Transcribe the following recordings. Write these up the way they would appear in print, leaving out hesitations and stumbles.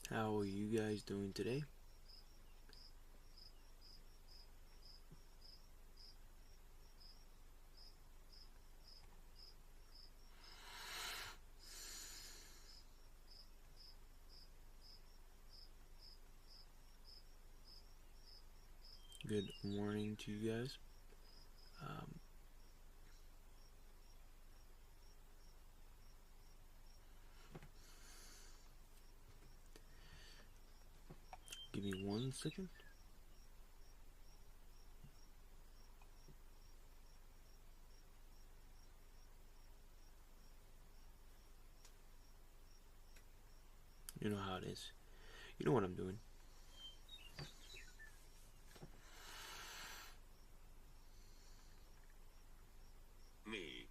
How are you guys doing today? Good morning to you guys. Give me 1 second. You know how it is. You know what I'm doing. Me.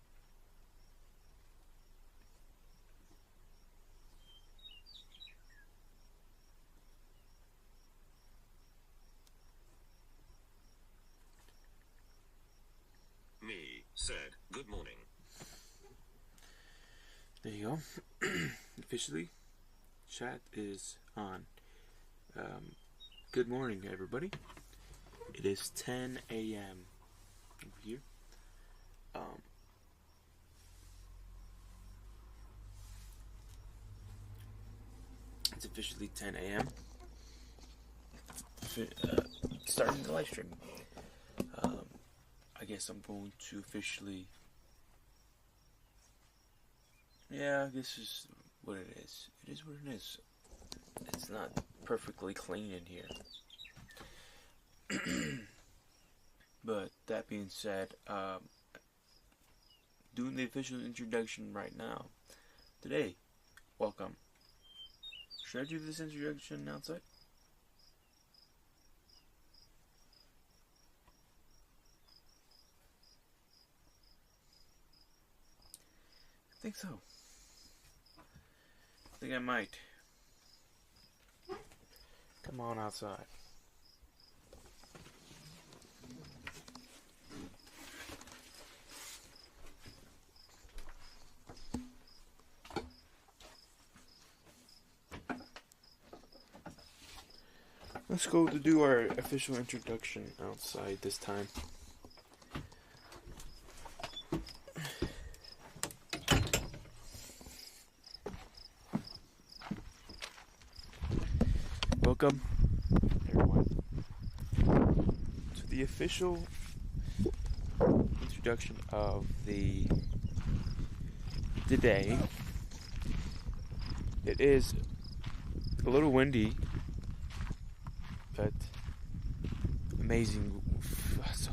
Me said, good morning. There you go. Officially, chat is on. Good morning, everybody. It is 10 a.m. over here. It's officially 10 a.m. Starting the live stream. I guess I'm going to officially. Yeah, this is what it is. It is what it is. It's not perfectly clean in here. But that being said, doing the official introduction right now. Today, welcome. Should I do this introduction outside? I think so. I think I might. Come on outside. Let's go to do our official introduction outside this time. Welcome, everyone, to the official introduction of the day. It is a little windy, but amazing.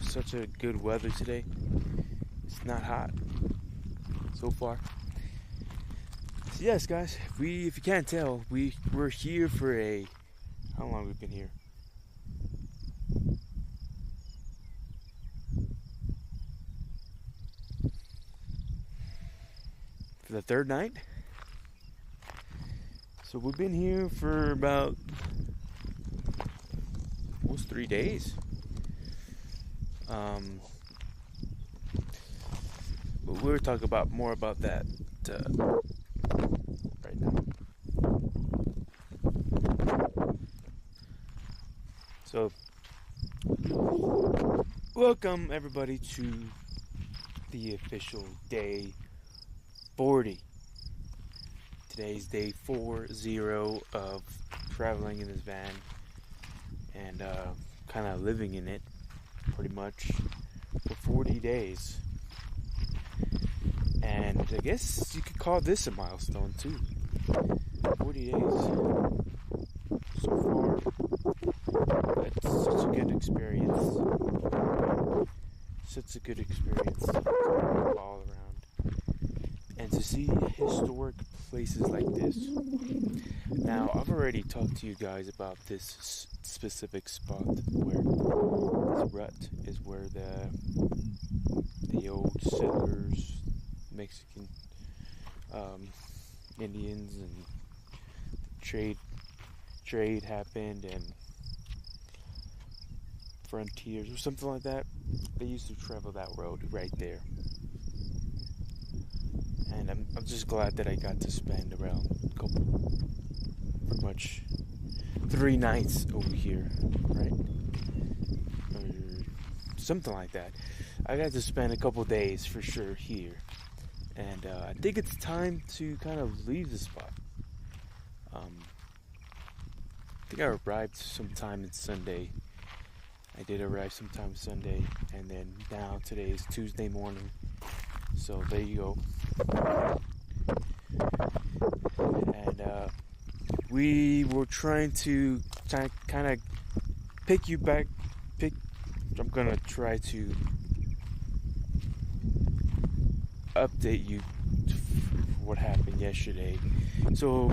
Such a good weather today. It's not hot so far. So yes, guys, if you can't tell, we're here for a. How long have we been here? For the third night. So we've been here for about almost 3 days. We'll talk about more about that right now. So, welcome everybody to the official day 40. Today's day 40 of traveling in this van and kind of living in it pretty much for 40 days. And I guess you could call this a milestone too. 40 days so far. It's such a good experience. Such a good experience all around. And to see historic places like this. Now, I've already talked to you guys about this specific spot where this rut is where the old settlers, Mexican Indians, and trade happened, and frontiers or something like that. They used to travel that road right there. And I'm just glad that I got to spend around pretty much 3 nights over here, right? Or something like that. I got to spend a couple days for sure here. And I think it's time to kind of leave the spot. I think I arrived sometime on Sunday. I did arrive sometime Sunday, and then now today is Tuesday morning. So there you go. And we were trying to kind of pick you back. I'm gonna try to update you for what happened yesterday. So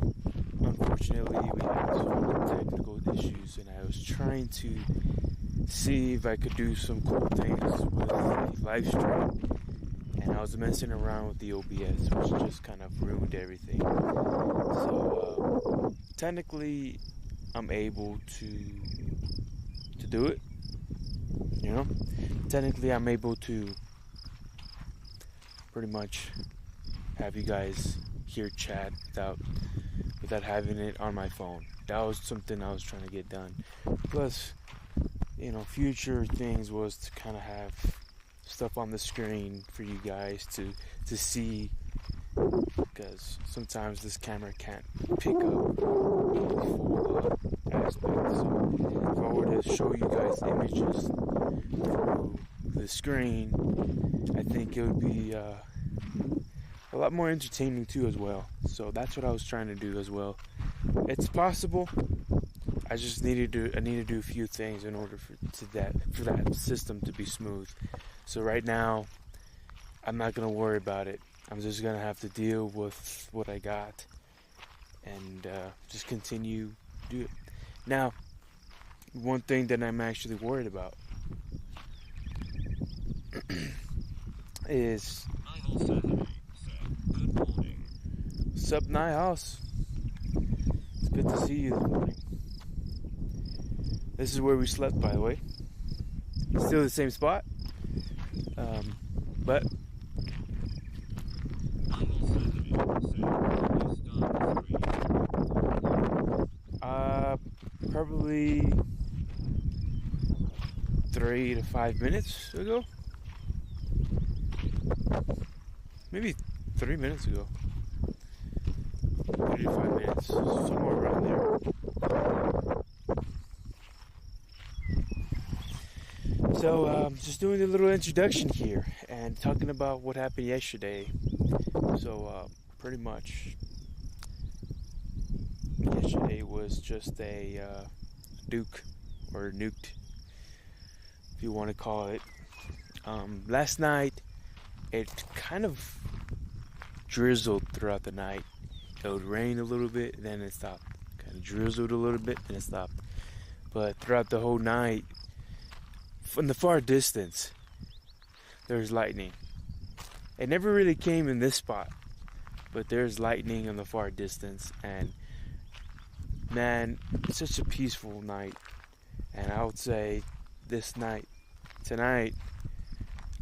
unfortunately, we had some technical issues, and I was trying to see if I could do some cool things with the live stream, and I was messing around with the OBS, which just kind of ruined everything. So technically, I'm able to do it. You know, technically, I'm able to pretty much have you guys hear chat without having it on my phone. That was something I was trying to get done. Plus, you know, future things was to kind of have stuff on the screen for you guys to see, because sometimes this camera can't pick up the full aspect. So if I were to show you guys images through the screen, I think it would be a lot more entertaining too as well. So that's what I was trying to do as well. It's possible. I just need to do a few things in order for that system to be smooth. So right now, I'm not gonna worry about it. I'm just gonna have to deal with what I got and just continue to do it. Now, one thing that I'm actually worried about is Good morning. Sup Night House. It's good to see you this morning. This is where we slept, by the way. Still the same spot, but probably 3 to 5 minutes ago. Maybe 3 minutes ago. 3 to 5 minutes, somewhere around there. So, just doing a little introduction here and talking about what happened yesterday. So, pretty much, yesterday was just a nuke, or nuked, if you want to call it. Last night, it kind of drizzled throughout the night. It would rain a little bit, then it stopped. Kind of drizzled a little bit, then it stopped. But throughout the whole night, from the far distance, there's lightning. It never really came in this spot, but there's lightning in the far distance, and man, it's such a peaceful night. And I would say tonight,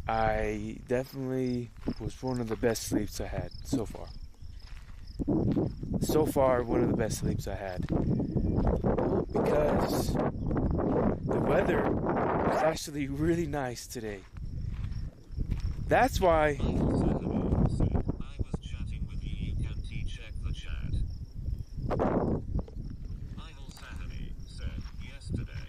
I definitely was one of the best sleeps I had so far. So far, one of the best sleeps I had. Because the weather was actually really nice today. That's why I was chatting with you. You can check the chat. Idle Saturday said yesterday.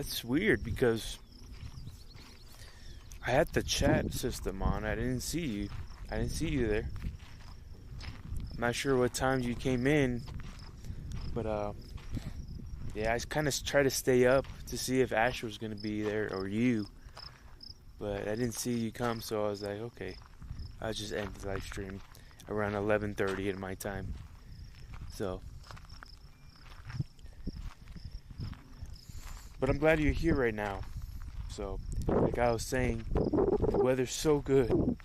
that's weird because I had the chat system on. I didn't see you. I didn't see you there. I'm not sure what time you came in, but yeah, I kind of tried to stay up to see if Ash was gonna be there or you, but I didn't see you come, so I was like, okay, I'll just end the live stream around 11:30 at my time. So, but I'm glad you're here right now. So, like I was saying, the weather's so good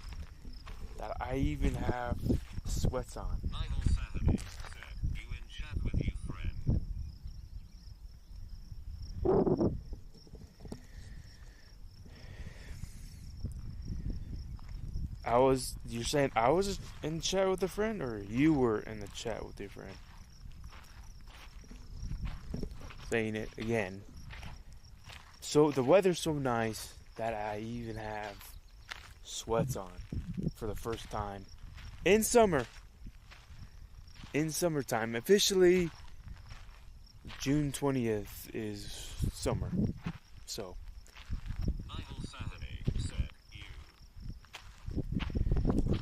that I even have sweats on. Idle Saturday said you in chat with you friend. You're saying I was in the chat with a friend, or you were in the chat with your friend? Saying it again. So the weather's so nice that I even have sweats on for the first time in summer. In summertime, officially June 20th is summer. So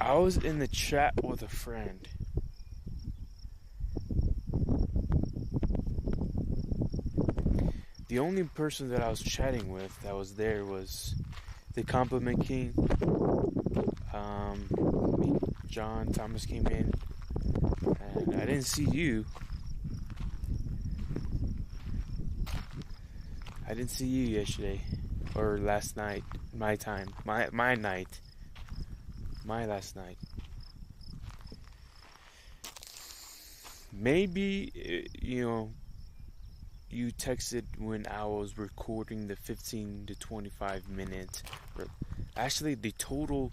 I was in the chat with a friend. The only person that I was chatting with that was there was the Compliment King. John Thomas came in, and I didn't see you. I didn't see you yesterday, or last night, my time, my night, my last night. Maybe, you texted when I was recording the 15 to 25 minutes, or actually the total.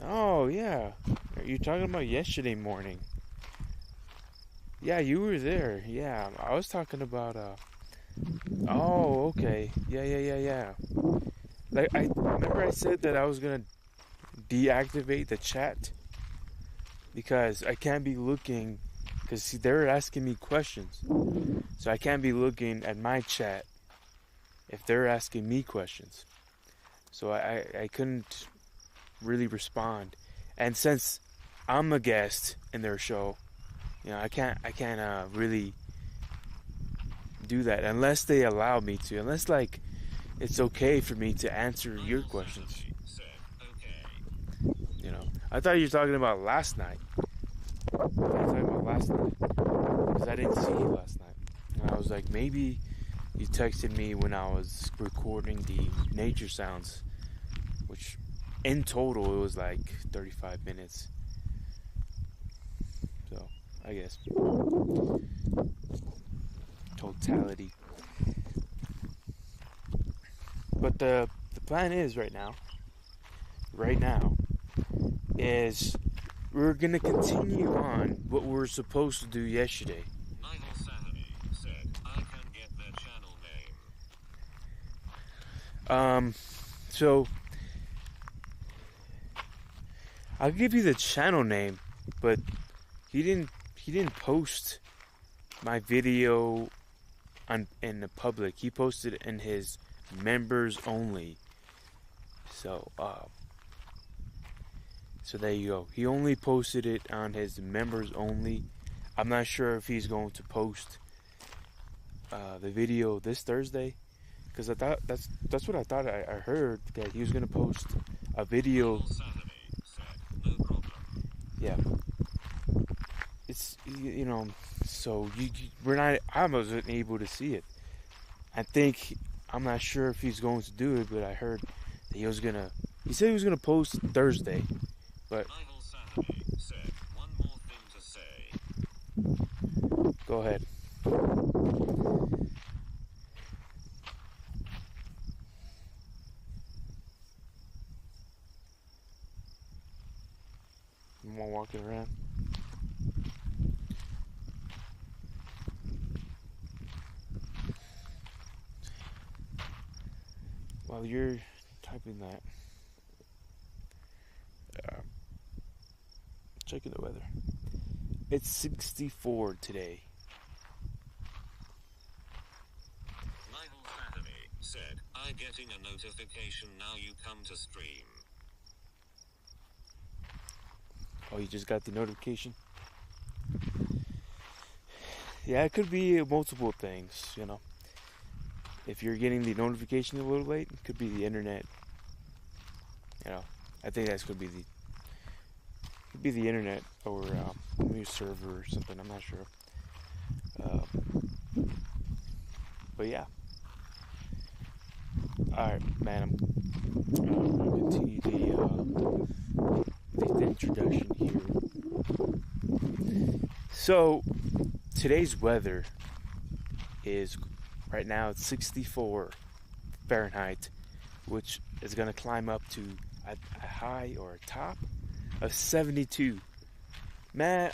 Oh yeah, you're talking about yesterday morning. Yeah, you were there. Yeah, I was talking about. Oh, okay. Yeah. Like I remember, I said that I was gonna deactivate the chat because I can't be looking. Because they're asking me questions, so I can't be looking at my chat if they're asking me questions. So I couldn't really respond, and since I'm a guest in their show, I can't really do that unless they allow me to, unless like it's okay for me to answer your questions. I thought you were talking about last night. Because I didn't see you last night, and I was like, maybe you texted me when I was recording the nature sounds, which in total it was like 35 minutes. So I guess totality. But the plan is right now is we're gonna continue on what we were supposed to do yesterday. So I'll give you the channel name, but he didn't post my video in the public. He posted it in his members only. So there you go. He only posted it on his members only. I'm not sure if he's going to post the video this Thursday, because I thought that's what I thought. I heard that he was going to post a video. Yeah. It's so I wasn't able to see it. I'm not sure if he's going to do it, but I heard that he said he was gonna post Thursday, but go ahead. You want walking around? While you're typing that, checking the weather. It's 64 today. Michael Fatamy said, I'm getting a notification now you come to stream. Oh, you just got the notification? Yeah, it could be multiple things, If you're getting the notification a little late, it could be the internet. I think that could be the internet, or maybe a server or something. I'm not sure. But yeah. All right, man. I'm gonna continue the introduction here. So today's weather is right now it's 64. Fahrenheit, which is going to climb up to a high or a top of 72. Man,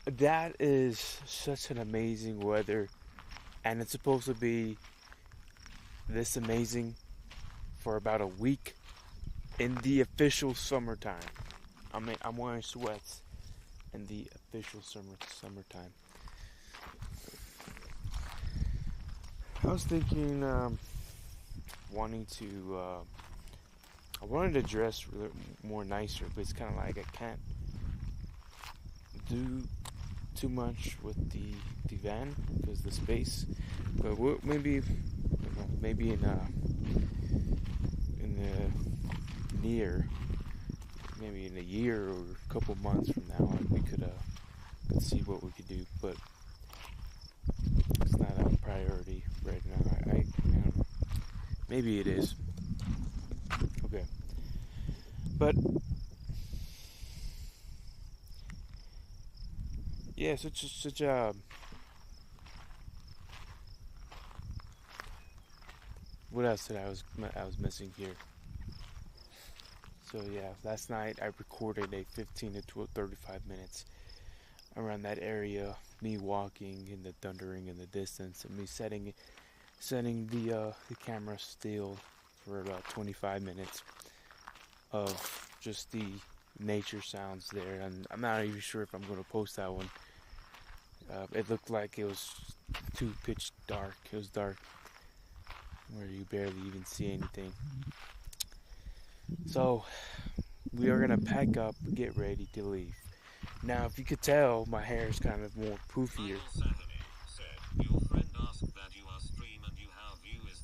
that is such an amazing weather, and it's supposed to be this amazing for about a week in the official summertime. I mean, I'm wearing sweats in the official summertime. I was thinking, wanting to, I wanted to dress really more nicer, but it's kind of like I can't do too much with the van because the space. But maybe in the near, maybe in a year or a couple months from now, we could see what we could do. But it's not a priority right now. I don't know. Maybe it is. Okay. But yeah, such a what else did I was missing here? So yeah, last night I recorded a 15 to 35 minutes around that area, me walking and the thundering in the distance, and me setting the camera still for about 25 minutes of just the nature sounds there. And I'm not even sure if I'm going to post that one. It looked like it was too pitch dark. It was dark where you barely even see anything. So we are gonna pack up, get ready to leave. Now, if you could tell, my hair is kind of more poofier. Said, your friend asked that you are stream and you have viewers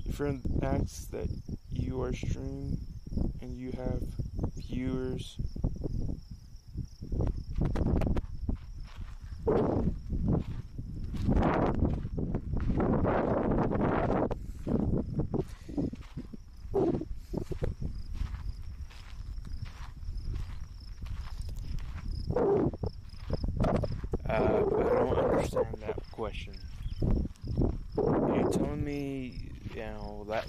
there. Friend asks that you are stream and you have viewers. I don't understand that question. You're telling me,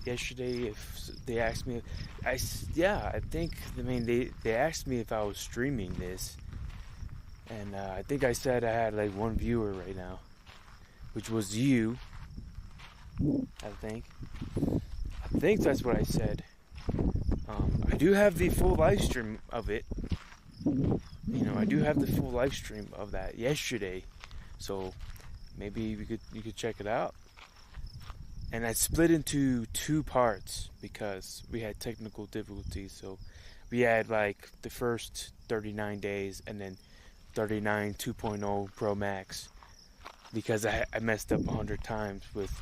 yesterday if they asked me, I mean, they asked me if I was streaming this, and I think I said I had like one viewer right now, which was you. I think that's what I said. I do have the full live stream of it. I do have the full live stream of that yesterday, so maybe you could check it out. And I split into two parts because we had technical difficulties. So we had like the first 39 days and then 39 2.0 Pro Max, because I messed up 100 times with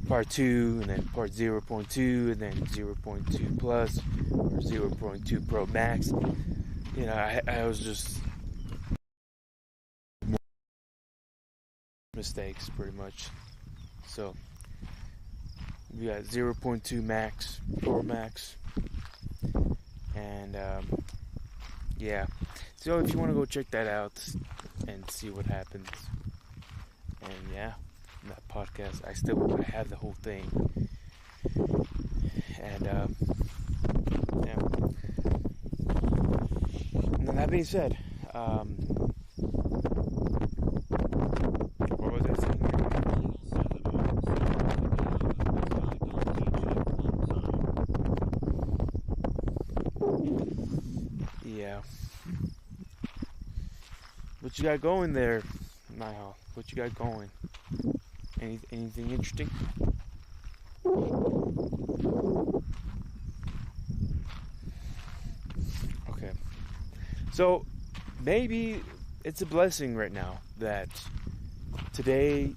part 2 and then part 0.2 and then 0.2 plus or 0.2 Pro Max. I was just mistakes pretty much. So we got 0.2 Max, Pro Max, and yeah. So if you want to go check that out and see what happens, and yeah, that podcast, I have the whole thing, and yeah. And that being said, what was I saying here? Yeah. What you got going there, Nihal? What you got going? Anything interesting? Okay. So maybe it's a blessing right now that today,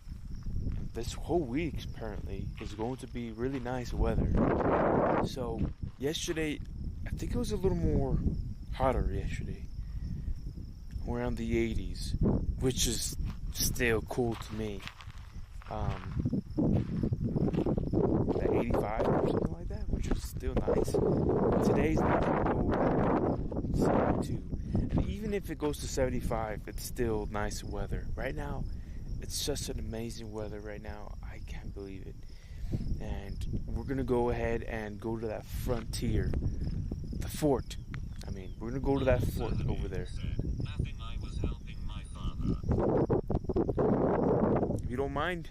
this whole week apparently, is going to be really nice weather. So yesterday, I think it was a little more hotter yesterday, around the 80s, which is still cool to me. 85 or something like that, which is still nice. Today's not going to go 72. And even if it goes to 75, it's still nice weather. Right now, it's just an amazing weather right now. I can't believe it. And we're going to go ahead and go to that frontier. The fort. I mean, we're going to go to that fort over there. Nothing, I was helping my father. If you don't mind,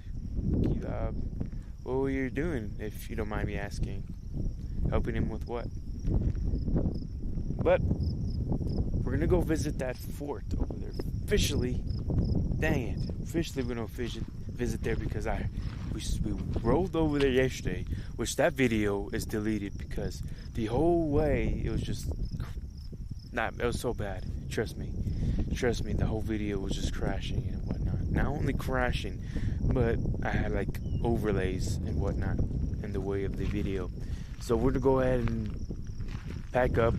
what were you doing, if you don't mind me asking? Helping him with what? But we're gonna go visit that fort over there. Officially, dang it! Officially, we're gonna visit there because we rolled over there yesterday, which that video is deleted because the whole way it was just it was so bad. Trust me, the whole video was just crashing and whatnot. Not only crashing, but I had like overlays and whatnot in the way of the video. So we're gonna go ahead and pack up,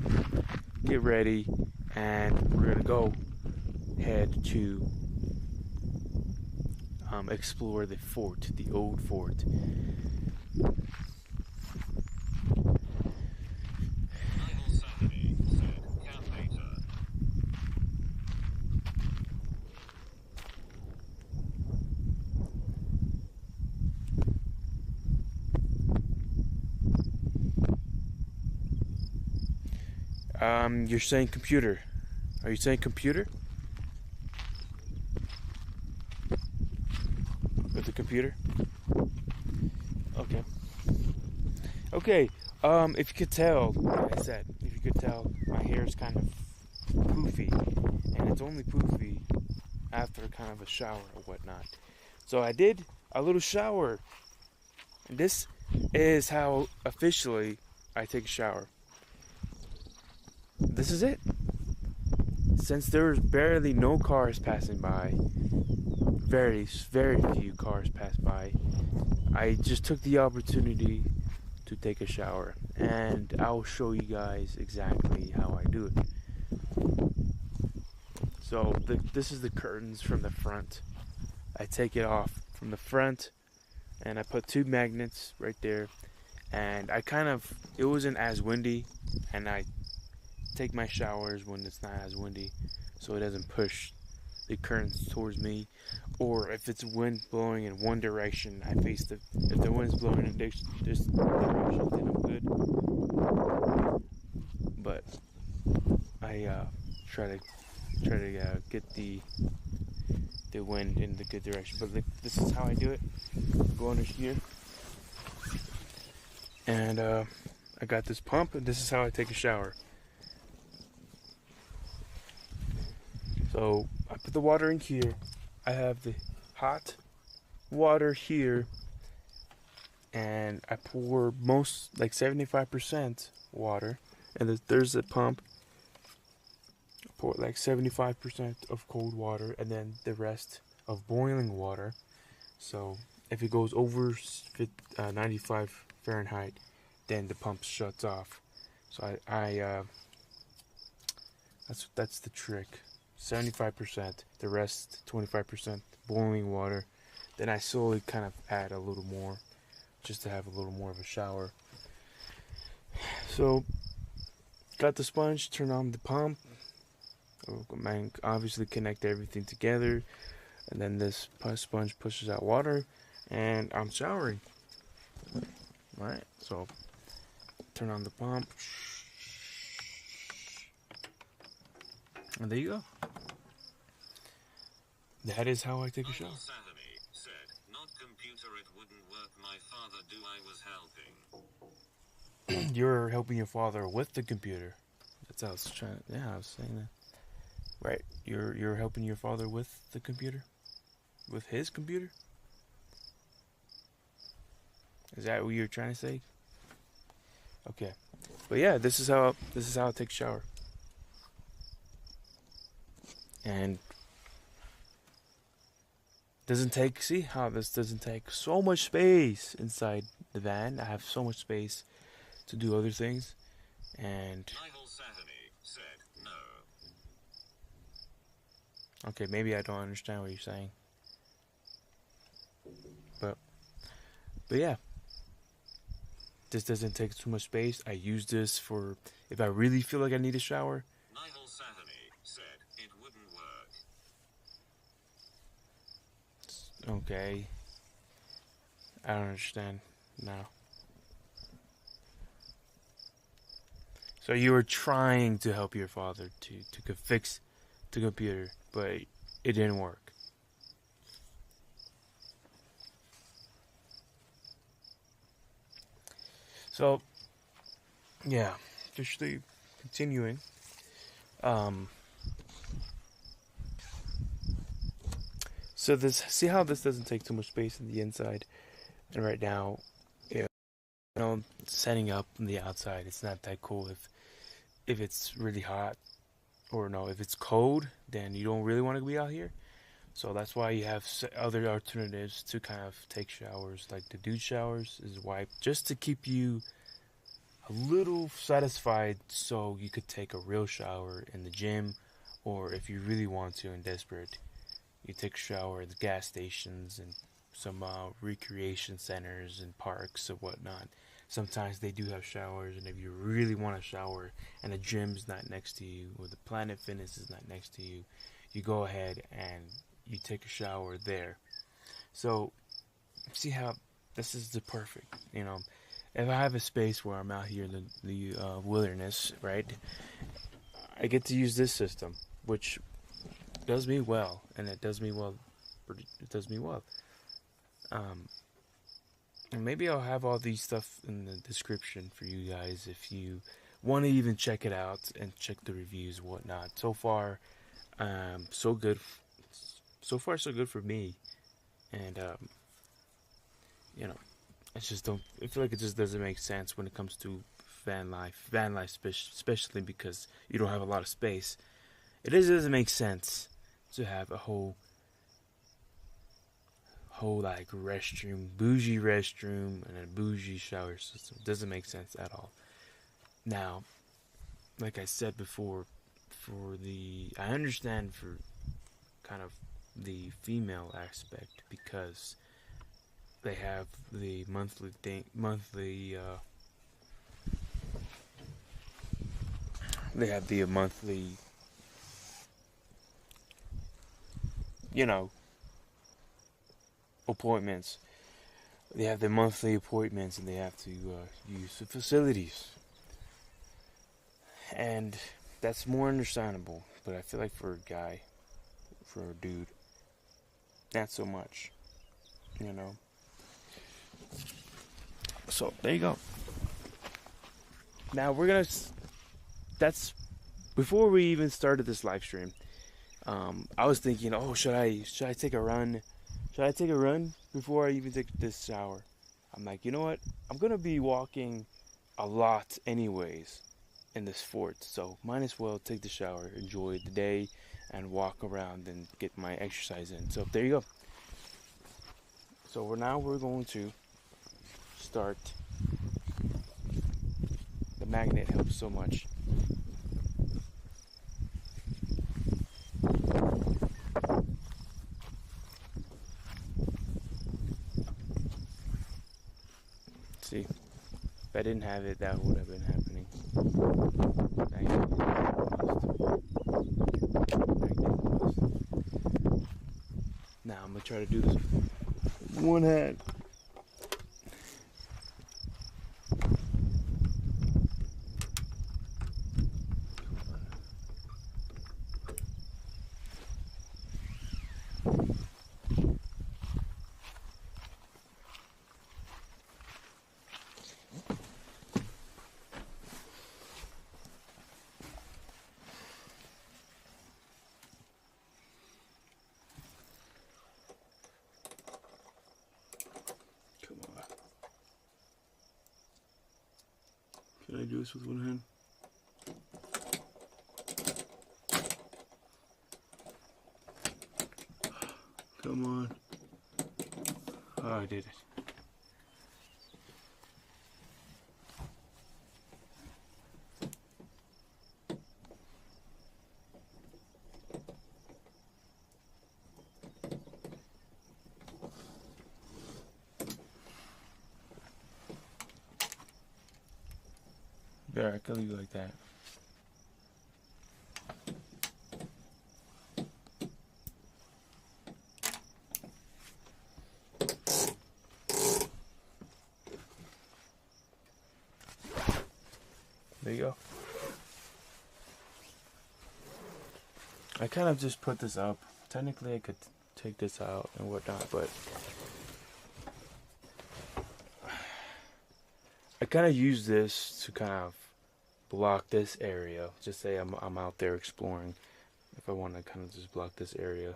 get ready, and we're gonna go head to explore the fort, the old fort. You're saying computer. Are you saying computer? With the computer? Okay. Okay, if you could tell, like I said, if you could tell, my hair is kind of poofy. And it's only poofy after kind of a shower or whatnot. So I did a little shower. And this is how officially I take a shower. This is it. Since there's barely no cars passing by, very few cars pass by, I just took the opportunity to take a shower, and I'll show you guys exactly how I do it. So this is the curtains from the front. I take it off from the front, and I put 2 magnets right there, and it wasn't as windy, and I take my showers when it's not as windy, so it doesn't push the curtains towards me. Or if it's wind blowing in one direction, I face if the wind's blowing in this direction, then I'm good. But I try to get the wind in the good direction. But this is how I do it. Go under here, and I got this pump, and this is how I take a shower. So I put the water in here. I have the hot water here, and I pour like 75% water, and there's a pump. I pour like 75% of cold water, and then the rest of boiling water. So if it goes over 95 Fahrenheit, then the pump shuts off. So that's the trick. 75%, the rest 25% boiling water. Then I slowly kind of add a little more, just to have a little more of a shower. So got the sponge, turn on the pump, obviously connect everything together, and then this sponge pushes out water, and I'm showering. Alright, so turn on the pump, and there you go. That is how I take a shower. Said, not computer, it wouldn't work. My father do, I was helping. You're helping your father with the computer. That's how I was trying. Yeah, I was saying that. Right. You're helping your father with the computer, with his computer. Is that what you're trying to say? Okay. But yeah, this is how I take a shower. And see how this doesn't take so much space inside the van. I have so much space to do other things. And said no. Okay, maybe I don't understand what you're saying. But yeah. This doesn't take too much space. I use this for if I really feel like I need a shower. Said It wouldn't work. Okay. I don't understand now. So you were trying to help your father to fix the computer, but it didn't work. So, yeah, officially continuing. So this, see how this doesn't take too much space on the inside, and right now, setting up on the outside, it's not that cool if it's really hot, or no, if it's cold, then you don't really want to be out here. So that's why you have other alternatives to kind of take showers, like the dude showers is wipe, just to keep you a little satisfied, so you could take a real shower in the gym, or if you really want to and desperate, you take a shower at the gas stations and some recreation centers and parks and whatnot. Sometimes they do have showers, and if you really want a shower and the gym's not next to you or the Planet Fitness is not next to you, you go ahead and you take a shower there. So see how this is the perfect, if I have a space where I'm out here in the wilderness, right, I get to use this system, which does me well, and it does me well. It does me well. And maybe I'll have all these stuff in the description for you guys if you want to even check it out and check the reviews and whatnot. So far, so good. So far, so good for me. And I just don't. I feel like it just doesn't make sense when it comes to van life. Van life, especially because you don't have a lot of space. It just doesn't make sense to have a whole like restroom, bougie restroom, and a bougie shower system. It doesn't make sense at all. Now, like I said before, I understand for kind of the female aspect, because they have the monthly they have the monthly, appointments. They have the monthly appointments, and they have to use the facilities, and that's more understandable. But I feel like for a guy, for a dude, not so much, So there you go. Now that's before we even started this live stream. I was thinking, oh, should I take a run? Should I take a run before I even take this shower? I'm like, you know what? I'm gonna be walking a lot anyways in this fort, so might as well take the shower, enjoy the day, and walk around and get my exercise in. So there you go. So we're going to start. The magnet helps so much. See, if I didn't have it, that would have been happening. Now I'm gonna try to do this with one hand. Can I do this with one hand? Come on. Oh, I did it. There, I can leave it like that. There you go. I kind of just put this up. Technically, I could take this out and whatnot, but I kind of use this to kind of block this area. Just say I'm out there exploring. If I want to kind of just block this area,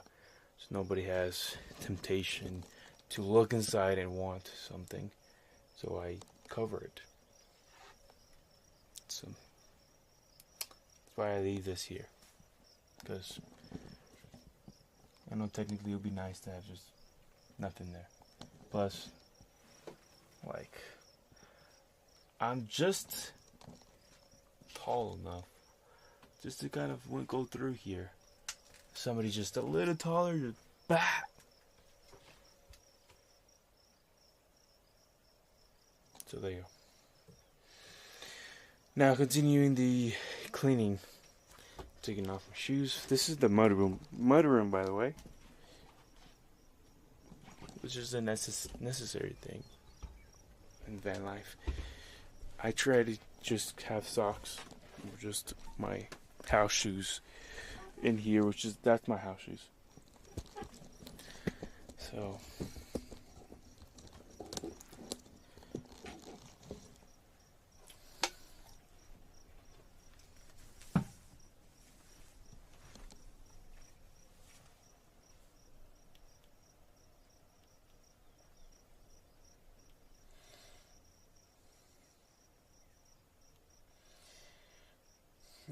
so nobody has temptation to look inside and want something. So I cover it. So that's why I leave this here. Because I know technically it would be nice to have just nothing there. Plus, like, I'm just tall enough just to kind of go through here. Somebody just a little taller, just bah! So there you go. Now continuing the cleaning. Taking off my shoes. This is the mud room. Mud room, by the way. Which is a necessary thing in van life. I try to just have socks, or just my house shoes in here, that's my house shoes. So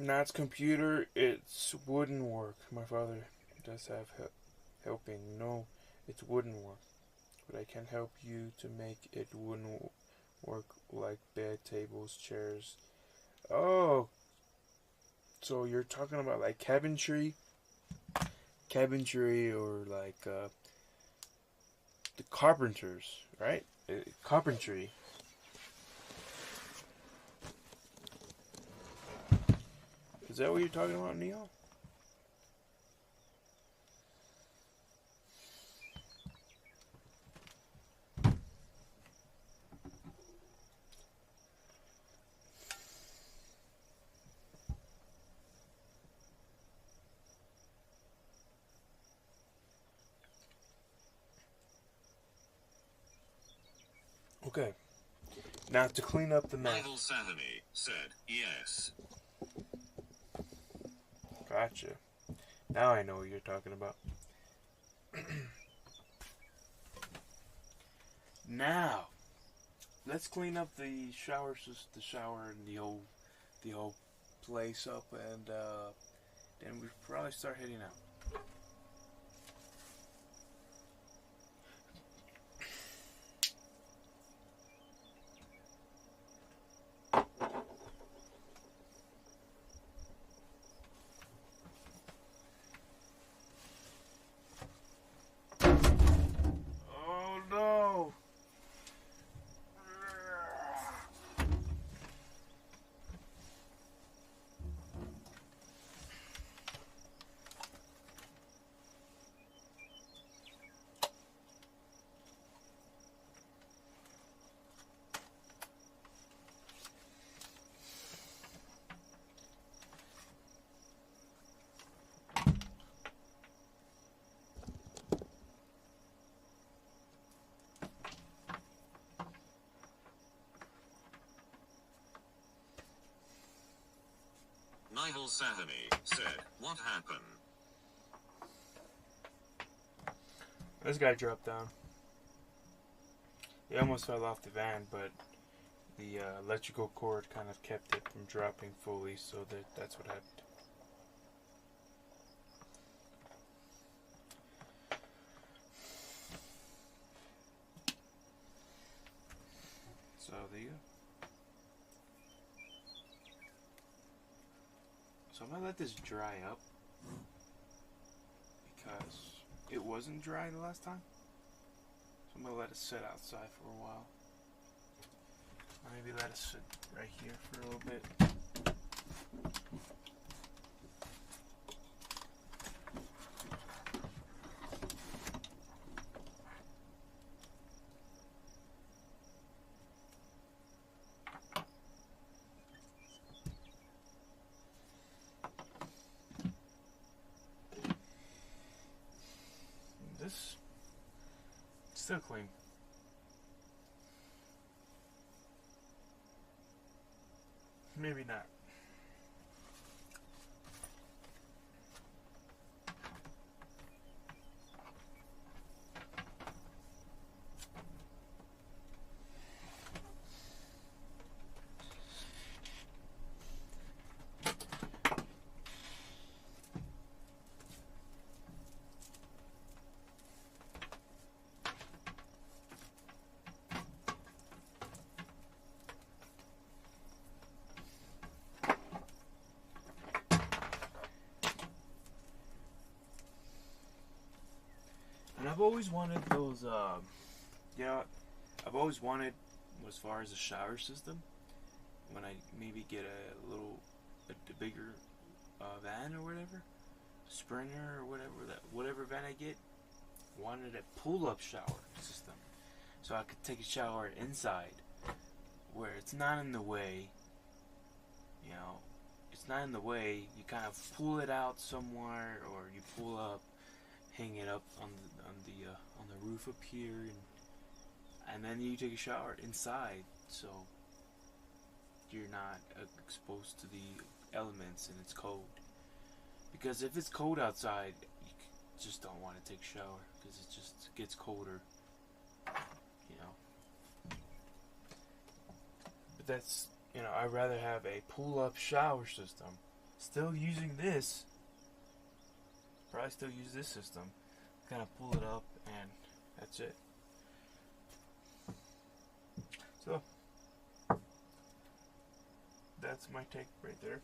Nat's computer, it's wouldn't work. My father does have helping. No, it wouldn't work. But I can help you to make it wouldn't work, like bed, tables, chairs. Oh, so you're talking about like cabinetry, or like the carpenters, right? Carpentry. Is that what you're talking about, Neo? Okay. Now to clean up the mess. Michael Satterley said yes. Gotcha. Now I know what you're talking about. Now, let's clean up the shower and the whole place up, and then we probably start heading out. Michael Satterley said, what happened? This guy dropped down. He almost fell off the van, but the electrical cord kind of kept it from dropping fully, so that's what happened. So there you go. So I'm gonna let this dry up because it wasn't dry the last time. So I'm gonna let it sit outside for a while. Maybe let it sit right here for a little bit. this still clean. Maybe not. And I've always wanted those, I've always wanted, as far as a shower system, when I maybe get a bigger van or whatever, Sprinter or whatever van I get, wanted a pull-up shower system. So I could take a shower inside, where it's not in the way, it's not in the way, you kind of pull it out somewhere, or you pull up, hang it up on the roof up here, and then you take a shower inside, so you're not exposed to the elements and it's cold. Because if it's cold outside, you just don't want to take a shower because it just gets colder, But that's, I'd rather have a pull-up shower system. Still using this. Probably still use this system. Kind of pull it up and that's it. So that's my take right there.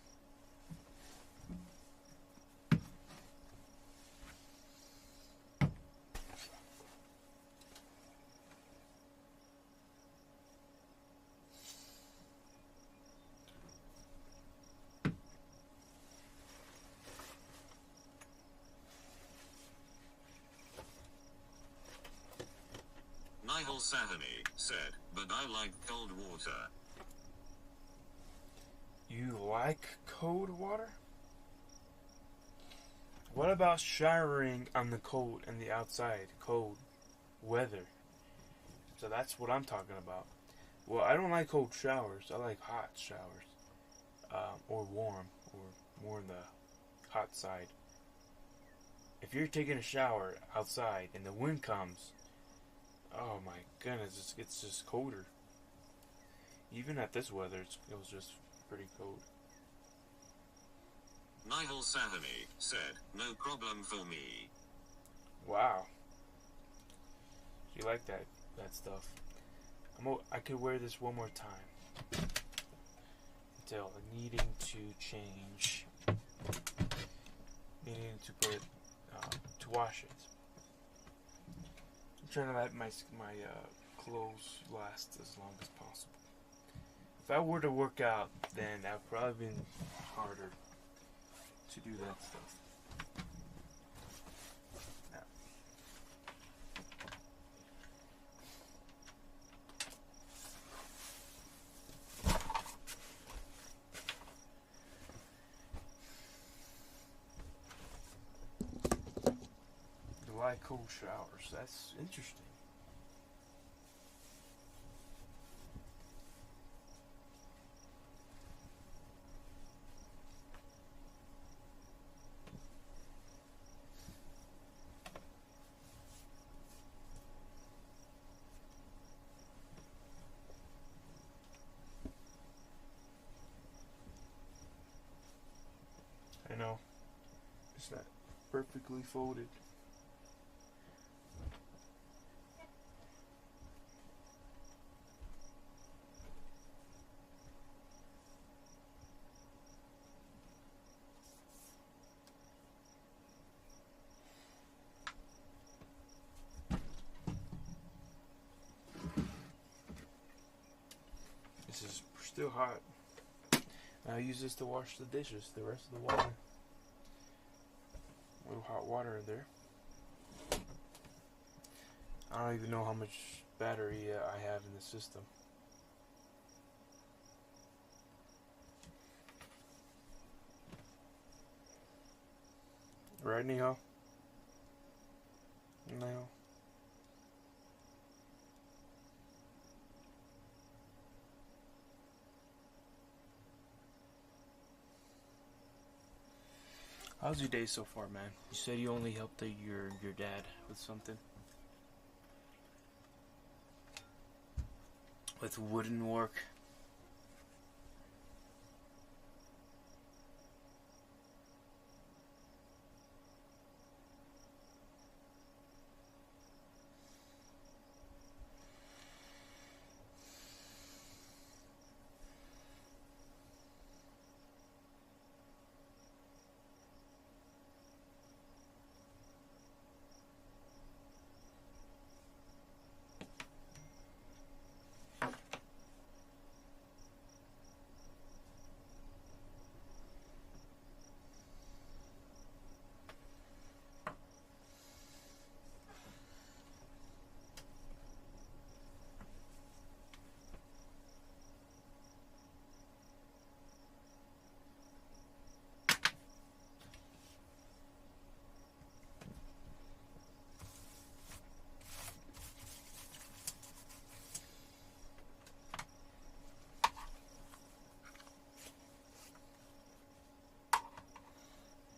Nihal Sahani said, but I like cold water. You like cold water? What about showering on the cold and the outside cold weather? So that's what I'm talking about. Well, I don't like cold showers. I like hot showers, or warm, or more on the hot side. If you're taking a shower outside and the wind comes, oh my goodness, it's just colder. Even at this weather, it was just pretty cold. Nihal Sahani said, no problem for me. Wow. You like that stuff. I could wear this one more time. Until needing to change. Needing to put it, to wash it. I'm trying to let my clothes last as long as possible. If I were to work out, then that would probably been harder to do that stuff. Do I like cold showers? That's interesting. I know. It's not perfectly folded. This is still hot. I use this to wash the dishes, the rest of the water. A little hot water in there. I don't even know how much battery I have in the system. Right, Nihal? No. How's your day so far, man? You said you only helped your dad with something. With wooden work.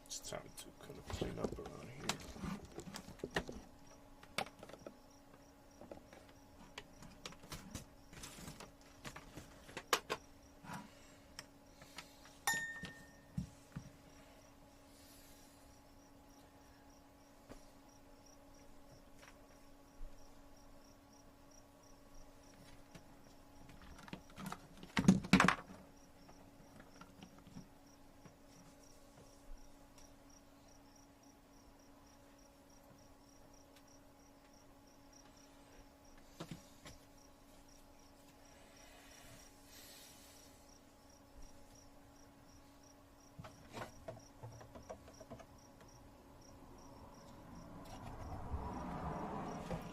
It's time to kind of clean up around here.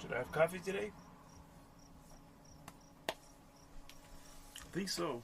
Should I have coffee today? I think so.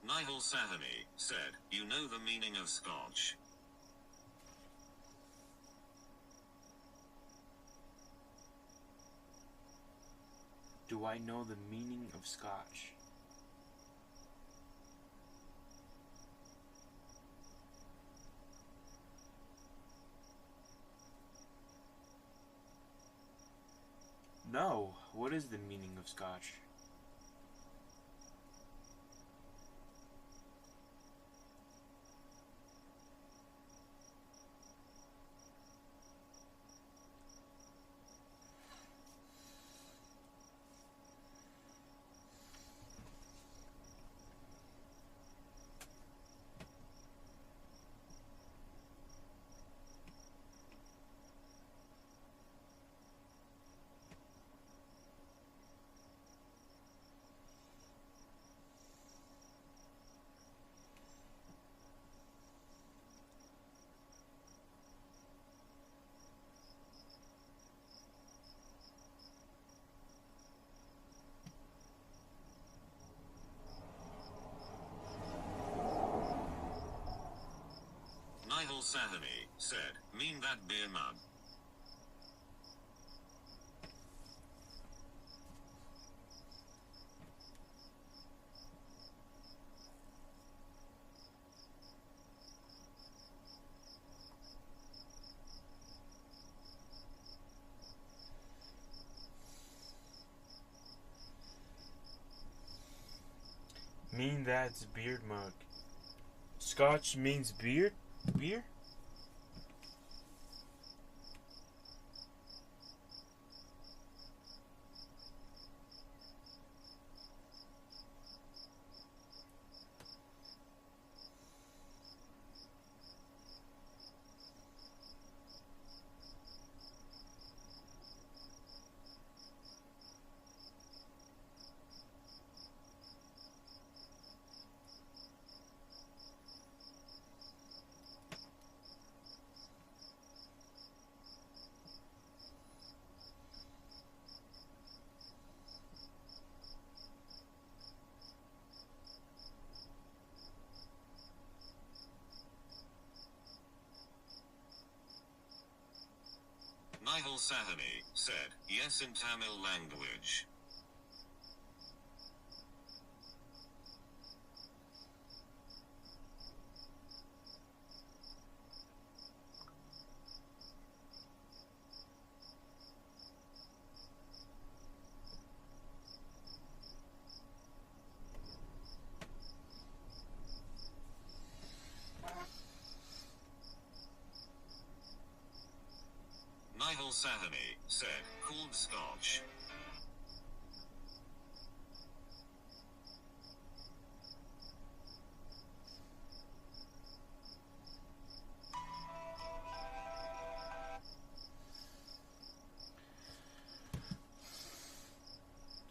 Nihal Sahani said, "You know the meaning of Scotch." Do I know the meaning of Scotch? No. What is the meaning of Scotch? Nihal Sahani said, "Mean that beer mug." Mean that's beard mug. Scotch means beard? Beer? Nihal Sahani said, yes in Tamil language. Nihal Sahani said, called Scotch.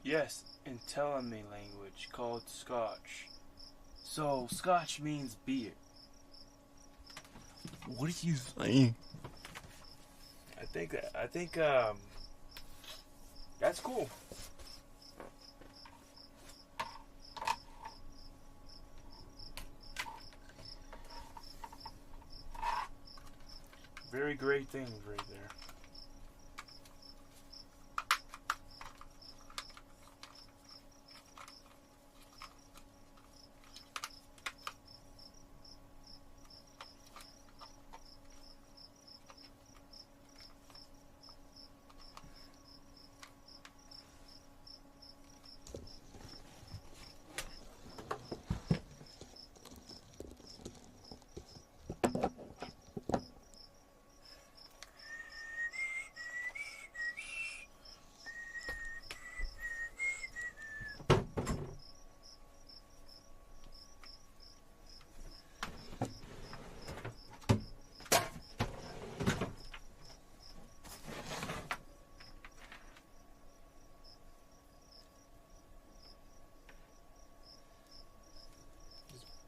Yes, in Telemi language called Scotch. So Scotch means beer. What are you saying? I think that's cool. Very great things right there.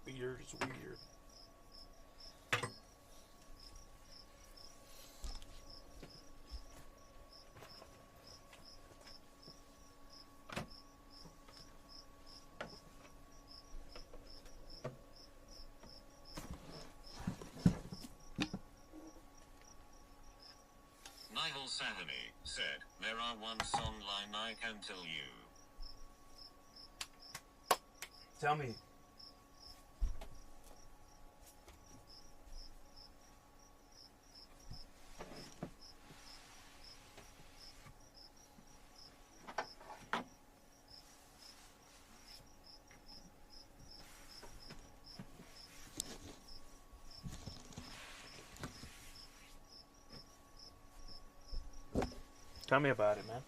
Beer is weird. Nihal Sahani said, there are one song line I can tell you. Tell me. Tell me about it, man.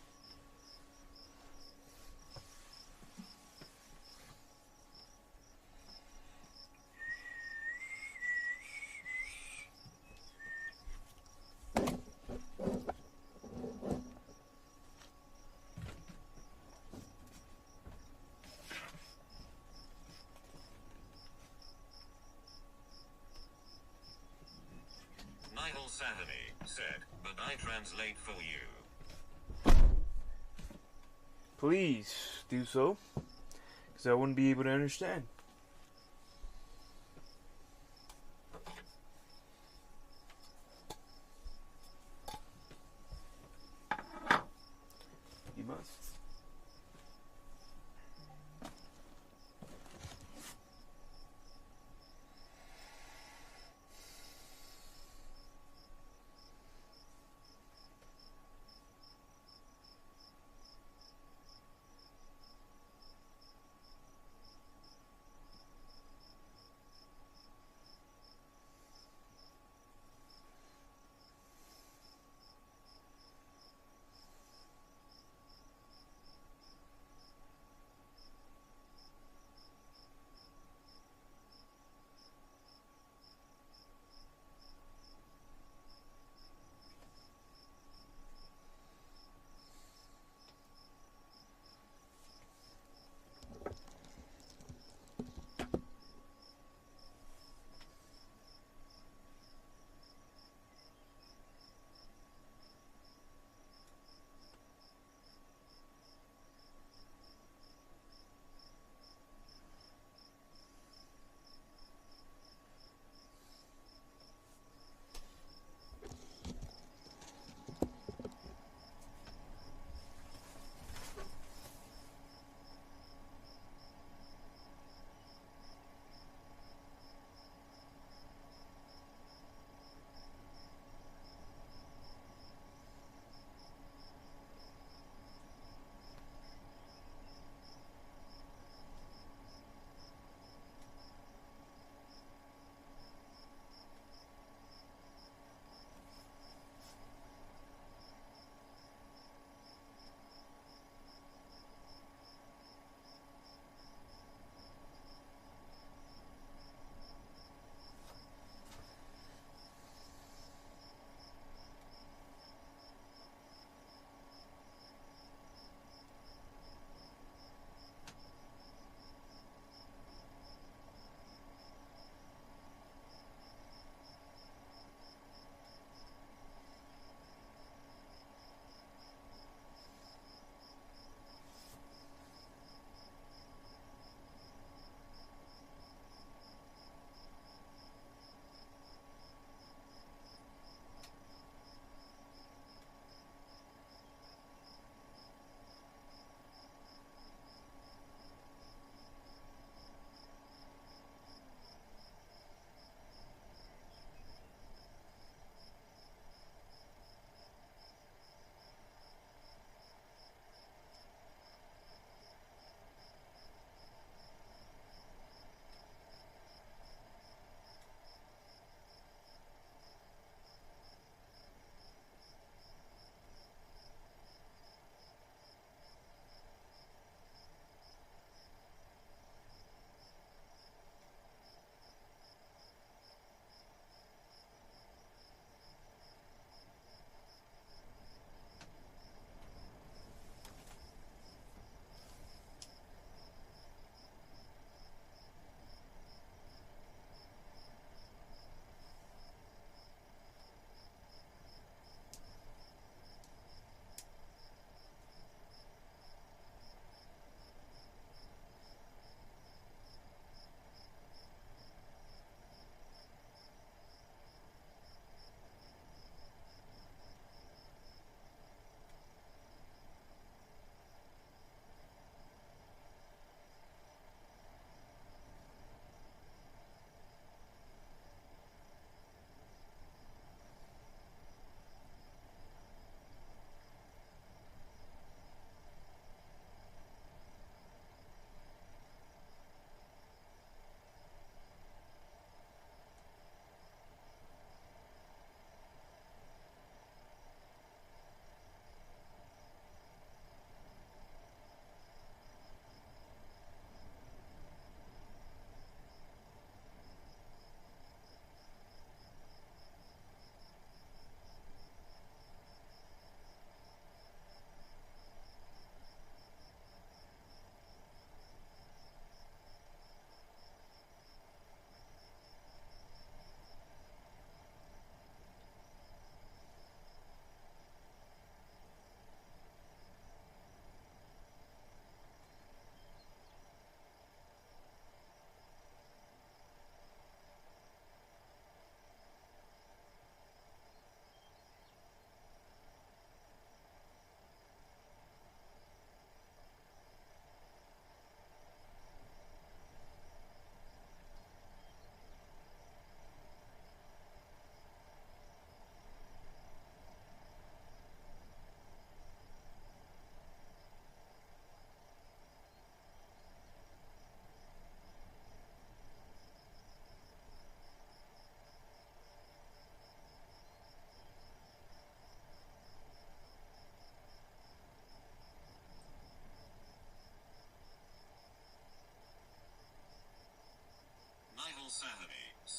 Nihal Sahani said, but I translate for you. Please do so, because I wouldn't be able to understand. You must.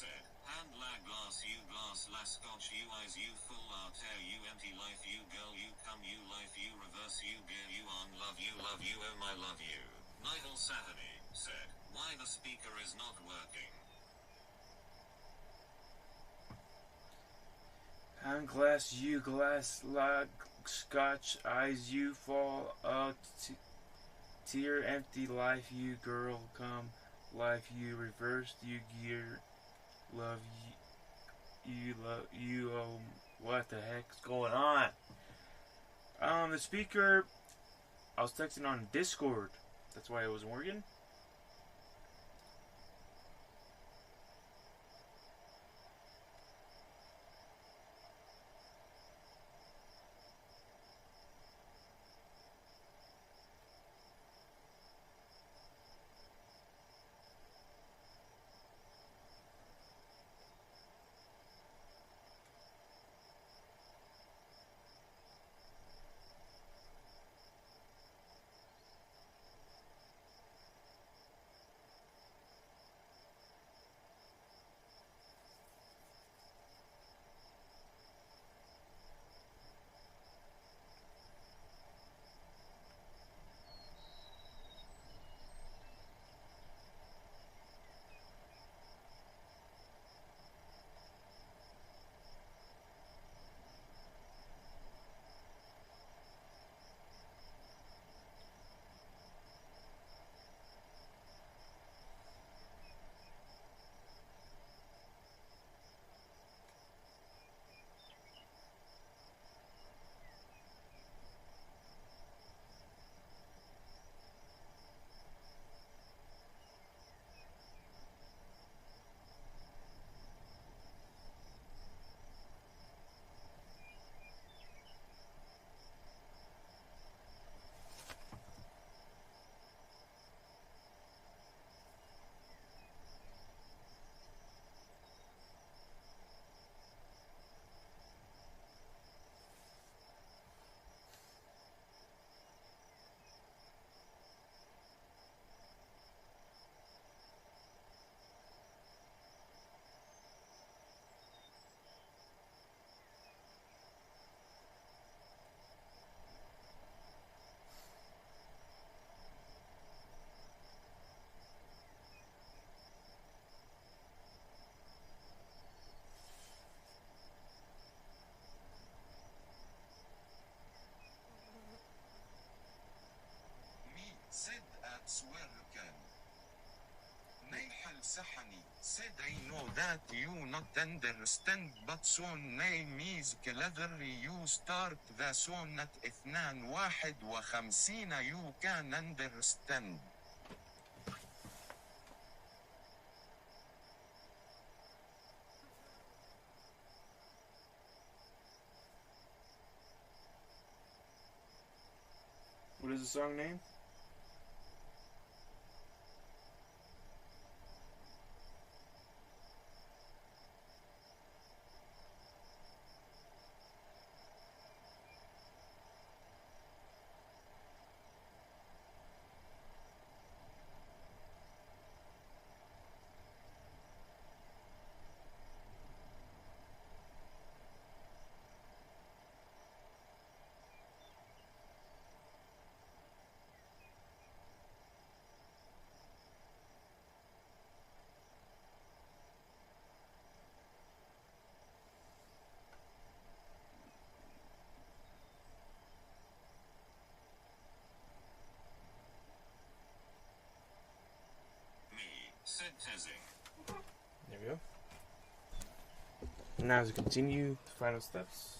said, hand la glass la scotch you eyes you full arter you empty life you girl you come you life you reverse you gear you on love you oh my love you. Nigel Sahani said, why the speaker is not working. Hand glass you glass la scotch eyes you fall out tear empty life you girl come life you reversed you gear love you love you what the heck's going on? The speaker, I was texting on Discord, that's why it wasn't working. said at Swerkan. Nihal Sahani said I know that you not understand but soon name is clever you start the soon at 52 you can understand. What is the song name? Said Tezing. There we go. Now to continue the final steps.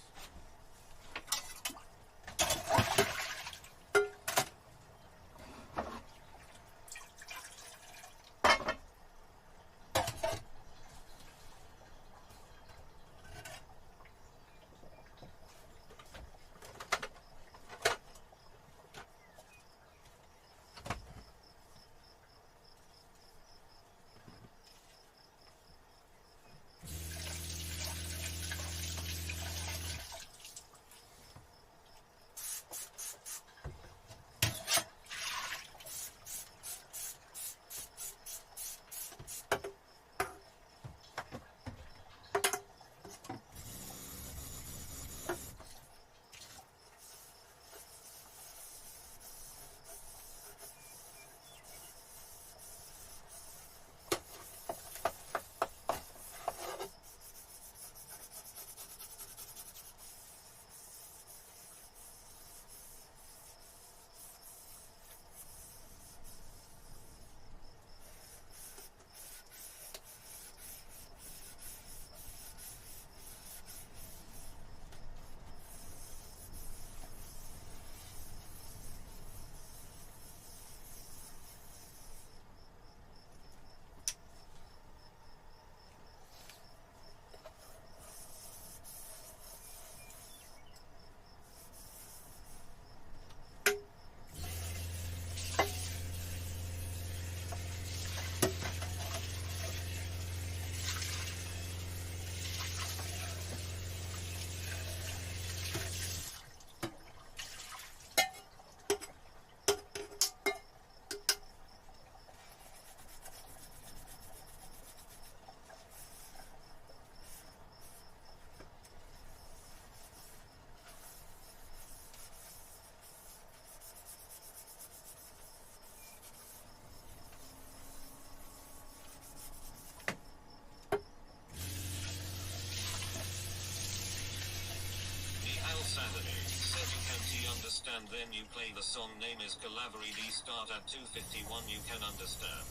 then you play the song name is Calaveri D start at 2:51 you can understand.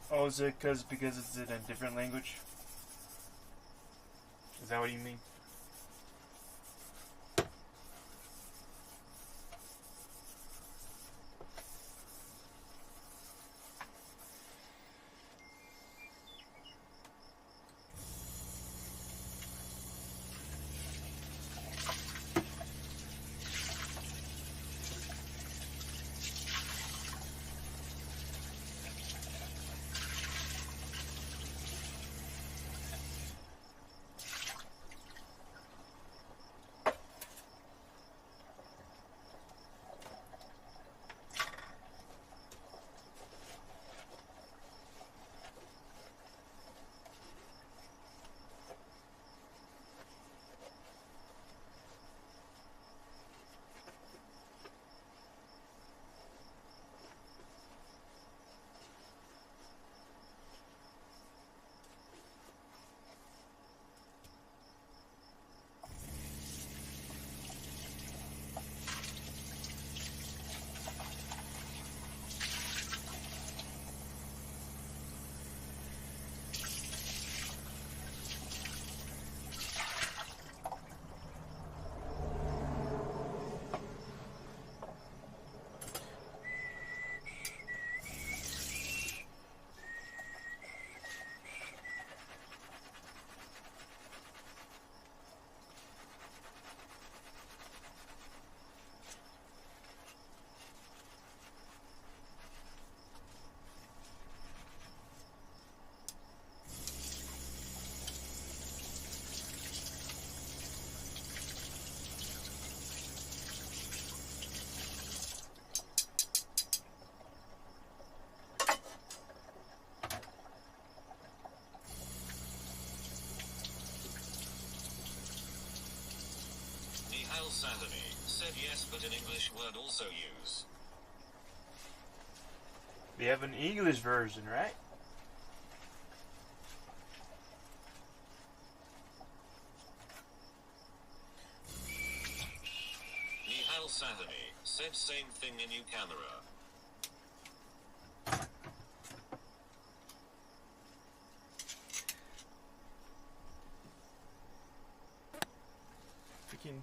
Oh, is it because it's in a different language? Is that what you mean? Nihal Sahani said yes, but an English word also use. We have an English version, right? Nihal Sahani said same thing in new camera. Freaking.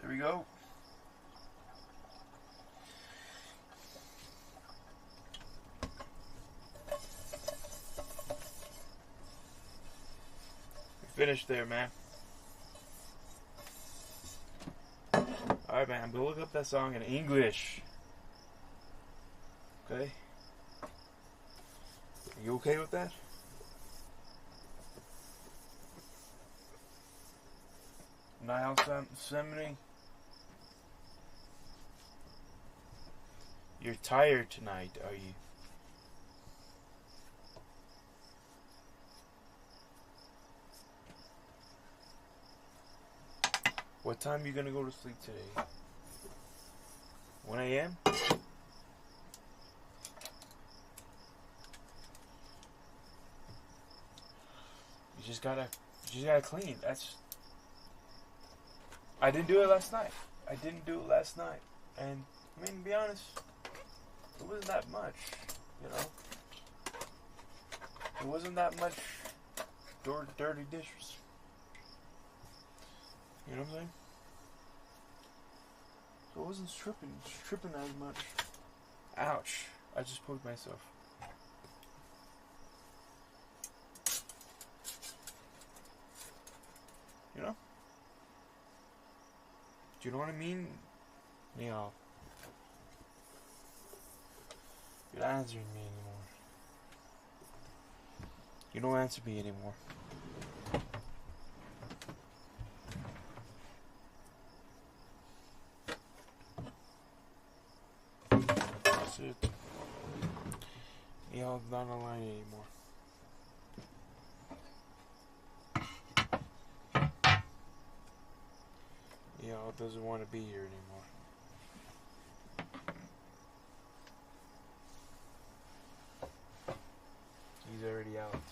There we go. Finished there, man. Alright, man. Go look up that song in English. Okay? Are you okay with that? Nile Semini? You're tired tonight, are you? What time are you gonna go to sleep today? 1 a.m.? You just gotta clean. I didn't do it last night. And, I mean, to be honest, it wasn't that much, you know? It wasn't that much dirty dishes. You know what I'm saying? So I wasn't tripping as much. Ouch. I just poked myself. You know? Do you know what I mean? You know. You're not answering me anymore. You don't answer me anymore. That's it. Y'all not online anymore. Y'all doesn't want to be here anymore. He's already out.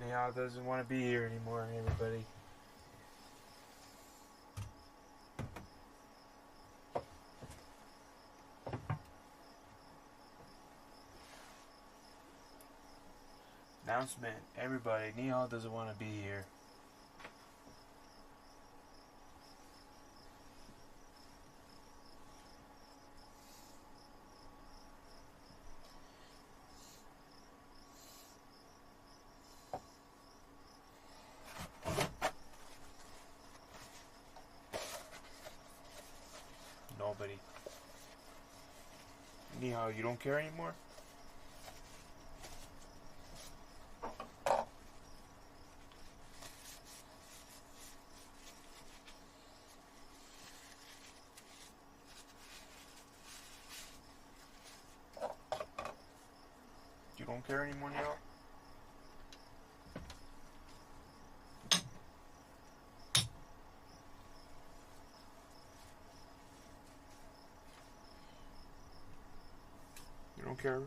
Y'all doesn't want to be here anymore, everybody. Announcement, everybody, Nihal doesn't want to be here. Nobody. Nihal, you don't care anymore? You don't care anymore, Nihal? You don't care?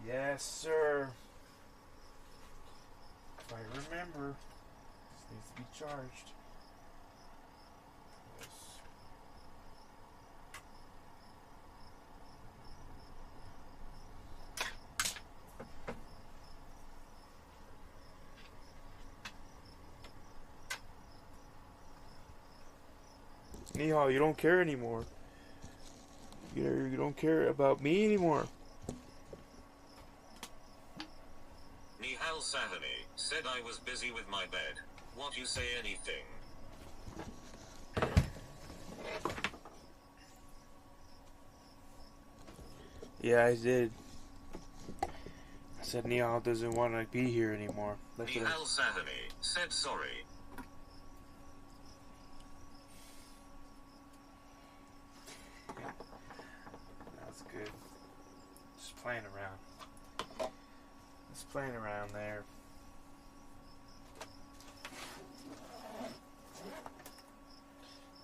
Yes, sir. If I remember, this needs to be charged. Yes. Nihal, you don't care anymore. You don't care about me anymore. Nihal Sahani said I was busy with my bed. What you say anything? Yeah, I did. I said Nihal doesn't want to be here anymore. Nihal Sahani said sorry. That's good. Just playing around. Just playing around there.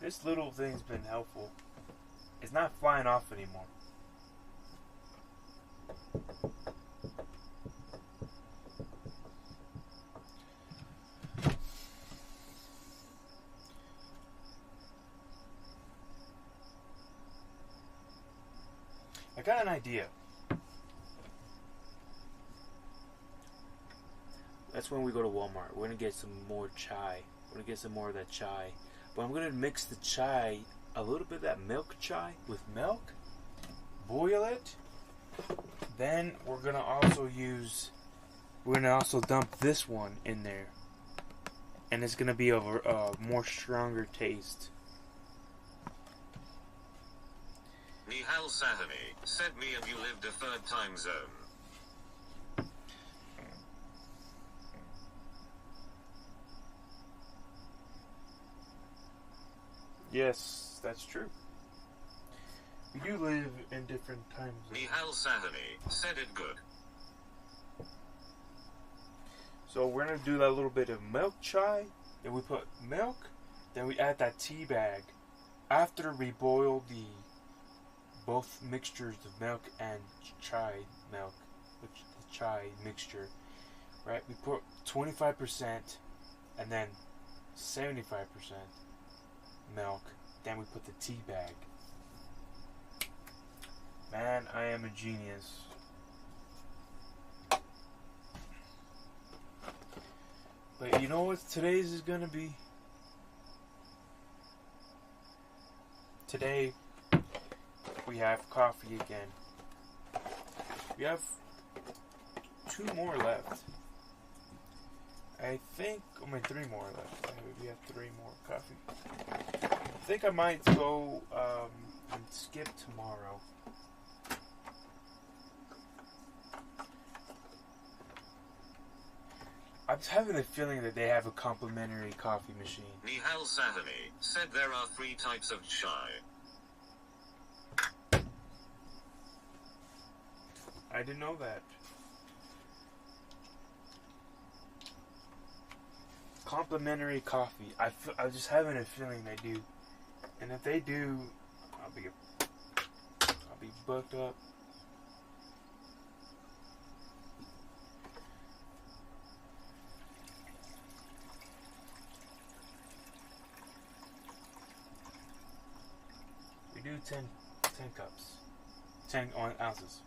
This little thing's been helpful. It's not flying off anymore. I got an idea. That's when we go to Walmart. We're gonna get some more chai want to get some more of that chai. But I'm going to mix the chai, a little bit of that milk chai with milk, boil it. Then we're going to also dump this one in there. And it's going to be a more stronger taste. Nihal Sahani said me and you live deferred time zone. Yes, that's true. We do live in different time zones. Nihal Sahani said it good. So we're going to do that little bit of milk chai. Then we put milk. Then we add that tea bag. After we boil both mixtures of milk and chai milk, which the chai mixture, right? We put 25% and then 75% milk. Then we put the tea bag. Man, I am a genius. But you know what today's is gonna be? Today we have coffee again. We have 2 more left. I think, 3 more left. We have 3 more coffee. I think I might go and skip tomorrow. I'm having a feeling that they have a complimentary coffee machine. Nihal Sahani said there are 3 types of chai. I didn't know that. Complimentary coffee. I'm just having a feeling they do. And if they do, I'll be booked up. We do 10 cups. 10 ounces.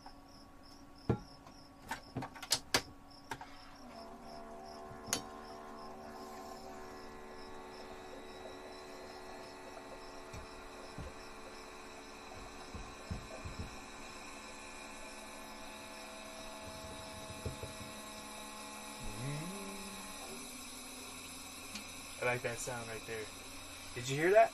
I like that sound right there. Did you hear that?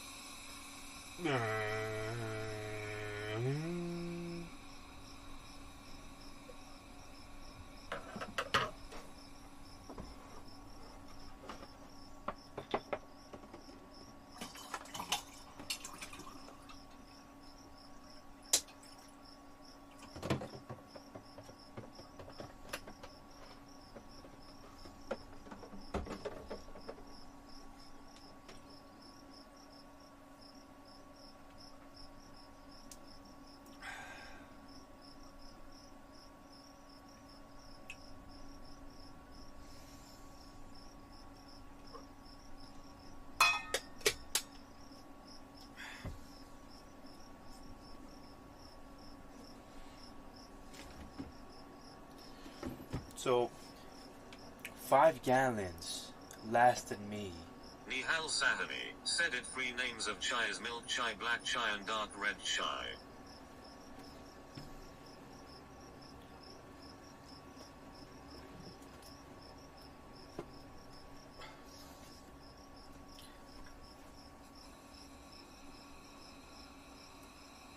So, 5 gallons lasted me. Nihal Sahani said it 3 names of chai is milk chai, black chai and dark red chai.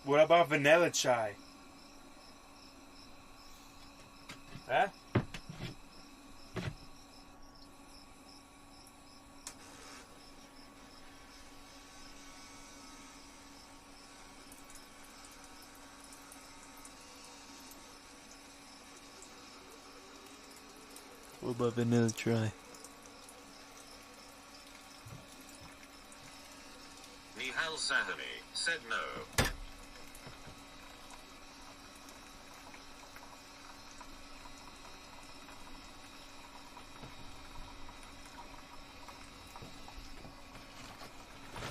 What about vanilla chai? Huh? What about vanilla chai? Nihal Sahani said no.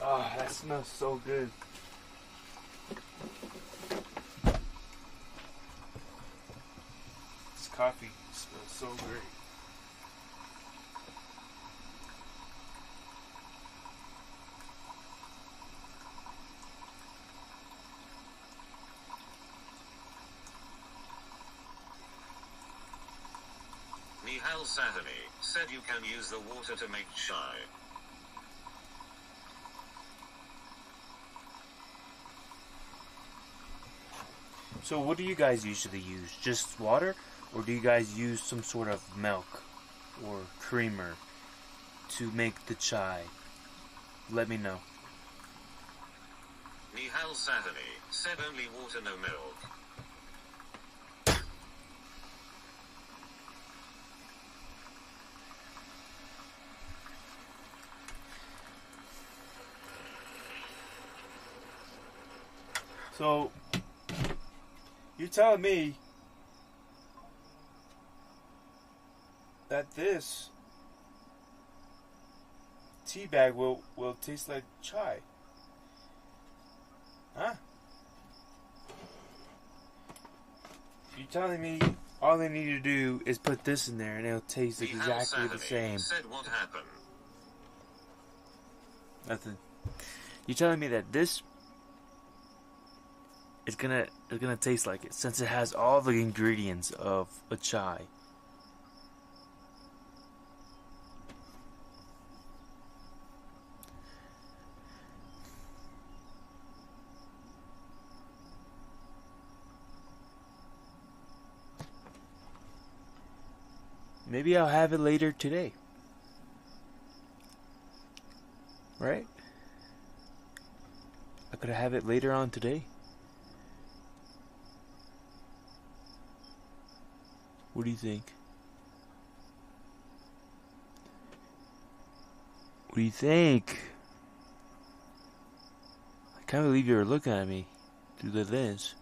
Oh, that smells so good. This coffee smells so great. Nihal Saturday said you can use the water to make chai. So what do you guys usually use? Just water? Or do you guys use some sort of milk or creamer to make the chai? Let me know. Nihal Saturday said only water, no milk. So, you're telling me that this tea bag will taste like chai? Huh? You're telling me all I need to do is put this in there and it'll taste exactly the same? Said what happened? Nothing. You're telling me that this is gonna taste like it since it has all the ingredients of a chai. Maybe I'll have it later today. Right? I could have it later on today. What do you think? What do you think? I can't believe you were looking at me through the lens.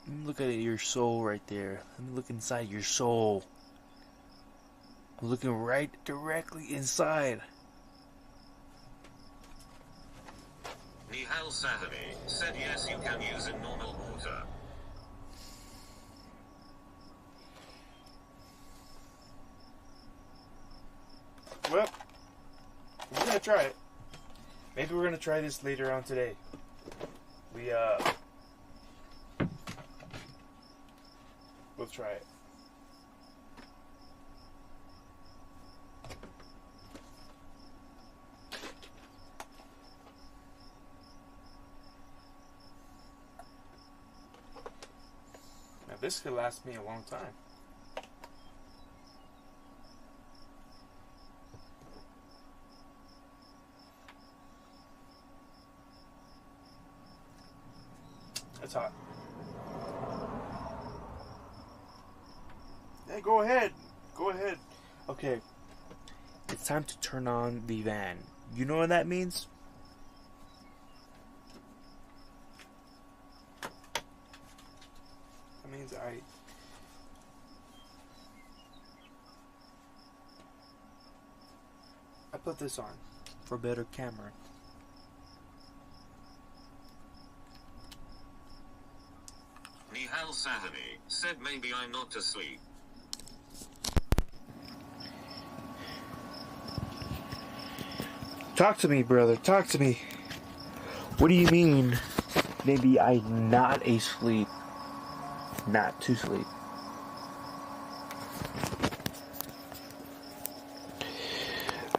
Let me look at your soul right there. Let me look inside your soul. I'm looking right directly inside. Nihal Saturday said yes, you can use in normal water. Well, we're gonna try it. Maybe we're gonna try this later on today. We'll try it. Now this could last me a long time. It's hot. Hey, go ahead. Go ahead. Okay. It's time to turn on the van. You know what that means? That means I put this on for better camera. Nihal Saturday said maybe I'm not to sleep. Talk to me, brother. Talk to me. What do you mean? Maybe I'm not asleep. Not to sleep.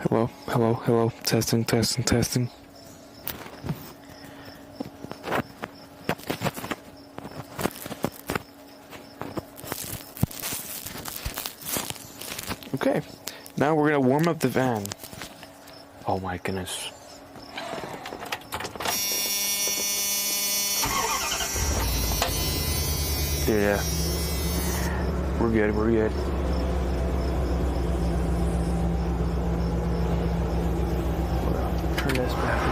Hello, hello, hello. Testing, testing, testing. Okay, now we're gonna warm up the van. Oh my goodness. Yeah. We're good, we're good. Turn this back on.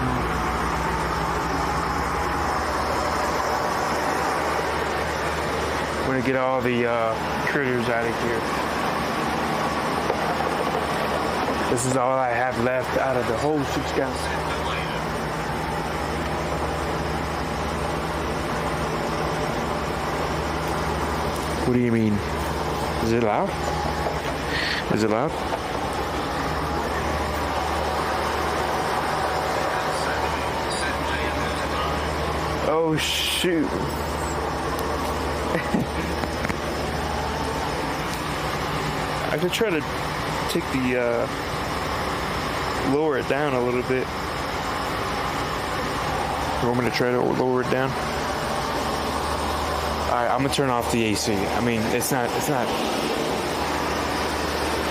I'm gonna get all the critters out of here. This is all I have left out of the whole 6 gallons. What do you mean? Is it loud? Is it loud? Oh shoot. I could try to take the, lower it down a little bit. You want me to try to lower it down? Alright, I'm gonna turn off the AC. I mean, it's not.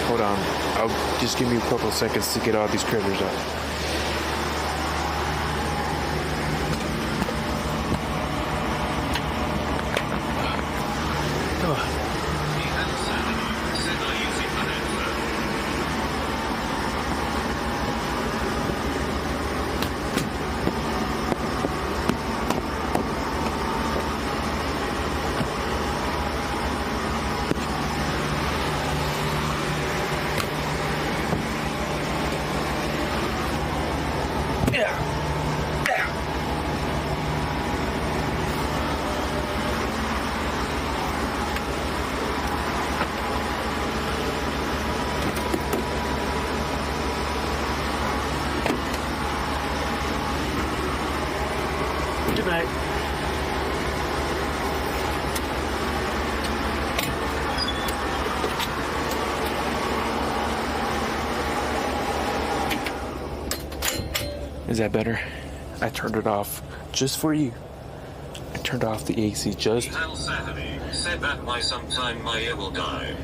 Hold on. I'll just give me a couple of seconds to get all these critters out. Good night. Is that better? I turned it off just for you. I turned off the AC just. Hell Saturday said that by sometime my ear will die.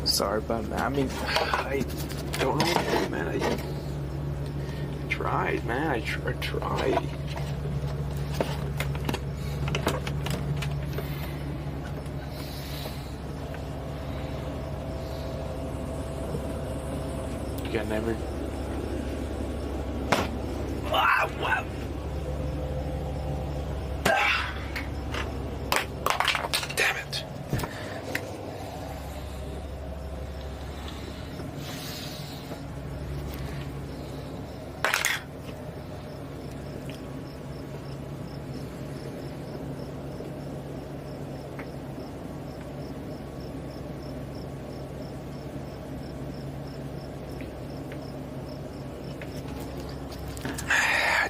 Sorry about that. I mean, I don't know what to do, man. I tried, man. I tried. You got never. Wow. Damn it.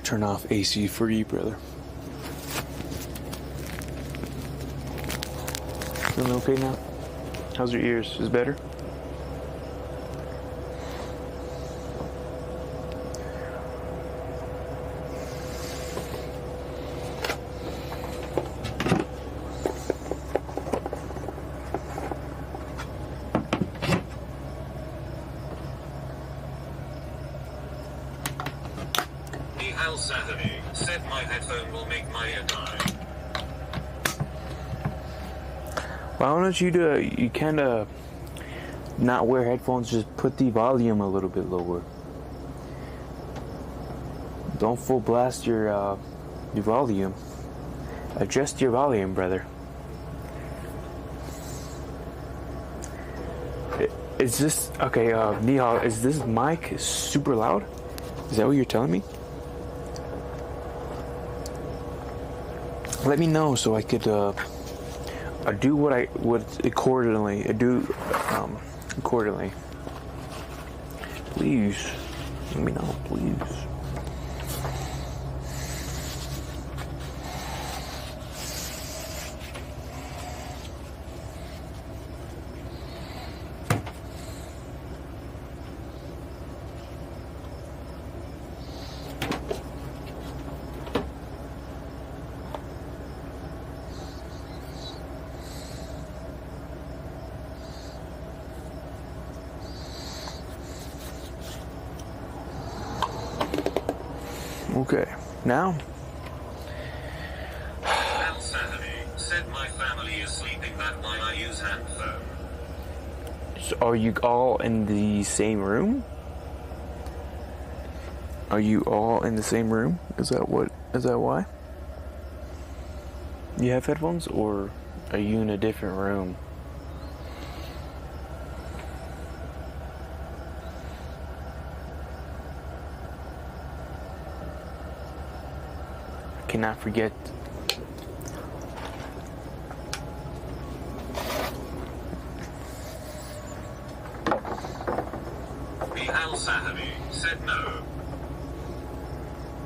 Turn off AC for you, brother. Feeling okay now? How's your ears? Is it better? Hell Saturday said my headphone will make my ear die. Why don't you kind of not wear headphones, just put the volume a little bit lower. Don't full blast your volume. Adjust your volume, brother. Is this okay, Nihal, is this mic super loud? Is that what you're telling me? Let me know so I could do what I would accordingly. Accordingly. Please, let me know, please. Okay, now. Hell Saturday said my family is sleeping, that why I use hand phone. So are you all in the same room? Are you all in the same room? Is that why? You have headphones, or are you in a different room? I cannot forget. Hell Saturday said no.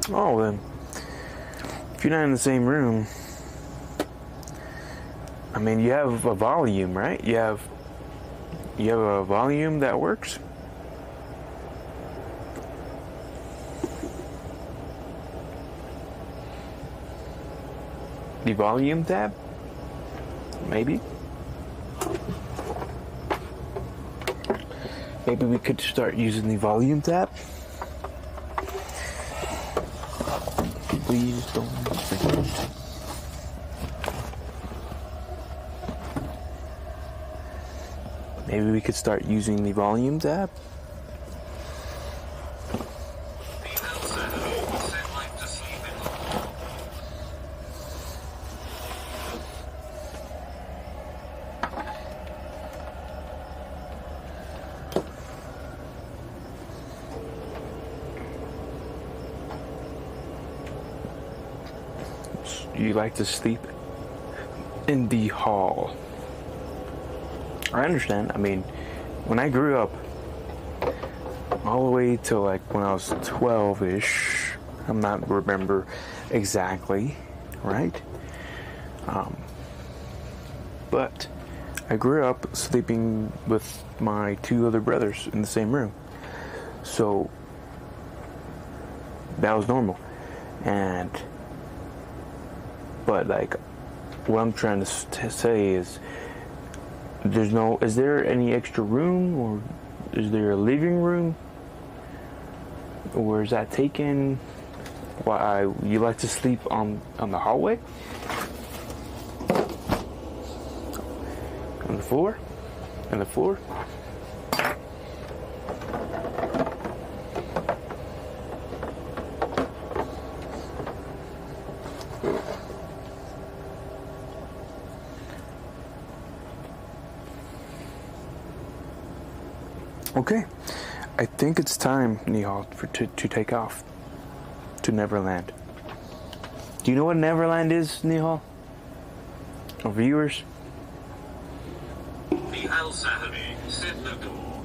Oh, then. If you're not in the same room, I mean, you have a volume, right? You have a volume that works. The volume tab? Maybe. Maybe we could start using the volume tab. Please don't forget. Maybe we could start using the volume tab. You like to sleep in the hall. I understand. I mean, when I grew up, all the way to like when I was 12-ish, I'm not remember exactly, right? But I grew up sleeping with my two other brothers in the same room. So that was normal. But like, what I'm trying to say is, is there any extra room, or is there a living room, or is that taken? Why you like to sleep on the hallway, on the floor, Okay, I think it's time, Nihal, to take off to Neverland. Do you know what Neverland is, Nihal? Our viewers? Nihal Sahari, sit no door.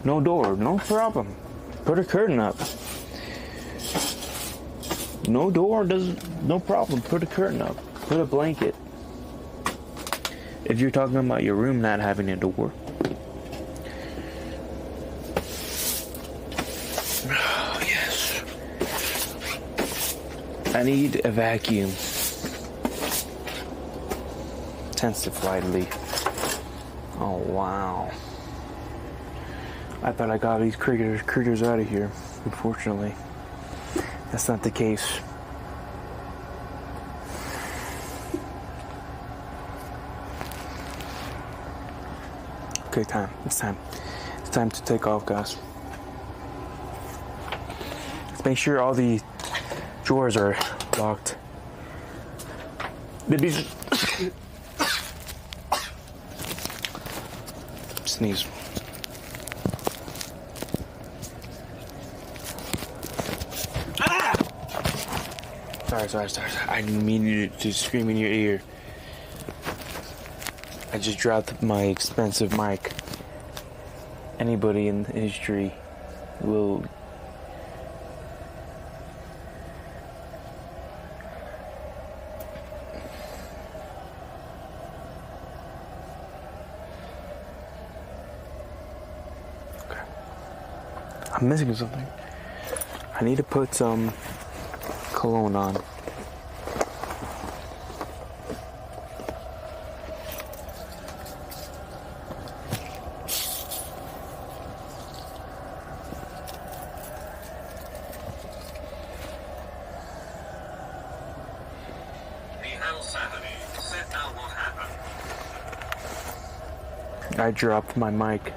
No door, no problem. Put a curtain up. No door, no problem. Put a curtain up. Put a blanket. If you're talking about your room not having a door. Oh, yes. I need a vacuum. Tensive lightly. Oh, wow. I thought I got these critters out of here. Unfortunately, that's not the case. Okay, It's time. It's time to take off, guys. Let's make sure all the drawers are locked. Sneeze. Ah! Sorry. I didn't mean to scream in your ear. I just dropped my expensive mic. Anybody in history will Okay. I'm missing something. I need to put some cologne on. I dropped my mic.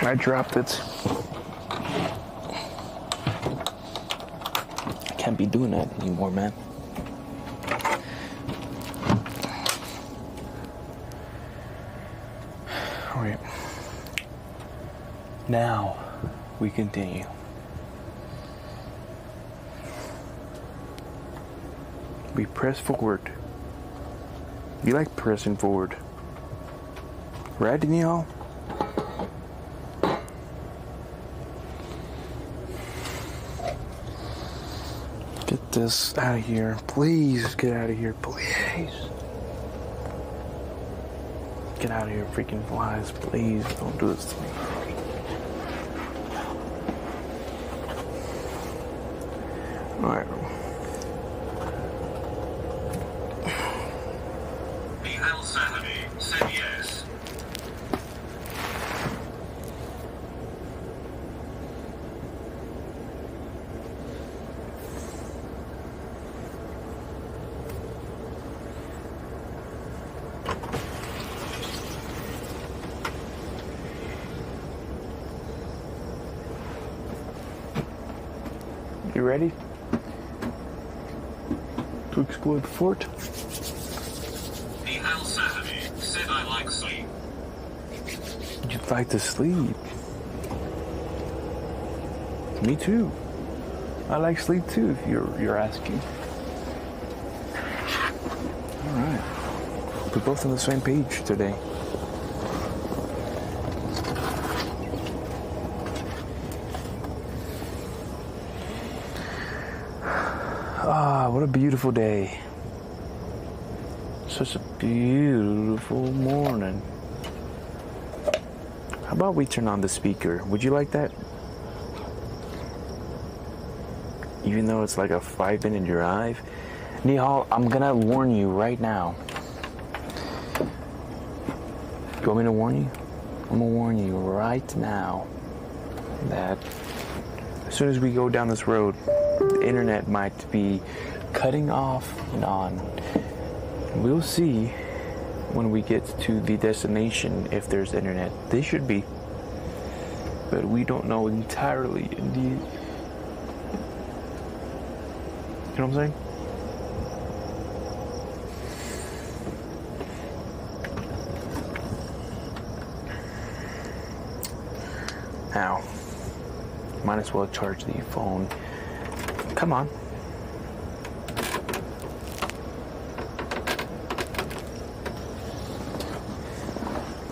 I dropped it. I can't be doing that anymore, man. Alright. Now we continue. We press forward. You like pressing forward. Right, Neil? Get this out of here. Please get out of here. Please. Get out of here, freaking flies. Please don't do this to me. Alright. Mihal Sahabi said yes. You ready to explore the fort? Mihal Sahabi said I like sleep. You'd like to sleep. Me too. I like sleep too, if you're asking. Alright. We're both on the same page today. Ah, what a beautiful day. Such a beautiful morning. How about we turn on the speaker? Would you like that? Even though it's like a 5-minute drive. Nihal, I'm gonna warn you right now. You want me to warn you? I'm gonna warn you right now that as soon as we go down this road, the internet might be cutting off and on. We'll see when we get to the destination if there's internet. They should be, but we don't know entirely. Indeed, you know what I'm saying? Now, might as well charge the phone. Come on.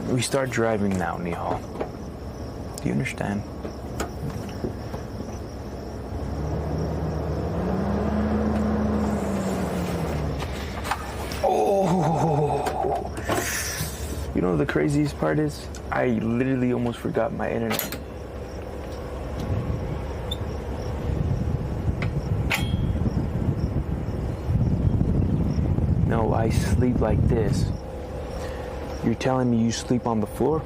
We start driving now, Nihal. Do you understand? Oh! You know what the craziest part is? I literally almost forgot my internet. No, I sleep like this. You're telling me you sleep on the floor?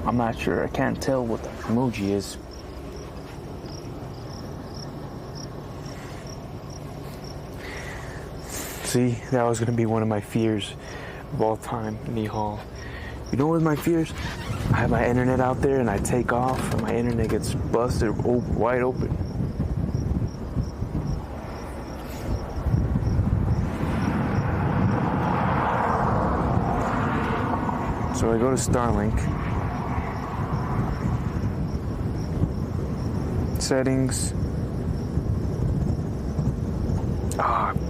I'm not sure. I can't tell what the emoji is. See, that was going to be one of my fears of all time, Nihal. You know what my fears? I have my internet out there and I take off and my internet gets busted wide open. So I go to Starlink, settings,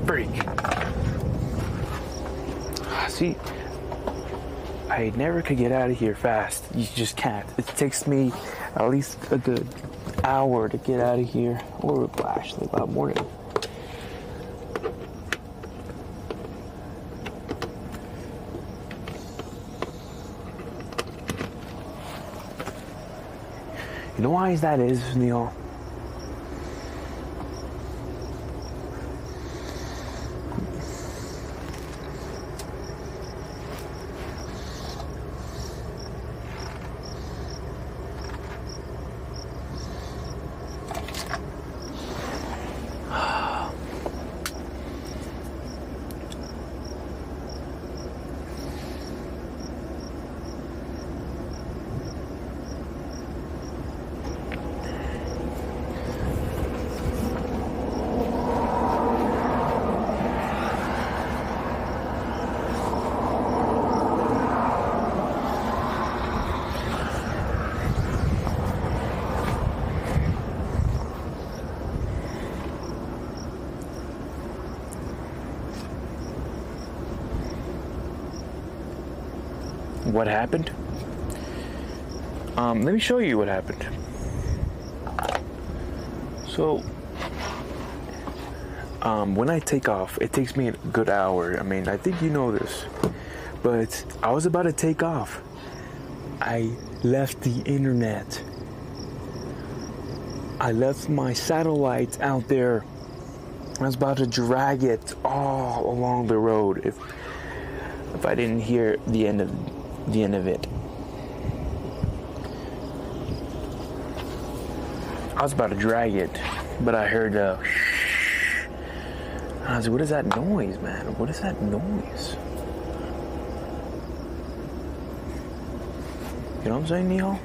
freak. See, I never could get out of here fast. You just can't. It takes me at least a good hour to get out of here, or actually about more than. You know why that is, Neil? what happened. Let me show you what happened. So, when I take off, it takes me a good hour. I mean, I think you know this, but I was about to take off. I left the internet. I left my satellite out there. I was about to drag it all along the road if I didn't hear the end of it. I was about to drag it, but I heard shh. I was like, what is that noise, man? What is that noise? You know what I'm saying, Neil?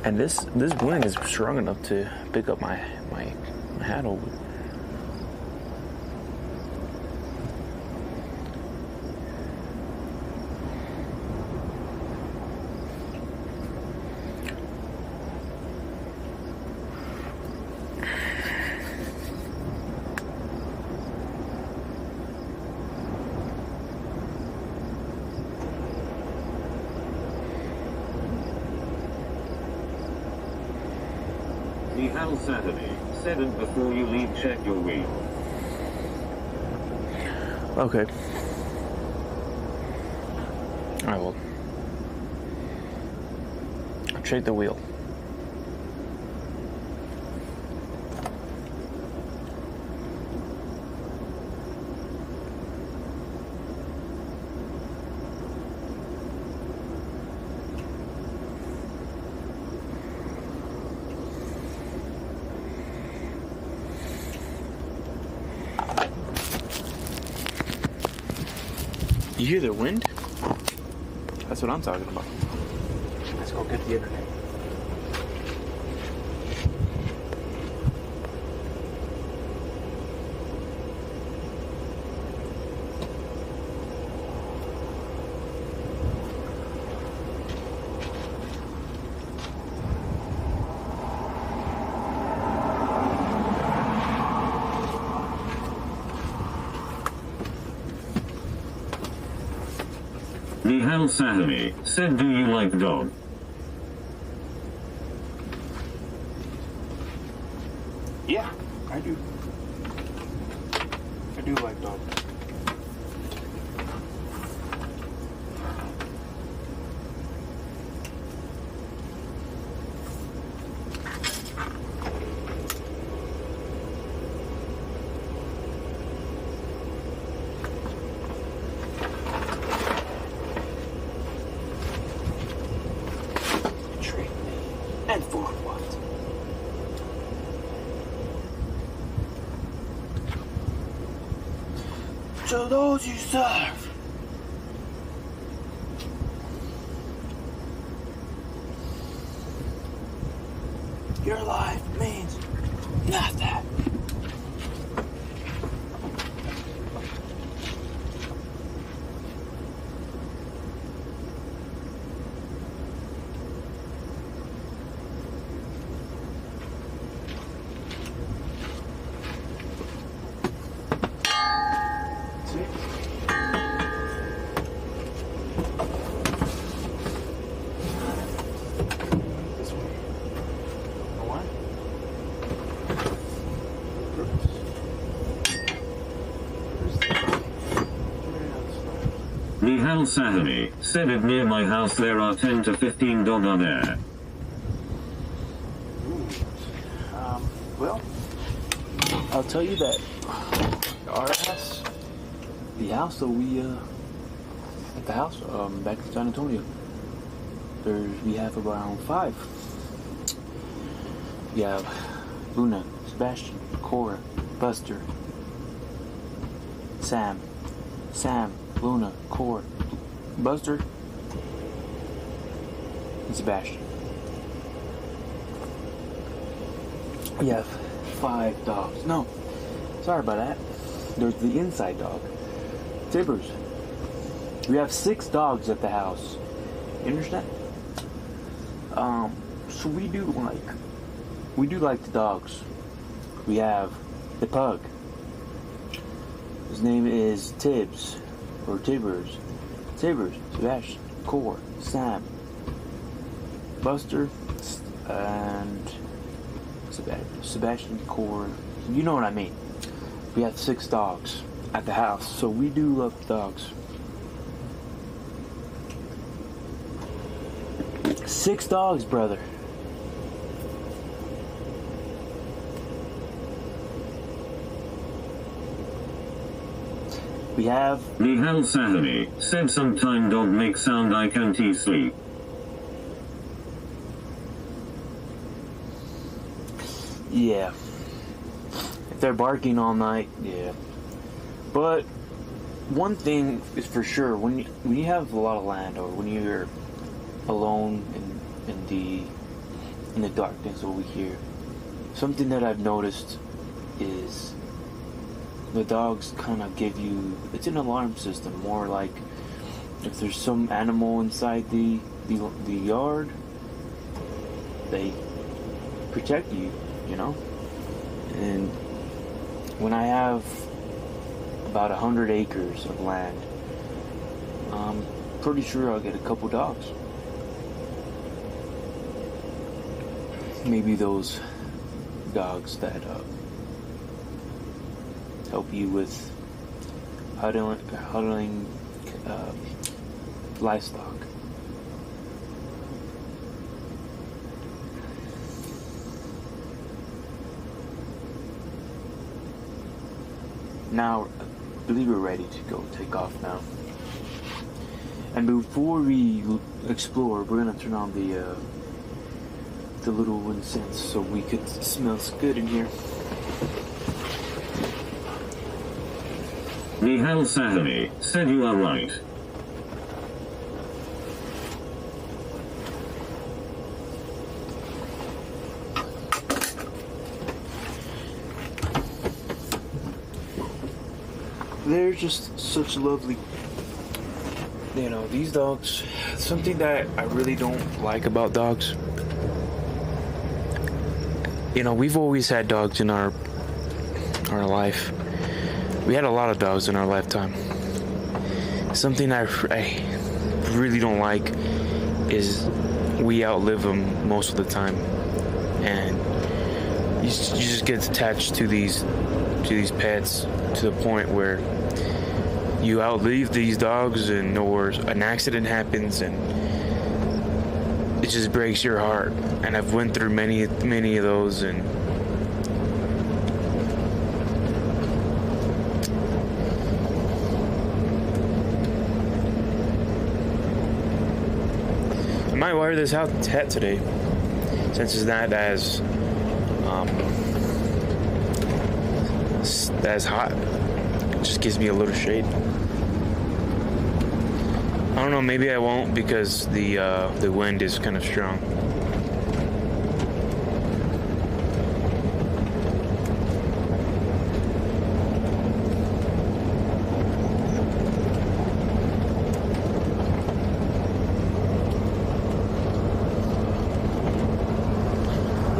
And this wind is strong enough to pick up my hat over. The Hal Saturday, 7 before you leave, check your wheel. Okay. I will. I'll check the wheel. You hear the wind? That's what I'm talking about. Let's go get the internet. The Hal Saturday said, do you like dog? Yeah, I do. I do like dog. And for what? To those you serve. Your life means nothing. The Hal Saturday said, near my house there are 10 to 15 dog on air. Well, I'll tell you that our house, the house that we, at the house, back in San Antonio, we have around 5. We have Luna, Sebastian, Cora, Buster, Sam, Luna, Cora, Buster, and Sebastian. We have 5 dogs. No, sorry about that. There's the inside dog, Tibbers. We have 6 dogs at the house. You understand? So we do like the dogs. We have the pug. His name is Tibbs, or Tibbers. Sebastian. Core, Sam, Buster, and Sebastian, Core. You know what I mean. We have 6 dogs at the house, so we do love dogs. 6 dogs, brother. We have Nihal Sahani said sometime dog make sound I can't sleep. yeah. If they're barking all night, yeah. But one thing is for sure, when you have a lot of land, or when you're alone in the darkness over here, something that I've noticed is the dogs kind of give you, it's an alarm system, more like if there's some animal inside the yard, they protect you, you know. And when I have about 100 acres of land, I'm pretty sure I'll get a couple dogs. Maybe those dogs that help you with huddling livestock. Now, I believe we're ready to go take off now. And before we explore, we're gonna turn on the little incense so we could smells good in here. Nihal Sahani said you are right. They're just such lovely, these dogs. Something that I really don't like about dogs, we've always had dogs in our life. We had a lot of dogs in our lifetime. Something I really don't like is we outlive them most of the time, and you just get attached to these pets to the point where you outlive these dogs, or an accident happens and it just breaks your heart. And I've went through many of those, and I might wear this hat today, since it's not as hot. It just gives me a little shade. I don't know, maybe I won't, because the wind is kind of strong.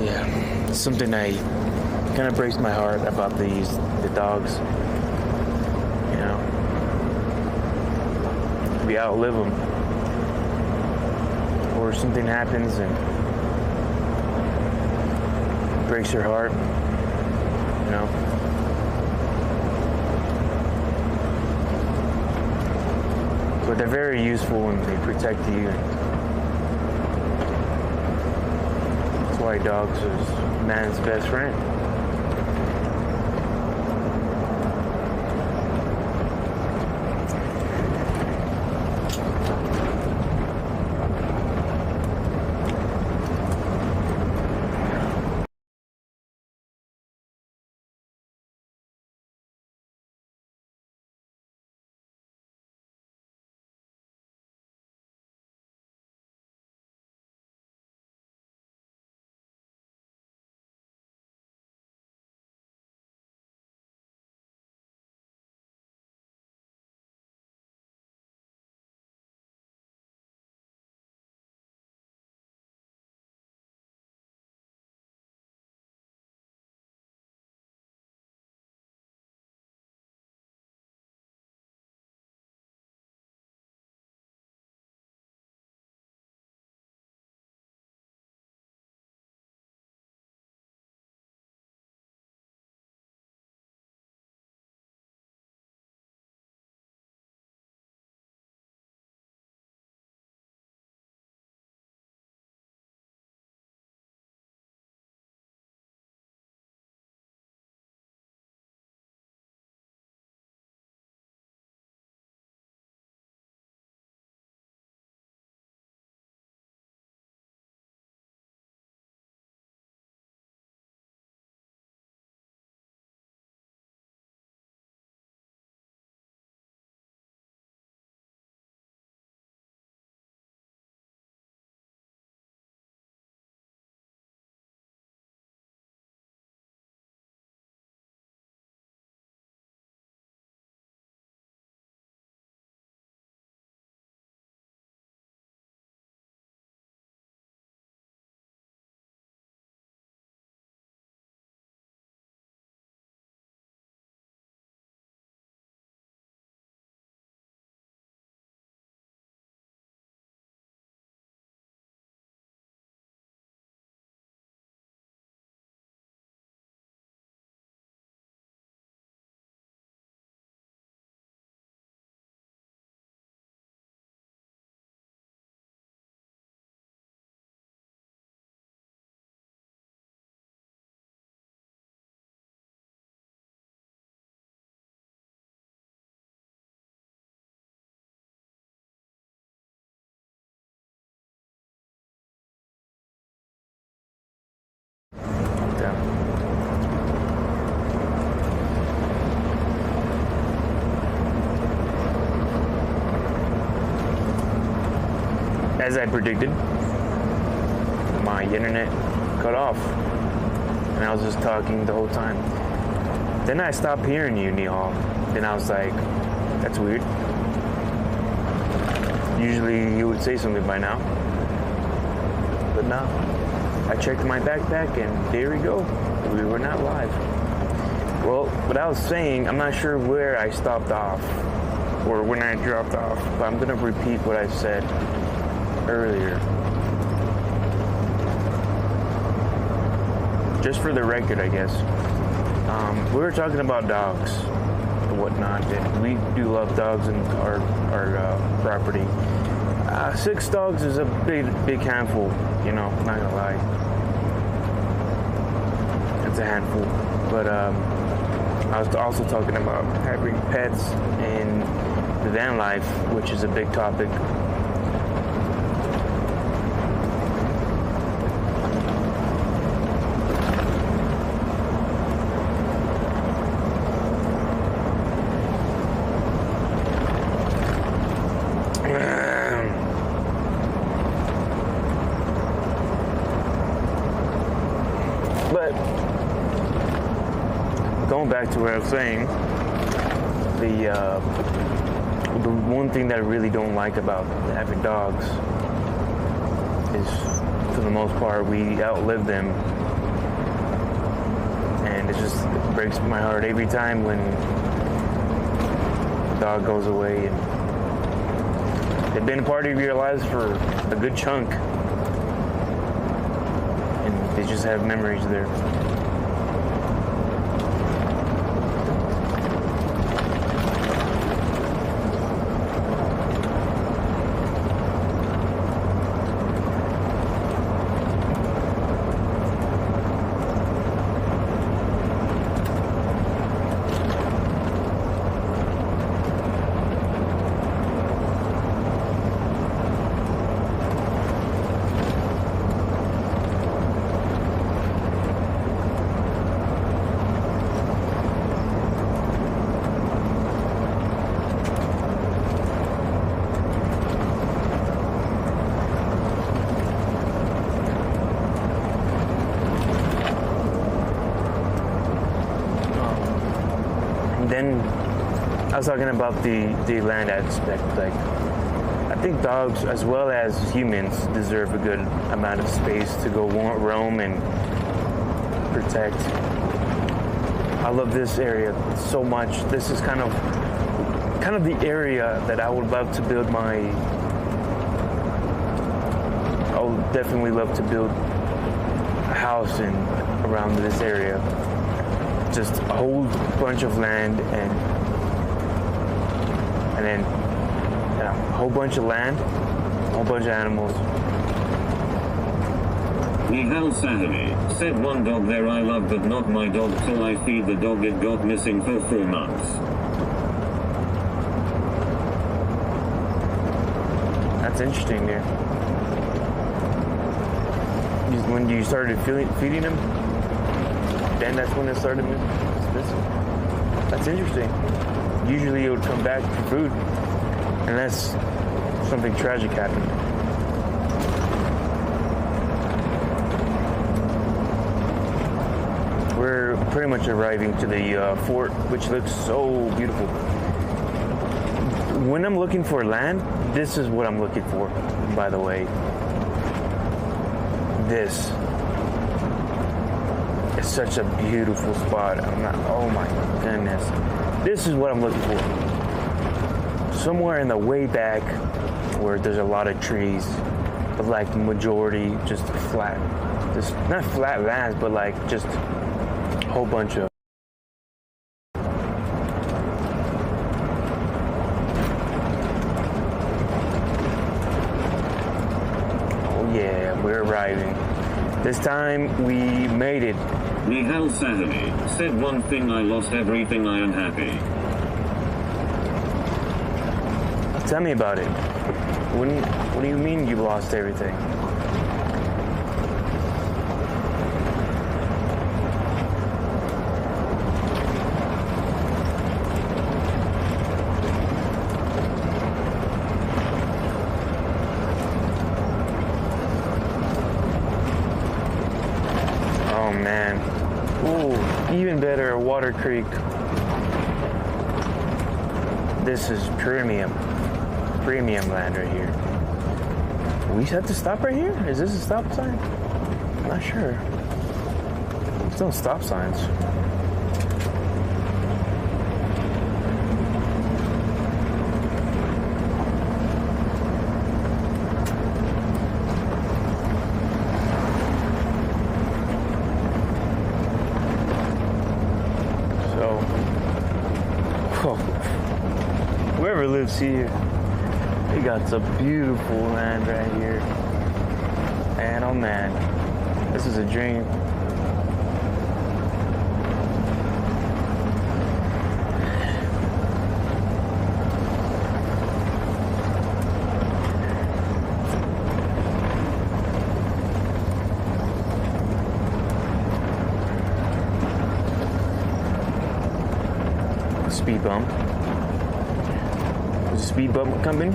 Yeah, something I kind of breaks my heart about the dogs. We outlive them, or something happens and breaks your heart, But they're very useful and they protect you. That's why dogs are man's best friend. as I predicted, my internet cut off. And I was just talking the whole time. Then I stopped hearing you, Nihal. Then I was like, that's weird. Usually you would say something by now. But no. I checked my backpack and there we go. We were not live. Well, what I was saying, I'm not sure where I stopped off or when I dropped off, but I'm gonna repeat what I said earlier. Just for the record, I guess. We were talking about dogs and whatnot, and we do love dogs in our property. 6 dogs is a big handful, you know, not gonna lie. It's a handful. But I was also talking about having pets in the van life, which is a big topic. But going back to what I was saying, the one thing that I really don't like about having dogs is, for the most part, we outlive them, and it just breaks my heart every time when the dog goes away. And they've been a part of your lives for a good chunk, and they just have memories there. Then I was talking about the land aspect. Like, I think dogs, as well as humans, deserve a good amount of space to go roam and protect. I love this area so much. This is kind of the area that I would love to build I would definitely love to build a house in around this area. Just a whole bunch of land and then a whole bunch of land, a whole bunch of animals. Nihal Sahari said, one dog there I love, but not my dog till I feed the dog. It got missing for 4 months. That's interesting, yeah. When you started feeding him, then that's when it started missing. That's interesting. Usually it would come back for food unless something tragic happened. We're pretty much arriving to the fort, which looks so beautiful. When I'm looking for land, this is what I'm looking for, by the way. This. It's such a beautiful spot. Oh my goodness. This is what I'm looking for. Somewhere in the way back where there's a lot of trees, but like the majority just flat. Just not flat lands, but like just a whole bunch of yeah, we're arriving. This time we made it. Nihal Sahari said, one thing I lost everything, I am happy. Tell me about it. What do you mean you lost everything? Ooh, even better, Water Creek. This is premium land right here. We have to stop right here? Is this a stop sign? I'm not sure. There's no stop signs. Whoever lives here, they got some beautiful land right here. And oh man, this is a dream. Speed bump. Is a speed bump coming?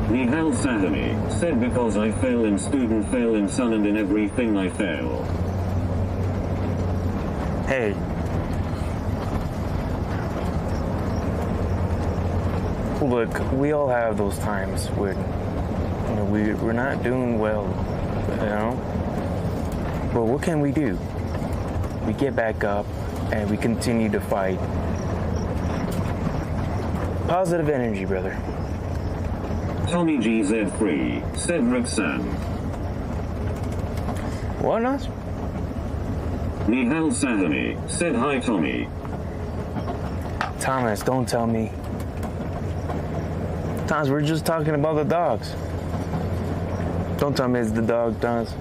Nihal Sahami said because I fail in student, fail in son, and in everything I fail. Hey. Look, we all have those times when we're not doing well, But what can we do? We get back up and we continue to fight. Positive energy, brother. Tommy GZ3 said Roxanne. What not? Nihal Sahami said hi Tommy. Thomas, don't tell me. Thomas, we're just talking about the dogs. Don't tell me it's the dog, Thomas.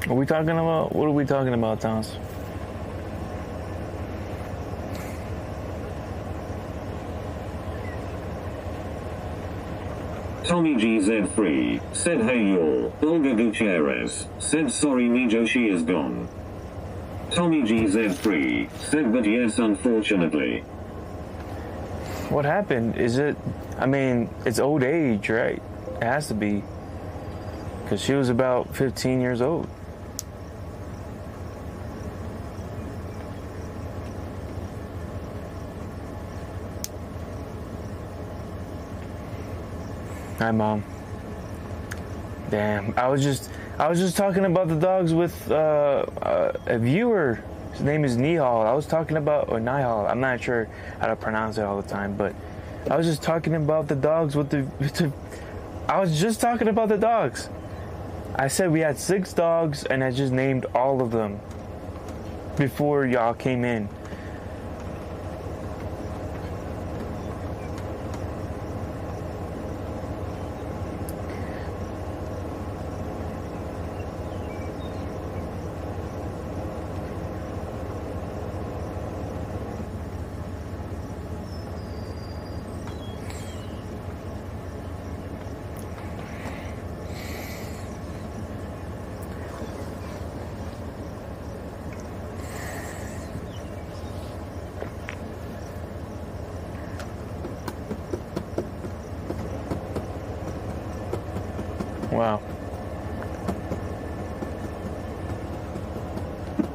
Are we talking about? What are we talking about, Thomas? Tommy GZ3 said hey y'all. Olga Gutierrez said sorry Mijo, she is gone. Tommy GZ3 said but yes unfortunately. What happened? Is it, I mean, it's old age, right? It has to be. Because she was about 15 years old. Hi, Mom. Damn, I was just talking about the dogs with a viewer. His name is Nihal. I was talking about, or Nihal. I'm not sure how to pronounce it all the time, but I was just talking about the dogs with the I was just talking about the dogs. I said we had 6 dogs, and I just named all of them before y'all came in. Wow.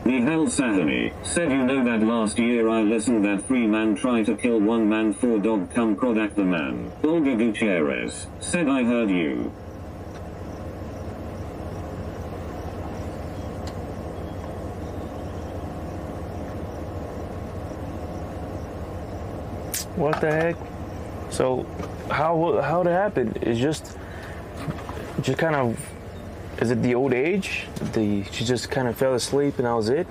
Nihal Sahani said, you know that last year I listened that 3 man try to kill 1 man 4 dog come Kodak the man. Olga Gutierrez said, I heard you. What the heck? So how it happened? It's just kind of, is it the old age? She just kind of fell asleep and that was it?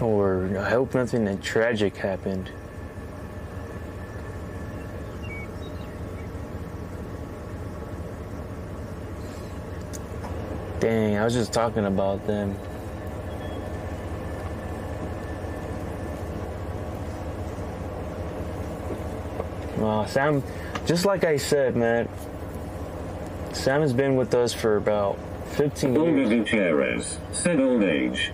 Or I hope nothing tragic happened. Dang, I was just talking about them. Sam, just like I said, man, Sam has been with us for about 15 years. Olga Gutierrez said old age.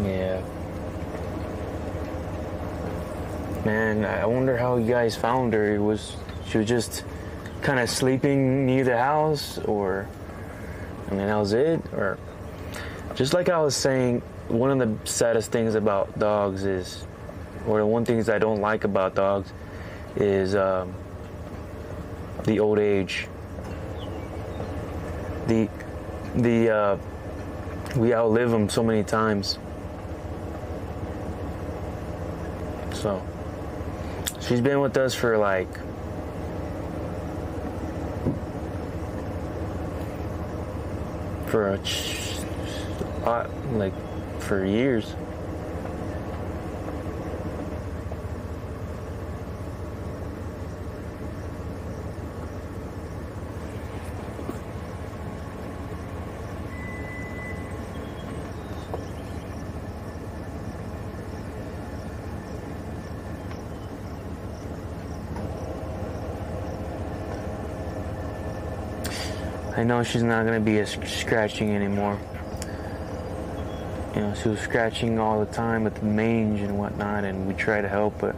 Yeah. Man, I wonder how you guys found her. She was just kind of sleeping near the house, or, I mean, that was it? Or, just like I was saying, one of the saddest things about dogs is, or the one things I don't like about dogs is the old age. We outlive them so many times. So she's been with us for like for years. I know she's not going to be scratching anymore. You know, she was scratching all the time with the mange and whatnot, and we try to help, but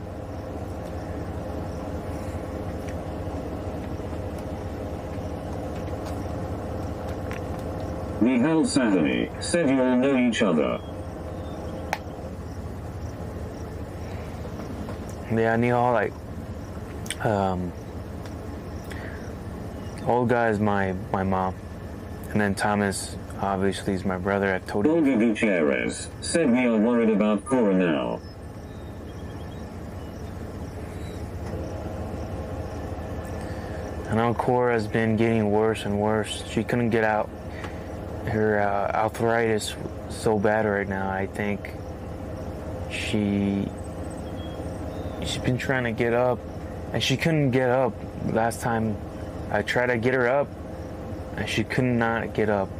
Nihal Sahani said, you all know each other. yeah, Nihal, like, Olga is my mom, and then Thomas obviously is my brother. I've told you. Olga Gutierrez said, we are worried about Cora now. I know Cora's been getting worse and worse. She couldn't get out. Her arthritis so bad right now. I think she's been trying to get up, and she couldn't get up. Last time I tried to get her up, and she could not get up.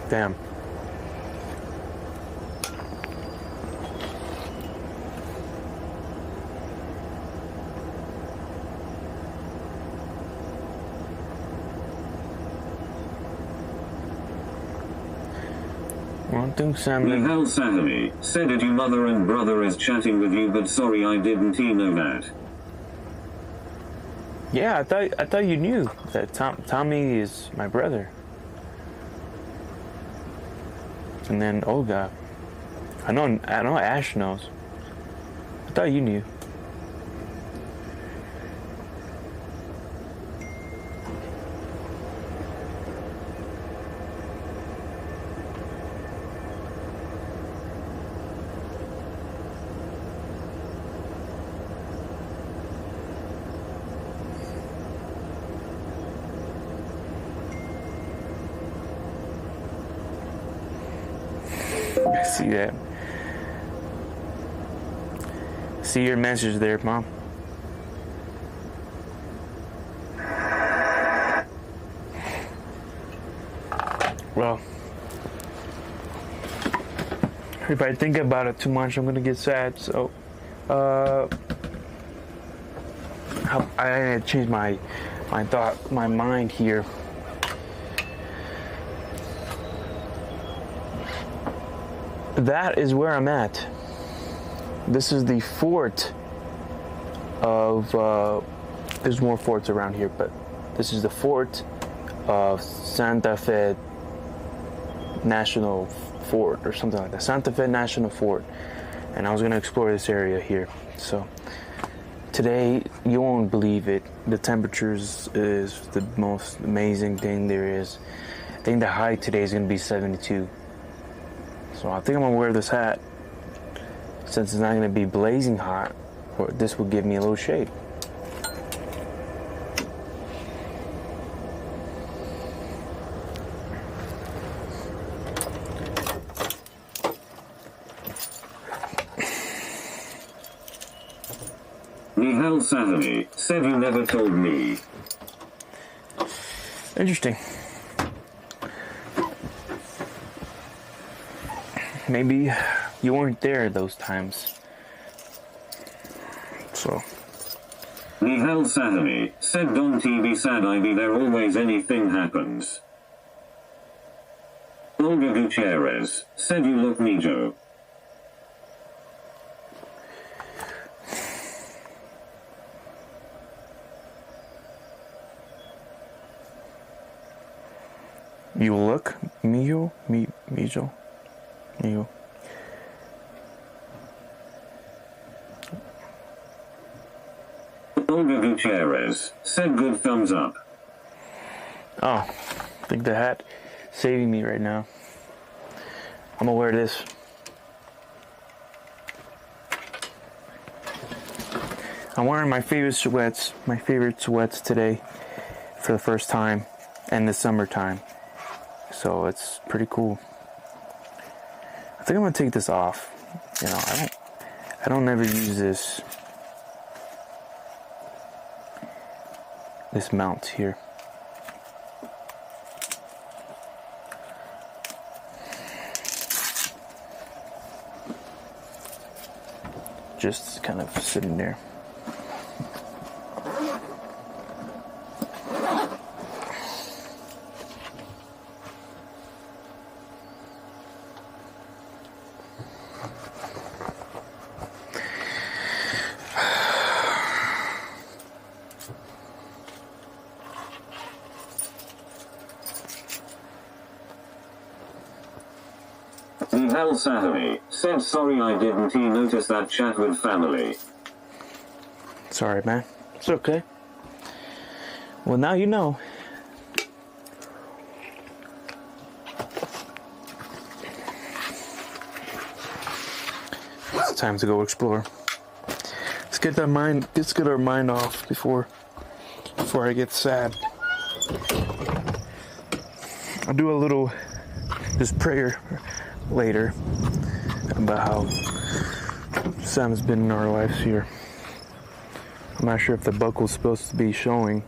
Damn. I don't think Sam. Nihal Sahani said that your mother and brother is chatting with you, but sorry I didn't know that. Yeah, I thought you knew that Tommy is my brother. And then Olga. I know Ash knows. I thought you knew. I see that. See your message there, Mom. Well, if I think about it too much, I'm gonna get sad. So, I changed my mind here. That is where I'm at. This is the fort of, there's more forts around here, but this is the fort of Santa Fe National Fort or something like that. Santa Fe National Fort. And I was going to explore this area here. So today, you won't believe it, the temperatures is the most amazing thing there is. I think the high today is going to be 72. So I think I'm going to wear this hat since it's not going to be blazing hot, or this will give me a little shade. Nihal Sahani said you never told me. Interesting. Maybe you weren't there those times. So. Nihal Sahani said don't be sad, I be there always anything happens. Olga Gutierrez said you look me Joe. You look Mijo. Olga Gutierrez said good thumbs up. Oh, I think the hat saving me right now. I'm gonna wear this. I'm wearing my favorite sweats today for the first time in the summertime. So it's pretty cool. I think I'm gonna take this off. You know, I don't ever use this mount here. Just kind of sitting there. Nihal Sahani said sorry I didn't notice that chat with family. Sorry, man. It's okay. Well, now you know. It's time to go explore. Let's get our mind off before I get sad. I'll do a little this prayer later about how Sam's been in our lives here. I'm not sure if the buckle's supposed to be showing.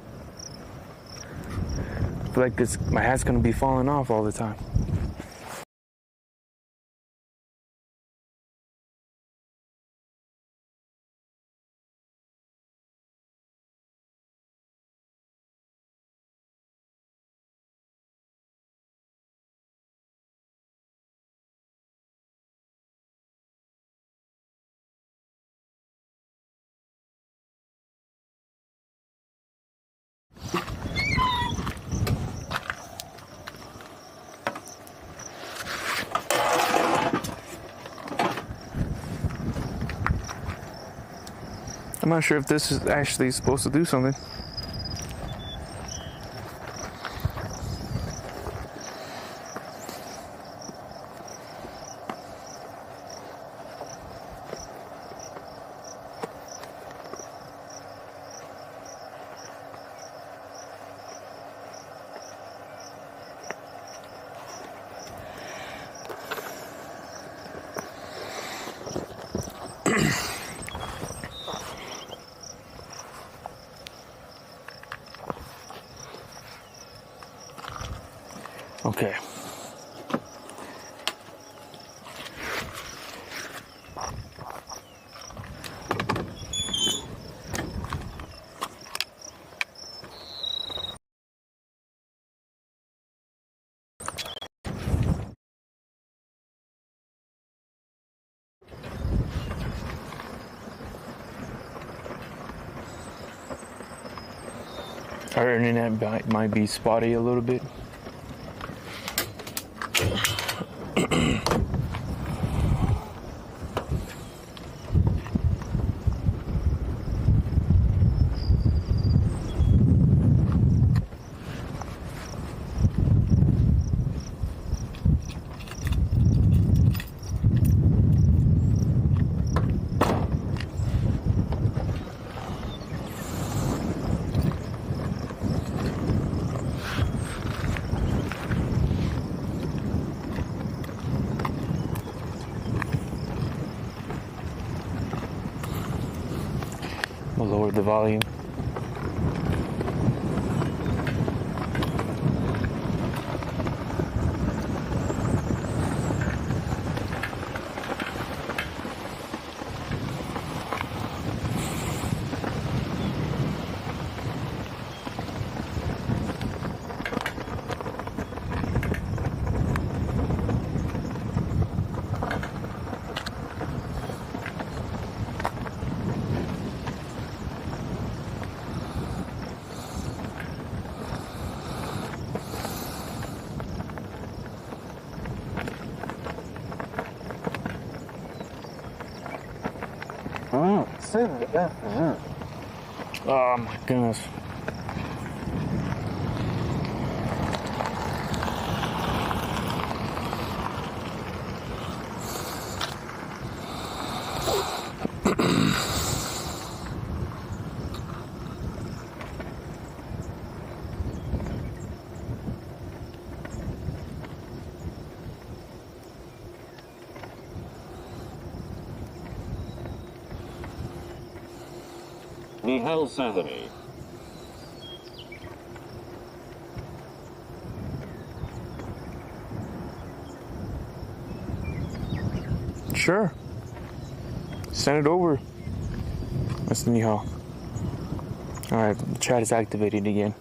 I feel like my hat's gonna be falling off all the time. I'm not sure if this is actually supposed to do something. Okay. Our internet might be spotty a little bit. We'll lower the volume. Oh my goodness. Nihal Savani. Sure. Send it over. That's Nihal. Alright, the chat is activated again.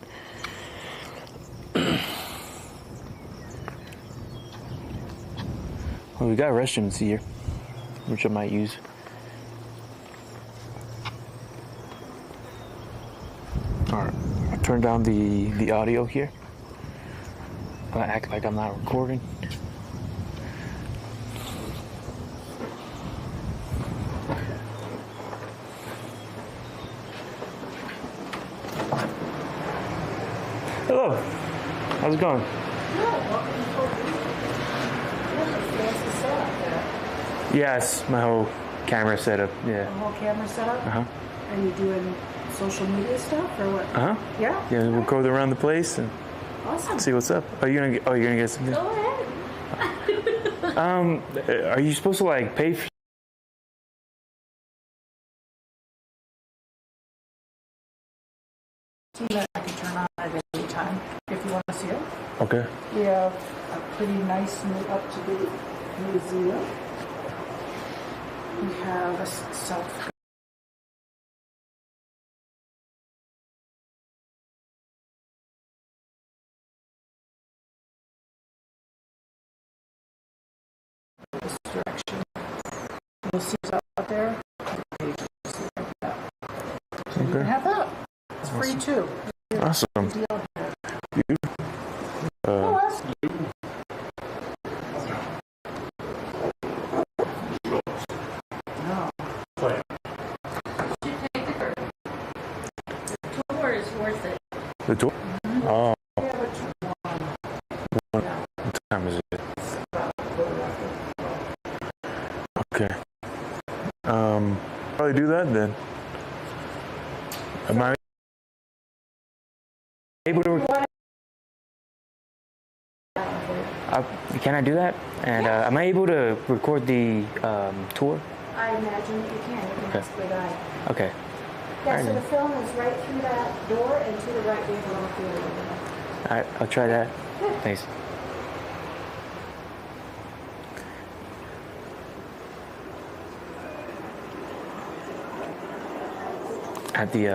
Well, we got restrooms here, which I might use. Alright, I'll turn down the audio here. I act like I'm not recording. Hello. How's it going? Yes, my whole camera setup. Yeah. The whole camera setup? Uh huh. Are you doing social media stuff or what? Uh huh. Yeah? Yeah, we'll go around the place and Awesome. see what's up. You're gonna get something? Go ahead. Are you supposed to like pay for? See that I can turn on at any time if you want to see it. Okay. We have a pretty nice new up-to-date museum. We have a self this direction. You'll see it out there. You can have that. It's free too. Awesome. Deal here. You? Oh, that's Tour is worth it. The door? Oh, we have a what time is it? Okay. Probably do that then. Am I able to? Can I do that? And am I able to record the tour? I imagine that you can. You can Okay. ask the guy. Okay. Yeah, so Alright. the film is right through that door, and to the right we have a little theater. All right, I'll try that. Thanks. At the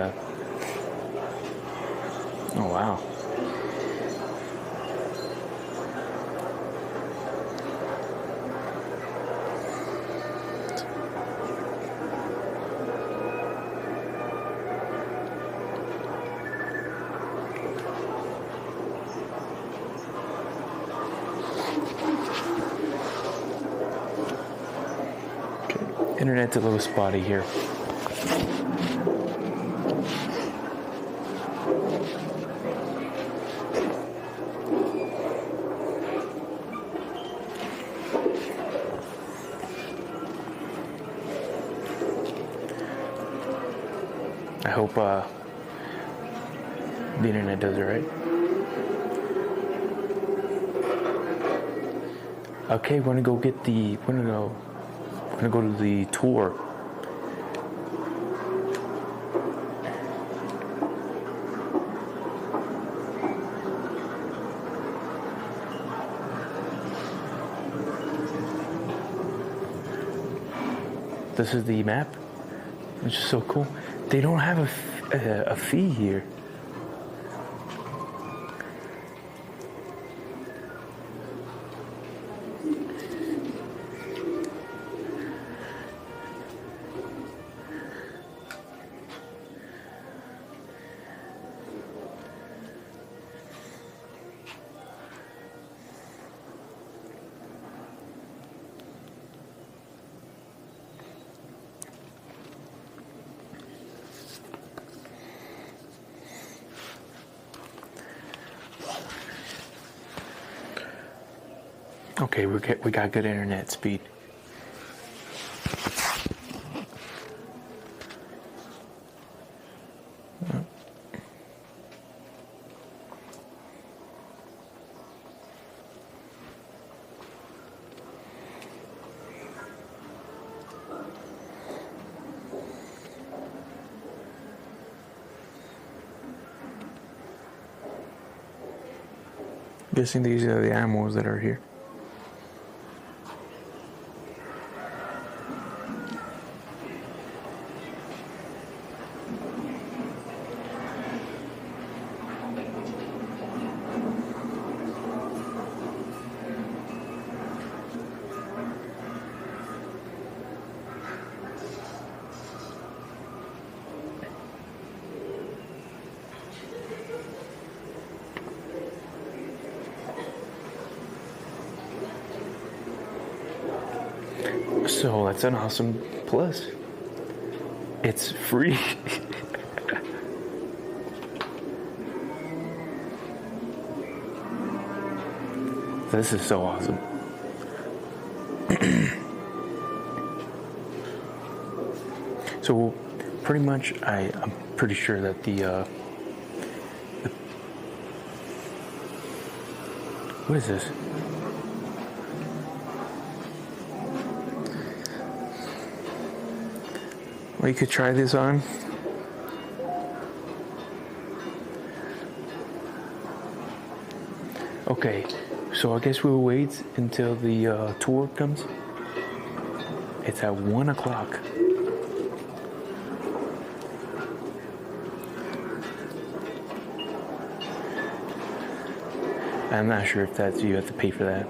oh wow. Internet's a little spotty here. I hope the internet does it right. Okay, we're gonna go to the tour. This is the map, which is so cool. They don't have a fee here. Okay, we got good internet speed. Guessing these are the animals that are here. So that's an awesome plus. It's free. This is so awesome. So pretty much I'm pretty sure that what is this? Well, you could try this on. Okay, so I guess we'll wait until the tour comes. It's at 1 o'clock. I'm not sure if that's you have to pay for that.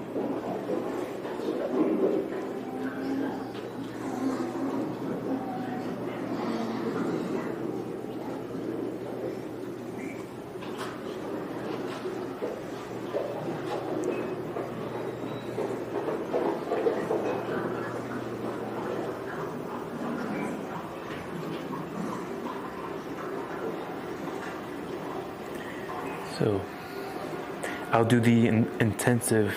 So I'll do the intensive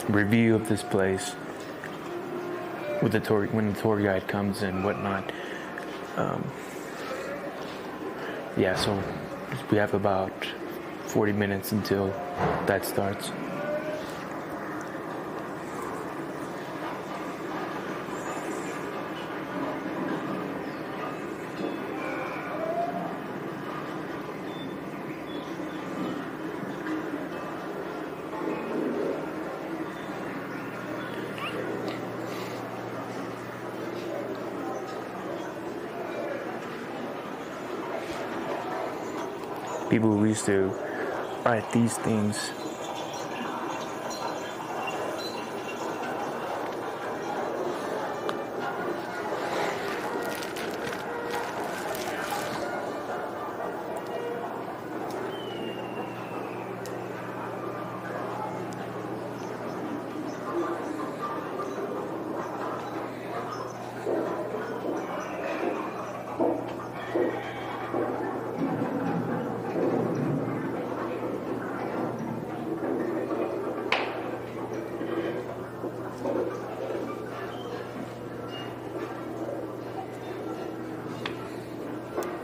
review of this place with the tour when the tour guide comes and whatnot. Yeah, so we have about 40 minutes until that starts. People who used to write these things.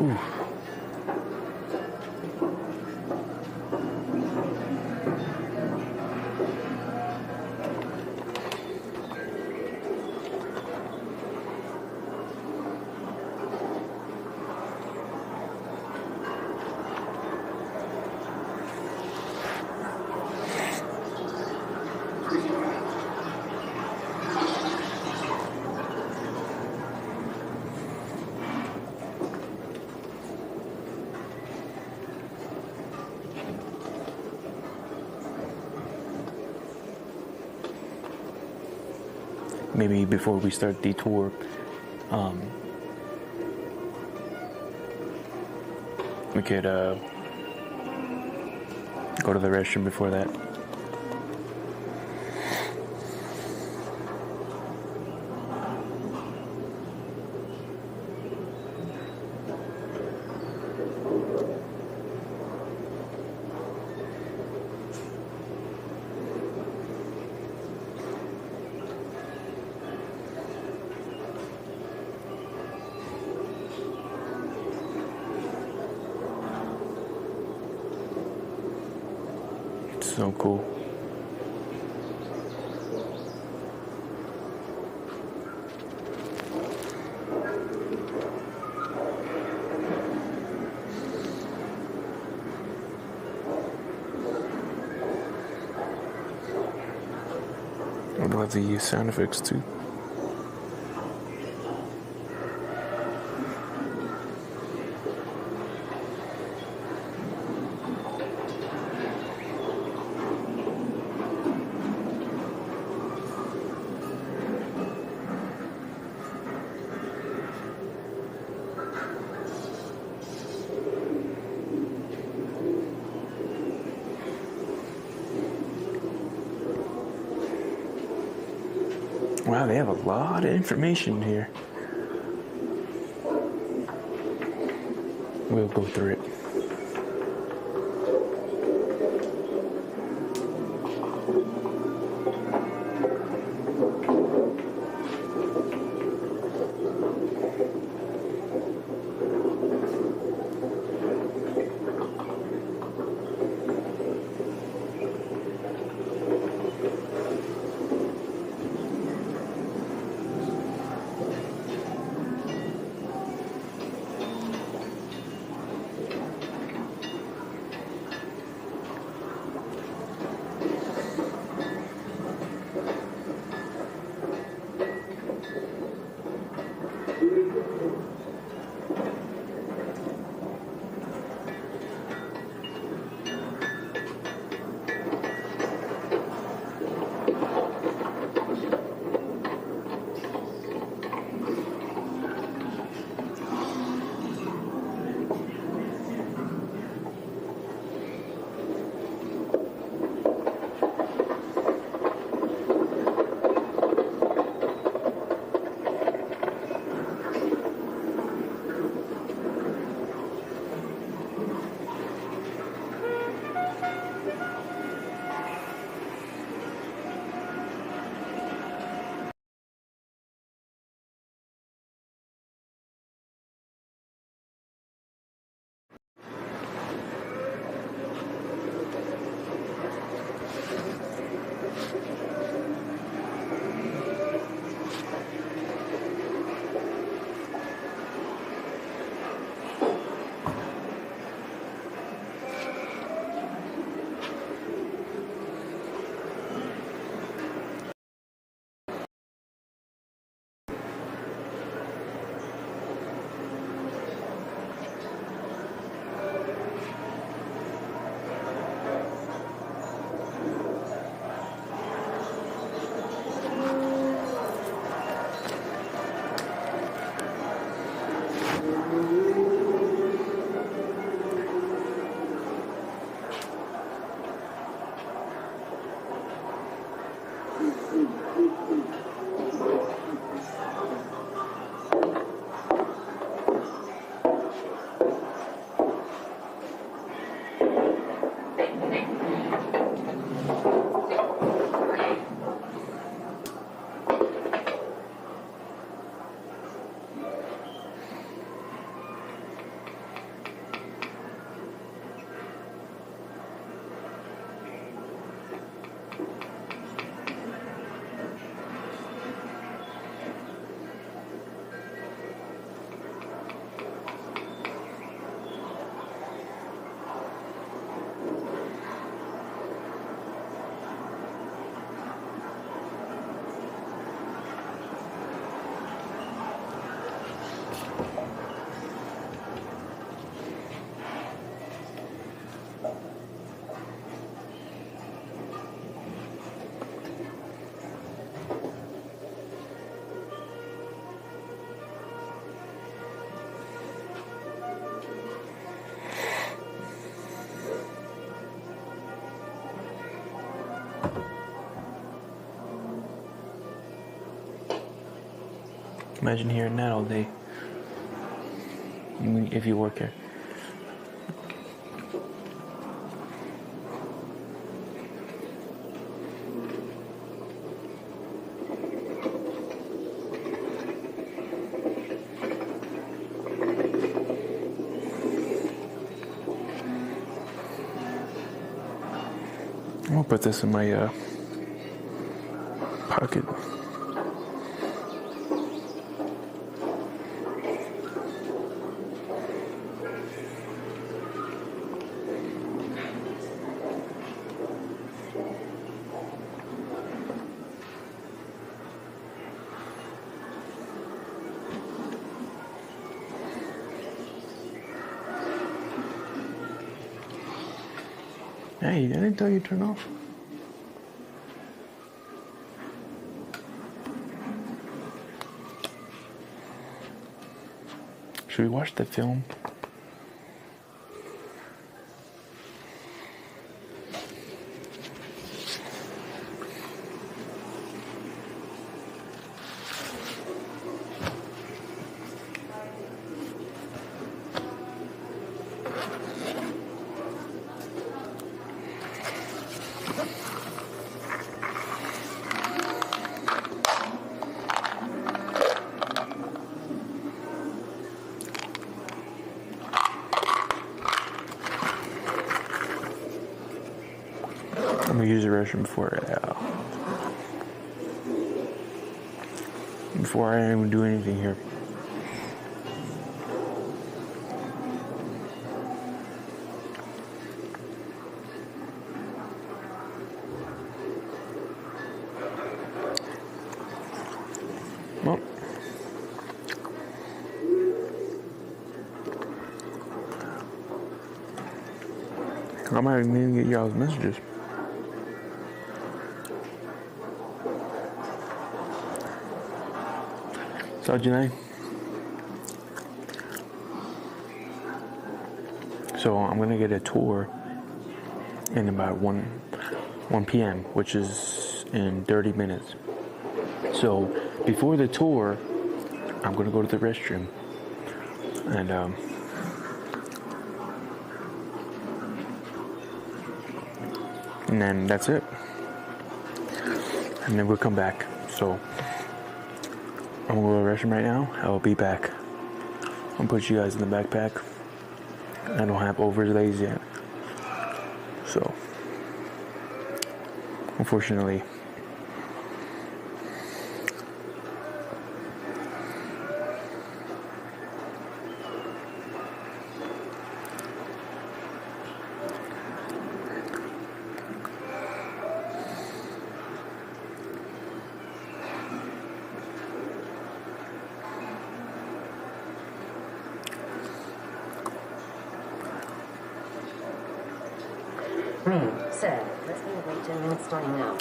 Ooh. Maybe before we start the tour, we could go to the restroom before that. So cool. I love the sound effects too. Wow, they have a lot of information here. We'll go through it. Imagine hearing that all day. If you work here. I'm gonna put this in my pocket. Hey, I didn't tell you to turn off. Should we watch the film? I'm gonna use the restroom before I even do anything here. Well, I might even get y'all's messages. So, Janae. So I'm gonna get a tour in about 1 p.m., which is in 30 minutes. So before the tour, I'm gonna go to the restroom, and then that's it. And then we'll come back. So I'm gonna go to the restroom right now. I'll be back. I'll put you guys in the backpack. I don't have overlays yet. So, unfortunately, Sir, let's be awake 10 minutes starting now.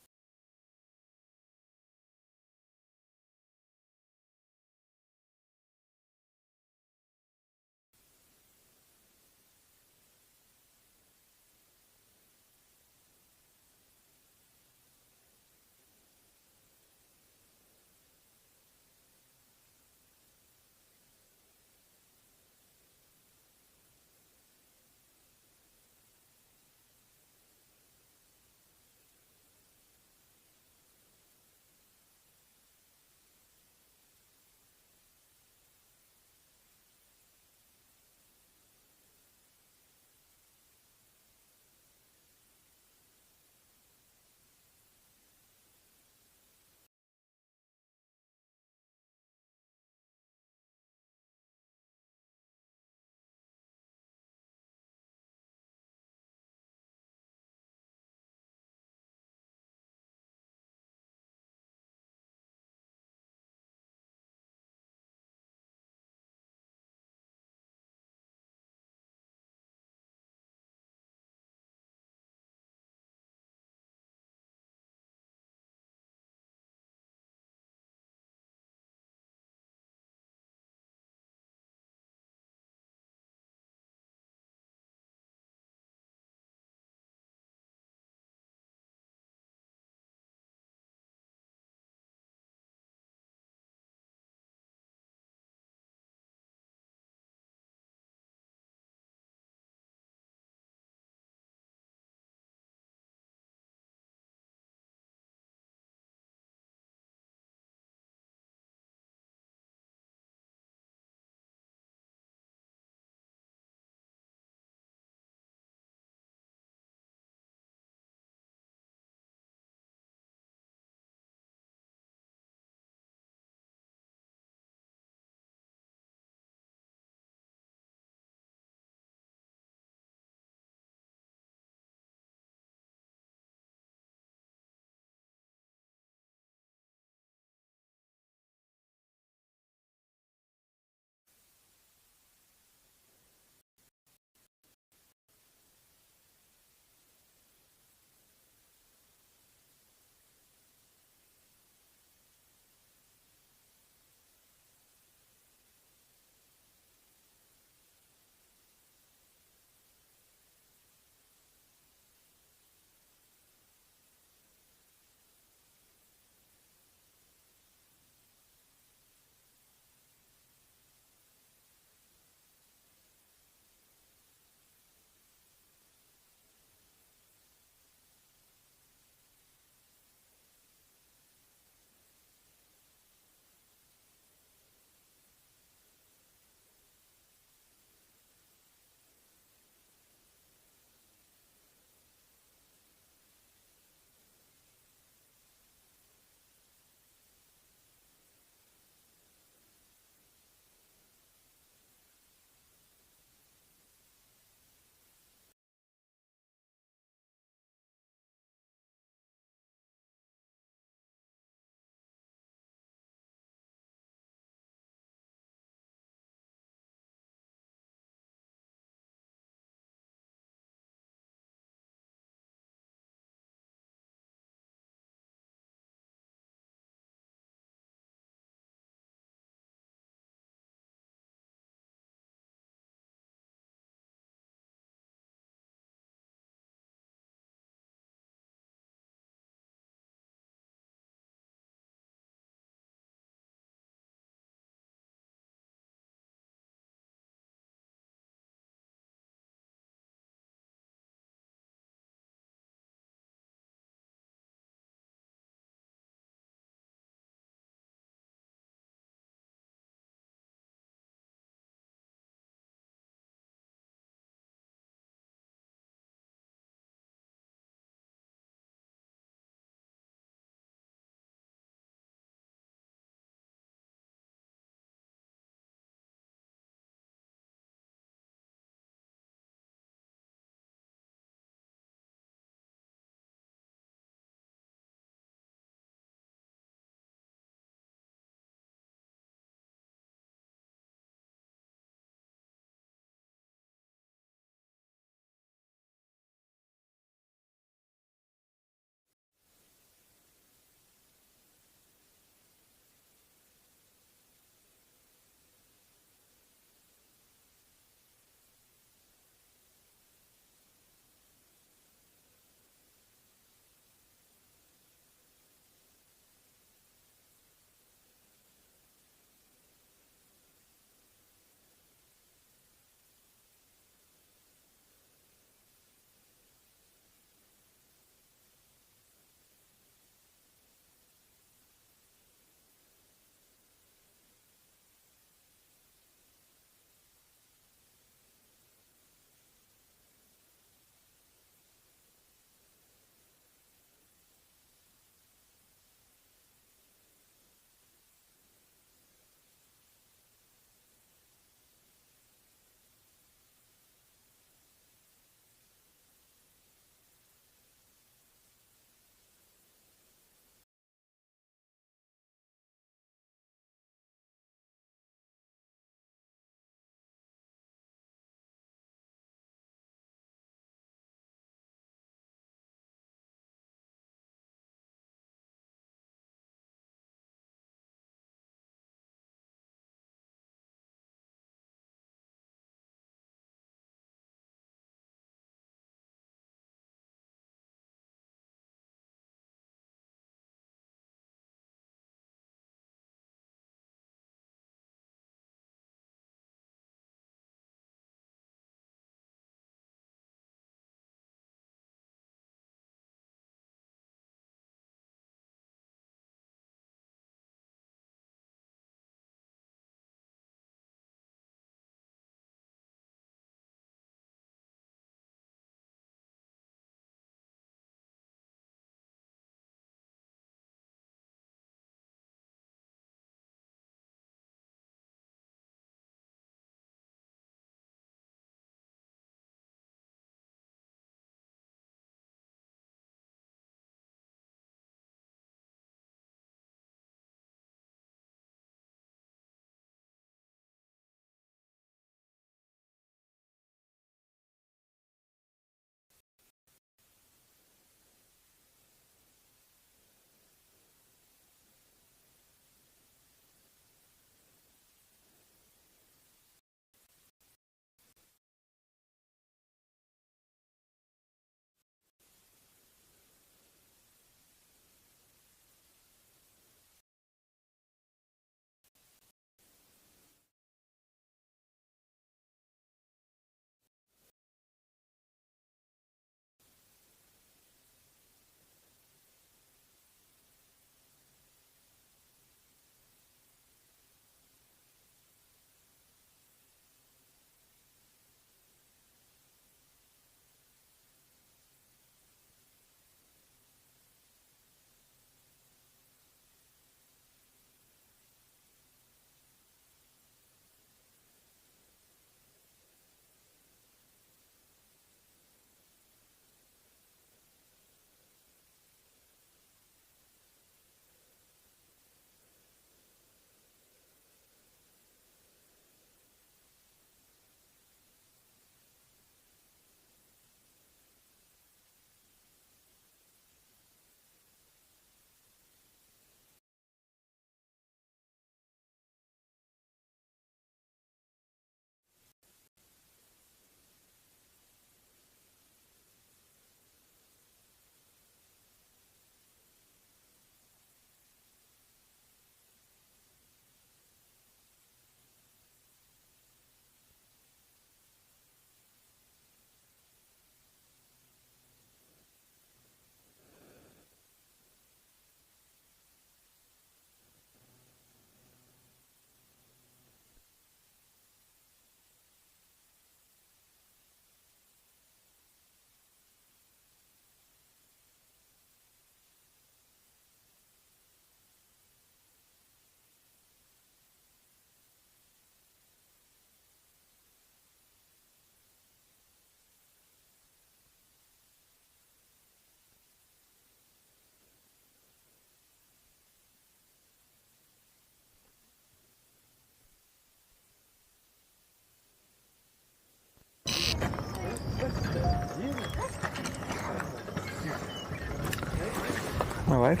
life.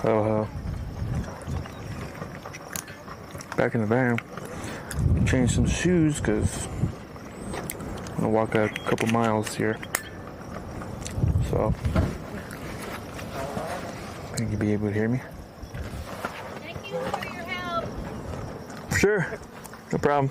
Oh, back in the van. Change some shoes because I'm gonna walk a couple miles here. So I think you'll be able to hear me. Thank you for your help. Sure, no problem.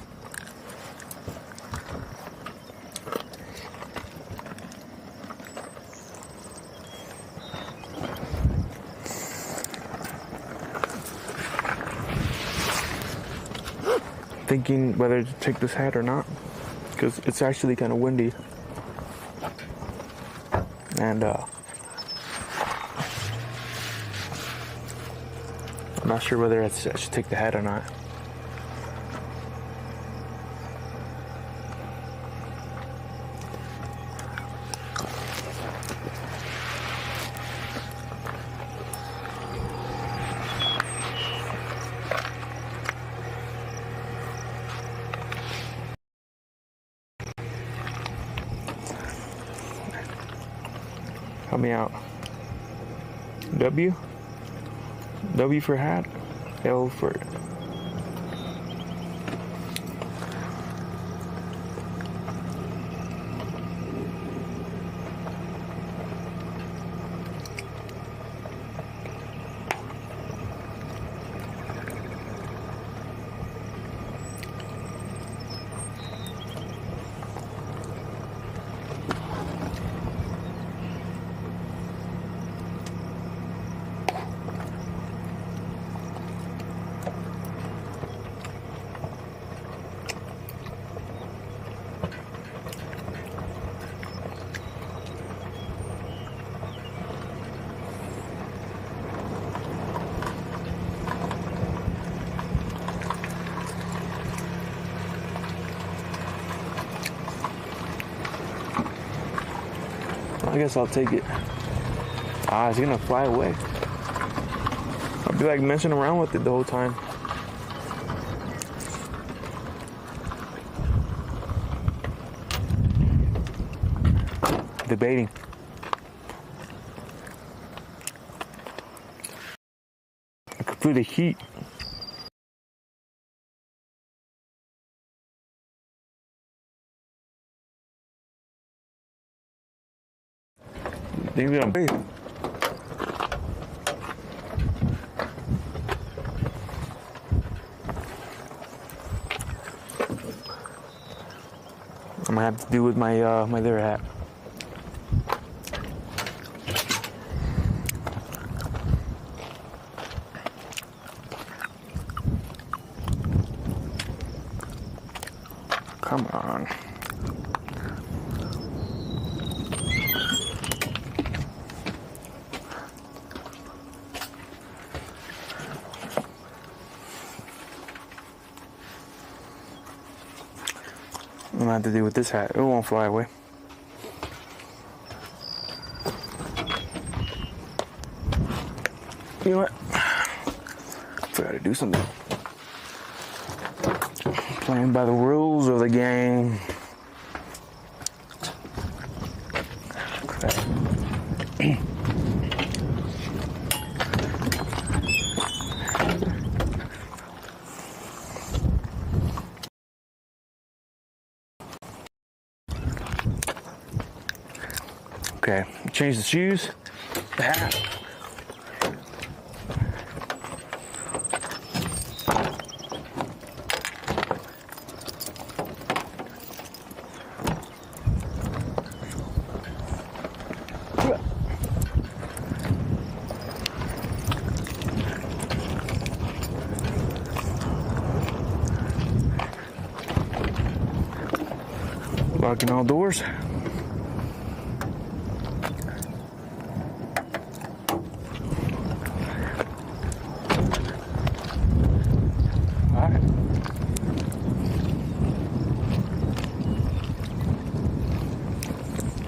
Thinking whether to take this hat or not, because it's actually kind of windy, and I'm not sure whether I should take the hat or not. Help me out. W? W for hat? L for... I guess I'll take it. Ah, it's gonna fly away. I'll be like messing around with it the whole time. Debating. I could feel the heat. Maybe I'm big. I'm gonna have to do with my my other hat. Come on. I'm gonna have to do with this hat. It won't fly away. You know what? Forgot to do something. Playing by the rules of the game. Okay, change the shoes, the hat. Locking all doors.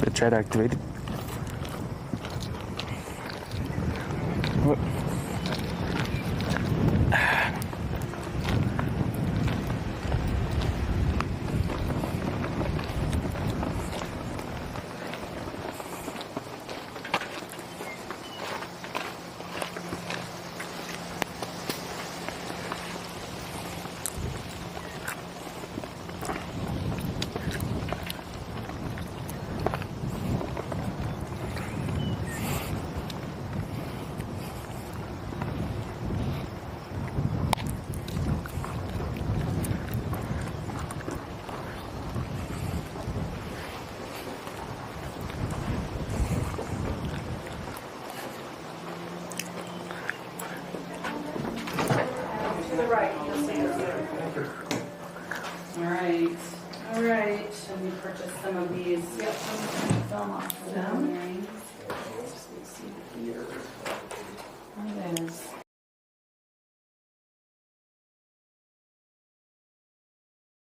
The chat activated. What?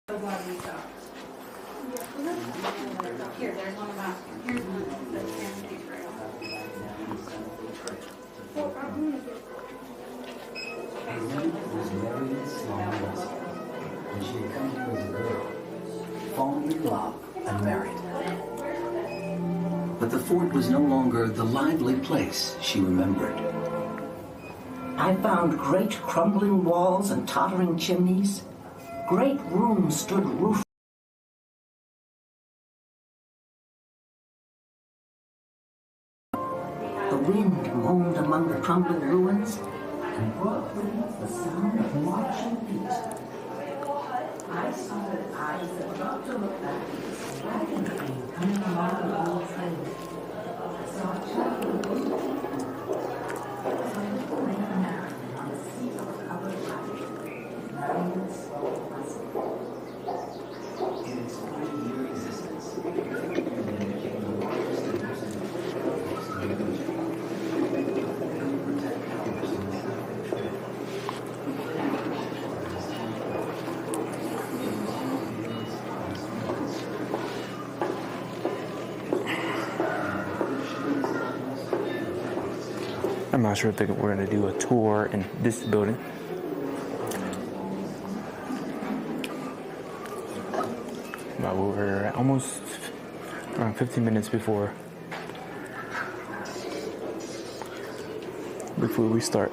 Here, there's one about. Here's one that's Sandy Trail. Was married in Sloan West, and she had come here as a girl, fallen in love and married. But the fort was no longer the lively place she remembered. I found great crumbling walls and tottering chimneys. Great rooms stood roofed. The wind moaned among the crumbling ruins and brought with it the sound of marching feet. I saw the eyes that dropped to look back at the wagon train coming along the old train. I saw a child with a baby. I saw a little lane American on the seat of a covered wagon, carrying a small bicycle. In its 40-year existence, the Union became the largest and most important I'm not sure if we're going to do a tour in this building. But we're almost around 15 minutes before we start.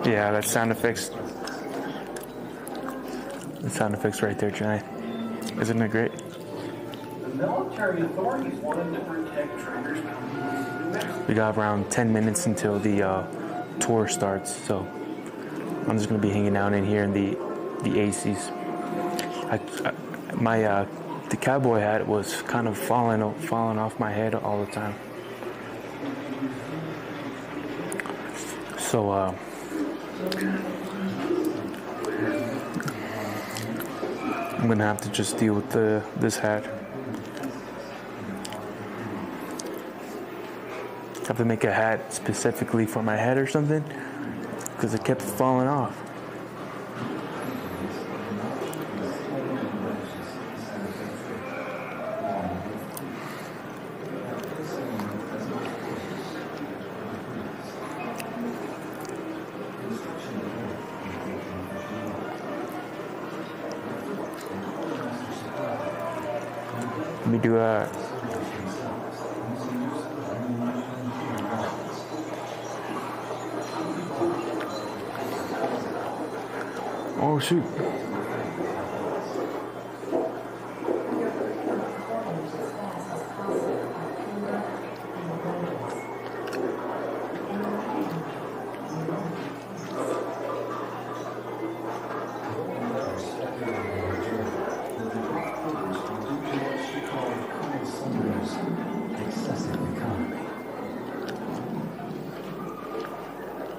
Yeah, that's sound effects. The sound effects right there, Johnny. Isn't it great? The military authorities wanted to protect traders. We got around 10 minutes until the tour starts, so I'm just gonna be hanging out in here in the ACs. The cowboy hat was kind of falling off my head all the time. So I'm gonna have to just deal with this hat. Have to make a hat specifically for my head or something, because it kept falling off. Let me do a oh shoot.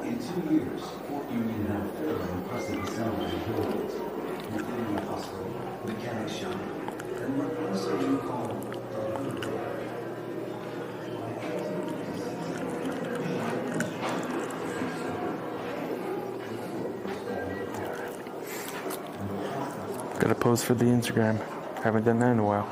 In 2 years, Fort Union had a fairly impressive assembly of buildings, maternity hospital, mechanic shop, and what researchers call the hood. Gotta post for the Instagram. Haven't done that in a while.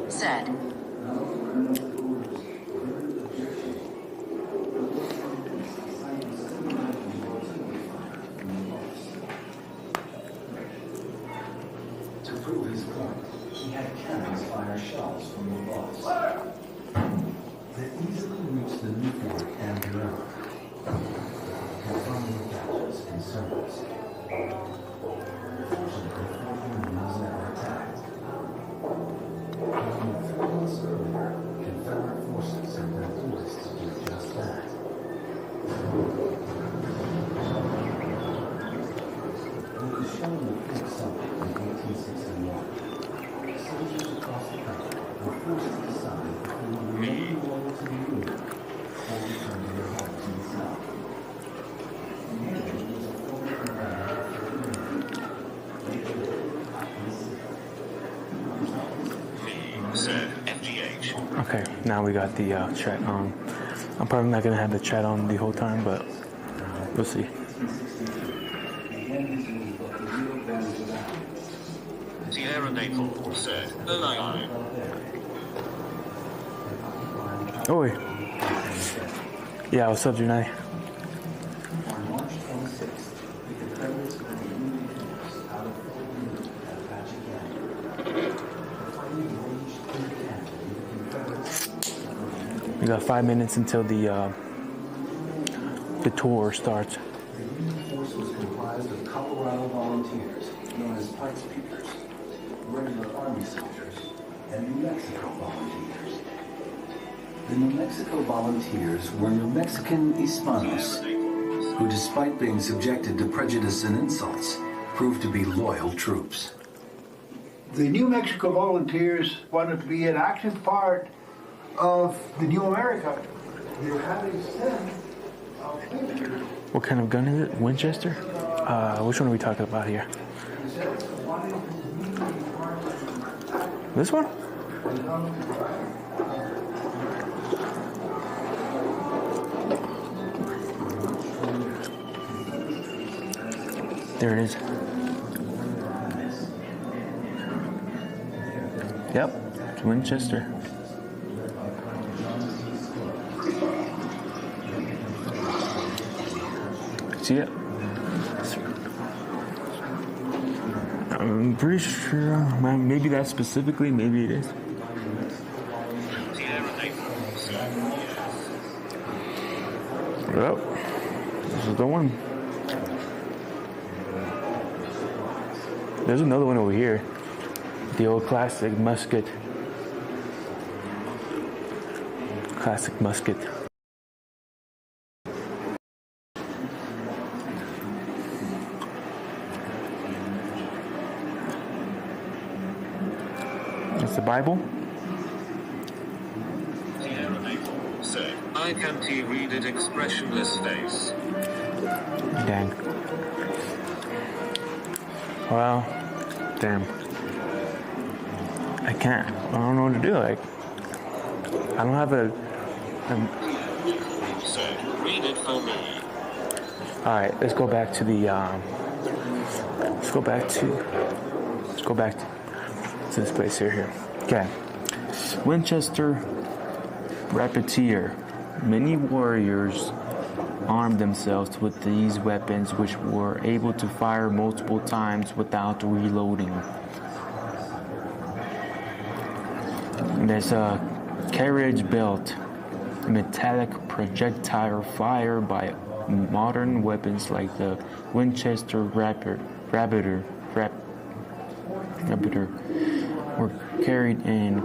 said. To prove his point, he had cannons fire shells from the boss that easily reached the nuclear and beyond, confirming the Thatcher's concerns. Fortunately, 14 was never attacked. Only 3 months earlier, Confederate forces had been forced to do just that. With the showing of Fort Sumter in 1861, soldiers across the country were forced to decide if they would remain loyal to the Union or return to their homes in the South. Henry was a former commander of the Union. Said FGH. Okay, now we got the chat on. I'm probably not gonna have the chat on the whole time, but we'll see. Sierra Naples said, aye. Oh, wait. Yeah, what's up, Junai? On March 26th, the Confederates led the Union force out of Fort Union at Apache Canyon. The fighting raged independently with the Confederates. We got 5 minutes until the tour starts. The Union force was comprised of Colorado volunteers, known as Pikes Peakers, regular Army soldiers, and New Mexico volunteers. The New Mexico volunteers were New Mexican Hispanos, who, despite being subjected to prejudice and insults, proved to be loyal troops. The New Mexico Volunteers wanted to be an active part of the new America. They're having sent What kind of gun is it? Winchester? Which one are we talking about here? This one? There it is. Yep, it's Winchester. See it? I'm pretty sure, maybe that specifically, maybe it is. Well, this is the one. There's another one over here. The old classic musket. Classic musket. It's the Bible. I can't read it, expressionless face. Dang. Well, damn. I can't. I don't know what to do. Like, I don't have a. Read it for me. All right, let's go back to the. Let's go back to this place here. Okay. Winchester Rapier. Many warriors armed themselves with these weapons, which were able to fire multiple times without reloading. There's a carriage belt, metallic projectile fired by modern weapons like the Winchester Rapier were carried in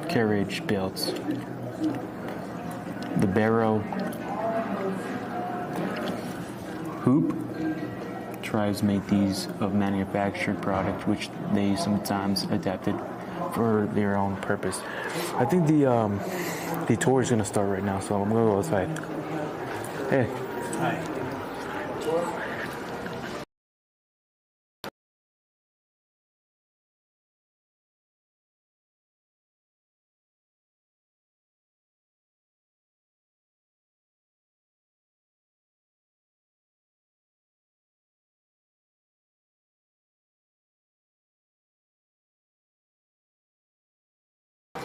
carriage belts. The barrel hoop tribes made these of manufactured product, which they sometimes adapted for their own purpose. I think the tour is gonna start right now, so I'm gonna go outside. Hey. Hi.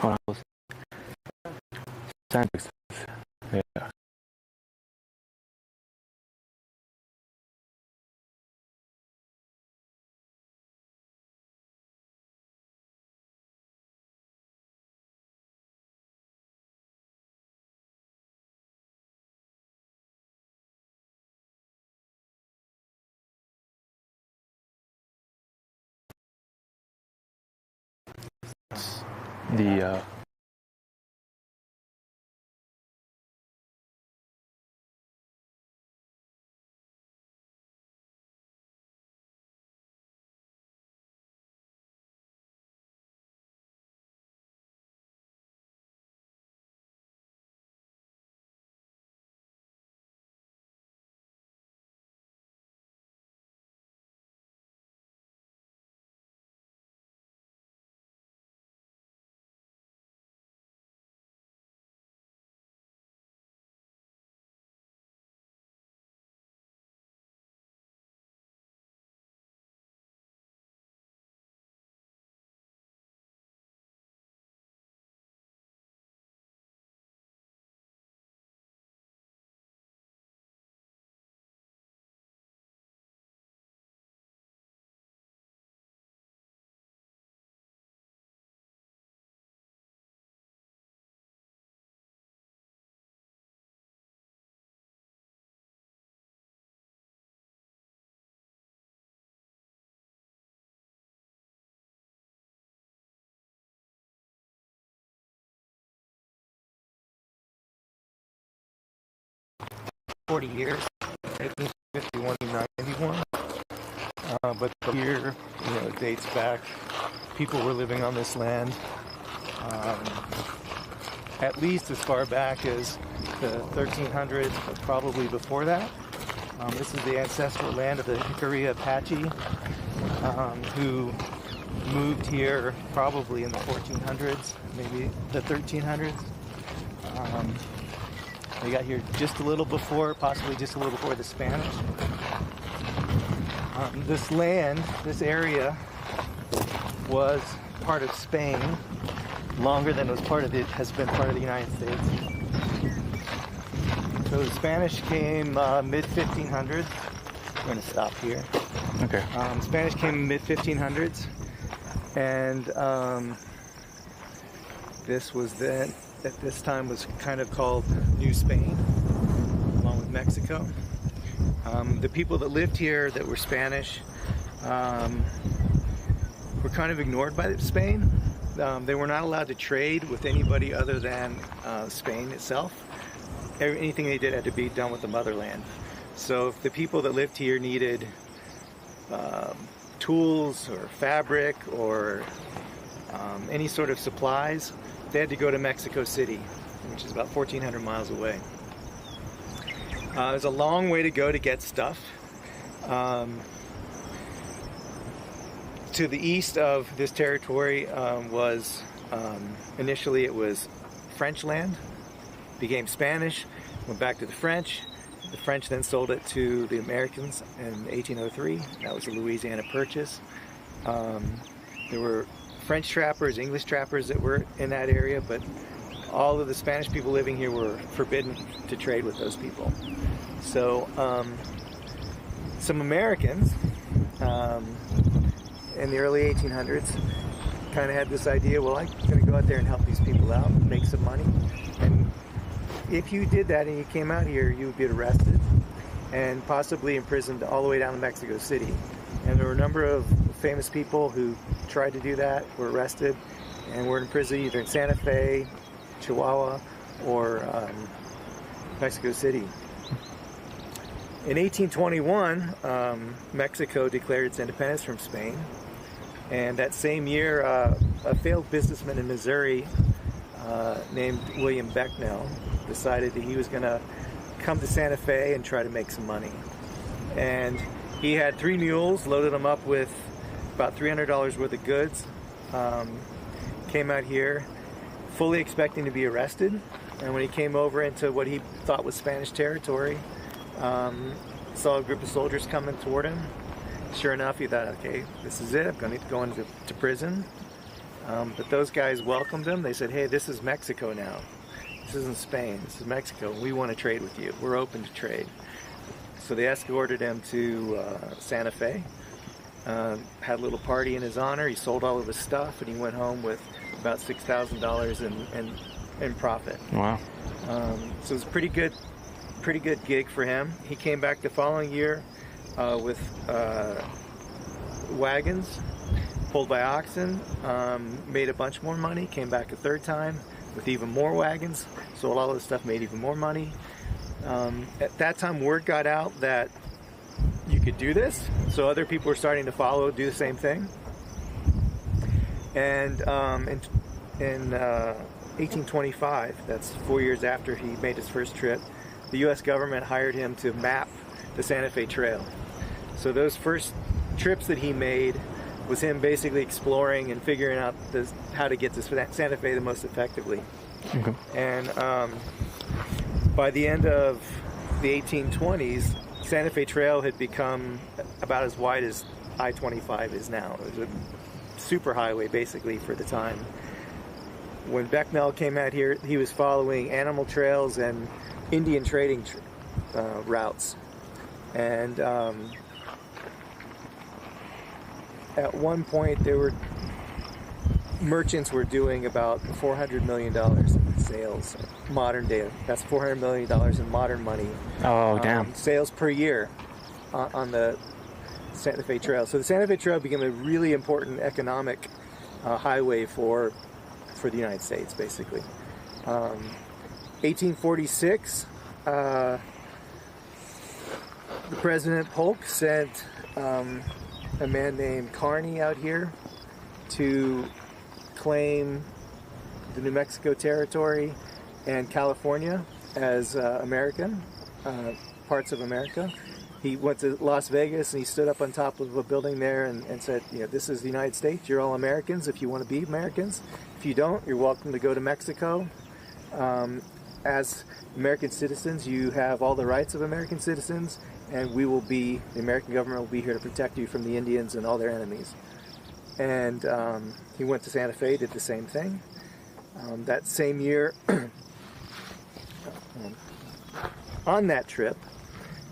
when I was Santa. Yeah. The years, 1851 to 91. But the year, dates back. People were living on this land at least as far back as the 1300s, but probably before that. This is the ancestral land of the Hickory Apache, who moved here probably in the 1400s, maybe the 1300s. They got here just a little before, possibly just a little before the Spanish. This land, this area, was part of Spain longer than it has been part of the United States. So the Spanish came mid-1500s. I'm going to stop here. okay. Spanish came mid-1500s, and this was then, at this time, was kind of called New Spain, along with Mexico. The people that lived here that were Spanish were kind of ignored by Spain. They were not allowed to trade with anybody other than Spain itself. Anything they did had to be done with the motherland. So if the people that lived here needed tools or fabric or any sort of supplies, they had to go to Mexico City, which is about 1,400 miles away. There's a long way to go to get stuff. To the east of this territory was, initially it was French land, became Spanish, went back to the French. The French then sold it to the Americans in 1803. That was the Louisiana Purchase. There were French trappers, English trappers that were in that area, but all of the Spanish people living here were forbidden to trade with those people. So some Americans in the early 1800s kind of had this idea, well, I'm going to go out there and help these people out, make some money. And if you did that and you came out here, you would get arrested and possibly imprisoned all the way down to Mexico City. And there were a number of famous people who tried to do that, were arrested, and were in prison either in Santa Fe, Chihuahua, or Mexico City. In 1821, Mexico declared its independence from Spain. And that same year, a failed businessman in Missouri named William Becknell decided that he was going to come to Santa Fe and try to make some money. And he had 3 mules, loaded them up with about $300 worth of goods, came out here fully expecting to be arrested. And when he came over into what he thought was Spanish territory, saw a group of soldiers coming toward him. Sure enough, he thought, okay, this is it. I'm going to go into prison. But those guys welcomed him. They said, hey, this is Mexico now. This isn't Spain. This is Mexico. We want to trade with you. We're open to trade. So they escorted him to Santa Fe. Had a little party in his honor. He sold all of his stuff, and he went home with about $6,000 in profit. Wow. So it was a pretty good gig for him. He came back the following year with wagons pulled by oxen, made a bunch more money, came back a third time with even more wagons, sold all of the stuff, made even more money. At that time, word got out that you could do this, so other people were starting to follow, do the same thing. And in 1825, that's 4 years after he made his first trip, the U.S. government hired him to map the Santa Fe Trail. So those first trips that he made was him basically exploring and figuring out how to get to Santa Fe the most effectively. Okay. And by the end of the 1820s, Santa Fe Trail had become about as wide as I-25 is now. It was a super highway basically for the time. When Becknell came out here, he was following animal trails and Indian trading routes. And at one point, merchants were doing about $400 million in sales, modern day. That's $400 million in modern money. Oh, damn. Sales per year on the Santa Fe Trail. So the Santa Fe Trail became a really important economic highway for the United States, basically. 1846, the President Polk sent a man named Kearny out here to claim the New Mexico Territory and California as American, parts of America. He went to Las Vegas and he stood up on top of a building there and said, this is the United States, you're all Americans if you want to be Americans. If you don't, you're welcome to go to Mexico. As American citizens, you have all the rights of American citizens, and the American government will be here to protect you from the Indians and all their enemies. And he went to Santa Fe, did the same thing. That same year, on that trip,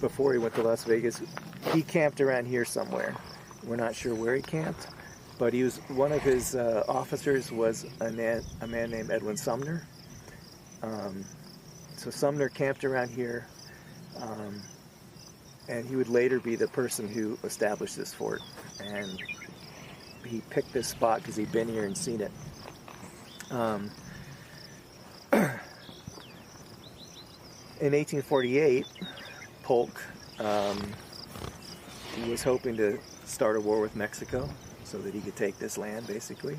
before he went to Las Vegas, he camped around here somewhere. We're not sure where he camped, but one of his officers was a man named Edwin Sumner. So Sumner camped around here, and he would later be the person who established this fort. And he picked this spot because he'd been here and seen it. In 1848, Polk he was hoping to start a war with Mexico so that he could take this land, basically.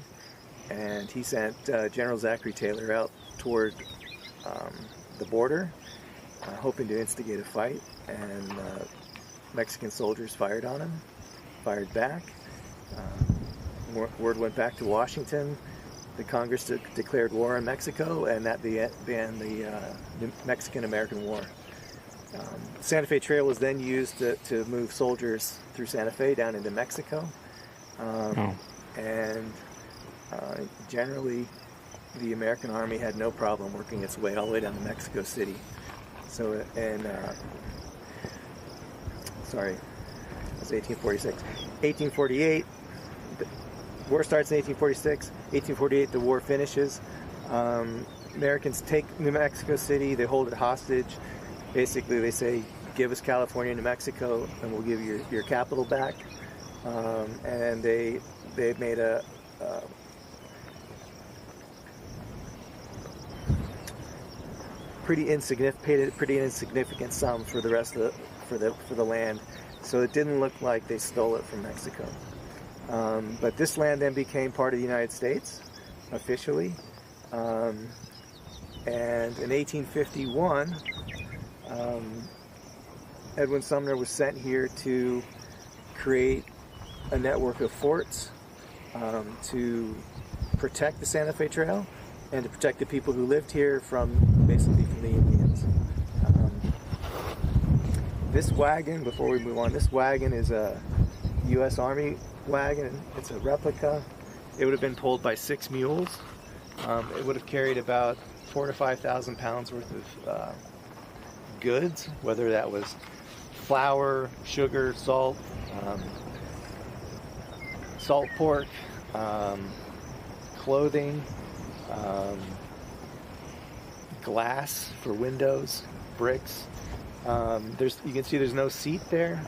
And he sent General Zachary Taylor out toward the border, hoping to instigate a fight, and Mexican soldiers fired on him, fired back. Word went back to Washington. The Congress declared war on Mexico, and that began the Mexican-American War. Santa Fe Trail was then used to move soldiers through Santa Fe down into Mexico. And generally, the American Army had no problem working its way all the way down to Mexico City. So, sorry, it was 1846. 1848, the war starts in 1846. 1848, the war finishes. Americans take New Mexico City, they hold it hostage. Basically, they say, give us California and New Mexico, and we'll give you your capital back. And they made a pretty insignificant sum for the rest of for the land. So it didn't look like they stole it from Mexico. But this land then became part of the United States officially. And in 1851, Edwin Sumner was sent here to create a network of forts to protect the Santa Fe Trail and to protect the people who lived here basically from the Indians. This wagon, before we move on, this wagon is a U.S. Army wagon. It's a replica. it would have been pulled by 6 mules. It would have carried about 4,000 to 5,000 pounds worth of goods, whether that was flour, sugar, salt, salt pork, clothing, glass for windows, bricks. You can see there's no seat there,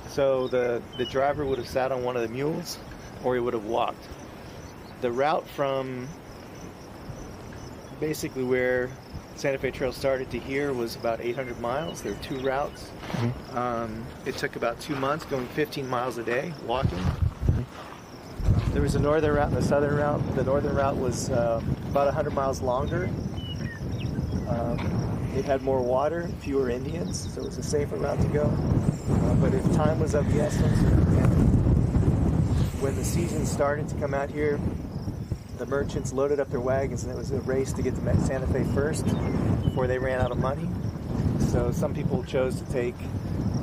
so the driver would have sat on one of the mules, or he would have walked. The route from basically where Santa Fe Trail started to here was about 800 miles. There were 2 routes. It took about 2 months, going 15 miles a day, walking. There was a northern route and a southern route. The northern route was about 100 miles longer. It had more water, fewer Indians, so it was a safer route to go. But if time was of the essence, when the season started to come out here, the merchants loaded up their wagons, and it was a race to get to Santa Fe first before they ran out of money. So some people chose to take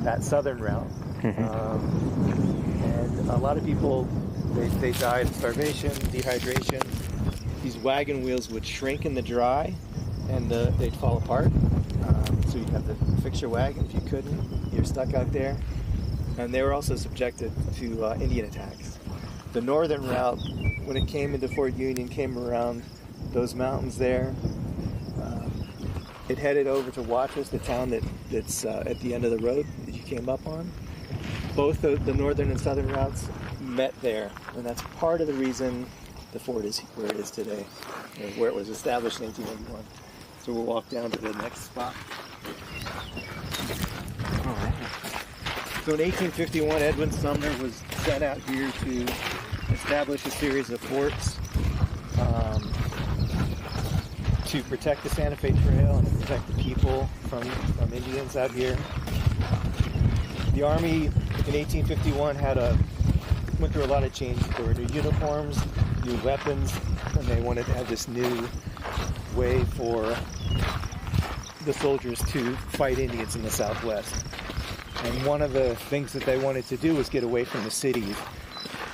that southern route. And a lot of people, they died of starvation, dehydration. These wagon wheels would shrink in the dry, and they'd fall apart. So you'd have to fix your wagon. If you couldn't, you're stuck out there. And they were also subjected to Indian attacks. The northern route, when it came into Fort Union, came around those mountains there. It headed over to Watrous, the town that's at the end of the road that you came up on. Both the northern and southern routes met there, and that's part of the reason the fort is where it is today, where it was established in 1891. So we'll walk down to the next spot. All right. So in 1851, Edwin Sumner was sent out here to establish a series of forts to protect the Santa Fe Trail and to protect the people from Indians out here. The Army in 1851 went through a lot of changes. There were new uniforms, new weapons, and they wanted to have this new way for the soldiers to fight Indians in the Southwest. And one of the things that they wanted to do was get away from the cities.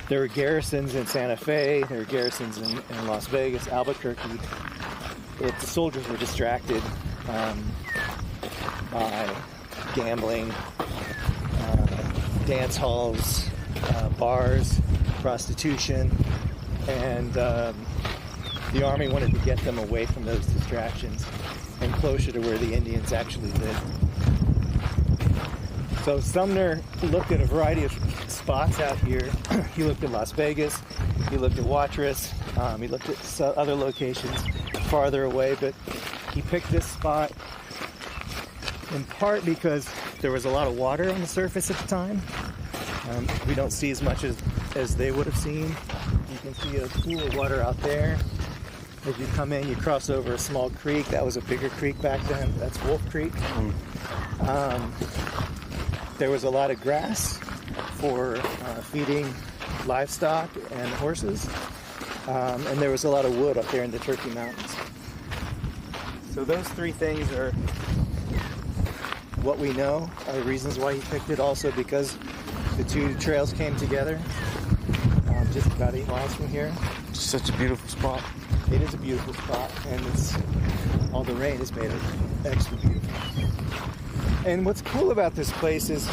There were garrisons in Santa Fe, there were garrisons in Las Vegas, Albuquerque. The soldiers were distracted by gambling, dance halls, bars, prostitution, and the Army wanted to get them away from those distractions and closer to where the Indians actually lived. So Sumner looked at a variety of spots out here. He looked at Las Vegas, he looked at Watrous, he looked at other locations farther away, but he picked this spot in part because there was a lot of water on the surface at the time. We don't see as much as they would have seen. You can see a pool of water out there. As you come in, you cross over a small creek. That was a bigger creek back then. That's Wolf Creek. There was a lot of grass for feeding livestock and horses. And there was a lot of wood up there in the Turkey Mountains. So those 3 things are what we know, are the reasons why he picked it. Also because the 2 trails came together just about 8 miles from here. It's such a beautiful spot. It is a beautiful spot, and all the rain has made it extra beautiful. And what's cool about this place is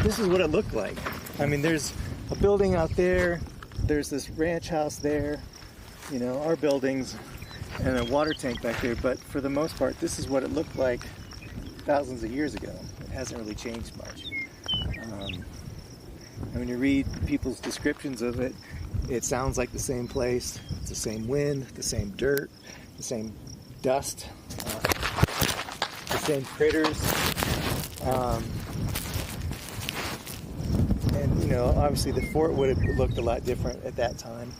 this is what it looked like. I mean, there's a building out there, there's this ranch house there, our buildings, and a water tank back there, but for the most part, this is what it looked like thousands of years ago. It hasn't really changed much. And when you read people's descriptions of it, it sounds like the same place. It's the same wind, the same dirt, the same dust, the same critters. And obviously the fort would have looked a lot different at that time.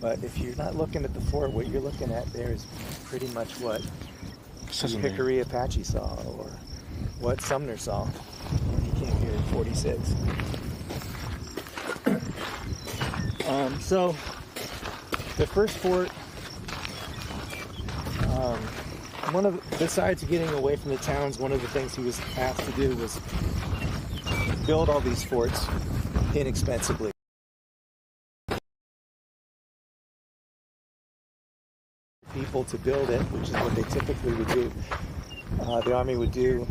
But if you're not looking at the fort, what you're looking at there is pretty much what Hickory Apache saw, or what Sumner saw when he came here in 46. So the first fort, besides getting away from the towns, one of the things he was asked to do was build all these forts inexpensively. people to build it, which is what they typically would do. The army would do,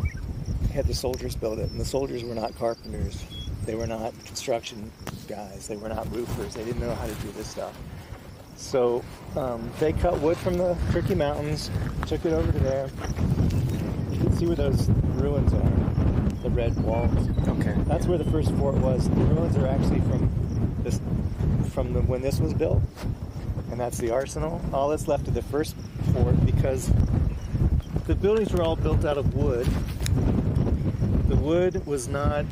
had the soldiers build it, and the soldiers were not carpenters. They were not construction guys. They were not roofers. They didn't know how to do this stuff. So they cut wood from the Turkey Mountains, took it over to there. You can see where those ruins are, the red walls. Okay. That's where the first fort was. The ruins are actually when this was built, and that's the arsenal. All that's left of the first fort, because the buildings were all built out of wood. The wood was not,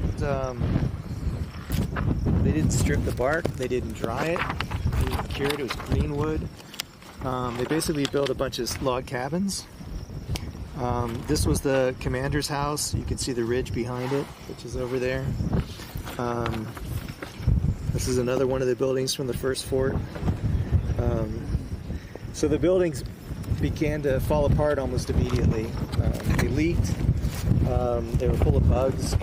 they didn't strip the bark, they didn't dry it, they didn't cure it, it was green wood. They basically built a bunch of log cabins. This was the commander's house. You can see the ridge behind it, which is over there. This is another one of the buildings from the first fort. So the buildings began to fall apart almost immediately. They leaked. They were full of bugs,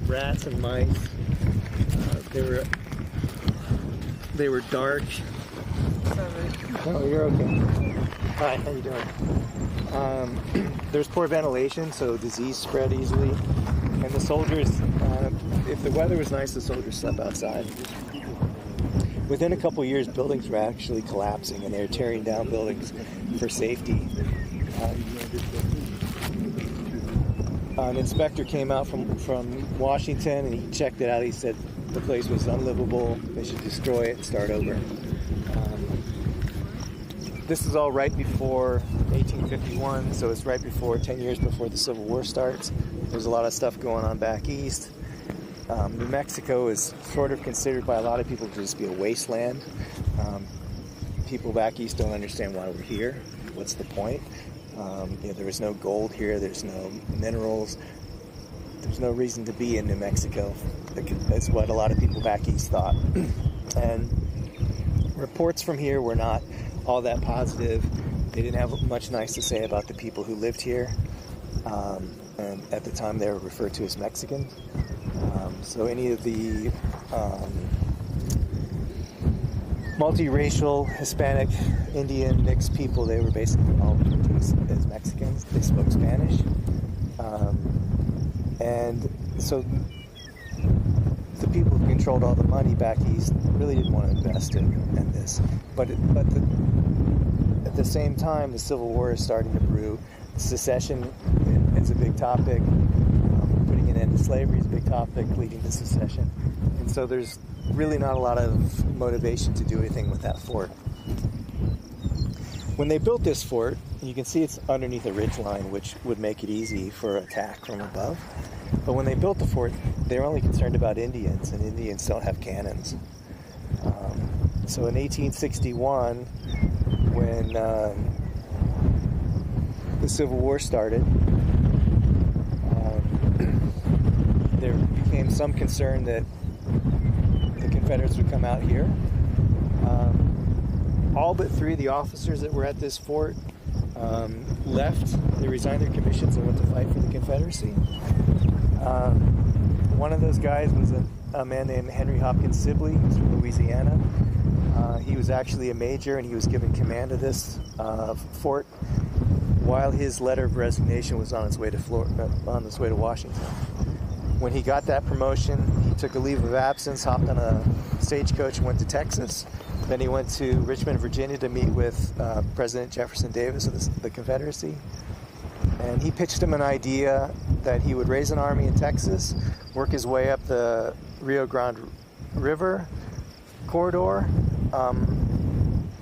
rats and mice. They were dark. Oh, you're okay. Hi, how you doing? There's poor ventilation, so disease spread easily. And the soldiers, if the weather was nice, the soldiers slept outside. Within a couple years, buildings were actually collapsing, and they were tearing down buildings for safety. An inspector came out from Washington, and he checked it out. He said the place was unlivable. They should destroy it and start over. This is all right before 1851, so it's right before, 10 years before the Civil War starts. There's a lot of stuff going on back east. New Mexico is sort of considered by a lot of people to just be a wasteland. People back east don't understand why we're here. What's the point? There is no gold here. There's no minerals. There's no reason to be in New Mexico. That's what a lot of people back east thought. And reports from here were not all that positive. They didn't have much nice to say about the people who lived here. And at the time they were referred to as Mexican. So any of the multiracial, Hispanic, Indian, mixed people, they were basically all referred to as Mexicans. They spoke Spanish. And so the people who controlled all the money back east really didn't want to invest in this. But at the same time, the Civil War is starting to brew. Secession is a big topic. Putting an end to slavery is a big topic, leading to secession. And so there's really not a lot of motivation to do anything with that fort. When they built this fort, you can see it's underneath a ridge line, which would make it easy for attack from above. But when they built the fort, they were only concerned about Indians, and Indians don't have cannons. So in 1861, when the Civil War started, there became some concern that the Confederates would come out here. All but 3 of the officers that were at this fort left. They resigned their commissions and went to fight for the Confederacy. One of those guys was a man named Henry Hopkins Sibley. He was from Louisiana. He was actually a major, and he was given command of this fort while his letter of resignation was on its way to Washington. When he got that promotion, he took a leave of absence, hopped on a stagecoach and went to Texas. Then he went to Richmond, Virginia to meet with President Jefferson Davis of the Confederacy. And he pitched him an idea that he would raise an army in Texas, work his way up the Rio Grande River corridor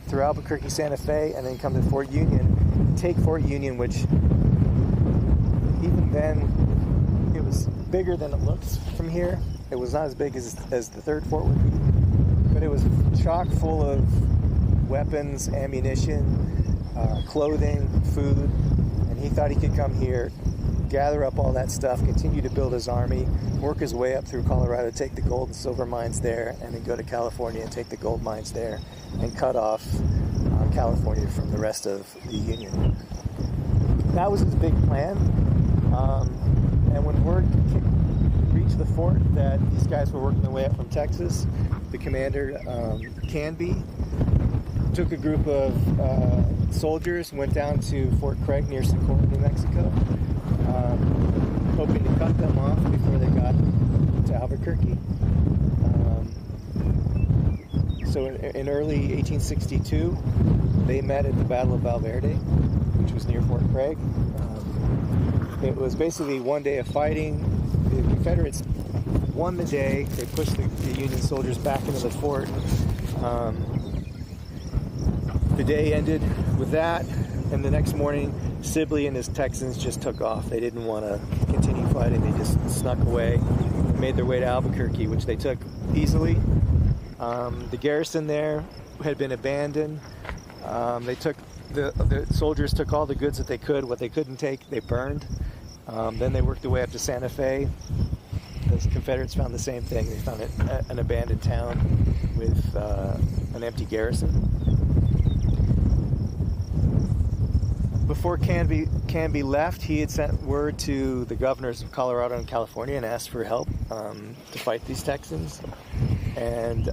through Albuquerque, Santa Fe, and then come to Fort Union, take Fort Union, which even then it was bigger than it looks from here. It was not as big as the third fort would be, but it was chock full of weapons, ammunition, clothing, food, and he thought he could come here, gather up all that stuff, continue to build his army, work his way up through Colorado, take the gold and silver mines there, and then go to California and take the gold mines there, and cut off California from the rest of the Union. That was his big plan. And when word reached the fort that these guys were working their way up from Texas, the commander, Canby, took a group of soldiers, went down to Fort Craig near Socorro, New Mexico, hoping to cut them off before they got to Albuquerque. So in early 1862, they met at the Battle of Valverde, which was near Fort Craig. It was basically one day of fighting. The Confederates won the day. They pushed the Union soldiers back into the fort. The day ended with that, and the next morning, Sibley and his Texans just took off. They didn't want to continue fighting. They just snuck away and made their way to Albuquerque, which they took easily. The garrison there had been abandoned. They took the soldiers took all the goods that they could. What they couldn't take, they burned. Then they worked their way up to Santa Fe. The Confederates found the same thing. They found an abandoned town with an empty garrison. Before Canby left, he had sent word to the governors of Colorado and California and asked for help to fight these Texans. And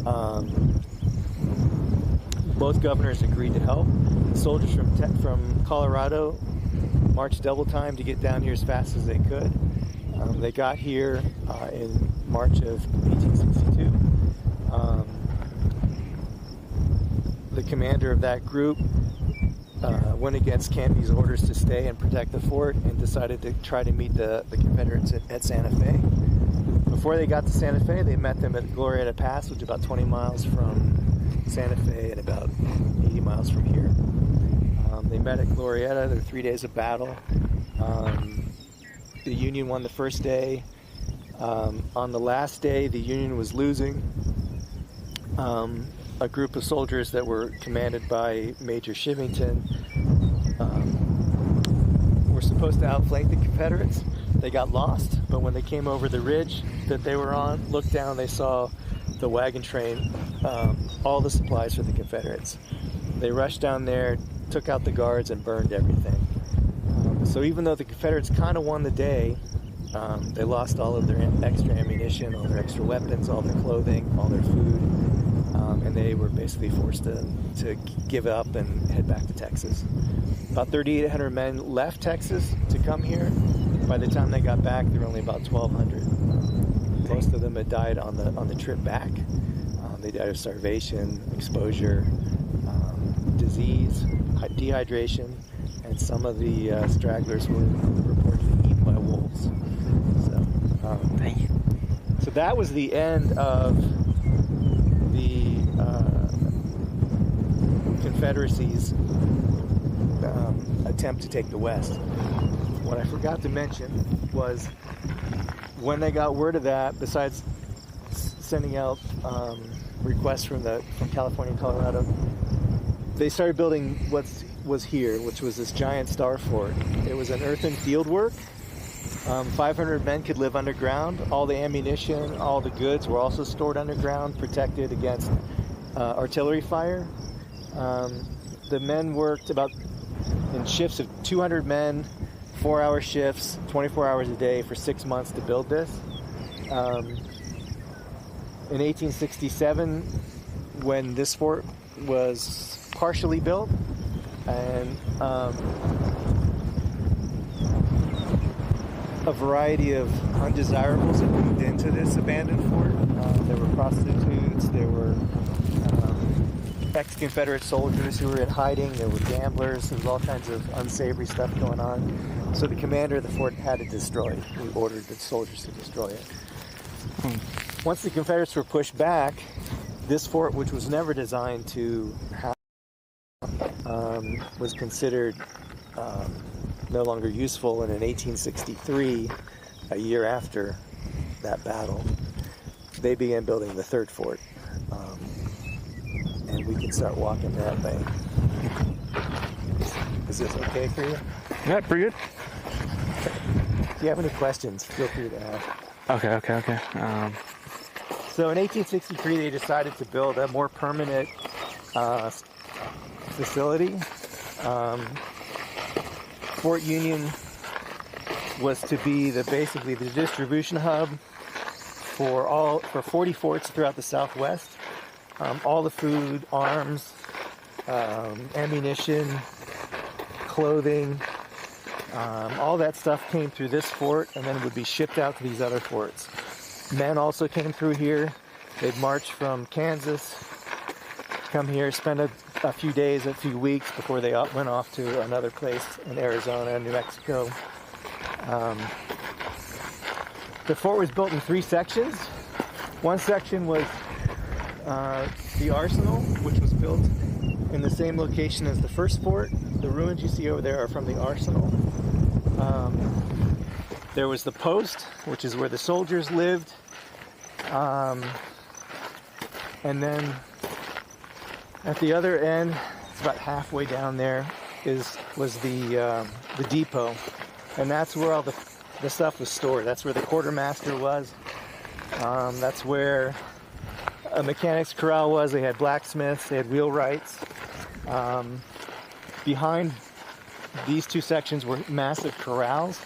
both governors agreed to help. The soldiers from Colorado marched double time to get down here as fast as they could. They got here in March of 1862. The commander of that group went against Canby's orders to stay and protect the fort and decided to try to meet the Confederates at Santa Fe. Before they got to Santa Fe, they met them at Glorieta Pass, which is about 20 miles from Santa Fe and about 80 miles from here. They met at Glorieta. There were 3 days of battle. The Union won the first day. On the last day, the Union was losing. A group of soldiers that were commanded by Major Shivington were supposed to outflank the Confederates. They got lost, but when they came over the ridge that they were on, looked down, they saw the wagon train, all the supplies for the Confederates. They rushed down there, took out the guards, and burned everything. So even though the Confederates kind of won the day, they lost all of their extra ammunition, all their extra weapons, all their clothing, all their food. And they were basically forced to give up and head back to Texas. About 3,800 men left Texas to come here. By the time they got back, there were only about 1,200. Most of them had died on the trip back. They died of starvation, exposure, disease, dehydration, and some of the stragglers were reportedly eaten by wolves. So that was the end of the Confederacy's attempt to take the West. What I forgot to mention was when they got word of that, besides sending out requests from California and Colorado, they started building what was here, which was this giant star fort. It was an earthen fieldwork. 500 men could live underground. All the ammunition, all the goods were also stored underground, protected against artillery fire. The men worked about in shifts of 200 men, 4-hour shifts, 24 hours a day for 6 months to build this. In 1867, when this fort was partially built, and a variety of undesirables had moved into this abandoned fort. There were prostitutes, there were ex-Confederate soldiers who were in hiding, there were gamblers, there was all kinds of unsavory stuff going on. So the commander of the fort had it destroyed. He ordered the soldiers to destroy it. Once the Confederates were pushed back, this fort, which was never designed to have, was considered no longer useful, and in 1863, a year after that battle, they began building the third fort. And we can start walking that way. Is this okay for you? Yeah, pretty good. If you have any questions, feel free to ask. Okay. So in 1863, they decided to build a more permanent facility. Fort Union was to be basically the distribution hub for 40 forts throughout the Southwest. All the food, arms, ammunition, clothing, all that stuff came through this fort and then would be shipped out to these other forts. Men also came through here. They'd march from Kansas, come here, spend a few days, a few weeks before they went off to another place in Arizona, New Mexico. The fort was built in 3 sections. One section was the arsenal, which was built in the same location as the first fort. The ruins you see over there are from the arsenal. There was the post, which is where the soldiers lived. And then at the other end, it's about halfway down there, was the depot. And that's where all the stuff was stored. That's where the quartermaster was. That's where a mechanic's corral was. They had blacksmiths, they had wheelwrights. Behind these 2 sections were massive corrals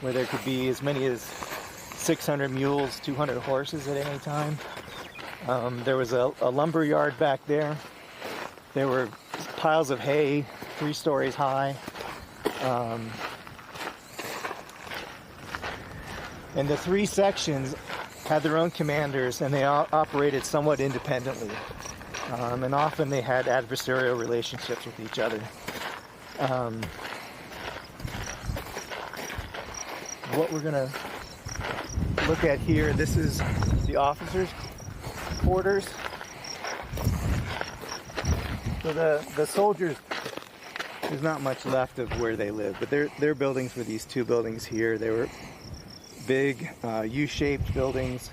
where there could be as many as 600 mules, 200 horses at any time. There was a lumber yard back there. There were piles of hay, 3 stories high. And the 3 sections had their own commanders, and they all operated somewhat independently. And often they had adversarial relationships with each other. What we're going to look at here, this is the officers' quarters. So the soldiers, there's not much left of where they live, but their buildings were these 2 buildings here. They were big U-shaped buildings,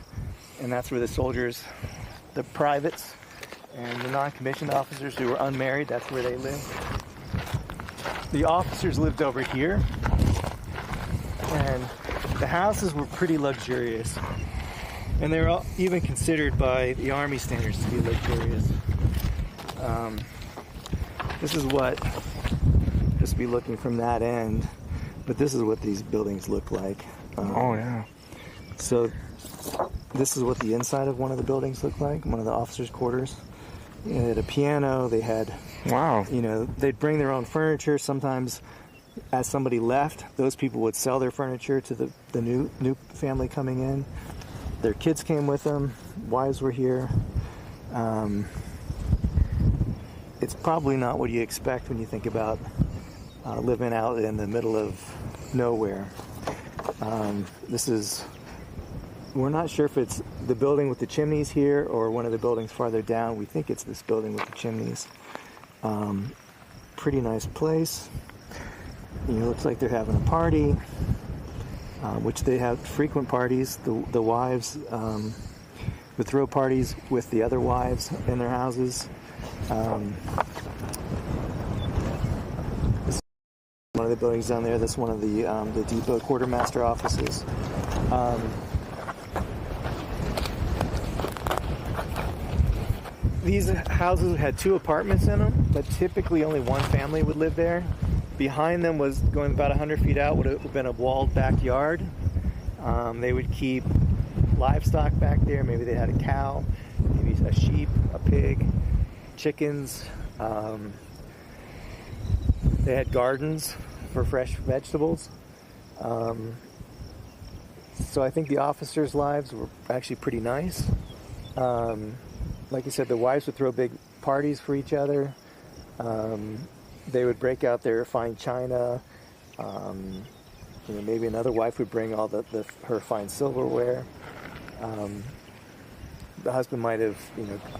and that's where the soldiers, the privates, and the non-commissioned officers who were unmarried, that's where they lived. The officers lived over here, and the houses were pretty luxurious, and they were even considered by the Army standards to be luxurious. This is what, just be looking from that end, but this is what these buildings look like. Oh yeah. So this is what the inside of one of the buildings looked like, one of the officers' quarters. They had a piano, they had, wow, they'd bring their own furniture. Sometimes as somebody left, those people would sell their furniture to the new family coming in. Their kids came with them, wives were here. It's probably not what you expect when you think about living out in the middle of nowhere. We're not sure if it's the building with the chimneys here or one of the buildings farther down. We think it's this building with the chimneys. Pretty nice place. Looks like they're having a party, which they have frequent parties. The wives would throw parties with the other wives in their houses. This is one of the buildings down there. That's one of the depot quartermaster offices. These houses had 2 apartments in them, but typically only one family would live there. Behind them was, going about 100 feet out, would have been a walled backyard. They would keep livestock back there. Maybe they had a cow, maybe a sheep, a pig, chickens. They had gardens for fresh vegetables. So I think the officers' lives were actually pretty nice. Like I said, the wives would throw big parties for each other. They would break out their fine china. Maybe another wife would bring all her fine silverware. The husband might have,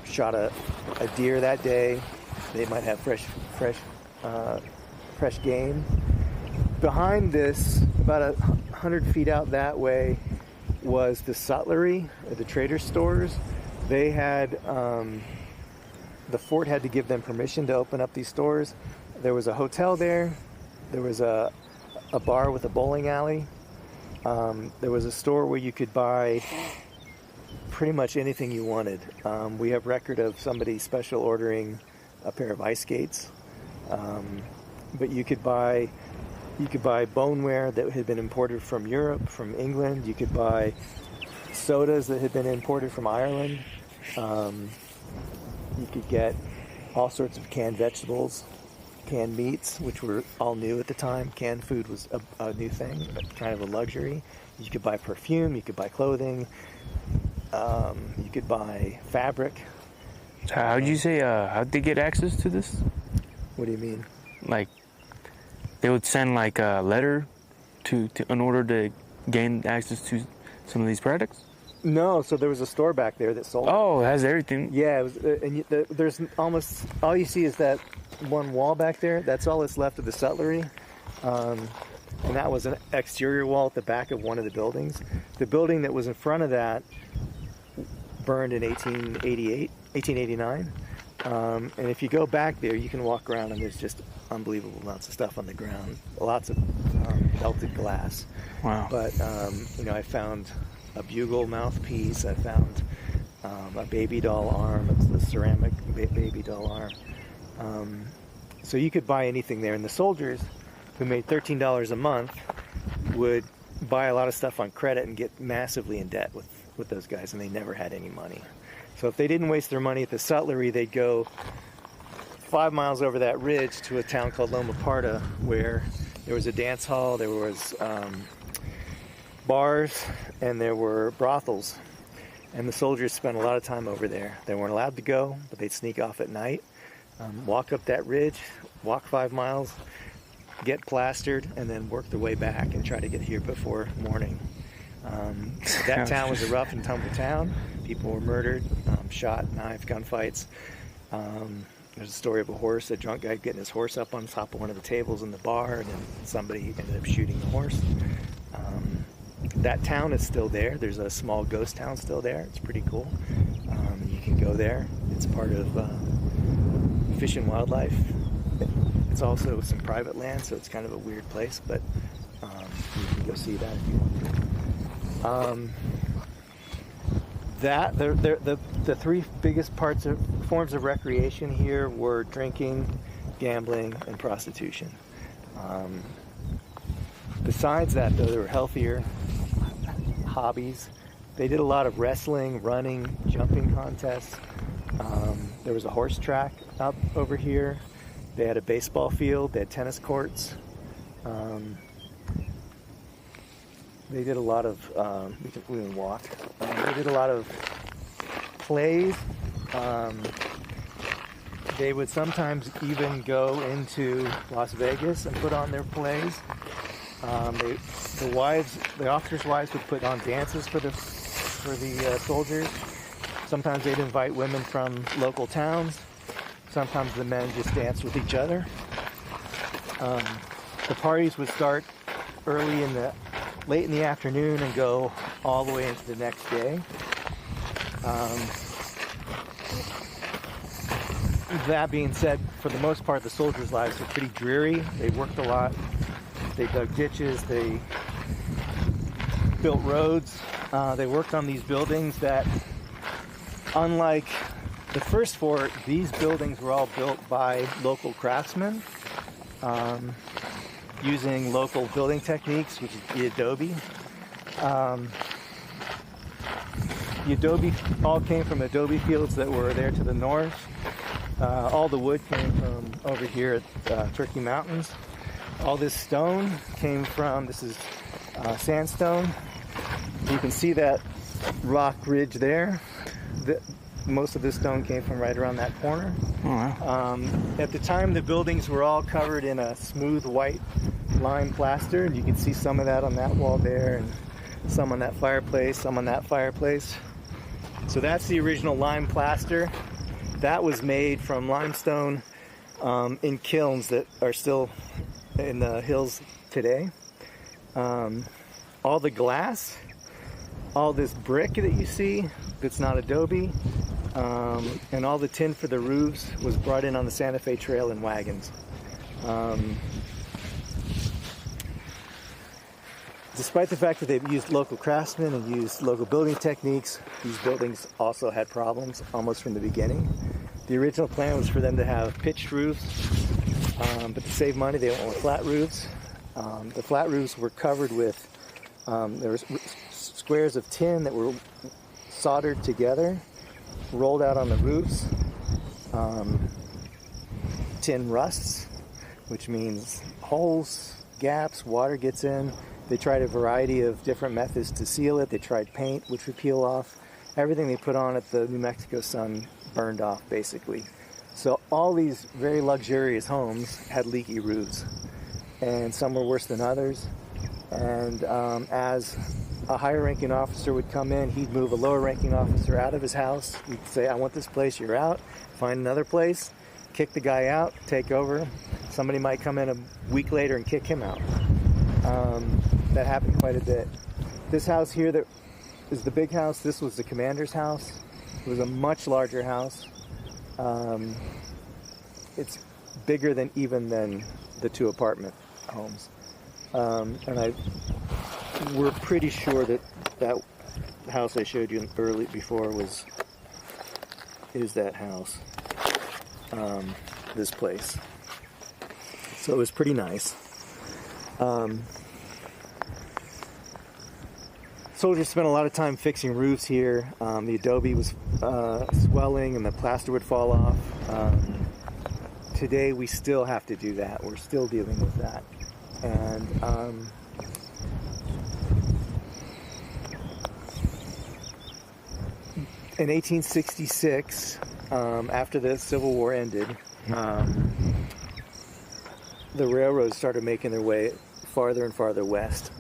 shot a deer that day. They might have fresh game. Behind this, about 100 feet out that way, was the sutlery, the trader stores. They had, the fort had to give them permission to open up these stores. There was a hotel there. There was a bar with a bowling alley. There was a store where you could buy pretty much anything you wanted. We have record of somebody special ordering a pair of ice skates. But you could buy boneware that had been imported from Europe, from England. You could buy sodas that had been imported from Ireland. You could get all sorts of canned vegetables, canned meats, which were all new at the time. Canned food was a new thing, kind of a luxury. You could buy perfume, you could buy clothing, you could buy fabric. So how'd you say, how'd they get access to this? What do you mean? Like, they would send like a letter to in order to gain access to some of these products? No, so there was a store back there that sold. Oh, it has everything. Yeah, it was, there's almost all you see is that one wall back there. That's all that's left of the sutlery, and that was an exterior wall at the back of one of the buildings. The building that was in front of that burned in 1889. And if you go back there, you can walk around and there's just unbelievable amounts of stuff on the ground. Lots of melted glass. Wow. But, I found a bugle mouthpiece. I found a baby doll arm. It's the ceramic baby doll arm. So you could buy anything there. And the soldiers who made $13 a month would buy a lot of stuff on credit and get massively in debt with those guys, and they never had any money. So if they didn't waste their money at the sutlery, they'd go 5 miles over that ridge to a town called Loma Parda, where there was a dance hall, there was bars, and there were brothels. And the soldiers spent a lot of time over there. They weren't allowed to go, but they'd sneak off at night, walk up that ridge, walk 5 miles, get plastered, and then work their way back and try to get here before morning. That town was a rough and tumble town. People were murdered, shot, knifed, gunfights. There's a story of a drunk guy getting his horse up on top of one of the tables in the bar, and then somebody ended up shooting the horse. That town is still there. There's a small ghost town still there. It's pretty cool. You can go there. It's part of Fish and Wildlife. It's also some private land, so it's kind of a weird place, but you can go see that if you want to. The three biggest forms of recreation here were drinking, gambling, and prostitution. Besides that, though, there were healthier hobbies. They did a lot of wrestling, running, jumping contests. There was a horse track up over here. They had a baseball field. They had tennis courts. They did a lot of, we can walk. They did a lot of plays. They would sometimes even go into Las Vegas and put on their plays. The officers' wives would put on dances for the soldiers. Sometimes they'd invite women from local towns. Sometimes the men just danced with each other. The parties would start late in the afternoon and go all the way into the next day. That being said, for the most part, the soldiers' lives were pretty dreary. They worked a lot. They dug ditches. They built roads. They worked on these buildings that, unlike the first fort, these buildings were all built by local craftsmen using local building techniques, which is the adobe. The adobe all came from adobe fields that were there to the north. All the wood came from over here at Turkey Mountains. All this stone came from, this is sandstone. You can see that rock ridge there. Most of this stone came from right around that corner. Oh, wow. At the time, the buildings were all covered in a smooth white lime plaster, and you can see some of that on that wall there, and some on that fireplace, some on that fireplace. So that's the original lime plaster. That was made from limestone in kilns that are still in the hills today. All the glass, all this brick that you see that's not adobe, and all the tin for the roofs was brought in on the Santa Fe Trail in wagons. Despite the fact that they've used local craftsmen and used local building techniques, these buildings also had problems almost from the beginning. The original plan was for them to have pitched roofs, but to save money they went with flat roofs. The flat roofs were covered with, there was squares of tin that were soldered together, rolled out on the roofs. tin rusts, which means holes, gaps, water gets in. They tried a variety of different methods to seal it. They tried paint, which would peel off. Everything they put on it, the New Mexico sun burned off, basically. So all these very luxurious homes had leaky roofs, and some were worse than others. And as a higher-ranking officer would come in, he'd move a lower-ranking officer out of his house. He'd say, I want this place, you're out. Find another place, kick the guy out, take over. Somebody might come in a week later and kick him out. That happened quite a bit. This house here that is the big house, this was the commander's house. It was a much larger house. It's bigger than even than the 2 apartment homes. And we're pretty sure that that house I showed you before is that house, this place. So it was pretty nice. Soldiers spent a lot of time fixing roofs here. The adobe was swelling and the plaster would fall off. Today we still have to do that. We're still dealing with that. And in 1866, after the Civil War ended, the railroads started making their way farther and farther west.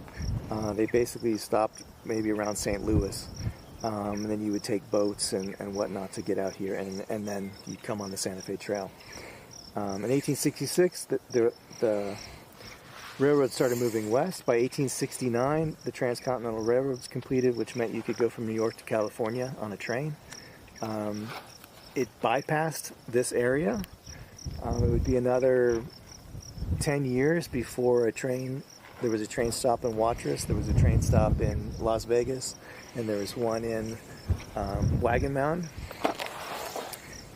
They basically stopped maybe around St. Louis, and then you would take boats and whatnot to get out here, and then you'd come on the Santa Fe Trail. In 1866, the railroad started moving west. By 1869, the Transcontinental Railroad was completed, which meant you could go from New York to California on a train. It bypassed this area. It would be another 10 years before there was a train stop in Watrous, there was a train stop in Las Vegas, and there was one in Wagon Mountain.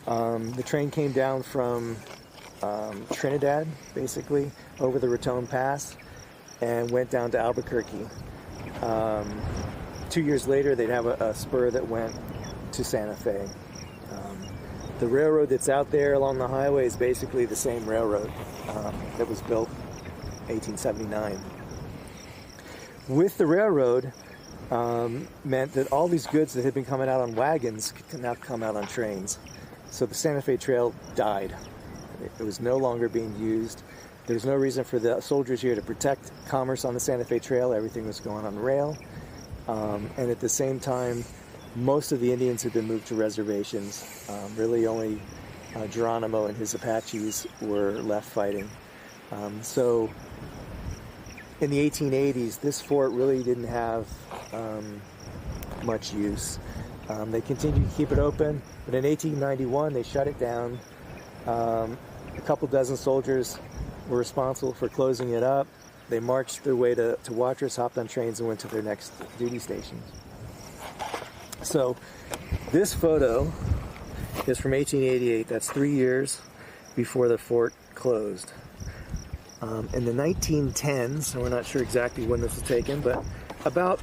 The train came down from Trinidad, basically, over the Raton Pass, and went down to Albuquerque. 2 years later, they'd have a spur that went to Santa Fe. The railroad that's out there along the highway is basically the same railroad that was built 1879. With the railroad meant that all these goods that had been coming out on wagons could now come out on trains. So the Santa Fe Trail died. It was no longer being used. There was no reason for the soldiers here to protect commerce on the Santa Fe Trail. Everything was going on rail. And at the same time, most of the Indians had been moved to reservations. Really only Geronimo and his Apaches were left fighting. So in the 1880s, this fort really didn't have much use. They continued to keep it open, but in 1891 they shut it down. A couple dozen soldiers were responsible for closing it up. They marched their way to Watrous, hopped on trains, and went to their next duty stations. So this photo is from 1888. That's 3 years before the fort closed. In the 1910s, so we're not sure exactly when this was taken, but about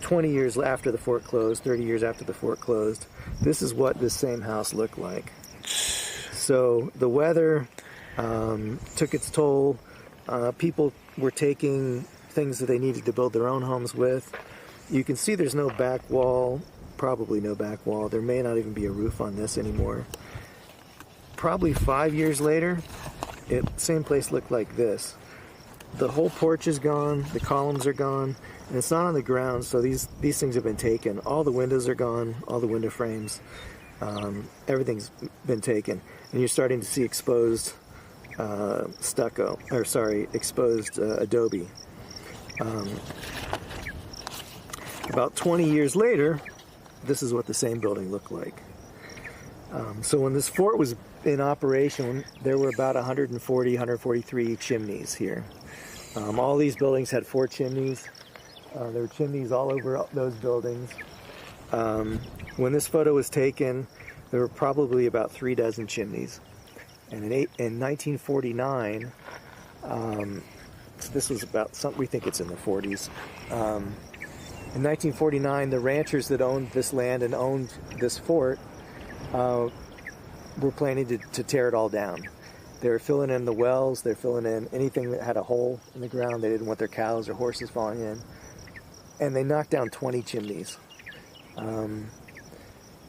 20 years after the fort closed, 30 years after the fort closed, this is what this same house looked like. So the weather took its toll. People were taking things that they needed to build their own homes with. You can see there's no back wall, probably no back wall. There may not even be a roof on this anymore. Probably 5 years later, same place looked like this. The whole porch is gone, the columns are gone, and it's not on the ground, so these things have been taken. All the windows are gone, all the window frames, everything's been taken. And you're starting to see exposed exposed adobe. About 20 years later, this is what the same building looked like. So when this fort was in operation, there were about 143 chimneys here. All these buildings had 4 chimneys. There were chimneys all over those buildings. When this photo was taken, there were probably about 3 dozen chimneys. And in 1949, so this was about something, we think it's in the 40s. In 1949, the ranchers that owned this land and owned this fort were planning to tear it all down. They were filling in the wells. They're filling in anything that had a hole in the ground. They didn't want their cows or horses falling in. And they knocked down 20 chimneys.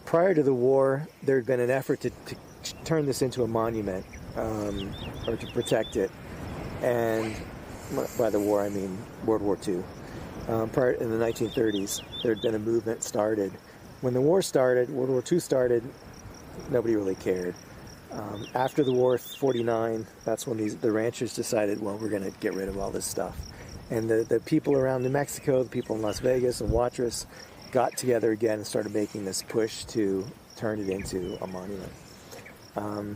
Prior to the war, there had been an effort to turn this into a monument, or to protect it. And by the war, I mean World War II. Prior in the 1930s, there had been a movement started. When the war started, World War II started, nobody really cared. After the war, 49, that's when the ranchers decided, well, we're going to get rid of all this stuff. And the people around New Mexico, the people in Las Vegas and Watrous, got together again and started making this push to turn it into a monument.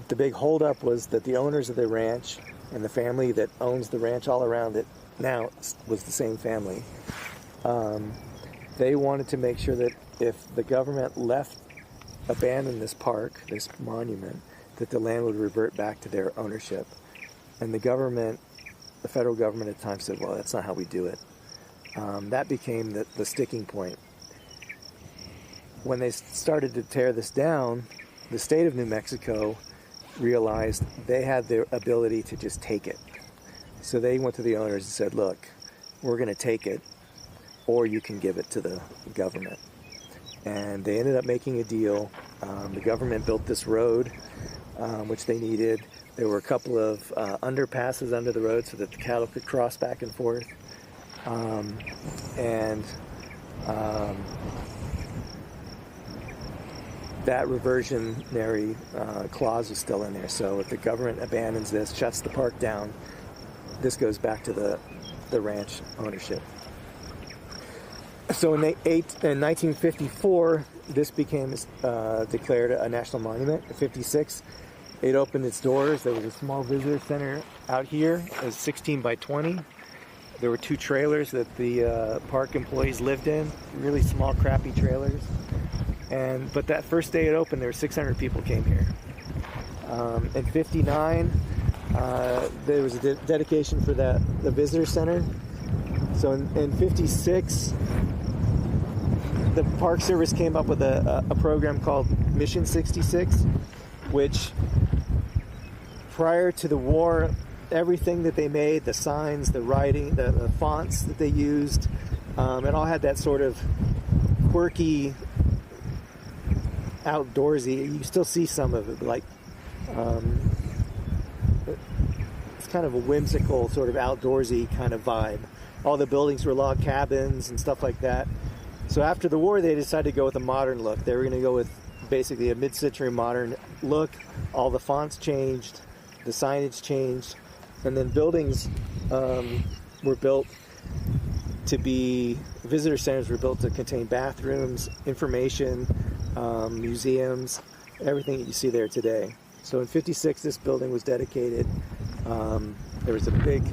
The big holdup was that the owners of the ranch and the family that owns the ranch all around it now was the same family. They wanted to make sure that if the government abandoned this park, this monument, that the land would revert back to their ownership. And the government, the federal government at the time said, well, that's not how we do it. That became the sticking point. When they started to tear this down, the state of New Mexico realized they had the ability to just take it. So they went to the owners and said, look, we're going to take it, or you can give it to the government. And they ended up making a deal. The government built this road, which they needed. There were a couple of underpasses under the road so that the cattle could cross back and forth. That reversionary clause is still in there. So if the government abandons this, shuts the park down, this goes back to the ranch ownership. So in 1954, this became declared a national monument. In 56, it opened its doors. There was a small visitor center out here. It was 16 by 20. There were 2 trailers that the park employees lived in, really small, crappy trailers. But that first day it opened, there were 600 people came here. In 59, there was a dedication for the visitor center. So in 56, the Park Service came up with a program called Mission 66, which prior to the war, everything that they made, the signs, the writing, the fonts that they used, it all had that sort of quirky, outdoorsy. You still see some of it, like it's kind of a whimsical, sort of outdoorsy kind of vibe. All the buildings were log cabins and stuff like that. So after the war, they decided to go with a modern look. They were going to go with basically a mid-century modern look. All the fonts changed, the signage changed, and then buildings were built to be, visitor centers were built to contain bathrooms, information, museums, everything that you see there today. So in 56, this building was dedicated. There was a big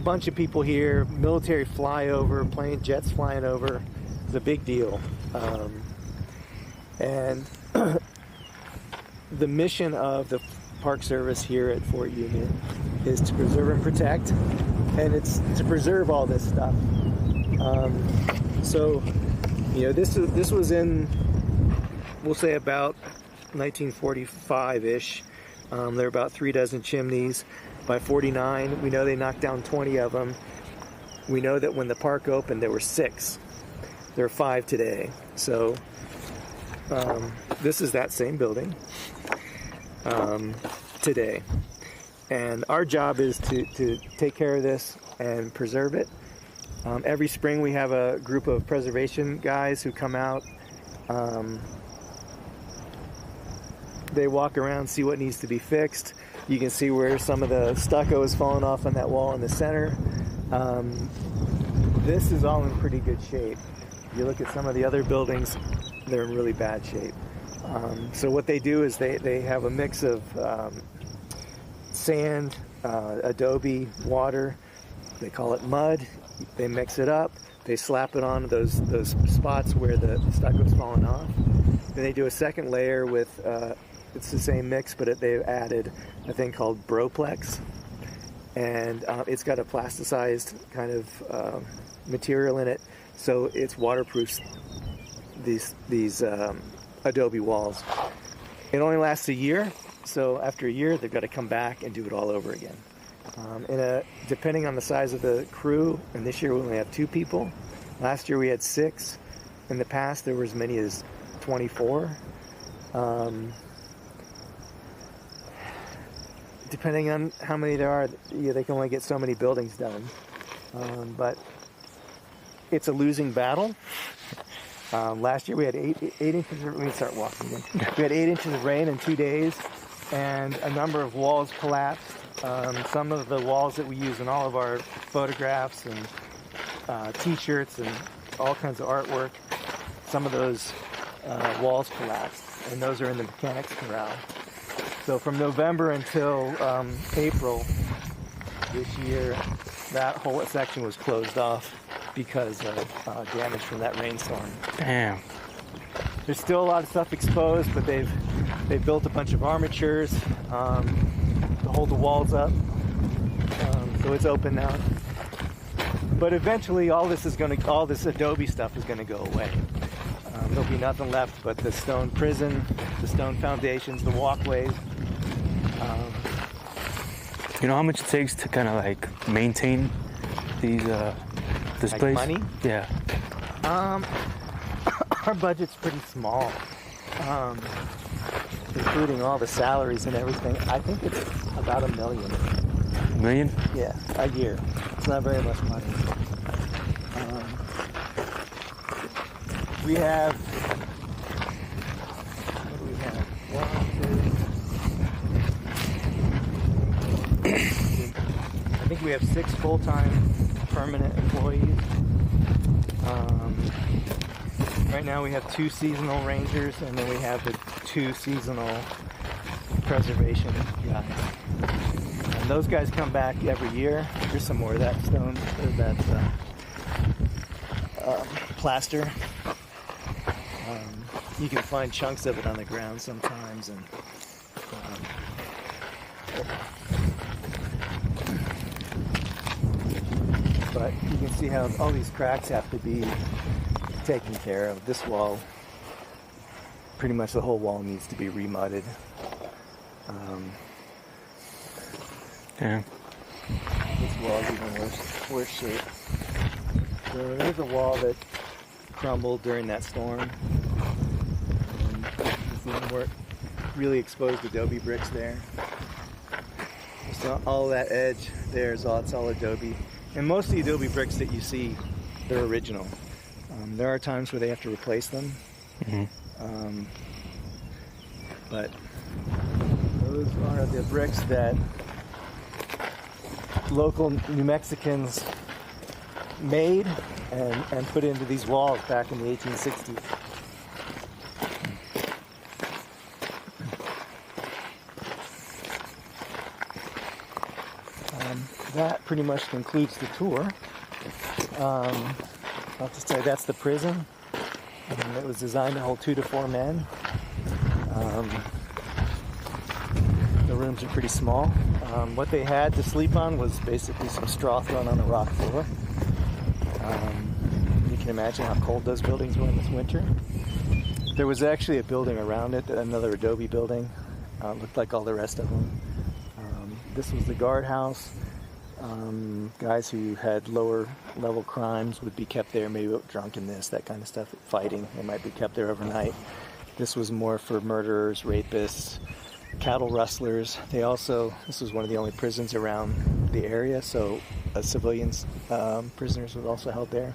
bunch of people here, military flyover, plane jets flying over. It was a big deal. And the mission of the Park Service here at Fort Union is to preserve and protect, and it's to preserve all this stuff. So, you know, this was in, we'll say, about 1945-ish. There were about 36 chimneys. By 49, we know they knocked down 20 of them. We know that when the park opened, there were 6. There are 5 today. So this is that same building today. And our job is to take care of this and preserve it. Every spring we have a group of preservation guys who come out. They walk around, see what needs to be fixed. You can see where some of the stucco is falling off on that wall in the center. This is all in pretty good shape. You look at some of the other buildings, they're in really bad shape. So what they do is they have a mix of sand, adobe, water. They call it mud. They mix it up. They slap it on those spots where the stucco's fallen off. Then they do a second layer with it's the same mix, but they've added a thing called Broplex, and it's got a plasticized kind of material in it, so it's waterproofs these adobe walls. It only lasts a year, So after a year, they've got to come back and do it all over again. Depending on the size of the crew, and this year we only have 2 people. Last year we had 6. In the past, there were as many as 24. Depending on how many there are, they can only get so many buildings done. But it's a losing battle. Last year we had 8 inches of, let me start walking again. We had 8 inches of rain in 2 days, and a number of walls collapsed. Some of the walls that we use in all of our photographs and t-shirts and all kinds of artwork, some of those walls collapsed, and those are in the mechanics corral. So from November until April this year, that whole section was closed off because of damage from that rainstorm. Damn. There's still a lot of stuff exposed, but they've built a bunch of armatures to hold the walls up, so it's open now. But eventually, all this adobe stuff is going to go away. There'll be nothing left but the stone prison, the stone foundations, the walkways. You know how much it takes to kind of like maintain these this Like place? money? Yeah. Our budget's pretty small, including all the salaries and everything. I think it's about $1 million. $1 million? Yeah, a year. It's not very much money. We have, what do we have? 1, 2. I think we have 6 full-time permanent employees. Right now we have 2 seasonal rangers, and then we have the 2 seasonal preservation guys. And those guys come back every year. Here's some more of that stone, or that plaster. You can find chunks of it on the ground sometimes, and but you can see how all these cracks have to be taken care of. This wall, pretty much the whole wall needs to be remudded. Yeah. This wall's even worse shape. So there's a wall that crumbled during that storm. More really exposed adobe bricks there. So all that edge there is it's all adobe. And most of the adobe bricks that you see, they're original. There are times where they have to replace them. Mm-hmm. But those are the bricks that local New Mexicans made and put into these walls back in the 1860s. That pretty much concludes the tour. I'll just say that's the prison. It was designed to hold 2 to 4 men. The rooms are pretty small. What they had to sleep on was basically some straw thrown on a rock floor. You can imagine how cold those buildings were in this winter. There was actually a building around it, another adobe building. Looked like all the rest of them. This was the guardhouse. Guys who had lower level crimes would be kept there, maybe drunkenness, that kind of stuff, fighting. They might be kept there overnight. This was more for murderers, rapists, cattle rustlers. This was one of the only prisons around the area, so civilians, prisoners were also held there.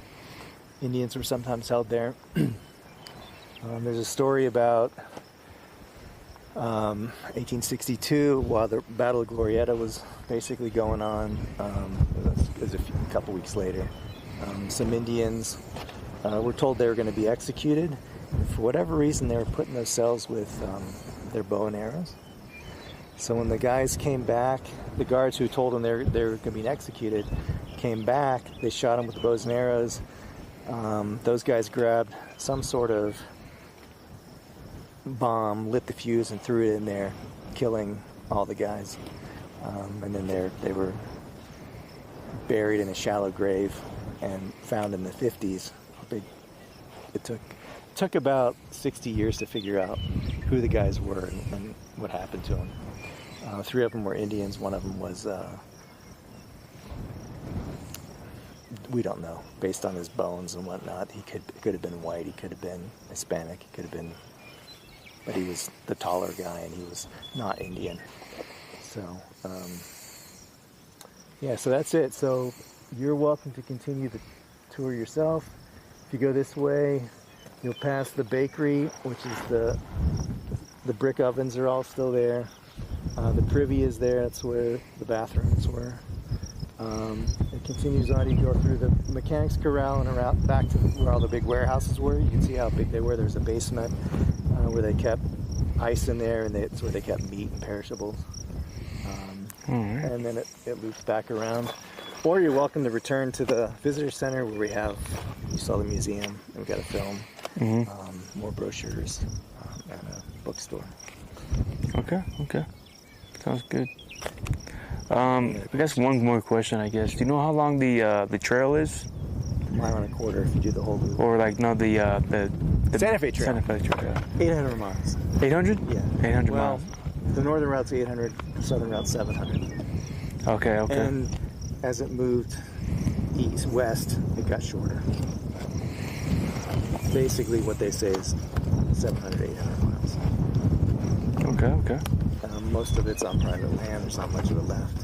Indians were sometimes held there. There's a story about 1862, while the Battle of Glorieta was basically going on. It was a couple weeks later. Some Indians were told they were going to be executed. For whatever reason, they were put in those cells with their bow and arrows. So when the guys came back, the guards who told them they were going to be executed came back. They shot them with the bows and arrows. Those guys grabbed some sort of bomb, lit the fuse, and threw it in there, killing all the guys. And then they were buried in a shallow grave and found in the 50s. It took about 60 years to figure out who the guys were and what happened to them. 3 of them were Indians. 1 of them was, we don't know, based on his bones and whatnot. He could have been white, he could have been Hispanic, he could have been, but he was the taller guy and he was not Indian. So, yeah, so that's it. So you're welcome to continue the tour yourself. If you go this way, you'll pass the bakery, which is the brick ovens are all still there. The privy is there. That's where the bathrooms were. It continues on. You go through the mechanics corral and around back to where all the big warehouses were. You can see how big they were. There's a basement where they kept ice in there, and that's where they kept meat and perishables. And then it loops back around. Or you're welcome to return to the visitor center where we have, you saw the museum, and we got a film, more brochures, and a bookstore. Okay. Sounds good. I guess one more question, I guess. Do you know how long the trail is? Mile and a quarter if you do the whole loop. Or like, no, the Santa Fe Trail. Santa Fe Trail. 800 miles. 800? Yeah. 800 well, miles. The northern route's 800, the southern route's 700. Okay. And as it moved west, it got shorter. Basically, what they say is 700, 800 miles. Okay. Most of it's on private land. There's not much of it left.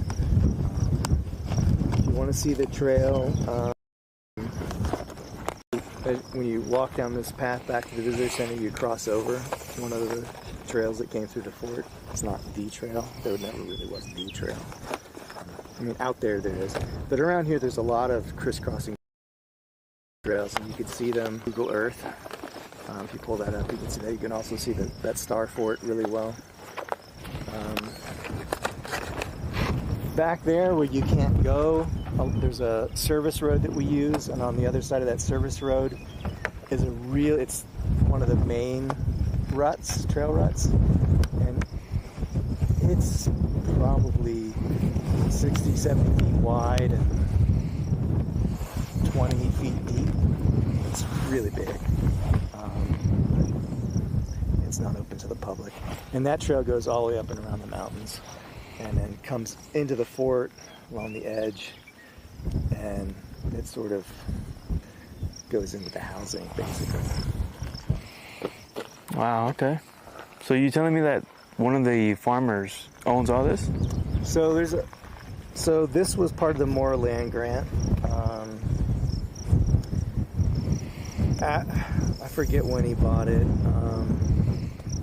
If you want to see the trail, when you walk down this path back to the visitor center, you cross over one of the trails that came through the fort. It's not the trail. There never really was the trail. I mean, out there is. But around here, there's a lot of crisscrossing trails, and you can see them Google Earth. If you pull that up, you can see that. You can also see that star fort really well. Back there where you can't go, there's a service road that we use, and on the other side of that service road is it's one of the main trail ruts, and it's probably 60, 70 feet wide and 20 feet deep. It's really big. It's not open to the public. And that trail goes all the way up and around the mountains and then comes into the fort along the edge, and it sort of goes into the housing, basically. Wow, okay. So you're telling me that one of the farmers owns all this? So this was part of the Moore Land Grant. I forget when he bought it.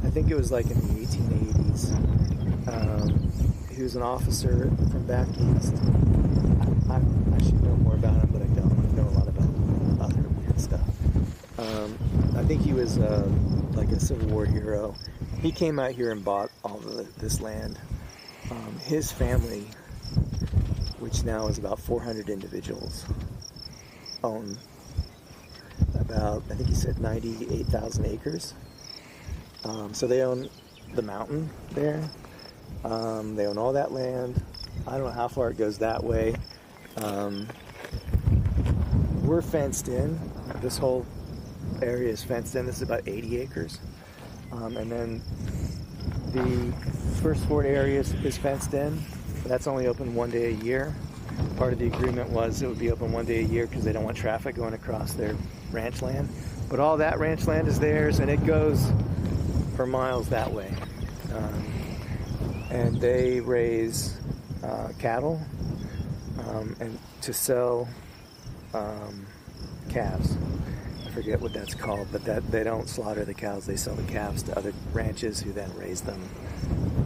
I think it was like in the 1880s. He was an officer from back east. I should know more about him, but I don't. I know a lot about other weird stuff. I think he was like a Civil War hero. He came out here and bought all this land. His family, which now is about 400 individuals, own about, I think he said 98,000 acres. So they own the mountain there. They own all that land. I don't know how far it goes that way. We're fenced in. This whole area is fenced in. This is about 80 acres. And then the first fort area is fenced in. That's only open one day a year. Part of the agreement was it would be open one day a year because they don't want traffic going across their ranch land. But all that ranch land is theirs, and it goes for miles that way. And they raise cattle and to sell calves. I forget what that's called, but that they don't slaughter the cows. They sell the calves to other ranches who then raise them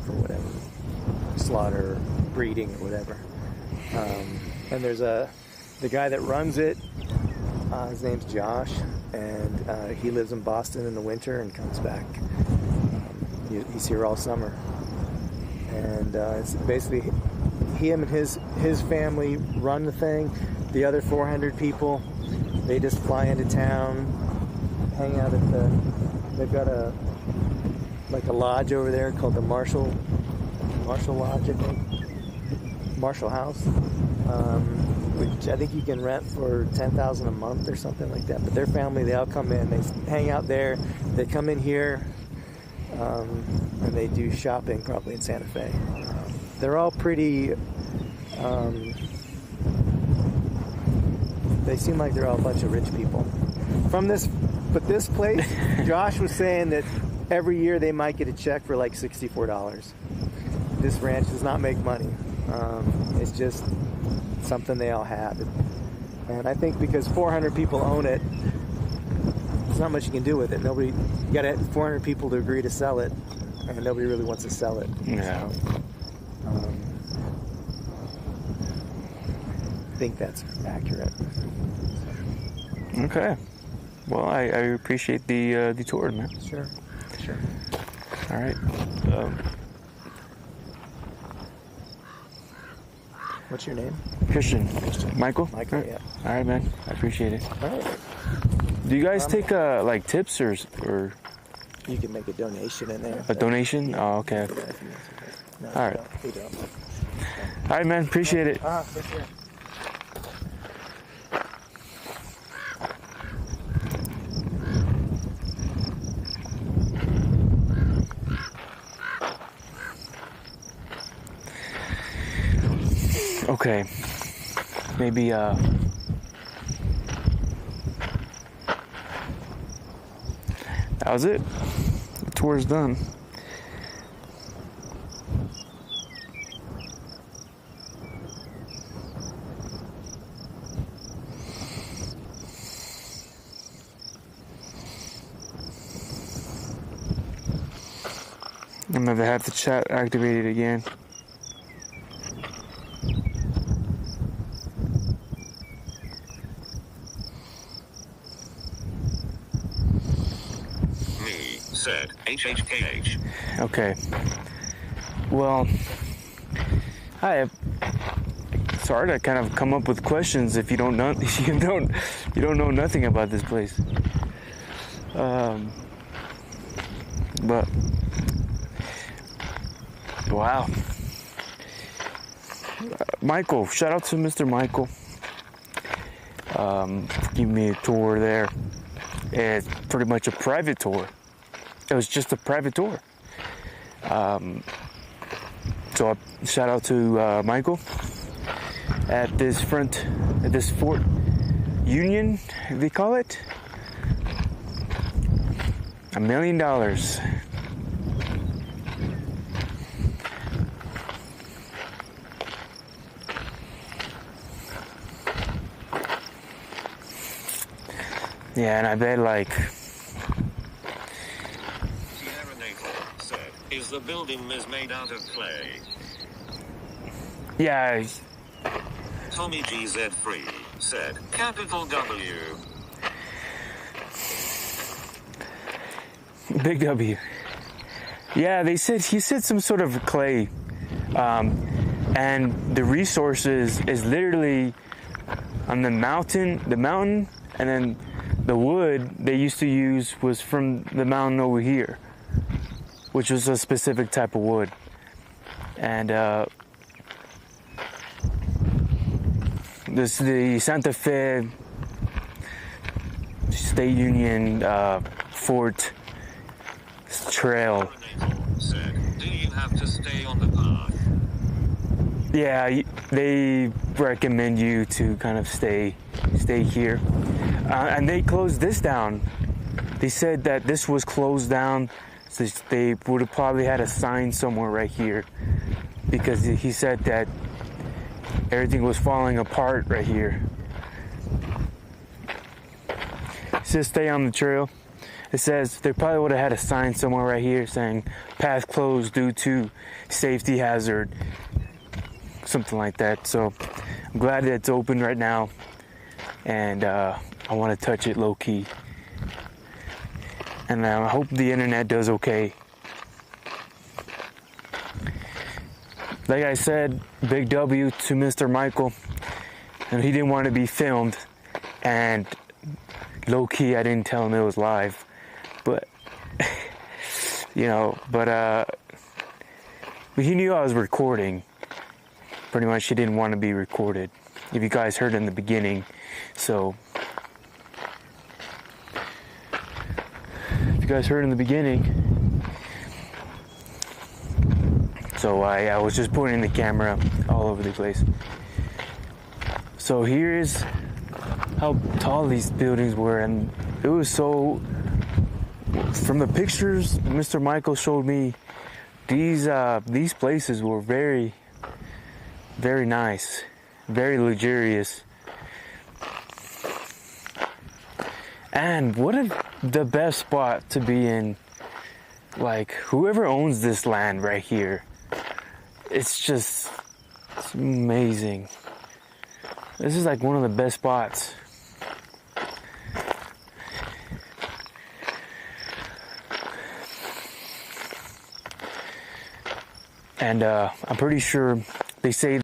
for whatever, slaughter, breeding, or whatever. And there's the guy that runs it. His name's Josh, and he lives in Boston in the winter and comes back. He's here all summer, and it's basically him and his family run the thing. The other 400 people, they just fly into town, hang out at they've got a lodge over there called the Marshall Lodge, I think, Marshall House, which I think you can rent for $10,000 a month or something like that. But their family, they all come in, they hang out there, they come in here, and they do shopping probably in Santa Fe. They're all pretty. They seem like they're all a bunch of rich people. But this place, Josh was saying that every year they might get a check for like $64. This ranch does not make money. It's just something they all have. And I think because 400 people own it, there's not much you can do with it. You got to have 400 people to agree to sell it, and nobody really wants to sell it. Yeah. So, I think that's accurate. Okay. Well, I appreciate the tour, man. Sure. All right. What's your name? Christian. Michael? Michael, yeah. All right, man. I appreciate it. All right. Do you guys take like tips or You can make a donation in there. a donation? Yeah. Oh, okay. No, All right. We don't. All right, man. Appreciate it. For sure. Okay. Maybe that was it. The tour's done. I'm gonna have the chat activated again. Said HHKH. Okay. Well, it's hard to kind of come up with questions if you don't know you don't know nothing about this place. But wow. Michael, shout out to Mr. Michael. Give me a tour there. It's pretty much a private tour. It was just a private tour. So shout out to Michael at this Fort Union, they call it. $1 million. Yeah, and I bet like is the building is made out of clay. Yeah. Tommy GZ3 said, capital W. Big W. Yeah, he said some sort of clay. And the resources is literally on the mountain, and then the wood they used to use was from the mountain over here, which was a specific type of wood. And this the Santa Fe State Union Fort Trail. Said, do you have to stay on the path? Yeah, they recommend you to kind of stay here. And they closed this down. They said that this was closed down, so they would have probably had a sign somewhere right here, because he said that everything was falling apart right here. It says stay on the trail. It says they probably would have had a sign somewhere right here saying path closed due to safety hazard, something like that. So I'm glad that it's open right now, and I want to touch it low key, and I hope the internet does okay. Like I said, big W to Mr. Michael, and he didn't want to be filmed, and low key I didn't tell him it was live, but but he knew I was recording. Pretty much he didn't want to be recorded, if you guys heard in the beginning. So if you guys heard in the beginning, so I was just pointing the camera all over the place. So here's how tall these buildings were, and it was so, from the pictures Mr. Michael showed me, these places were very, very nice, very luxurious. And what the best spot to be in. Like, whoever owns this land right here, it's amazing. This is like one of the best spots. And I'm pretty sure they say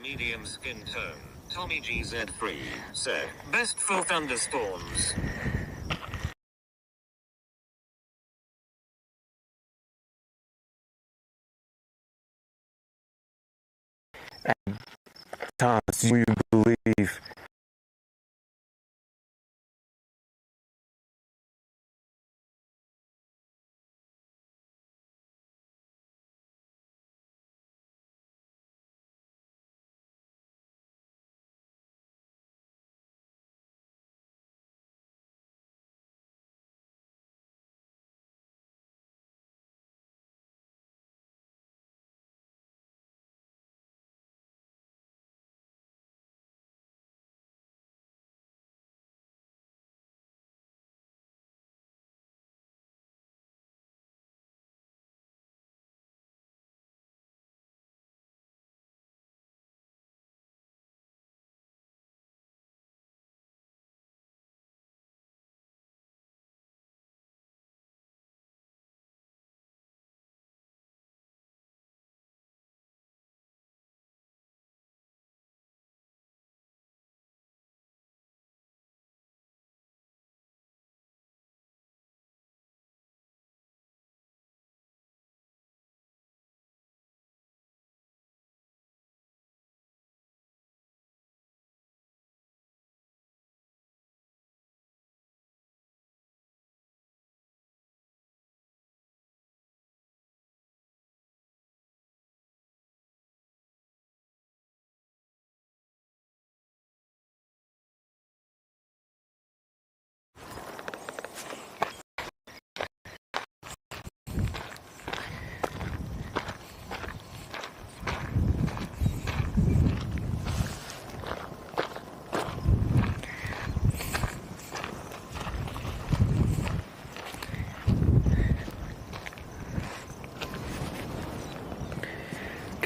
Medium skin tone. Tommy GZ3 said, best for thunderstorms. times you believe.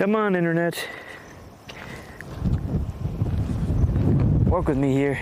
Come on, internet. Work with me here.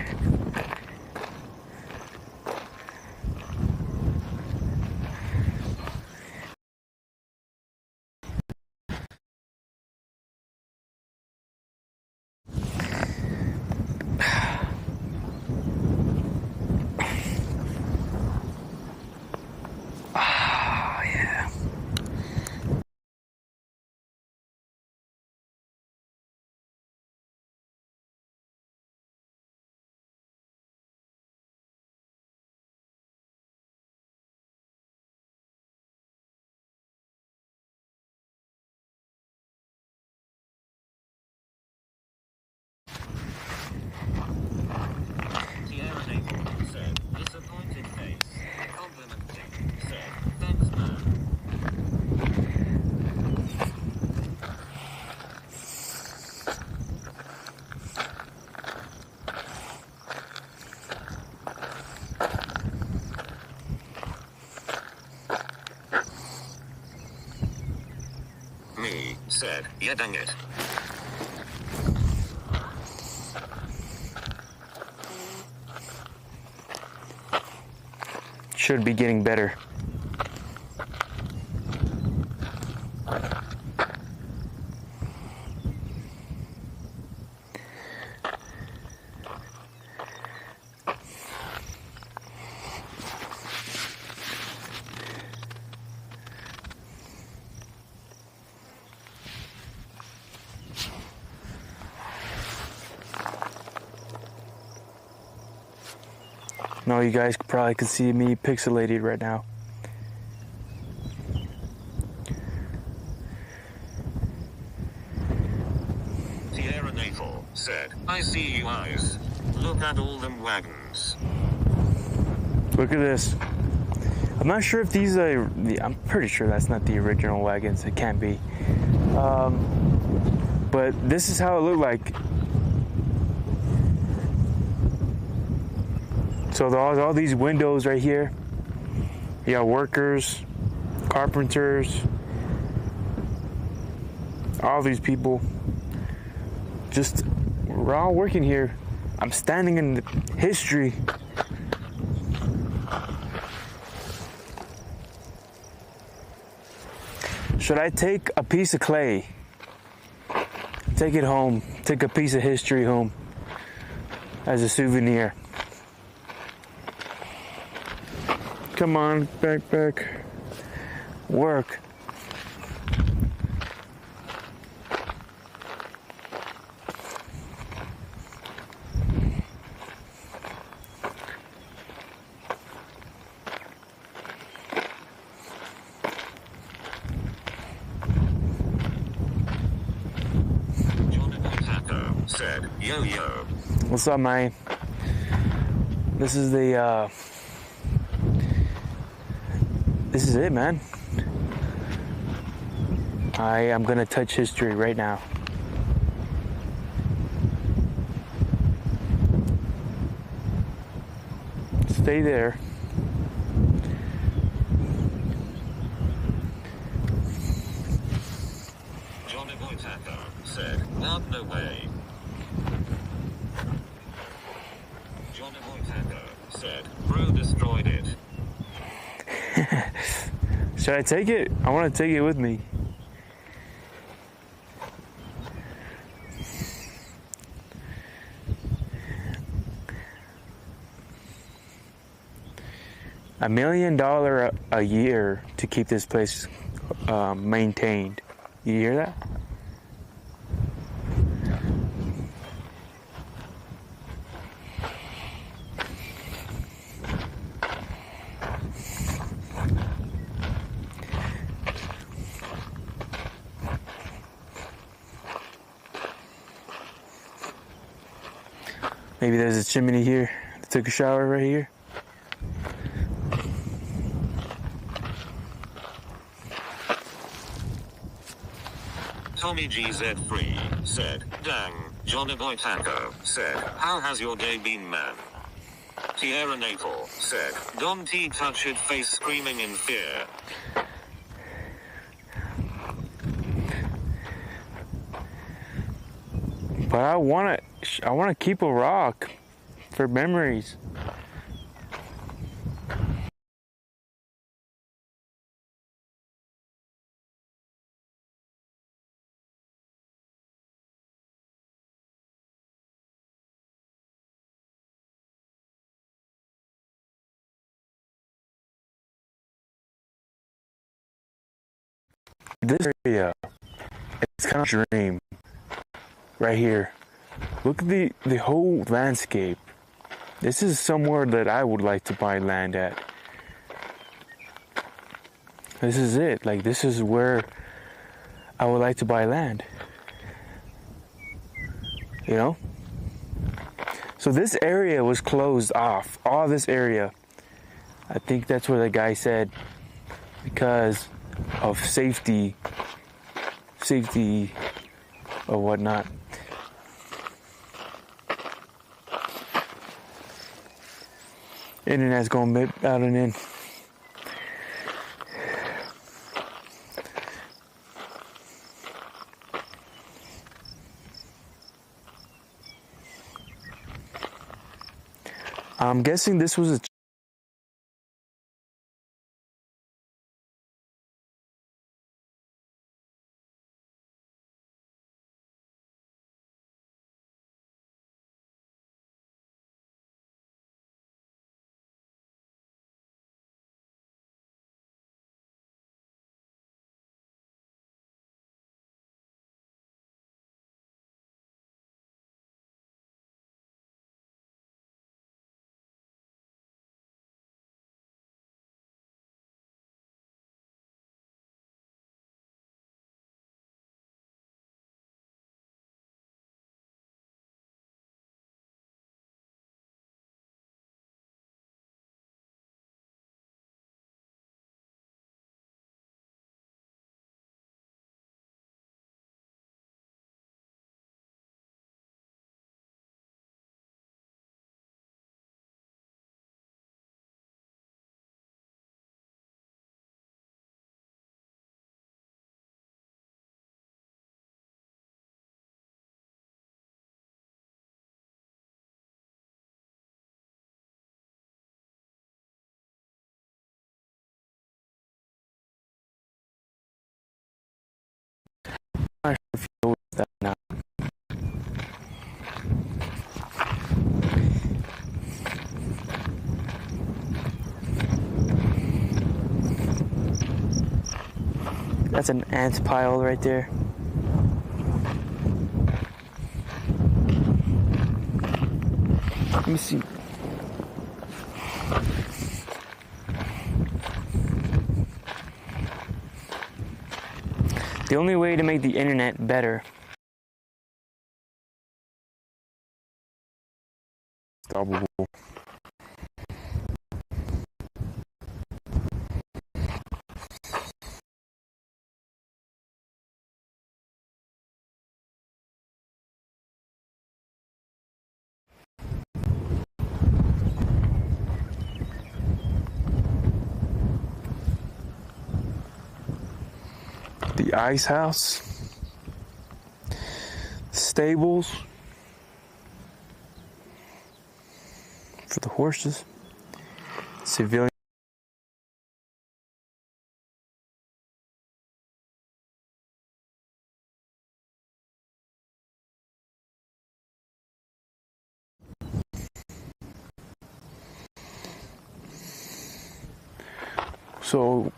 Me said, yeah, dang it. Should be getting better. know you guys probably can see me pixelated right now. Sierra Naval said, I see you eyes. Look at all them wagons. Look at this. I'm not sure if these are I'm pretty sure that's not the original wagons. It can't be. But this is how it looked like. So there's all these windows right here. You got workers, carpenters, all these people. Just, we're all working here. I'm standing in history. Should I take a piece of clay? Take it home. Take a piece of history home as a souvenir. Come on, backpack. Work. Said, yo yo. What's up, man? This is the this is it, man. I am gonna touch history right now. Stay there. Johnny Boy Taco said, not no way. Johnny Boy Taco said, bro destroyed it. Should I take it? I want to take it with me. $1 million a year to keep this place maintained. You hear that? Maybe there's a chimney here. I took a shower right here. Tommy GZ3 said, dang, Johnny Boy Taco said, how has your day been, man? Tierra Natal said, Don T touched face screaming in fear. But I want to keep a rock for memories. This area, it's kind of a dream. Right here. Look at the whole landscape. This is somewhere that I would like to buy land at. This is it. Like, this is where I would like to buy land. You know? So this area was closed off. All this area. I think that's what the guy said. Because of safety or whatnot. Internet's going out and in. I'm guessing this was a not sure if you noticed that now. That's an ant pile right there. Let me see. The only way to make the internet better is the ice house, stables for the horses, civilian. So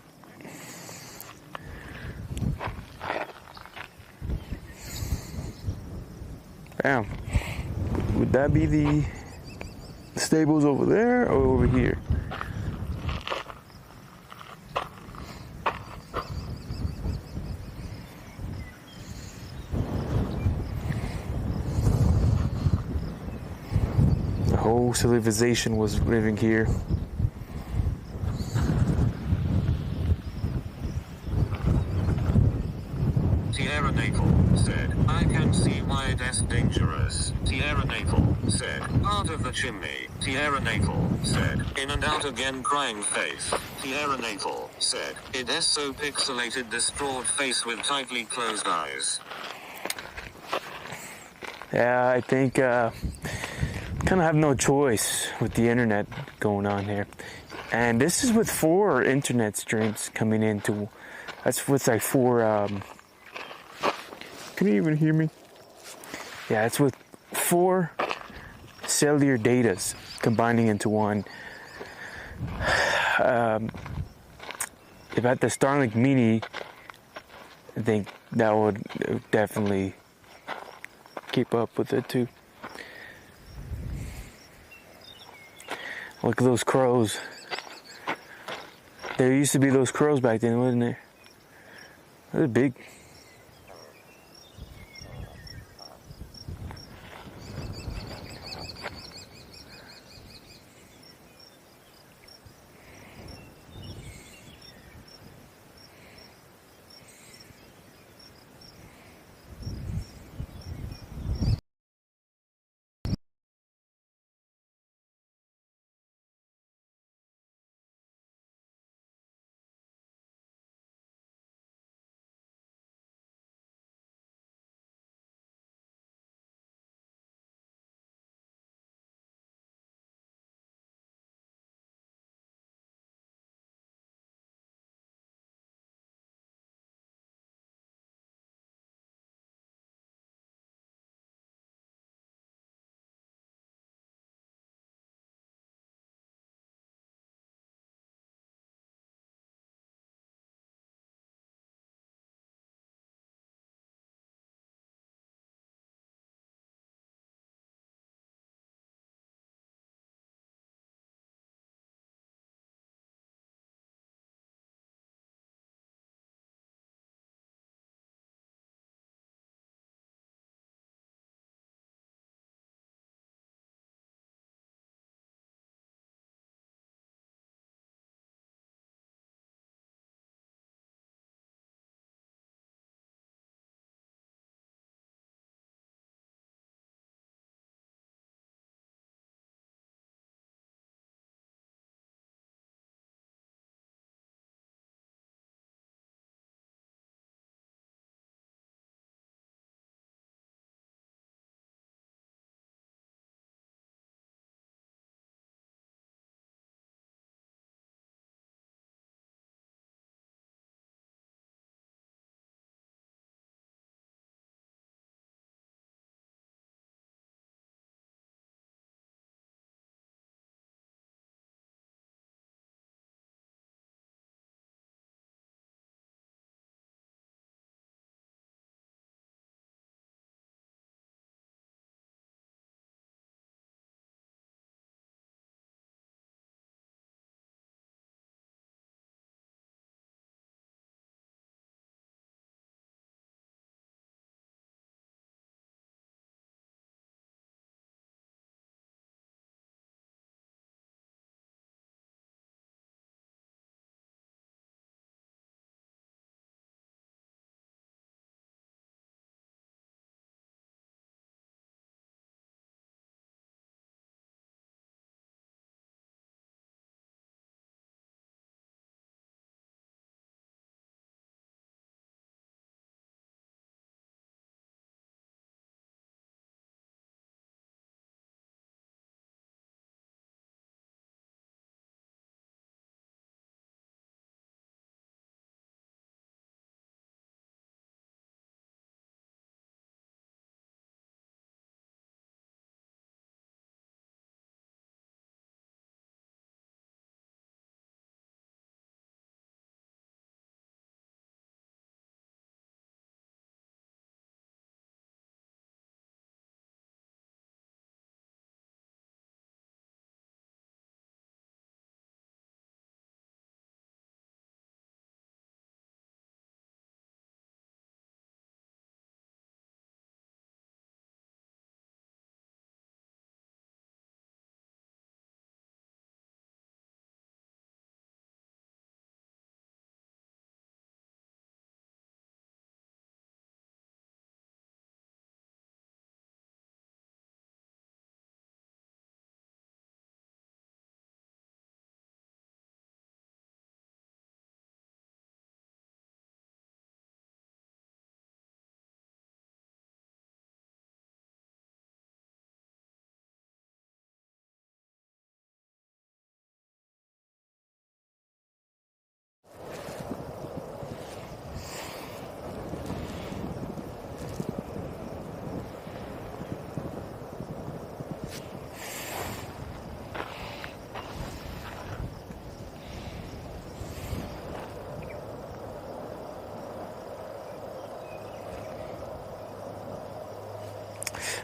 bam. Would that be the stables over there or over here? The whole civilization was living here. Tierra Naval said, I can see why that's dangerous. Tierra Naval said, part of the chimney. Tierra Naval said, in and out again crying face. Tierra Naval said, it is so pixelated distraught face with tightly closed eyes. Yeah, I think kind of have no choice with the internet going on here. And this is with 4 internet streams coming into. That's with like 4. Can you even hear me? Yeah, it's with 4 cellular datas combining into one. If at the Starlink Mini, I think that would definitely keep up with it too. Look at those crows. There used to be those crows back then, wasn't there? They're big.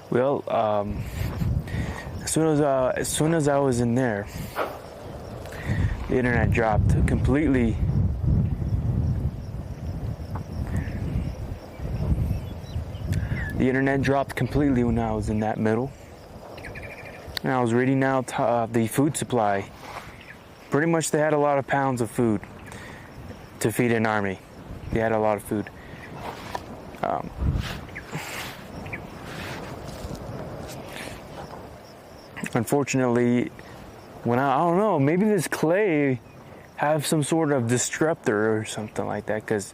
Well, as soon as I was in there, the internet dropped completely. The internet dropped completely when I was in that middle. And I was reading out the food supply. Pretty much they had a lot of pounds of food to feed an army. They had a lot of food. Unfortunately, when I don't know, maybe this clay have some sort of disruptor or something like that, because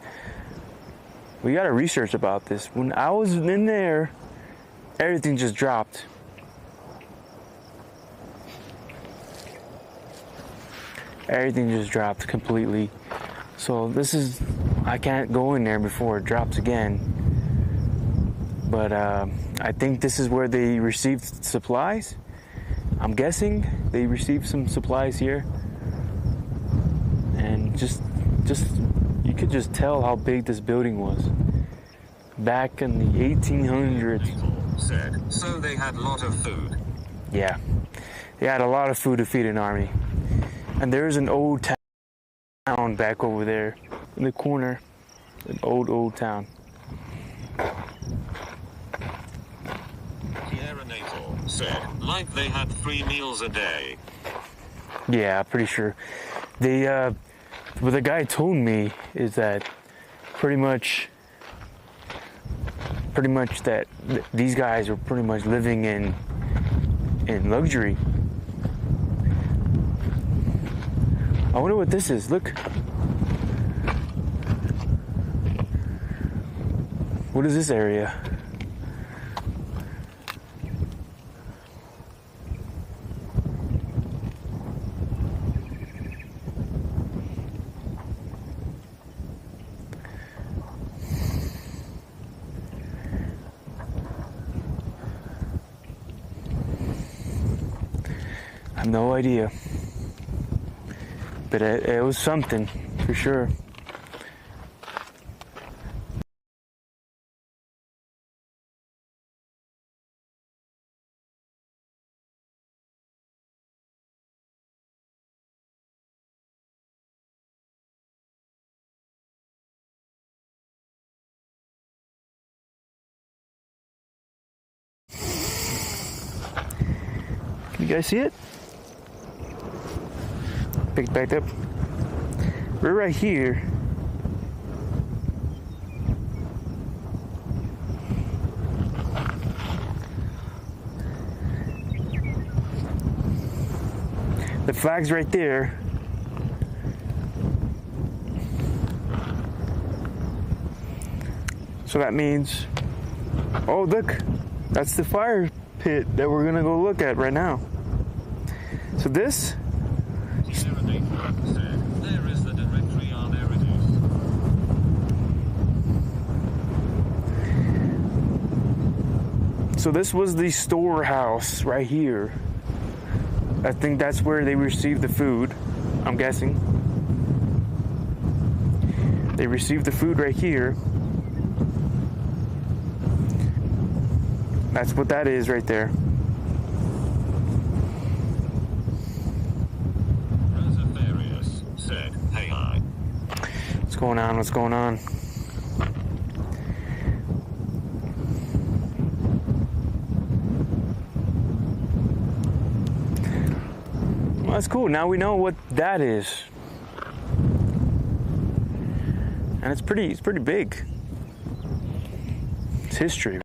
we got to research about this. When I was in there, everything just dropped. Everything just dropped completely. So this is, I can't go in there before it drops again. But I think this is where they received supplies. I'm guessing they received some supplies here. And just you could just tell how big this building was. Back in the 1800s. Said, so they had a lot of food. Yeah. They had a lot of food to feed an army. And there's an old town back over there in the corner. An old town. Sierra Natal said, like they had 3 meals a day. Yeah, pretty sure. They, what the guy told me is that pretty much that these guys were pretty much living in luxury. I wonder what this is. Look. What is this area? I have no idea. But it was something, for sure. Can you guys see it? Pick it back up. We're right here. The flag's right there. So that means, oh look, that's the fire pit that we're gonna go look at right now. So this, There is the directory on Eridus. so this was the storehouse right here. I think that's where they received the food, I'm guessing. They received the food right here. That's what that is right there. Said, hey, hi. What's going on? What's going on? Well, that's cool. Now we know what that is. And it's pretty big. It's history.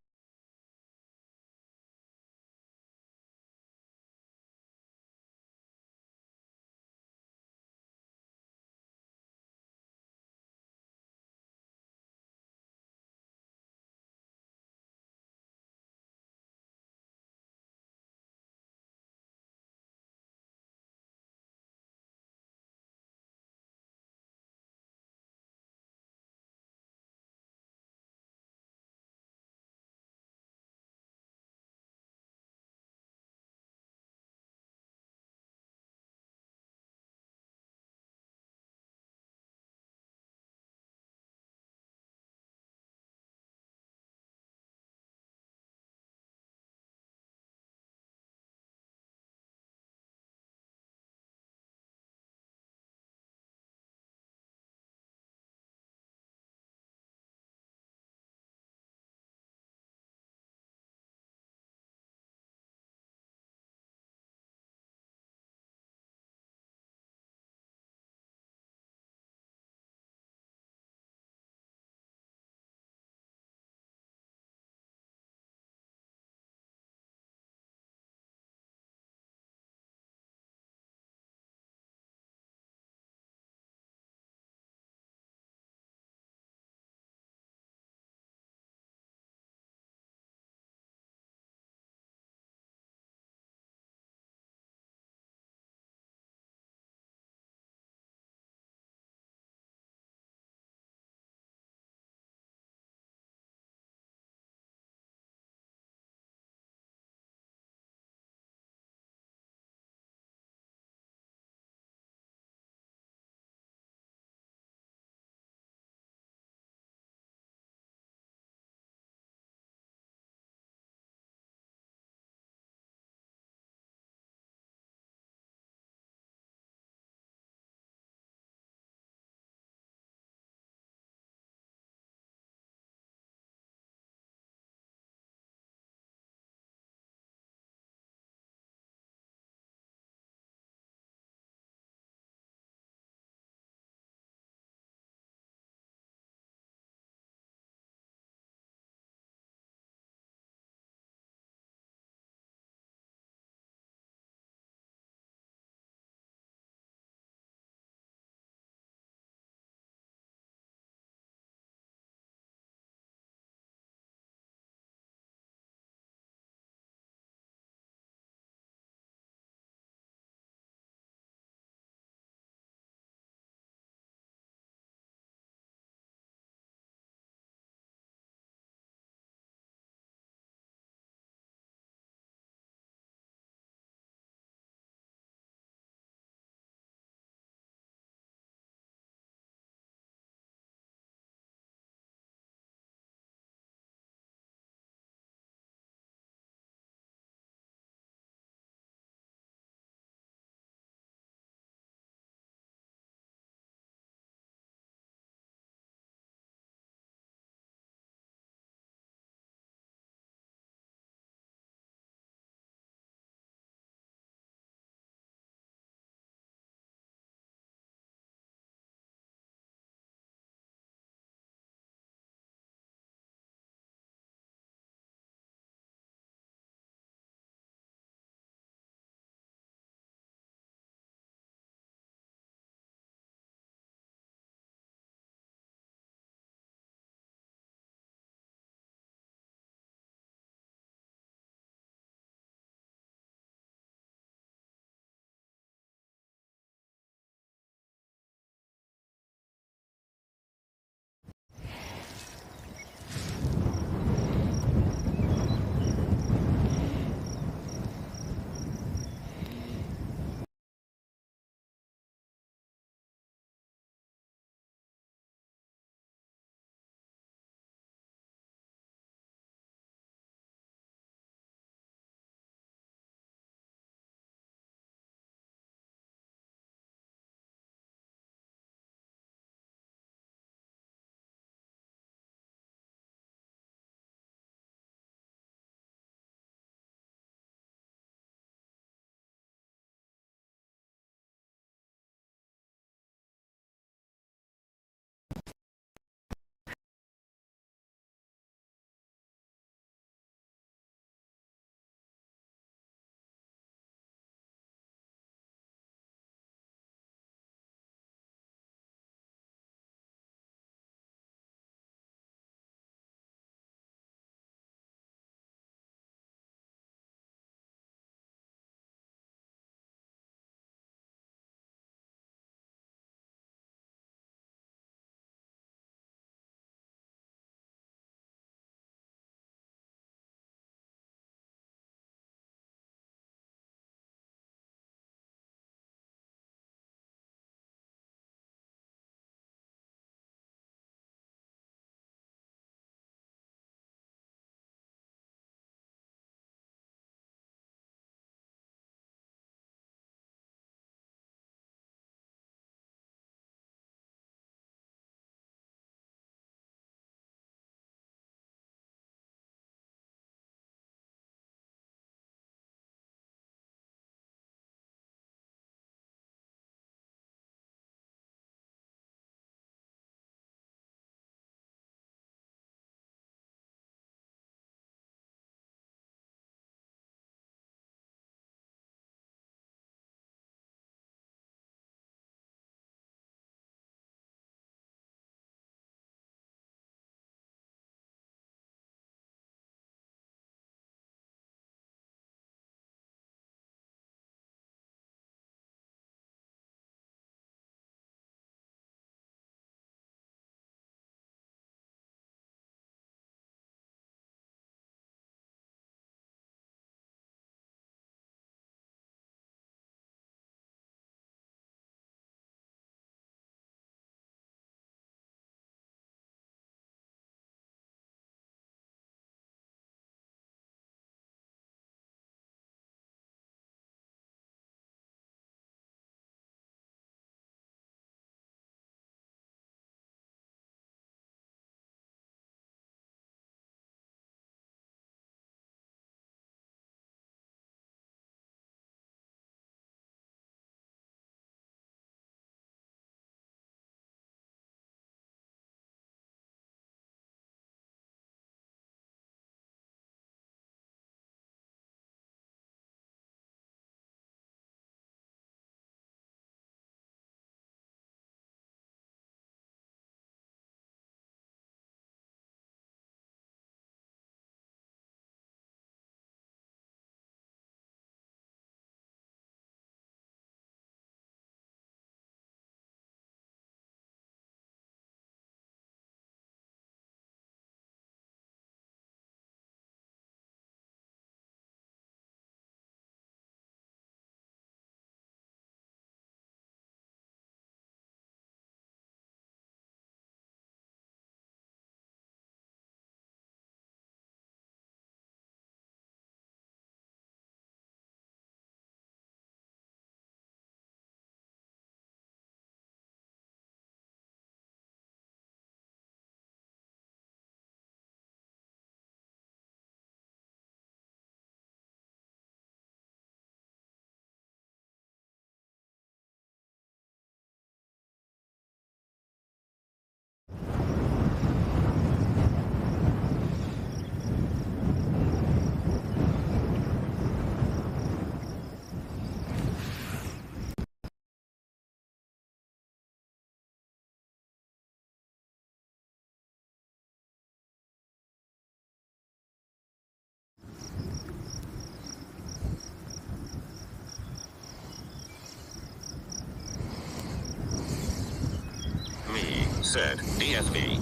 said, DFV.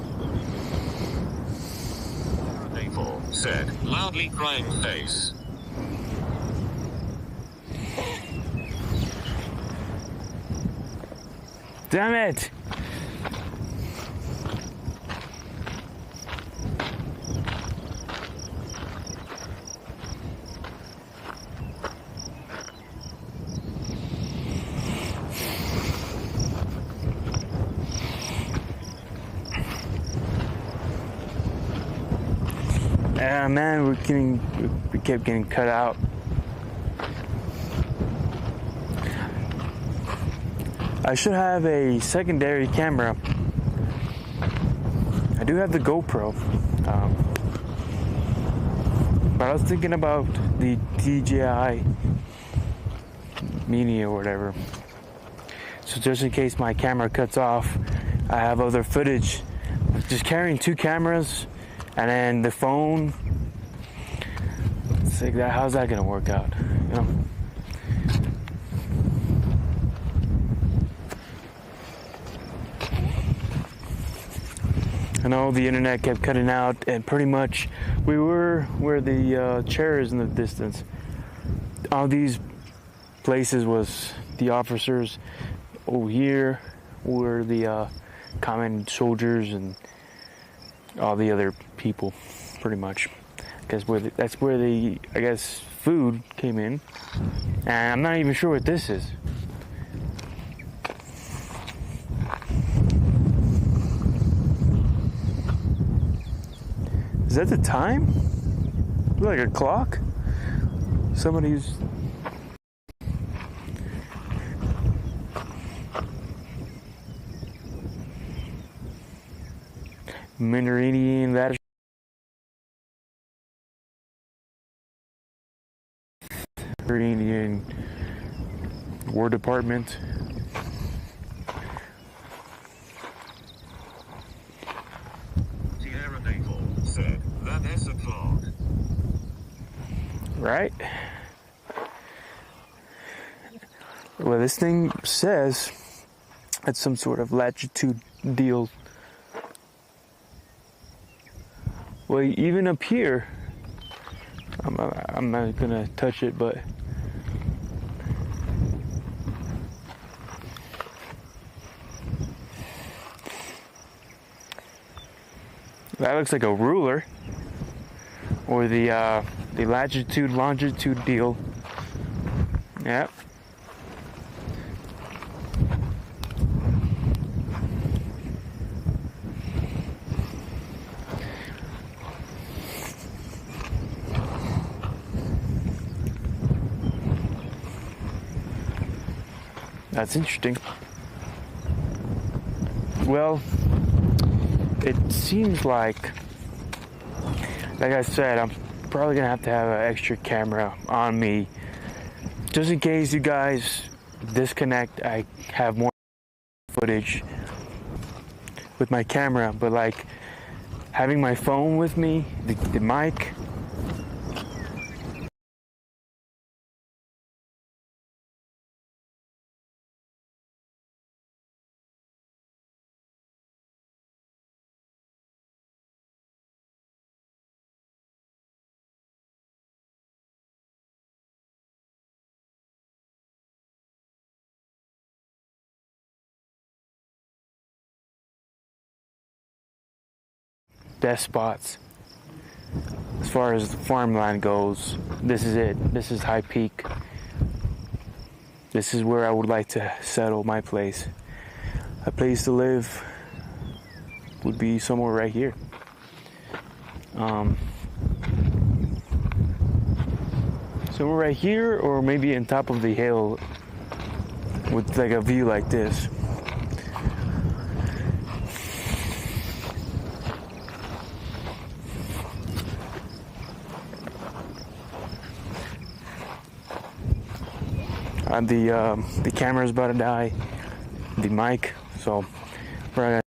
April said, loudly crying face. Damn it! Yeah, man, we kept getting cut out. I should have a secondary camera. I do have the GoPro, but I was thinking about the DJI Mini or whatever. So just in case my camera cuts off, I have other footage. Just carrying two cameras and then the phone. It's like that. How's that gonna work out? You know. I know the internet kept cutting out, and pretty much we were where the chair is in the distance. All these places was the officers. Over here were the common soldiers and all the other people, pretty much. Because that's where the, I guess, food came in. And I'm not even sure what this is. Is that the time? Like a clock? Somebody's... Mendarian, that Indian War Department. Sierra Naval said, that is a clock. Right? Well, this thing says it's some sort of latitude deal. Well, even up here, I'm not gonna touch it, but that looks like a ruler, or the latitude longitude deal. Yep. That's interesting. Well, it seems like I said, I'm probably gonna have to have an extra camera on me, just in case you guys disconnect. I have more footage with my camera, but like having my phone with me, the mic. Best spots as far as the farmland goes. This is it. This is High Peak. This is where I would like to settle my place. A place to live would be somewhere right here. Somewhere right here, or maybe on top of the hill with like a view like this. The camera's about to die, the mic, so we're gonna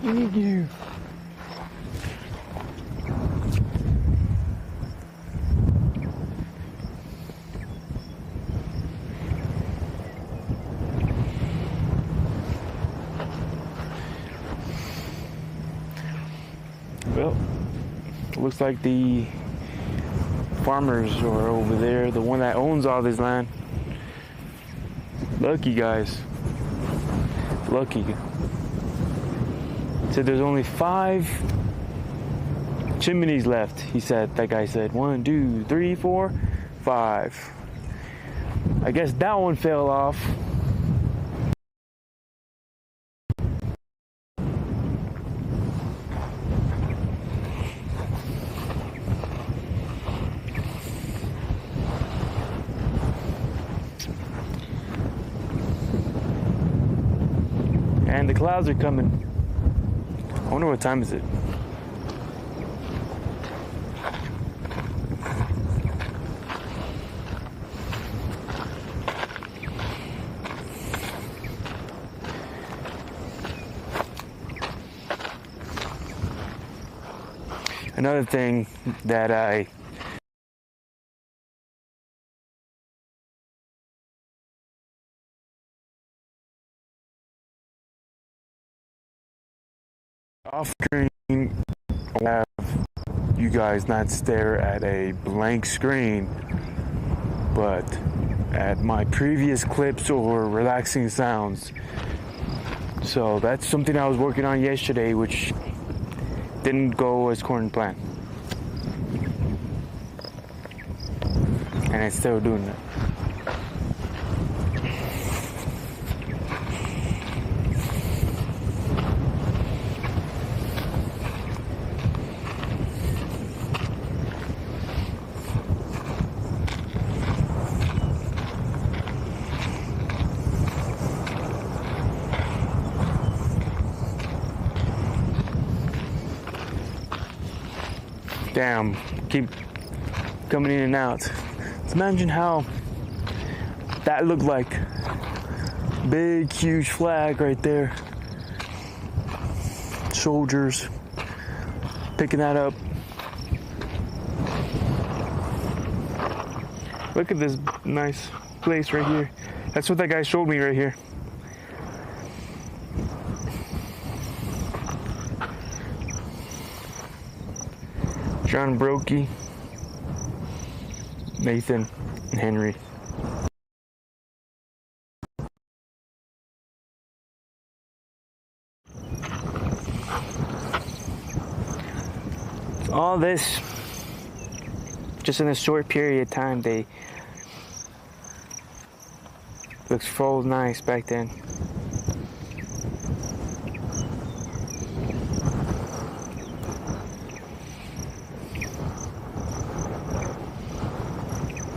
Thank you. Well, looks like the farmers are over there, the one that owns all this land. Lucky guys. Lucky. Said there's only 5 chimneys left, he said. That guy said 1, 2, 3, 4, 5. I guess that one fell off. And the clouds are coming. I wonder what time is it? Another thing that I off screen, I have you guys not stare at a blank screen, but at my previous clips or relaxing sounds. So that's something I was working on yesterday, which didn't go as according to plan. And I'm still doing that. Damn, keep coming in and out. Let's imagine how that looked like. Big, huge flag right there. Soldiers picking that up. Look at this nice place right here. That's what that guy showed me right here. John Brokey, Nathan, and Henry. All this, just in a short period of time, they looks full nice back then.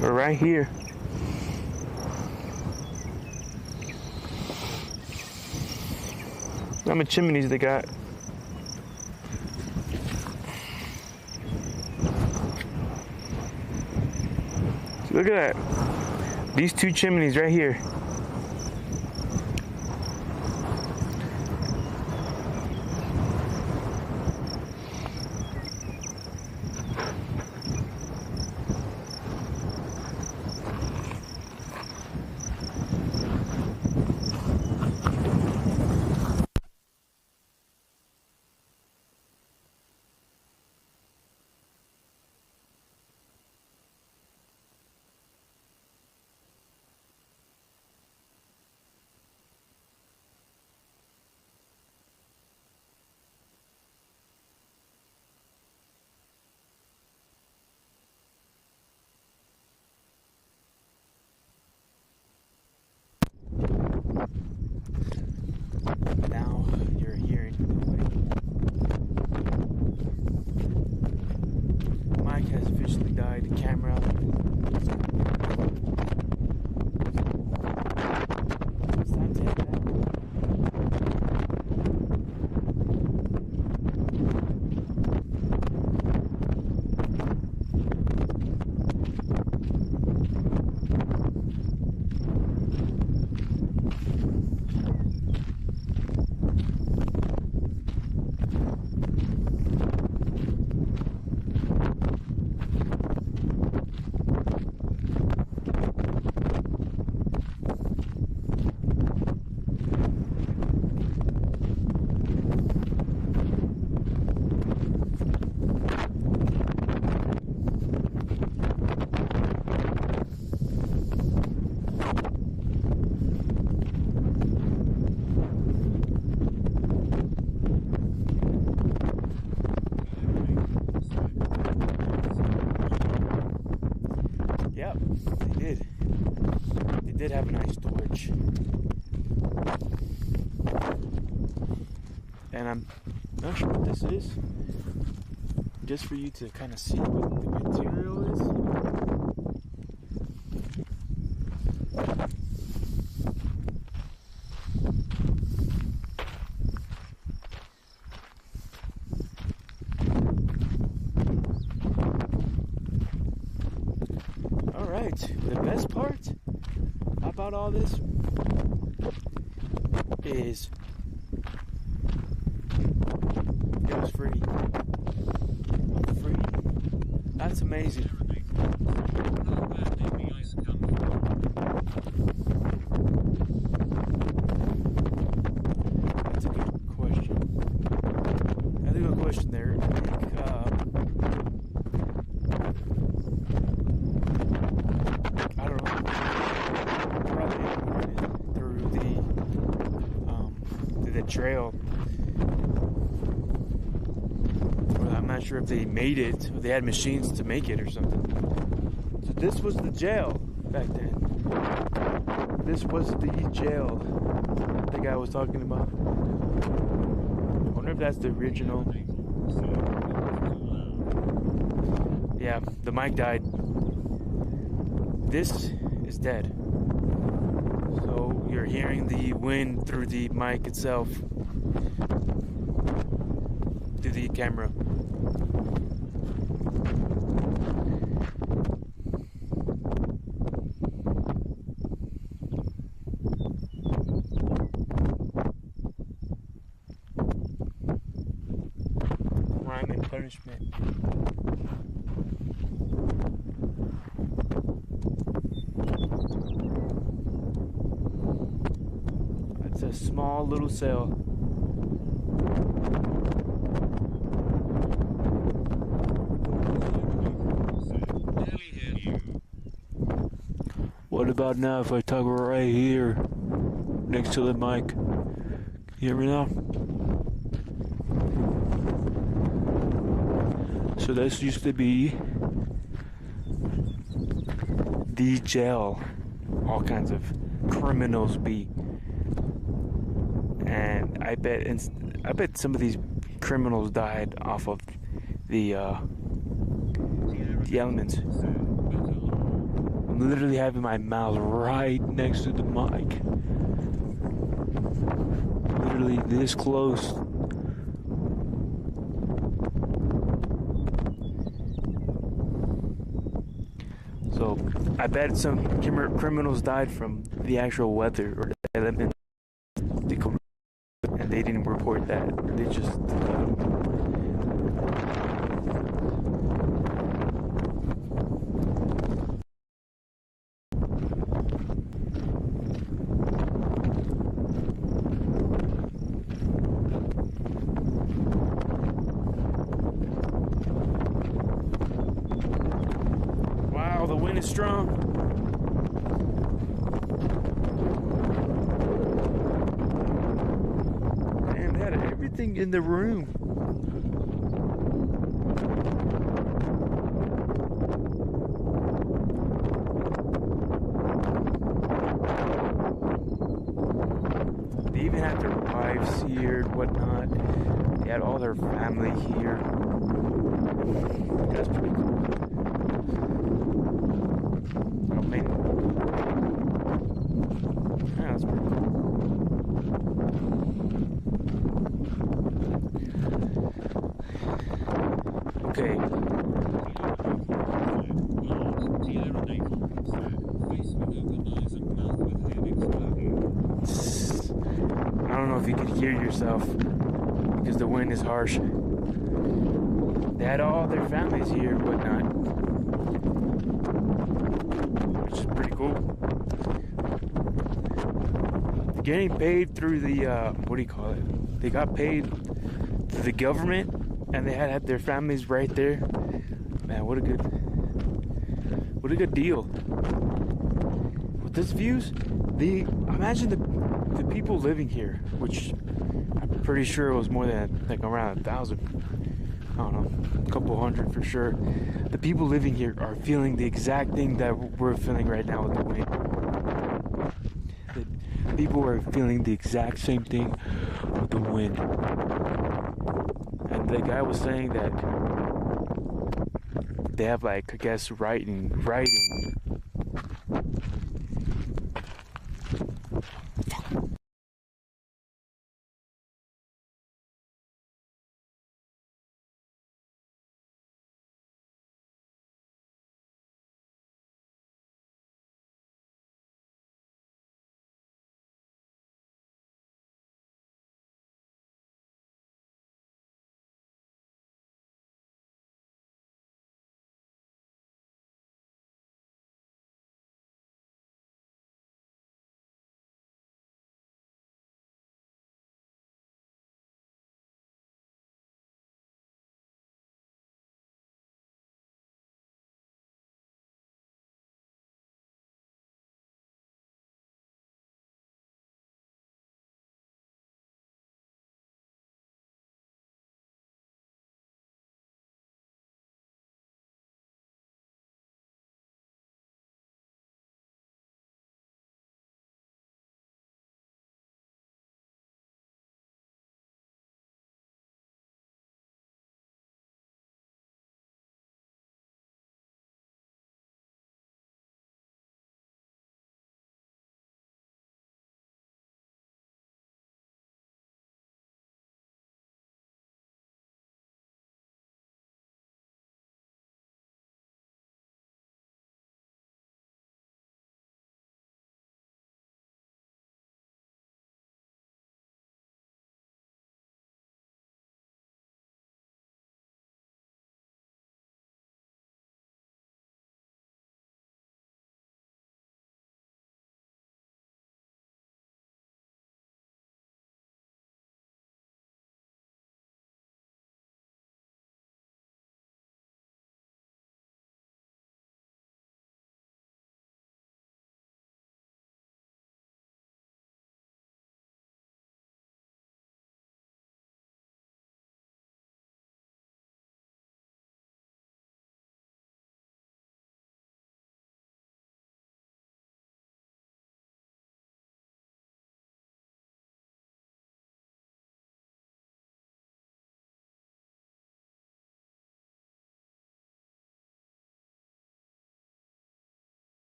We're right here. How many chimneys they got? Look at that. These 2 chimneys right here. Now you're hearing the mic has officially died. The camera. It's time to head back. did have a nice storage. And I'm not sure what this is. Just for you to kind of see what the material is. Alright, the best part about all this is it was free. Free. That's amazing. That's a good question. That's a good question there. I think, I don't know. Probably through the trail. I'm not sure if they made it or they had machines to make it or something. So this was the jail back then. This was the jail the guy was talking about. I wonder if that's the original. Yeah, the mic died. This is dead. So you're hearing the wind through the mic itself, through the camera. Crime and punishment. It's a small little cell. What about now if I talk right here next to the mic? Can you hear me now? So this used to be the jail. All kinds of criminals be. And I bet some of these criminals died off of the elements. I'm literally having my mouth right next to the mic. Literally this close. So I bet some criminals died from the actual weather or the element, and they didn't report that. They just wow, the wind is strong. Man, they had everything in the room. They even had their wives here and whatnot. They had all their family here. That's pretty cool. Oh man. Yeah, that's pretty cool. Okay. I don't know if you could hear yourself because the wind is harsh. They had all their families here and whatnot, which is pretty cool. Getting paid through the, what do you call it? They got paid through the government and they had their families right there. Man, what a good deal. With this views, imagine the people living here, which I'm pretty sure it was more than like around 1,000. I don't know, a couple hundred for sure. The people living here are feeling the exact thing that we're feeling right now with the wind. people were feeling the exact same thing with the wind. And the guy was saying that they have like, I guess, writing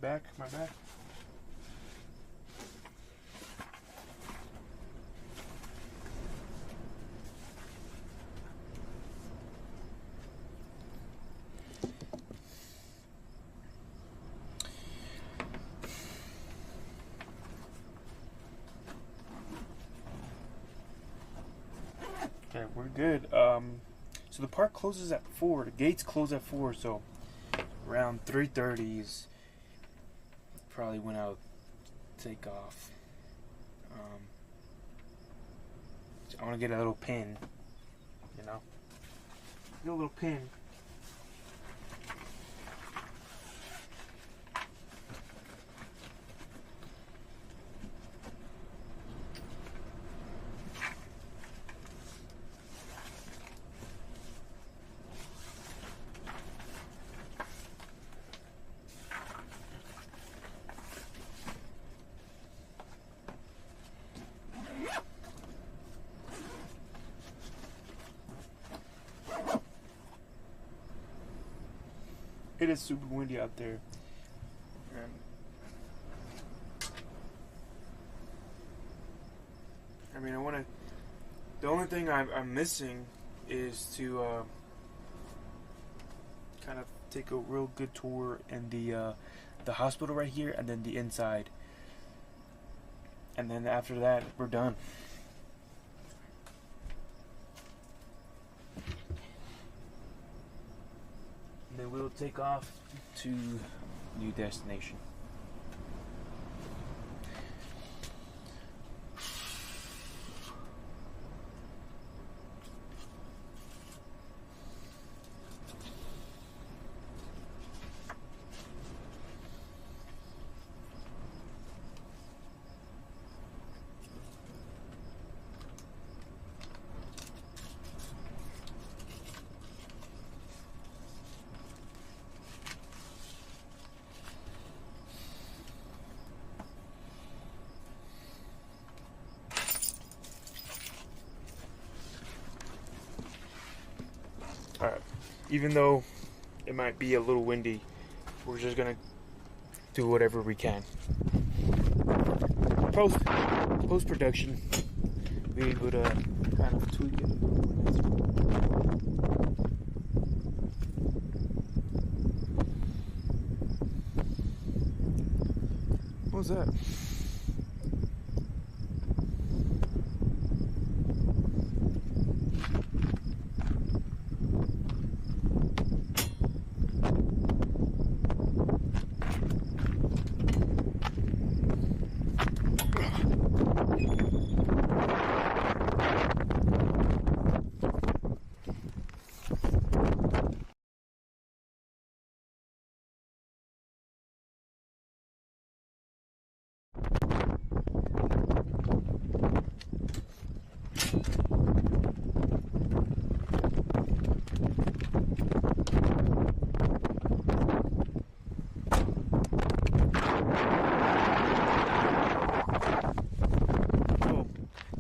My back. Okay, we're good. So the park closes at 4. The gates close at 4, so around 3:30 is probably when I'll take off. I want to get a little pin, you know? Get a little pin. It is super windy out there. I mean, the only thing I'm missing is to kind of take a real good tour in the hospital right here, and then the inside. And then after that, we're done. And then we'll take off to new destination. Alright, even though it might be a little windy, we're just gonna do whatever we can. Post-production, be able to kind of tweak it a little bit. What was that?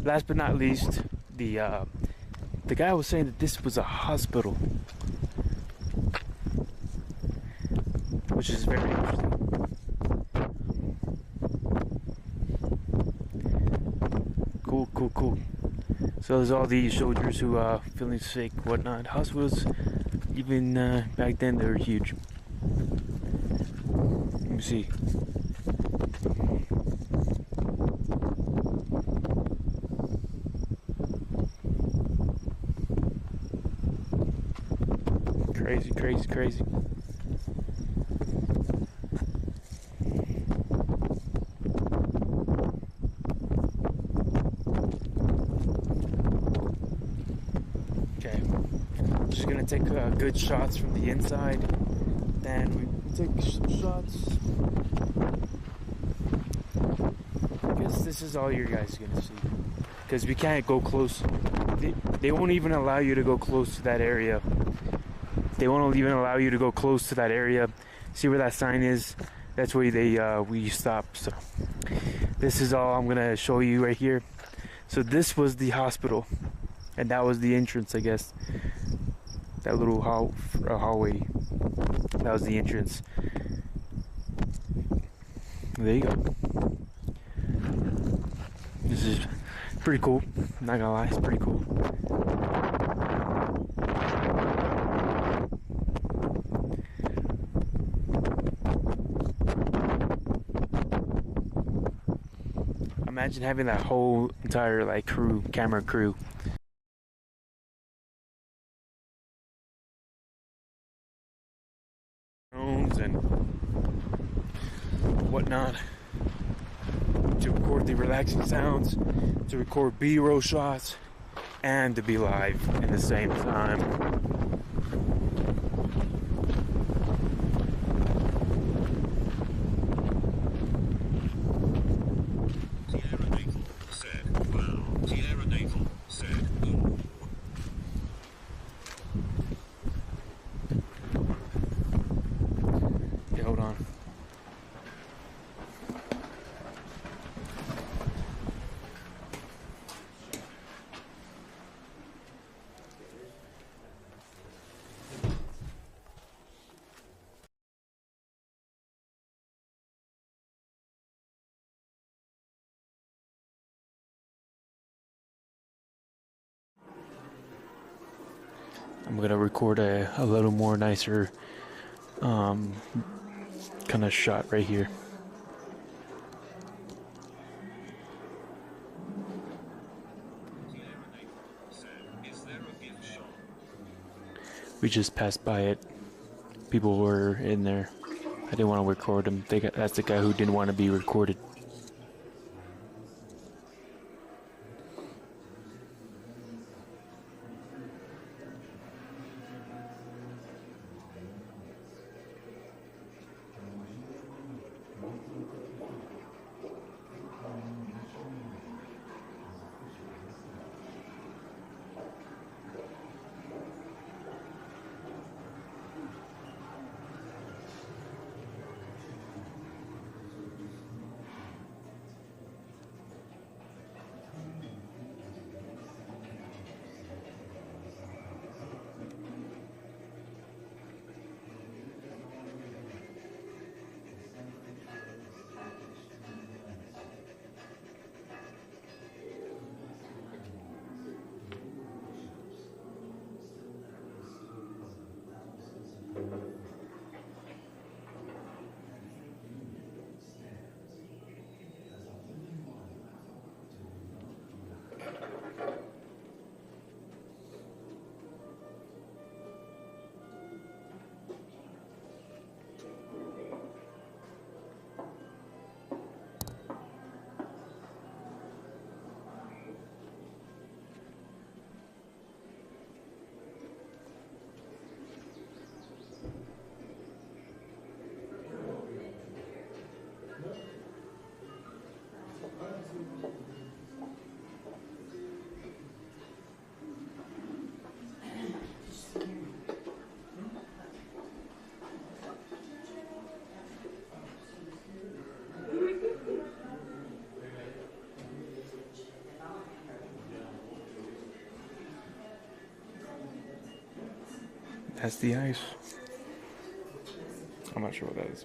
Last but not least, the guy was saying that this was a hospital, which is very interesting. Cool. So there's all these soldiers who are feeling sick, whatnot. Hospitals, even back then, they were huge. Let me see. Crazy. Okay, I'm just gonna take good shots from the inside. Then we take some shots. I guess this is all you guys are gonna see, because we can't go close. They won't even allow you to go close to that area. They won't even allow you to go close to that area. See where that sign is? That's where we stop. So this is all I'm gonna show you right here. So this was the hospital, and that was the entrance, I guess. That little hallway. That was the entrance. there you go. This is pretty cool. Not gonna lie, it's pretty cool. Imagine having that whole entire like camera crew. Drones and whatnot to record the relaxing sounds, to record B-roll shots, and to be live at the same time. Yeah, hold on. I'm gonna record a little more nicer kind of shot right here. We just passed by it. People were in there. I didn't want to record them. That's the guy who didn't want to be recorded. That's the ice. I'm not sure what that is.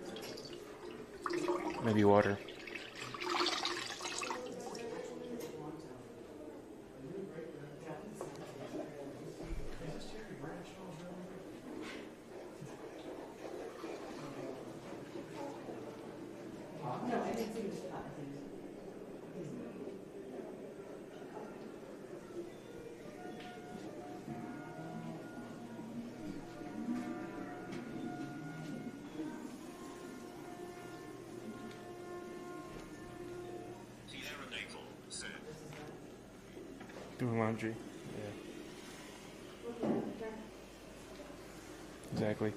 Maybe water. Doing laundry. Yeah. Exactly.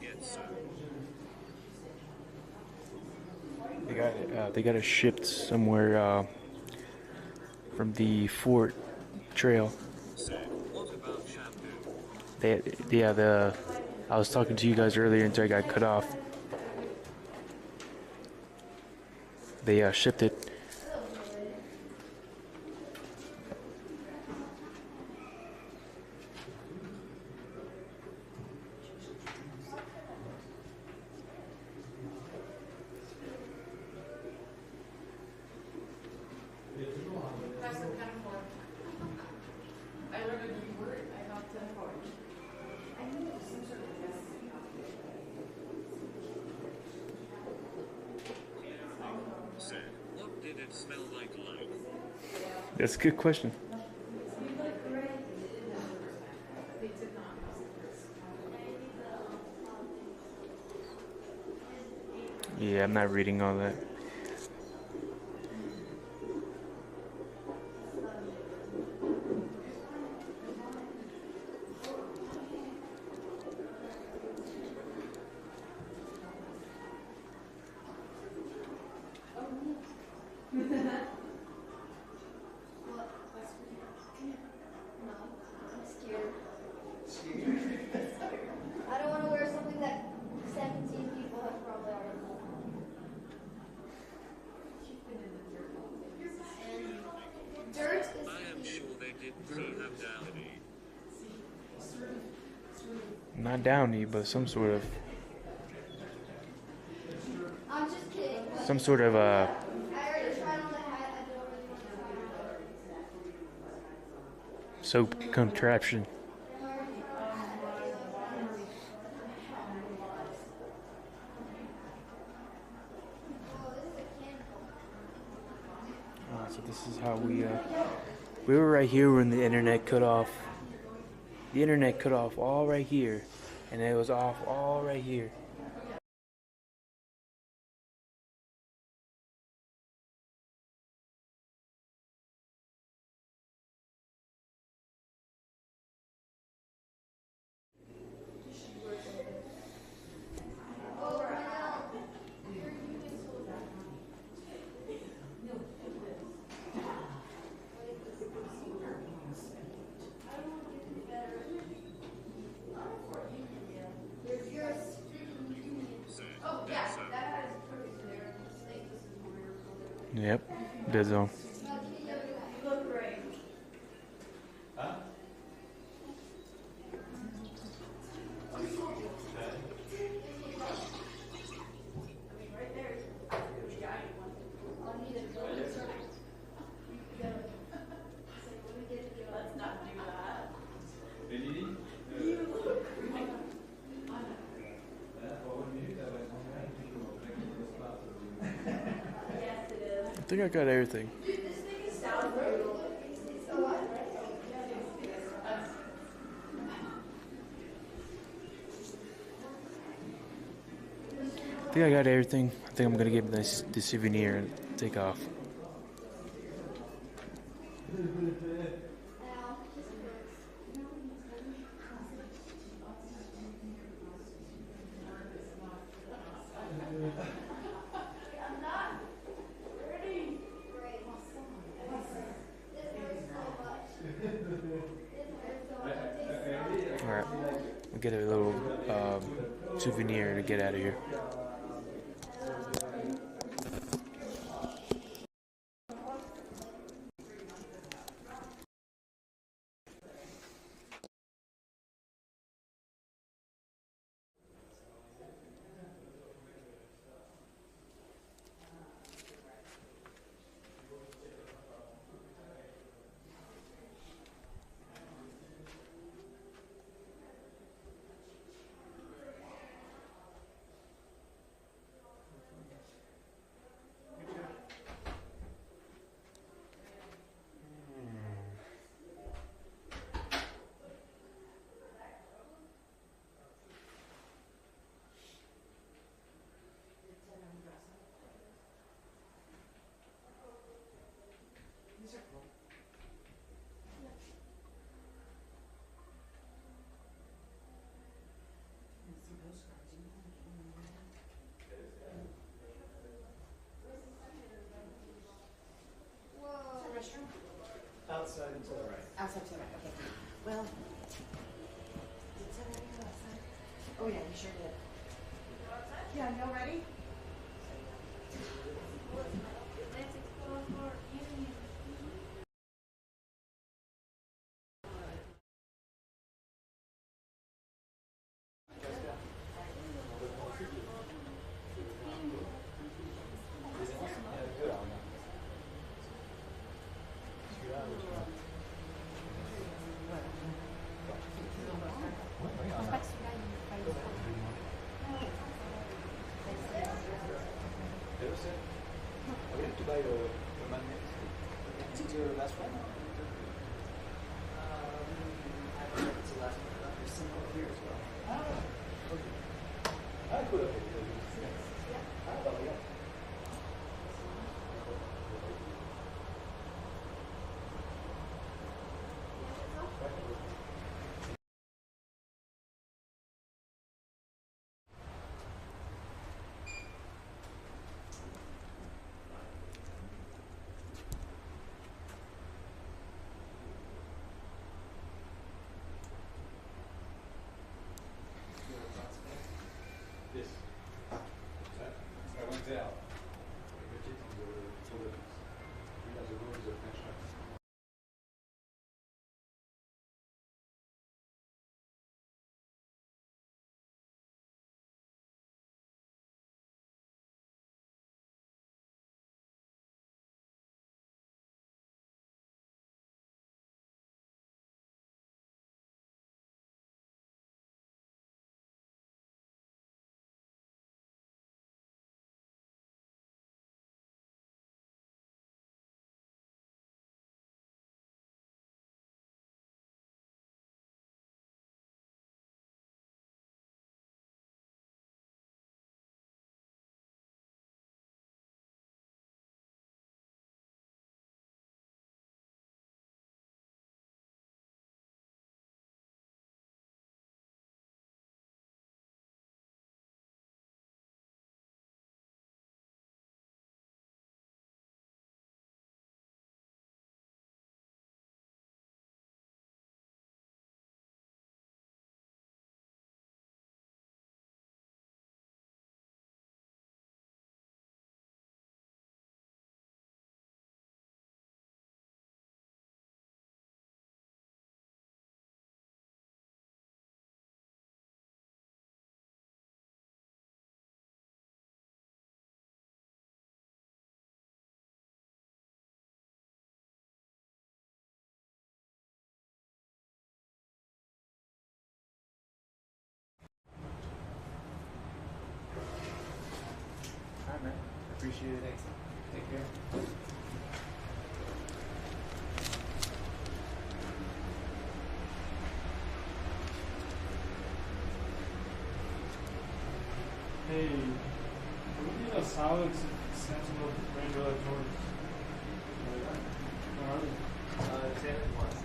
get so. They got it shipped somewhere from the Fort Trail. Said, what about shampoo? I was talking to you guys earlier until I got cut off. They shipped it. Said, what did it smell like? That's a good question. Yeah, I'm not reading all that. I don't want to wear something that 17 people have probably already worn. And dirt is. I am sure they didn't see have dowdy. Not downy, but some sort of I'm just kidding. some sort of I already tried on the hat. I don't really want to try on. soap contraption. So this is how we were right here when the internet cut off. The internet cut off all right here, and it was off all right here. Yep, dead zone. I think I got everything. I think I got everything. I think I'm gonna get this souvenir and take off. Alright, we'll get a little souvenir to get out of here. Daniel, ready? Let's explore for union. Alright, man. Appreciate it. Thanks. Take care. Hey, would you know Alex Sentinel Rainbow Electronics? Where are they? Santa Claus.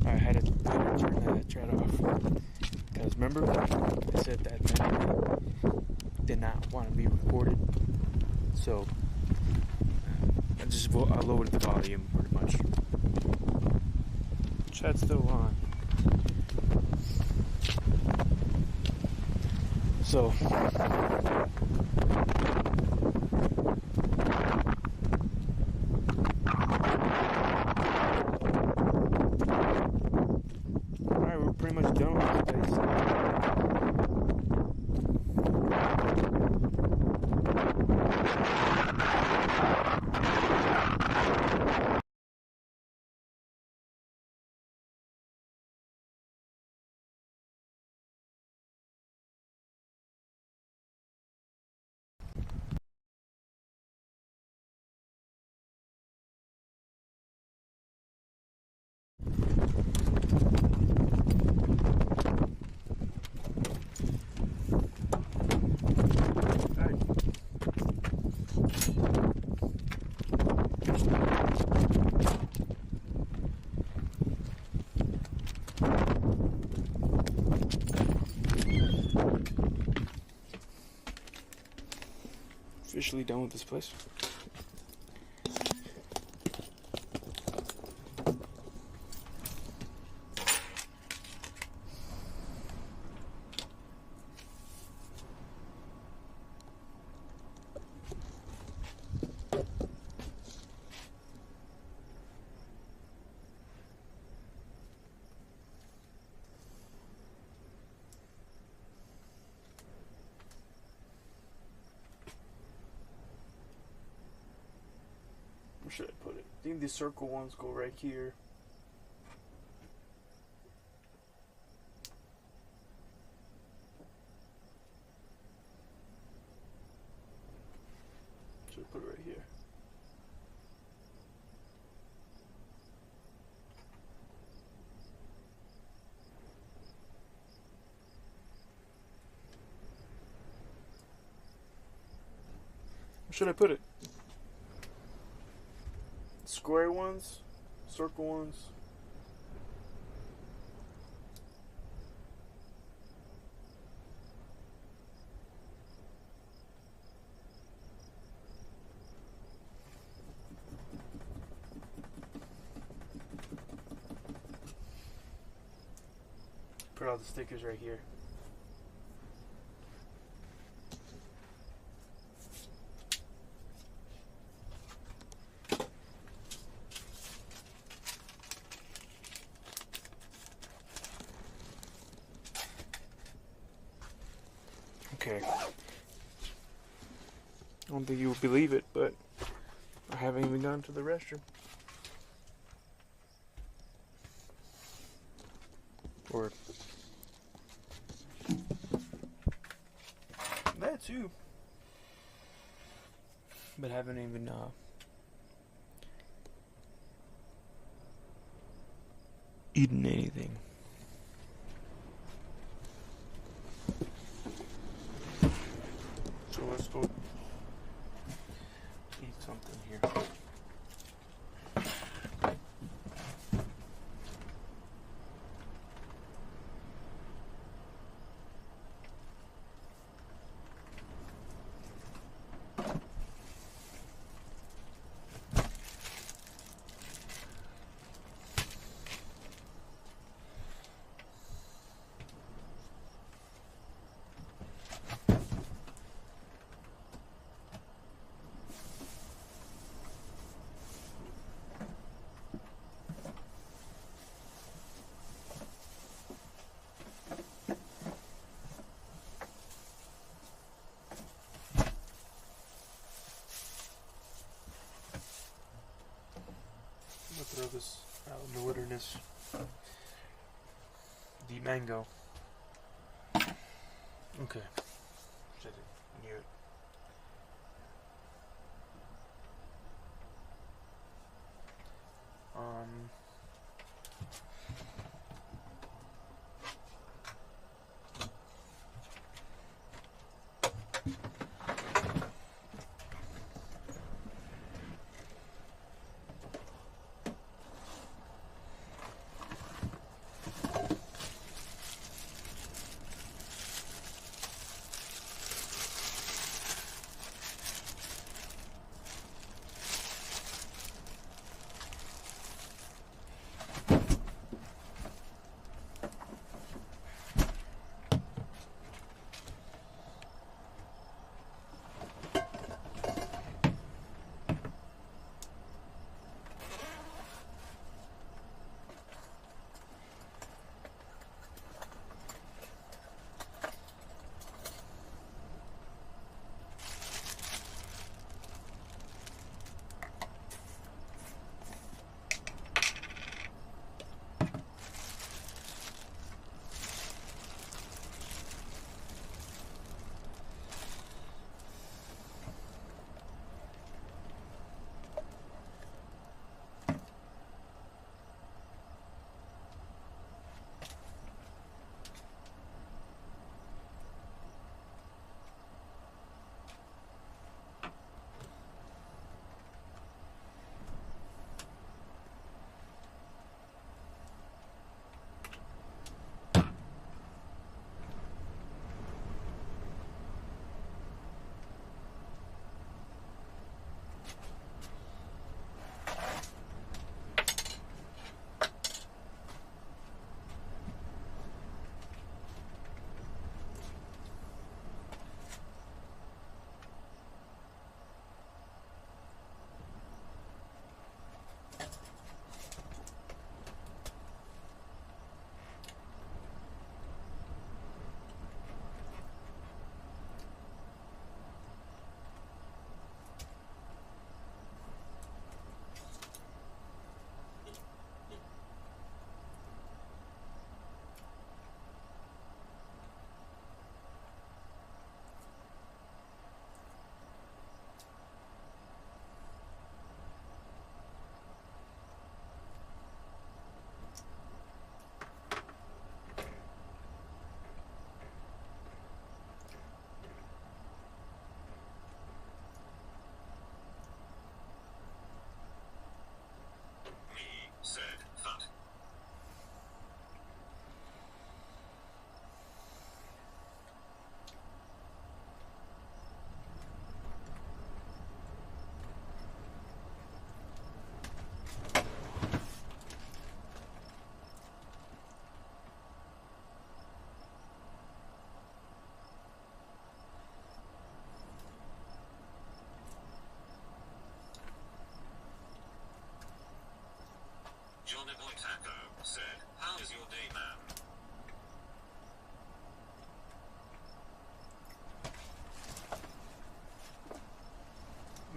I had to turn that chat off. Because remember, I said that man did not want to be recorded. So, I lowered the volume pretty much. Chat's still on. So, alright, we're pretty much done with this place. Officially done with this place. I think the circle ones go right here. Should put it right here. Where should I put it? Square ones, circle ones. Put all the stickers right here. Okay. I don't think you will believe it, but I haven't even gone to the restroom. Or that too. But haven't even eaten anything. So let's go eat something here. Throw this out in the wilderness. The mango. Okay. Should have knew it.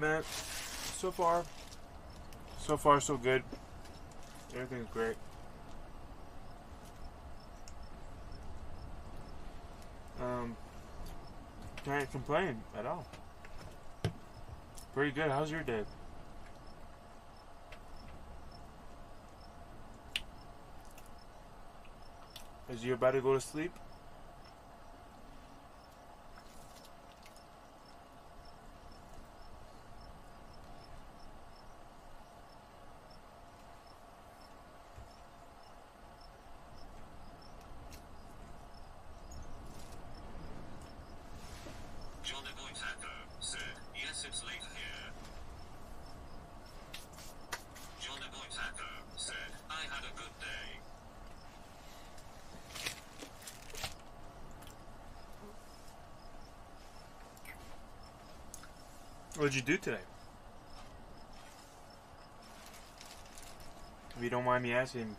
Man, so far so good. Everything's great. Can't complain at all. Pretty good. How's your day? Is you about to go to sleep? Johnny Boy Taco said, yes, it's late here. Johnny Boy Taco said, I had a good day. What'd you do today? If you don't mind me asking.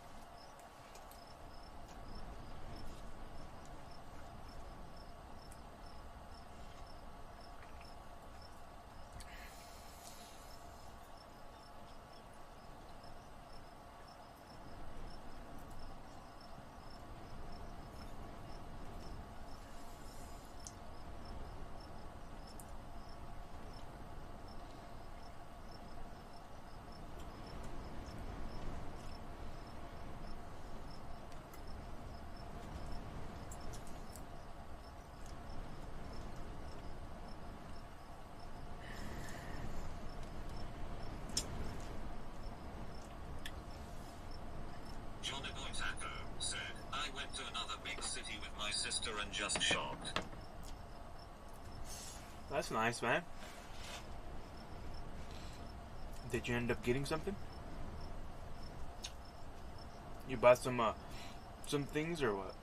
Johnny Boy Taco said, I went to another big city with my sister and just shocked. That's nice, man. Did you end up getting something? You bought some things or what?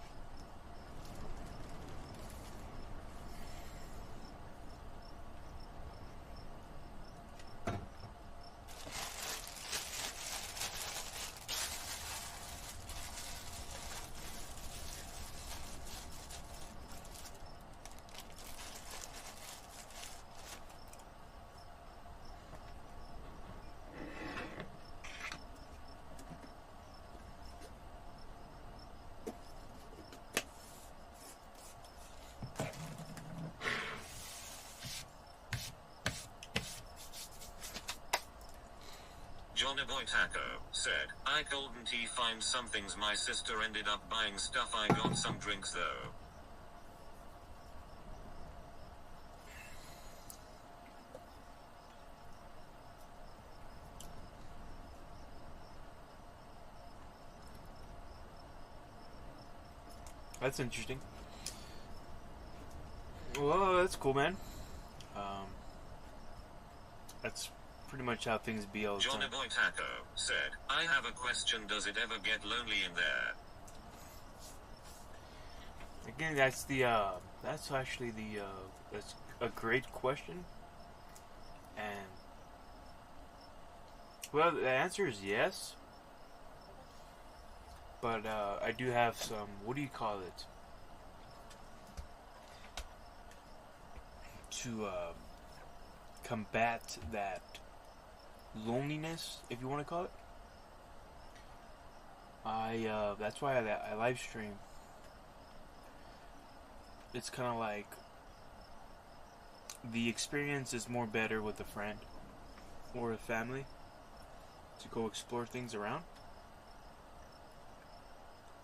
Johnny Boy Taco said, I couldn't find some things, my sister ended up buying stuff, I got some drinks though. That's interesting. Well, that's cool, man. That's pretty much how things be all the Johnny time. Boy Taco said, I have a question, does it ever get lonely in there? Again, that's actually that's a great question. And, well, the answer is yes. But, I do have some, what do you call it? To, combat that loneliness, if you want to call it. That's why I live stream. It's kind of like the experience is more better with a friend or a family to go explore things around.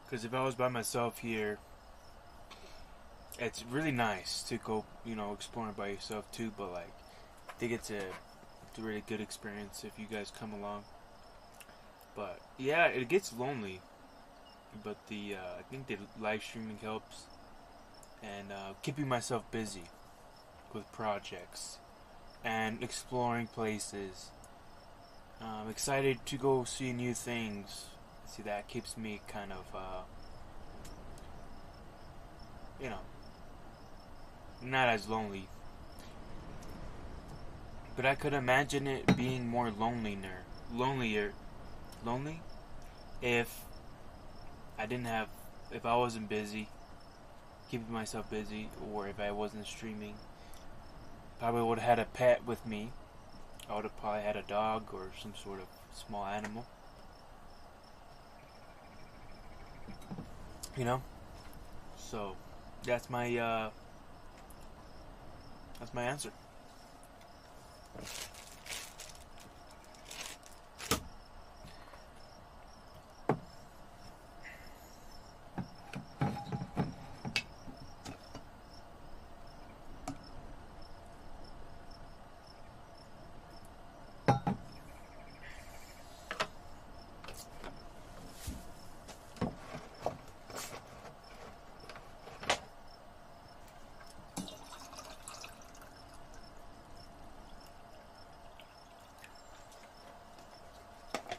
Because if I was by myself here, it's really nice to go, exploring by yourself too. But like, I think it's a really good experience if you guys come along. But yeah, it gets lonely. But I think the live streaming helps, and keeping myself busy with projects and exploring places. I'm excited to go see new things. See, that keeps me kind of, not as lonely. But I could imagine it being more lonely if if I wasn't busy, keeping myself busy, or if I wasn't streaming. Probably would have had a pet with me, I would have probably had a dog or some sort of small animal. You know? So that's my answer.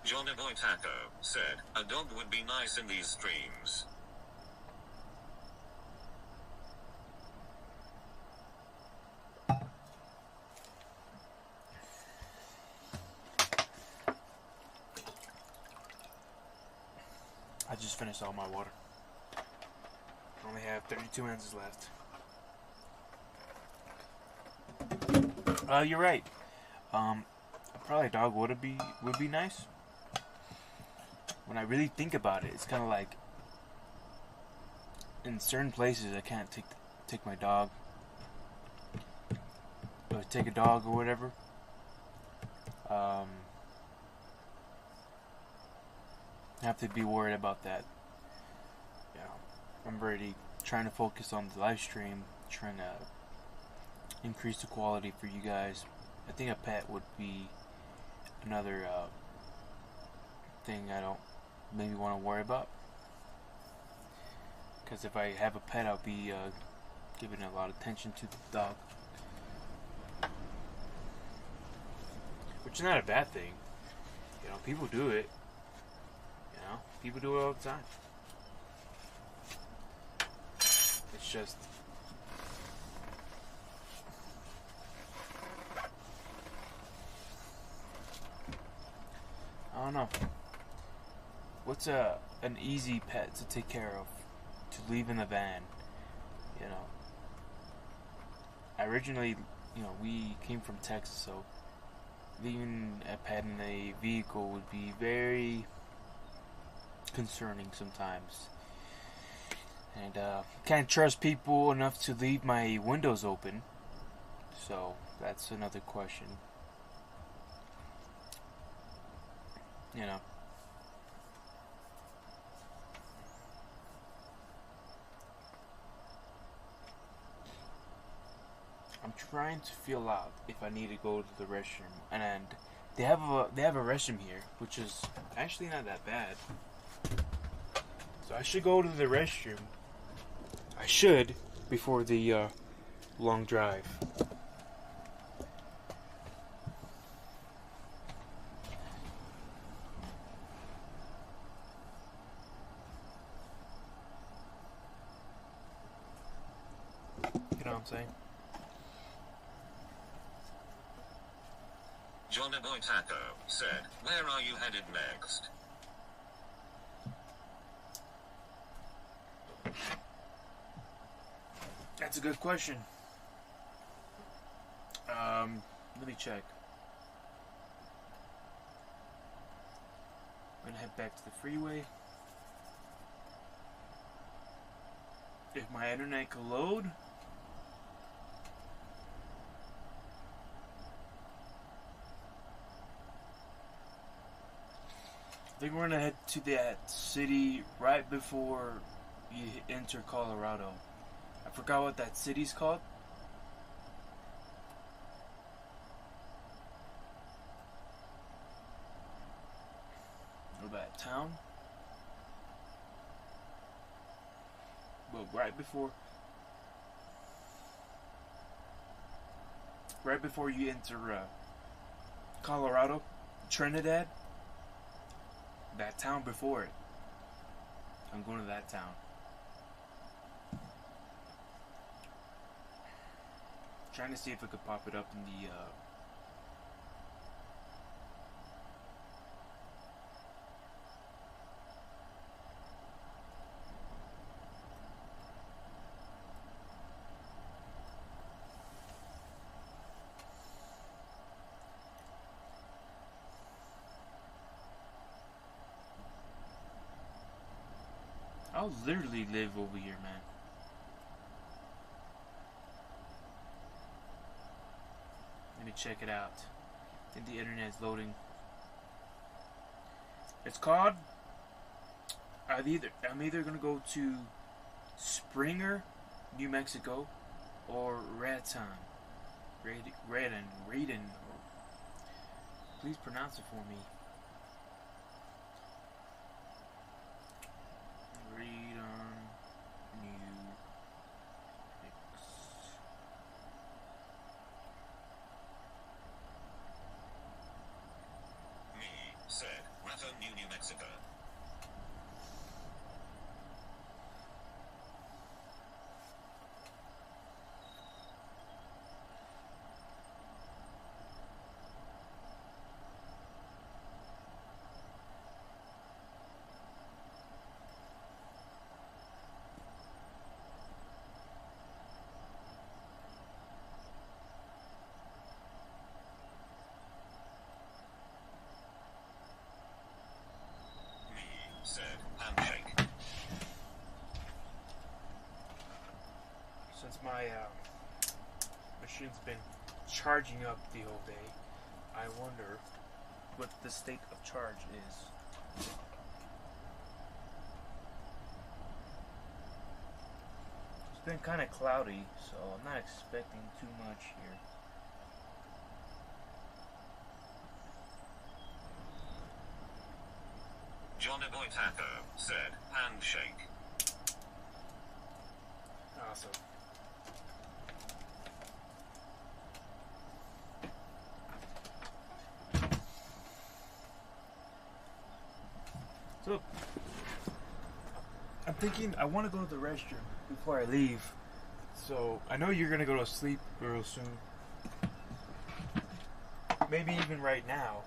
Johnny Boy Taco said, a dog would be nice in these streams. I just finished all my water. I only have 32 ounces left. You're right. Probably a dog would be nice. When I really think about it, it's kind of like in certain places I can't take my dog or take a dog or whatever. I have to be worried about that. Yeah, I'm already trying to focus on the live stream, trying to increase the quality for you guys. I think a pet would be another thing I don't maybe want to worry about, because if I have a pet, I'll be giving a lot of attention to the dog, which is not a bad thing. You know, people do it. You know, people do it all the time. It's just I don't know. What's an easy pet to take care of, to leave in the van? You know, originally, you know, we came from Texas, so leaving a pet in a vehicle would be very concerning sometimes. And can't trust people enough to leave my windows open. So that's another question. You know. I'm trying to feel out if I need to go to the restroom, and they have a restroom here, which is actually not that bad. So I should go to the restroom. I should before the long drive. You know what I'm saying? Johnny Boy Taco said, where are you headed next? That's a good question. Let me check. I'm gonna head back to the freeway. If my internet can load. I think we're gonna head to that city right before you enter Colorado. I forgot what that city's called. Or that town. But right before you enter Colorado, Trinidad, that town before it. I'm going to that town. Trying to see if I could pop it up in the I'll literally live over here, man. Let me check it out. I think the internet's loading. It's called. I'm either gonna go to Springer, New Mexico, or Raton. Raiden. Please pronounce it for me. Raiden, New Mexico. Me, said, Raton, New Mexico. Said, handshake. Since my machine's been charging up the whole day, I wonder what the state of charge is. It's been kind of cloudy, so I'm not expecting too much here. Johnny Boy Taco said, handshake. Awesome. So, I'm thinking I want to go to the restroom before I leave. So, I know you're going to go to sleep real soon. Maybe even right now.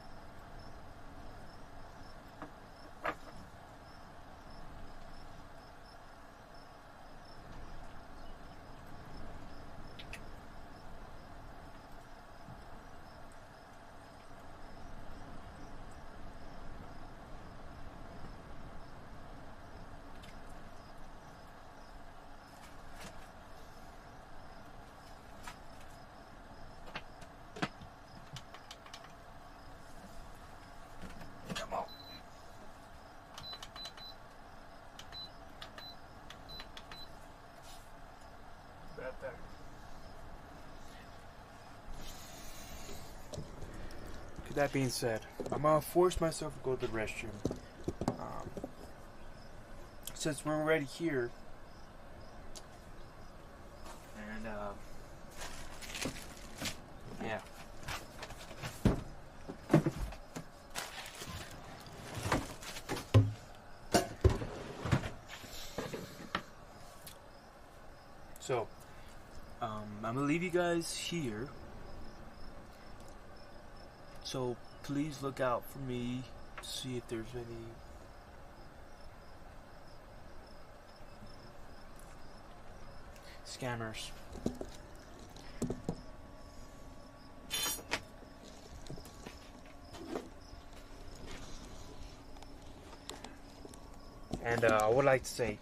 That being said, I'm gonna force myself to go to the restroom. Since we're already here, and yeah. So, I'm gonna leave you guys here. So please look out for me to see if there's any scammers. And I would like to say,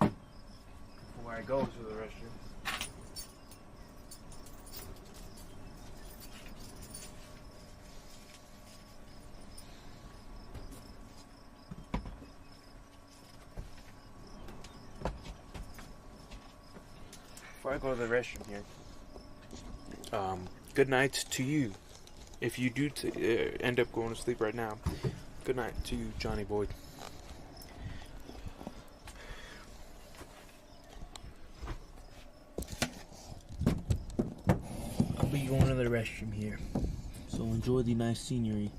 before I go to the restroom, before I go to the restroom here, good night to you. If you do end up going to sleep right now, good night to you, Johnny Boyd. I'll be going to the restroom here, so enjoy the nice scenery.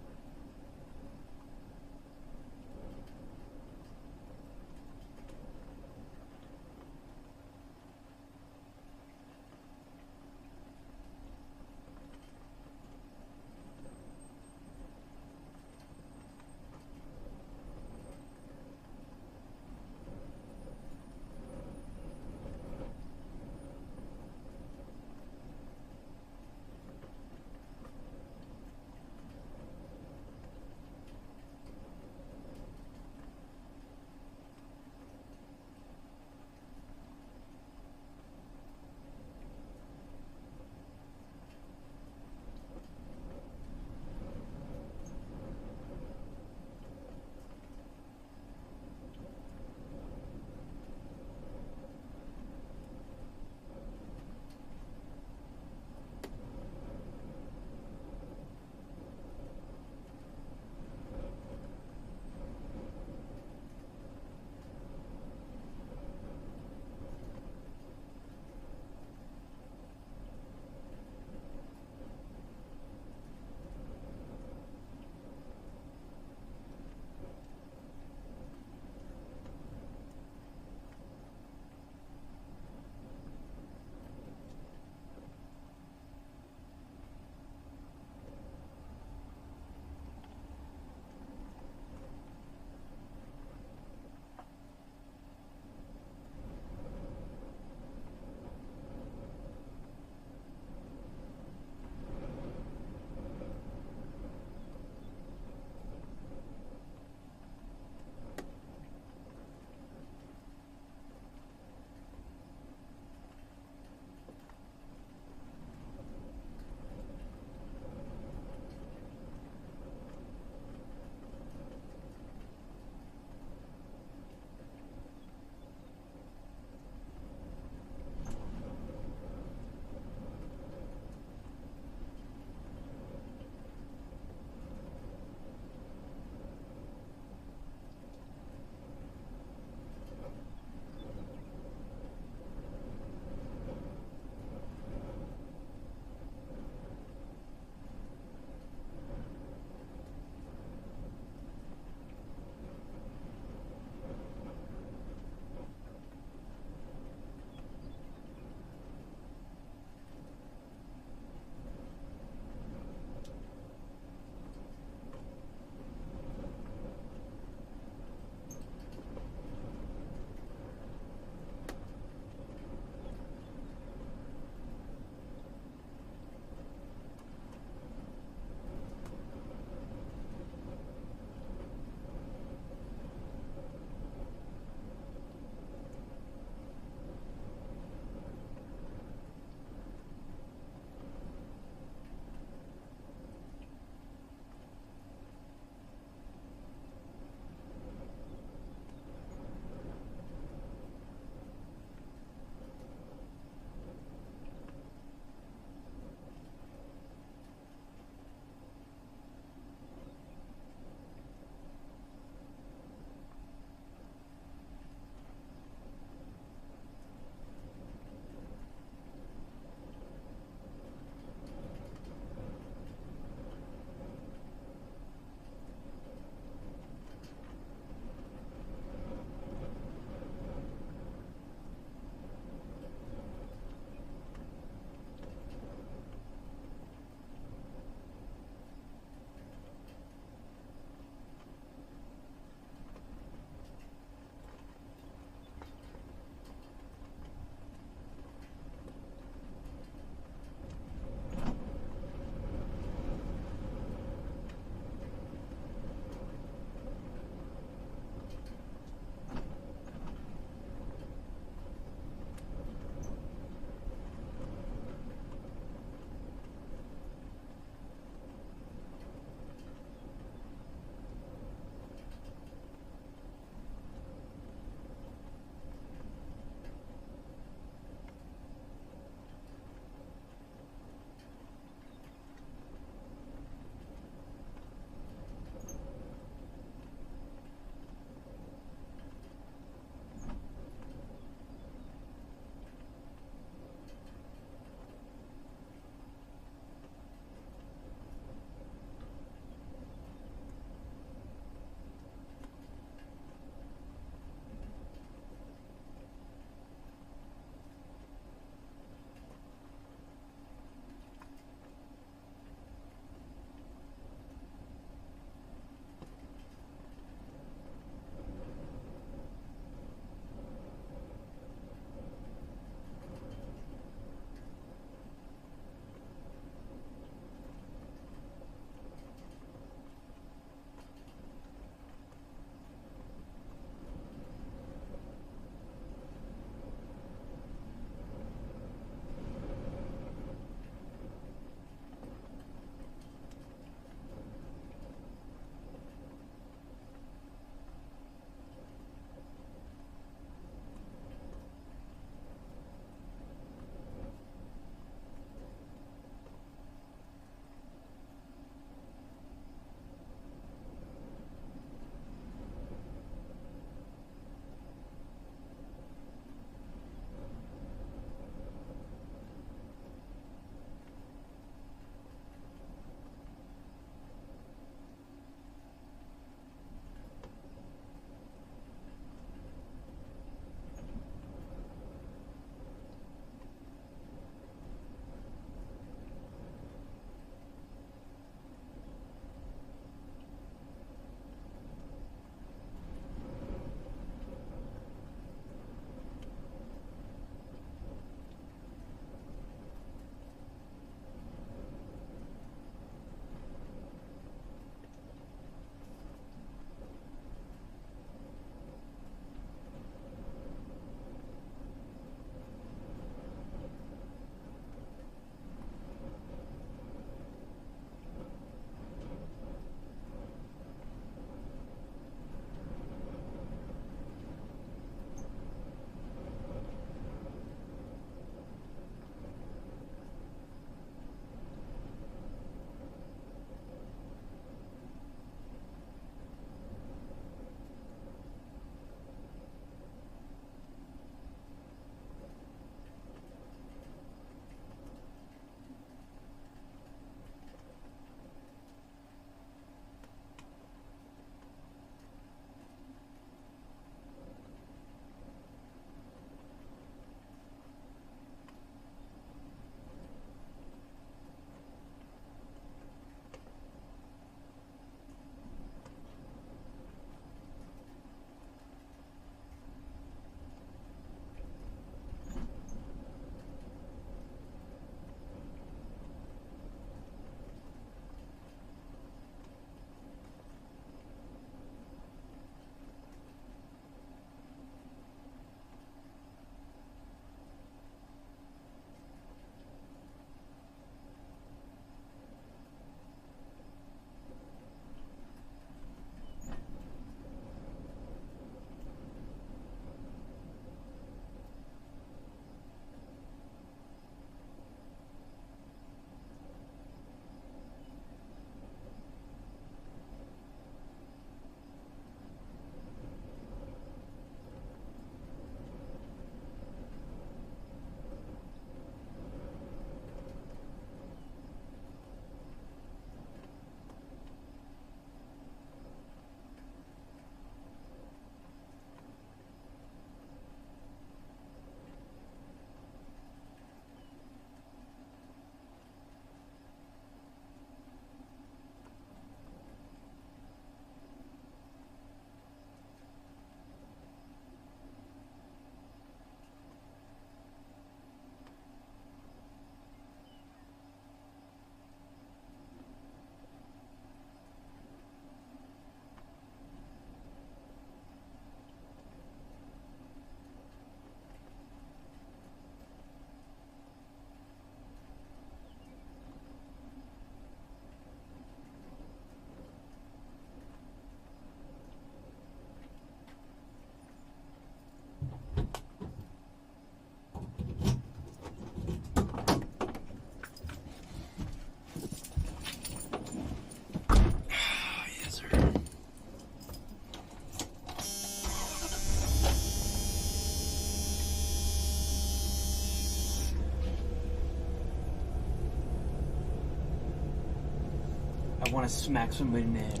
want to smack somebody in the head.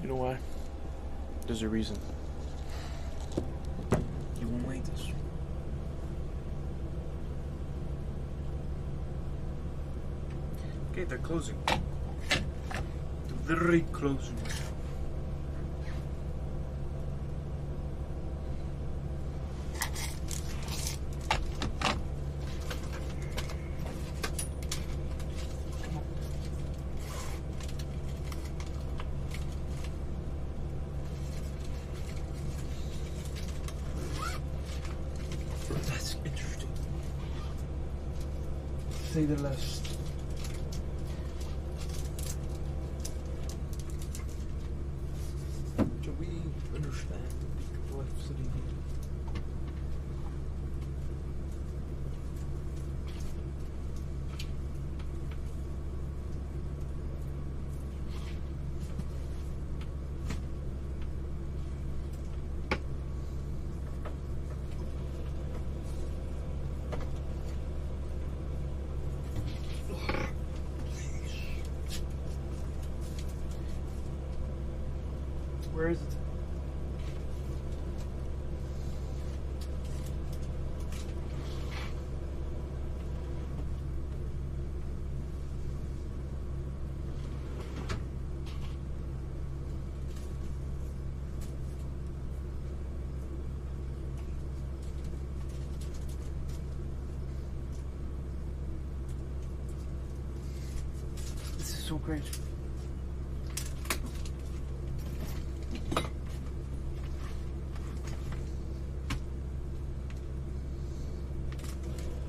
You know why? There's a reason. You won't like this. Okay, they're closing. They're literally closing right now. That's interesting. Say the less. Do we understand what's sitting here? Where is it? This is so great.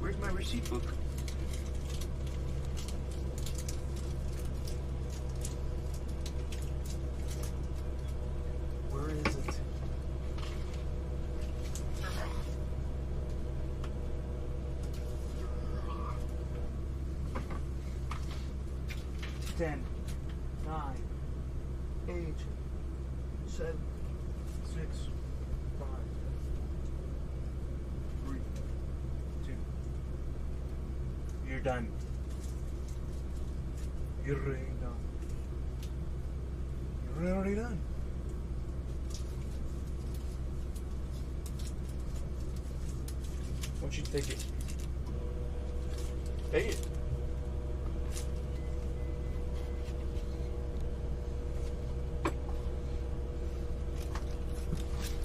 Where's my receipt book? Where is it? Ten, 9, 8, 7, 6, 5, 3, 2. You're done. You're already done. You're already done. Why don't you take it? Take it.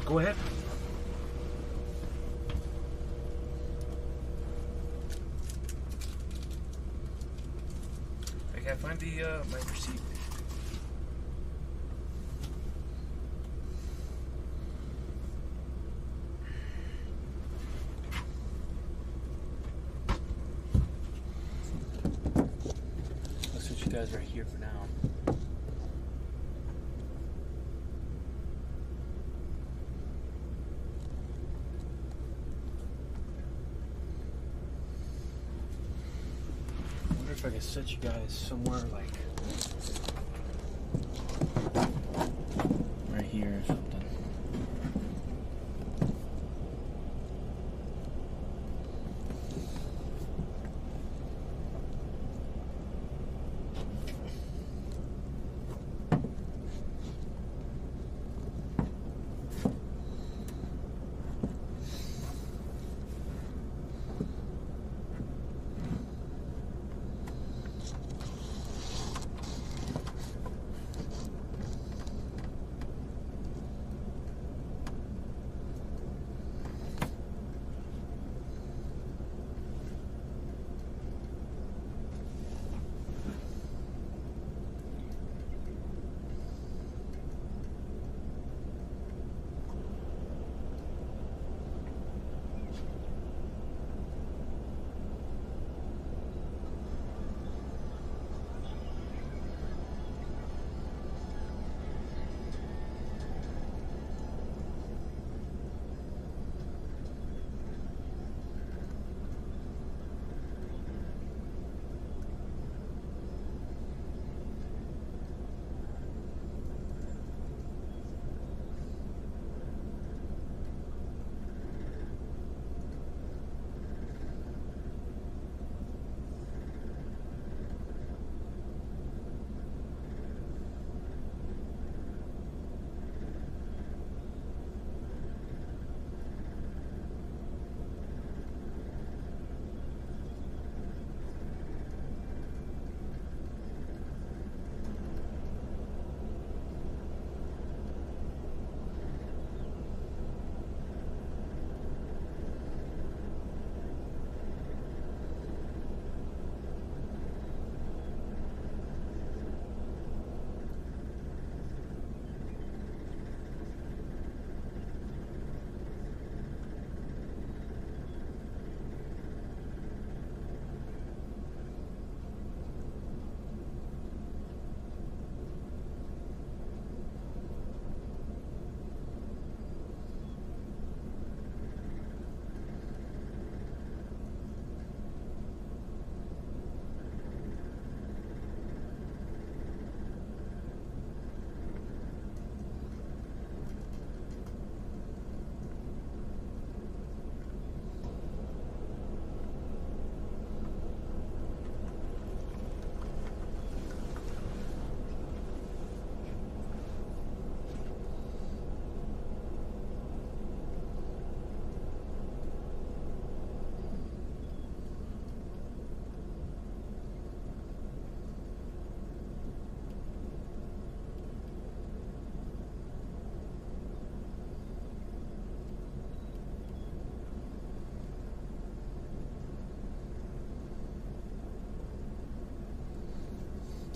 Go ahead. I can't find my receipt. I'll switch you guys right here for now. If I could set you guys somewhere like right here or something.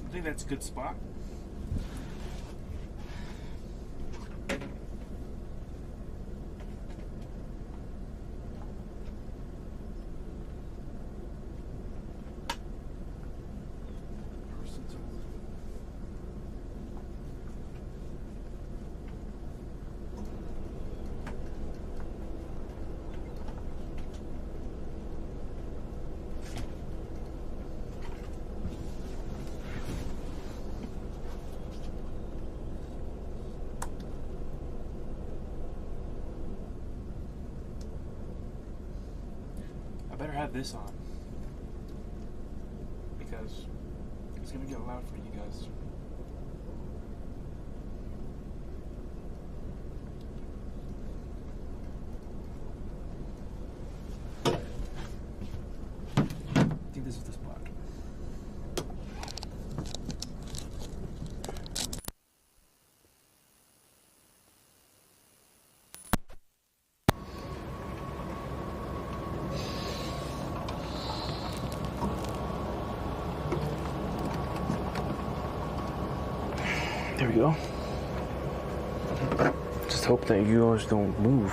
I think that's a good spot. I better have this on because it's gonna get loud for you guys. I think this is the spot. There we go. Just hope that you guys don't move.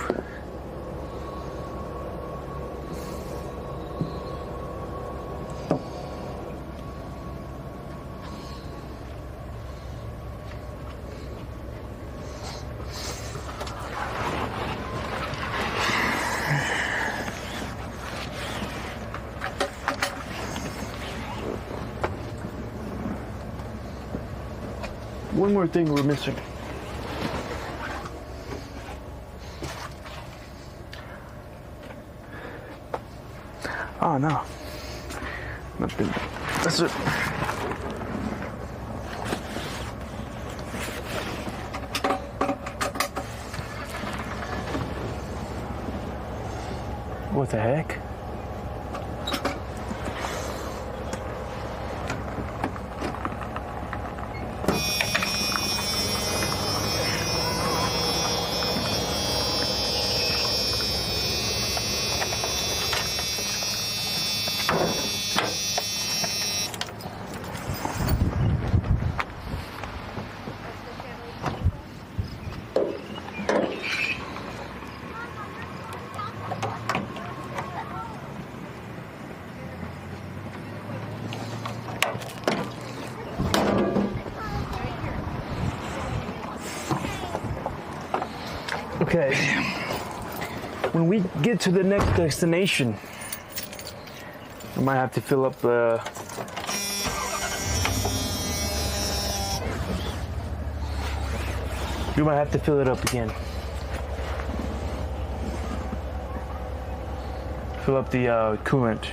One more thing we're missing. Oh no. Nothing. That's it. What the heck? Okay, when we get to the next destination, I might have to fill up we might have to fill it up again. Fill up the coolant.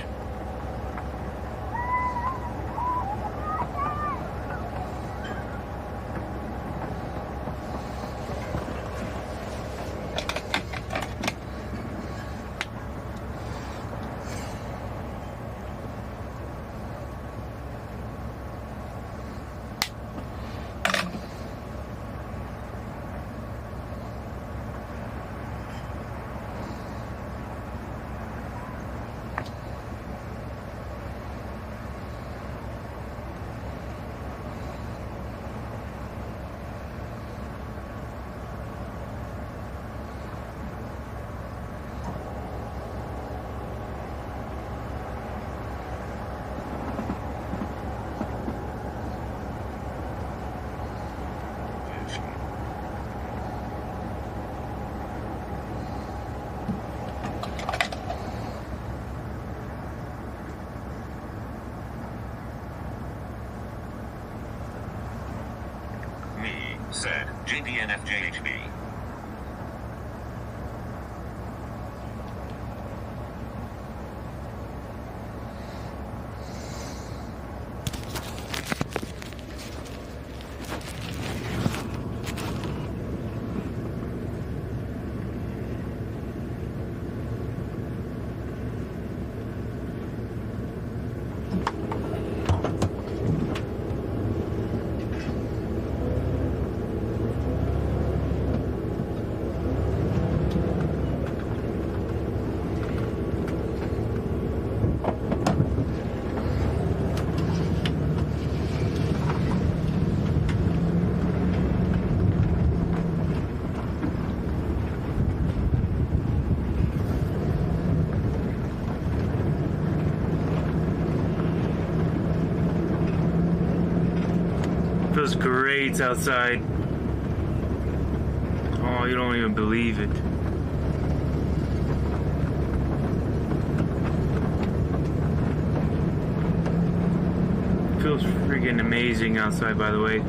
Said JDNFJHB. feels great outside. Oh, you don't even believe it. Feels freaking amazing outside, by the way.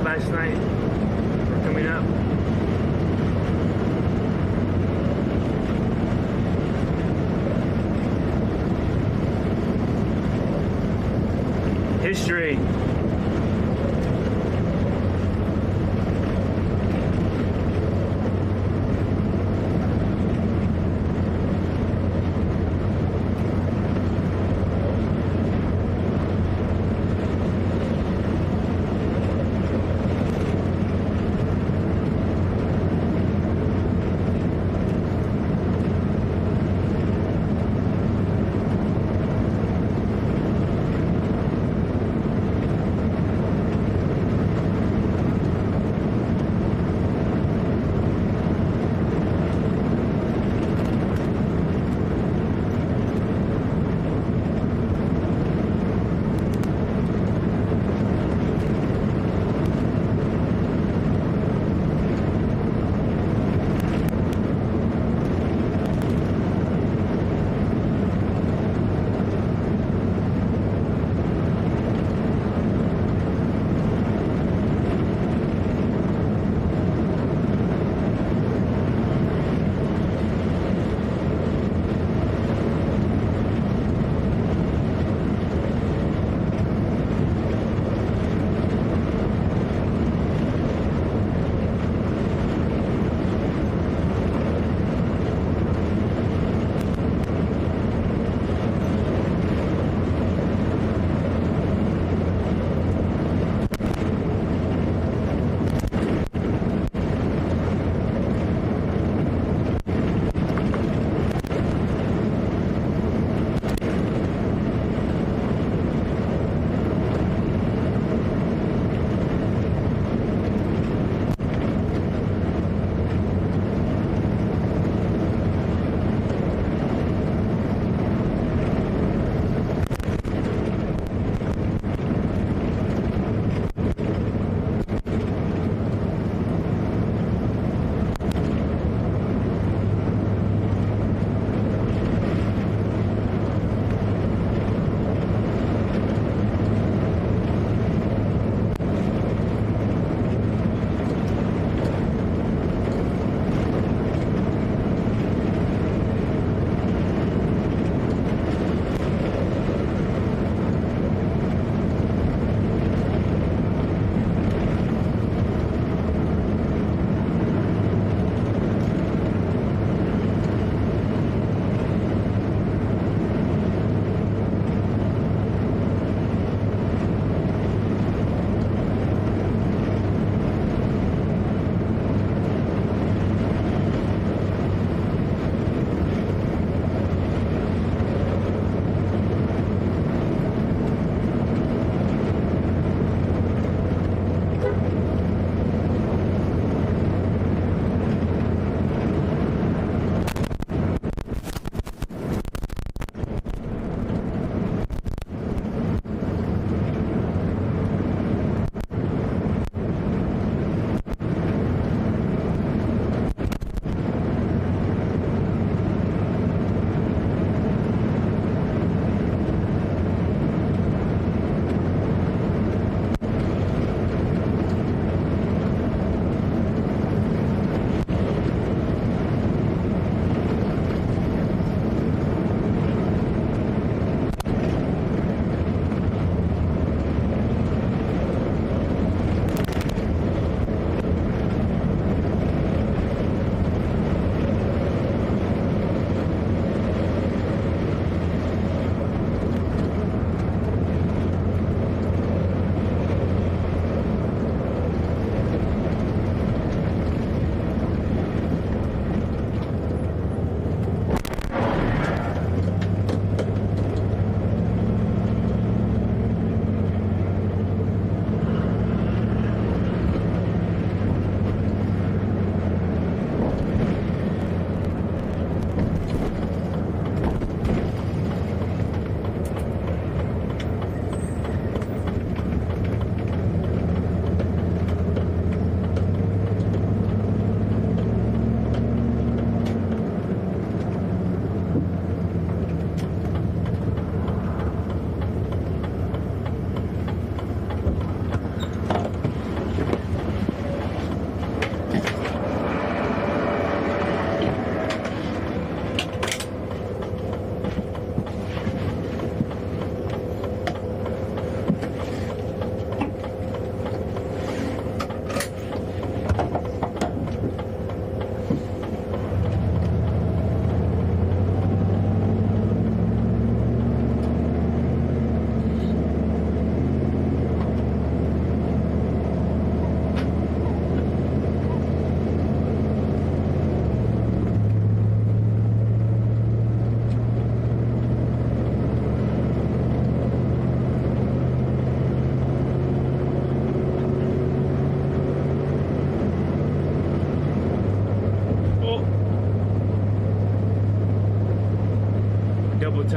left last night. We're coming up. History.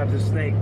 up the snake.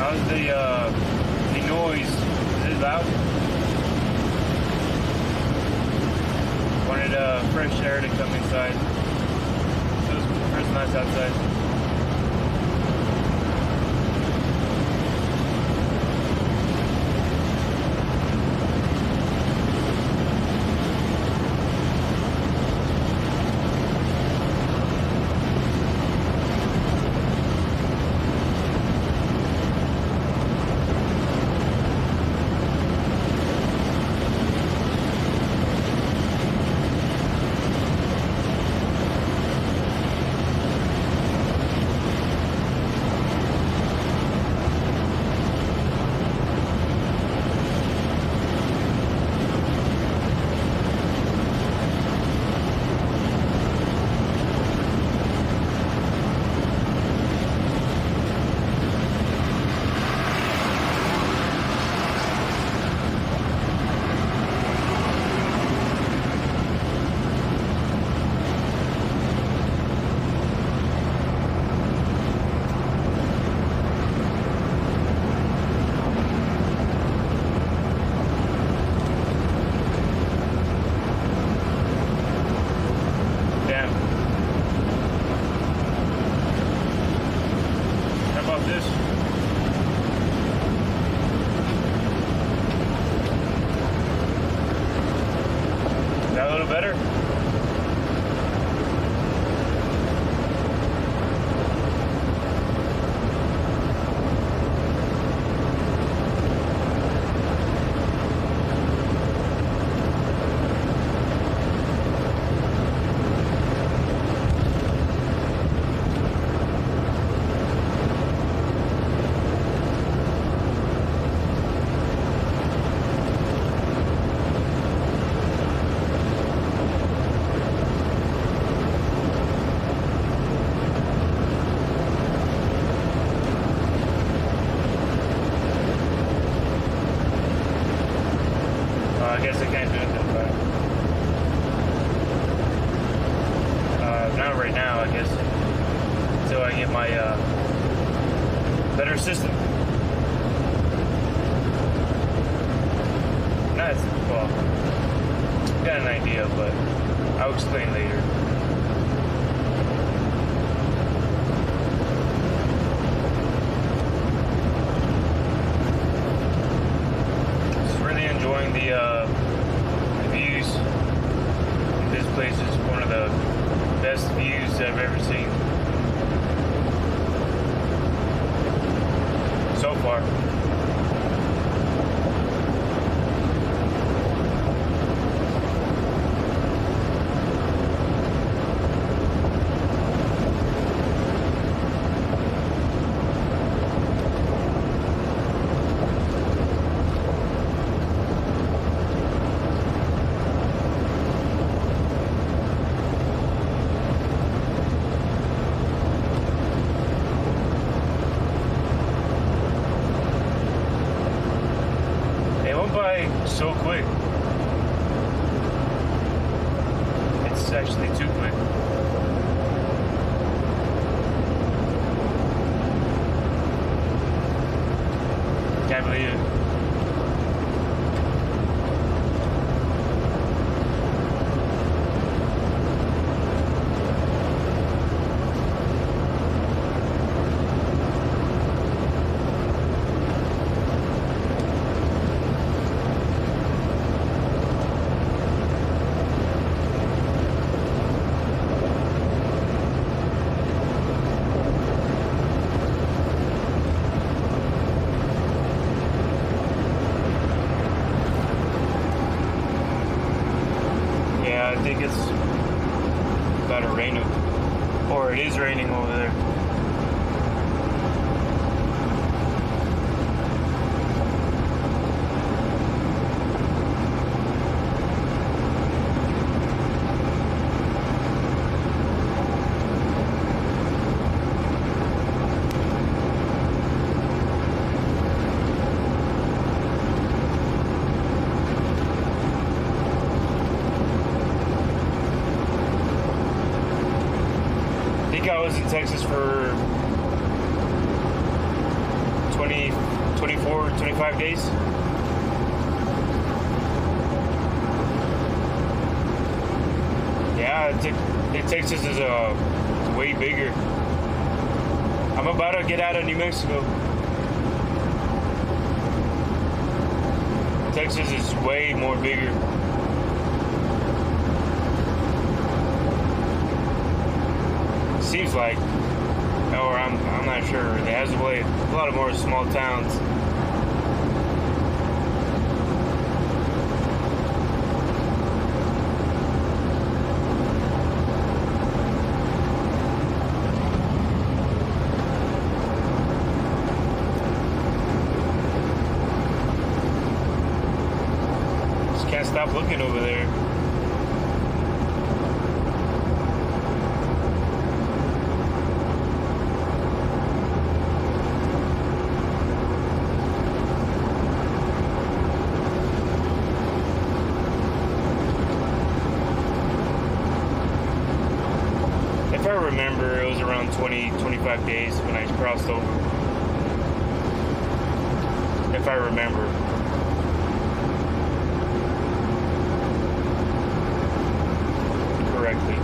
How's the noise? Is it loud? Wanted fresh air to come inside. So it's first nice outside. I guess I can't do it then, but not right now, I guess, until I get my better system. That's, well, got an idea, but I'll explain later. Enjoying the views. This place is one of the best views I've ever seen so far. So quick. It's actually too quick. Can't believe it. I think it's about to rain, or it is raining over there. I was in Texas for 20 24, 25 days. Yeah, Texas is way bigger. I'm about to get out of New Mexico. Texas is way more bigger. Seems like, or I'm not sure. It has a lot of more small towns. Just can't stop looking over there. If I remember, it was around 25 days when I crossed over. If I remember. Correctly.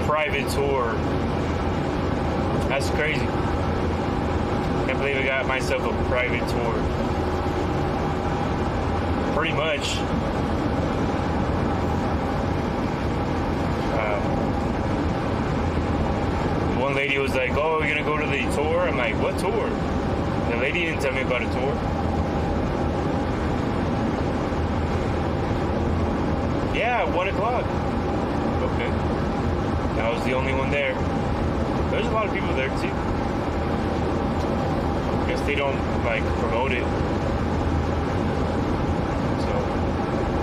Private tour. That's crazy. Can't believe I got myself a private tour. Pretty much. One lady was like, "Oh, you're gonna go to the tour?" I'm like, "What tour?" The lady didn't tell me about a tour. Yeah, 1 o'clock. Okay. I was the only one there. There's a lot of people there too. Guess they don't like promote it. So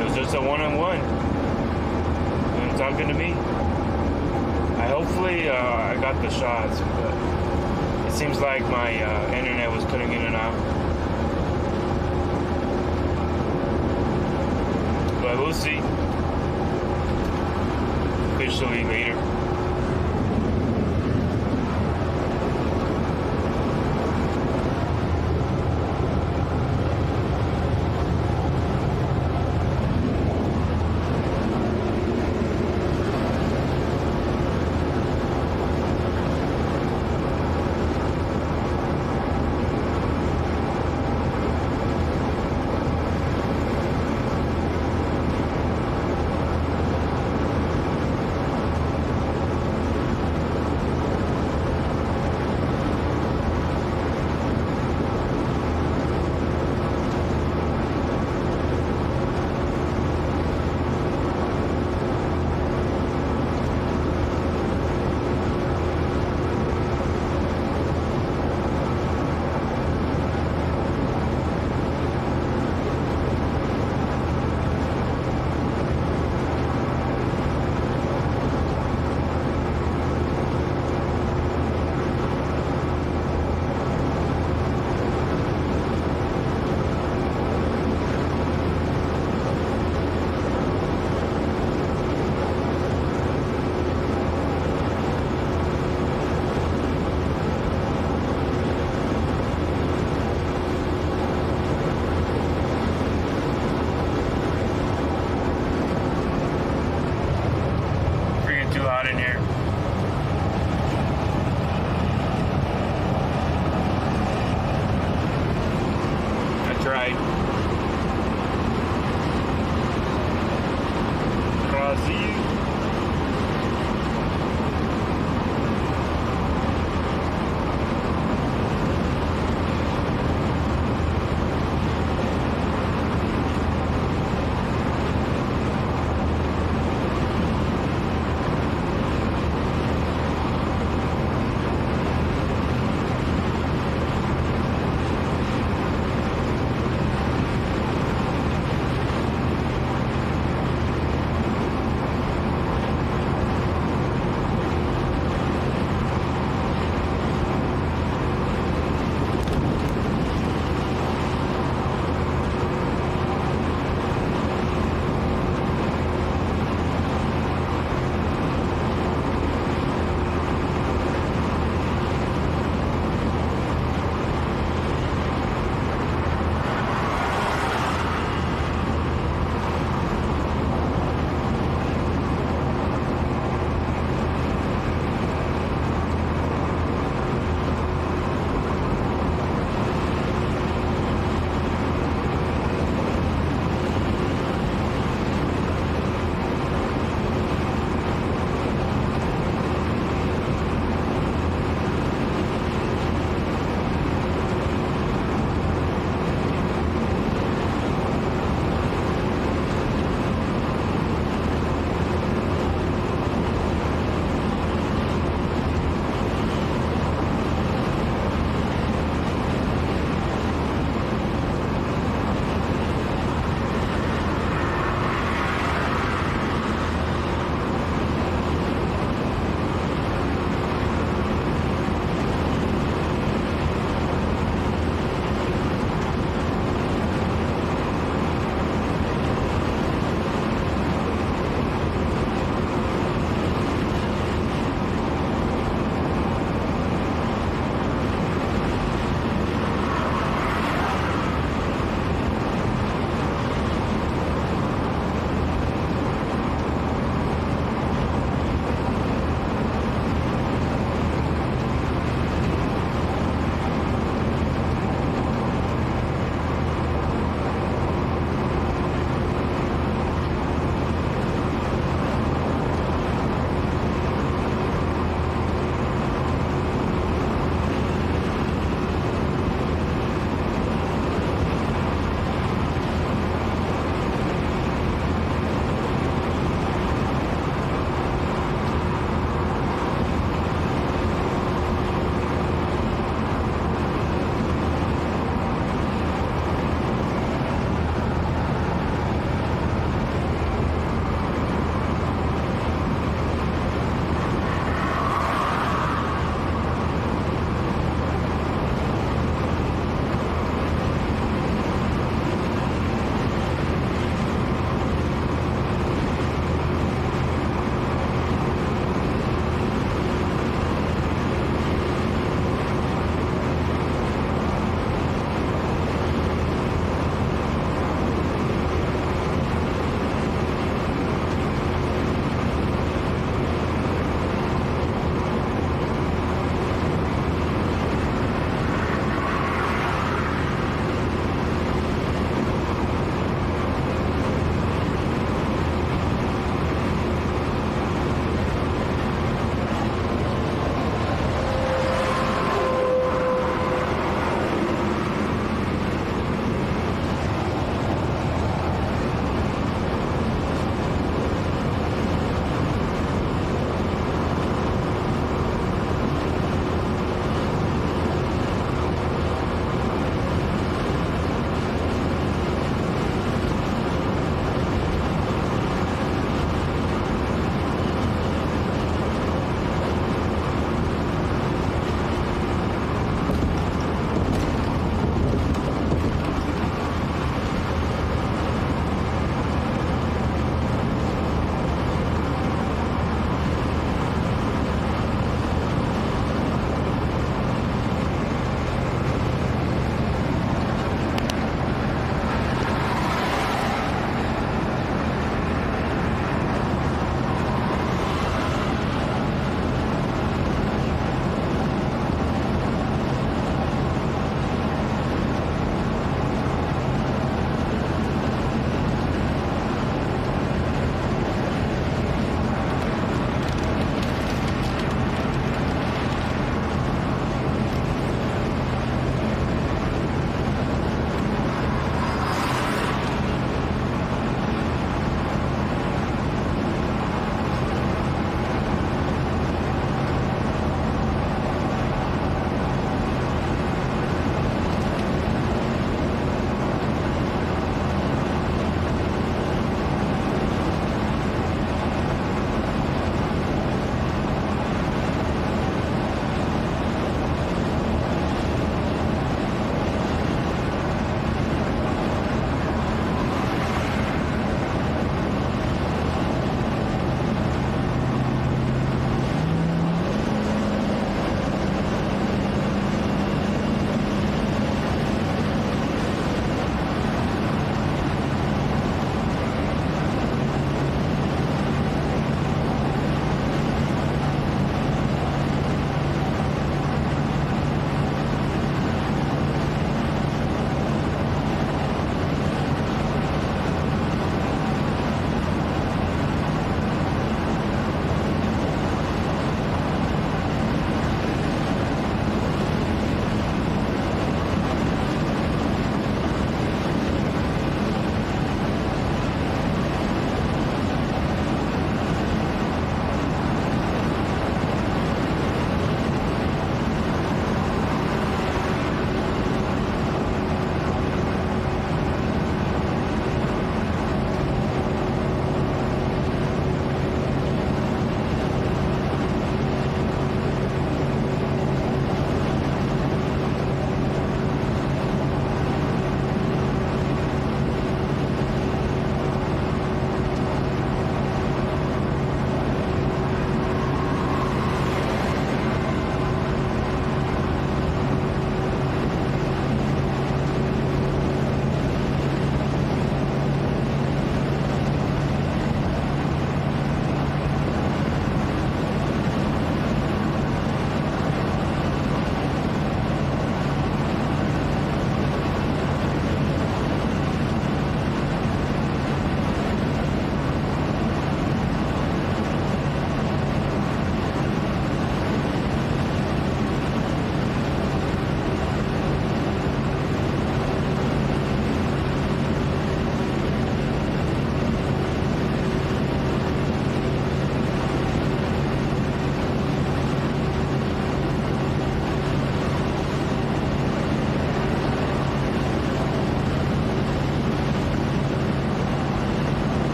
it was just a one-on-one. And talking to me. Hopefully I got the shots, but it seems like my internet was cutting in and out. But we'll see. Officially later.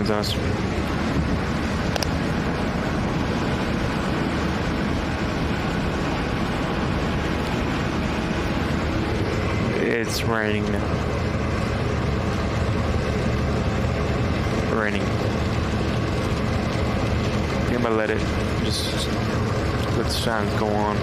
sounds awesome. It's raining now. Raining. I'm gonna let it just let the sound go on.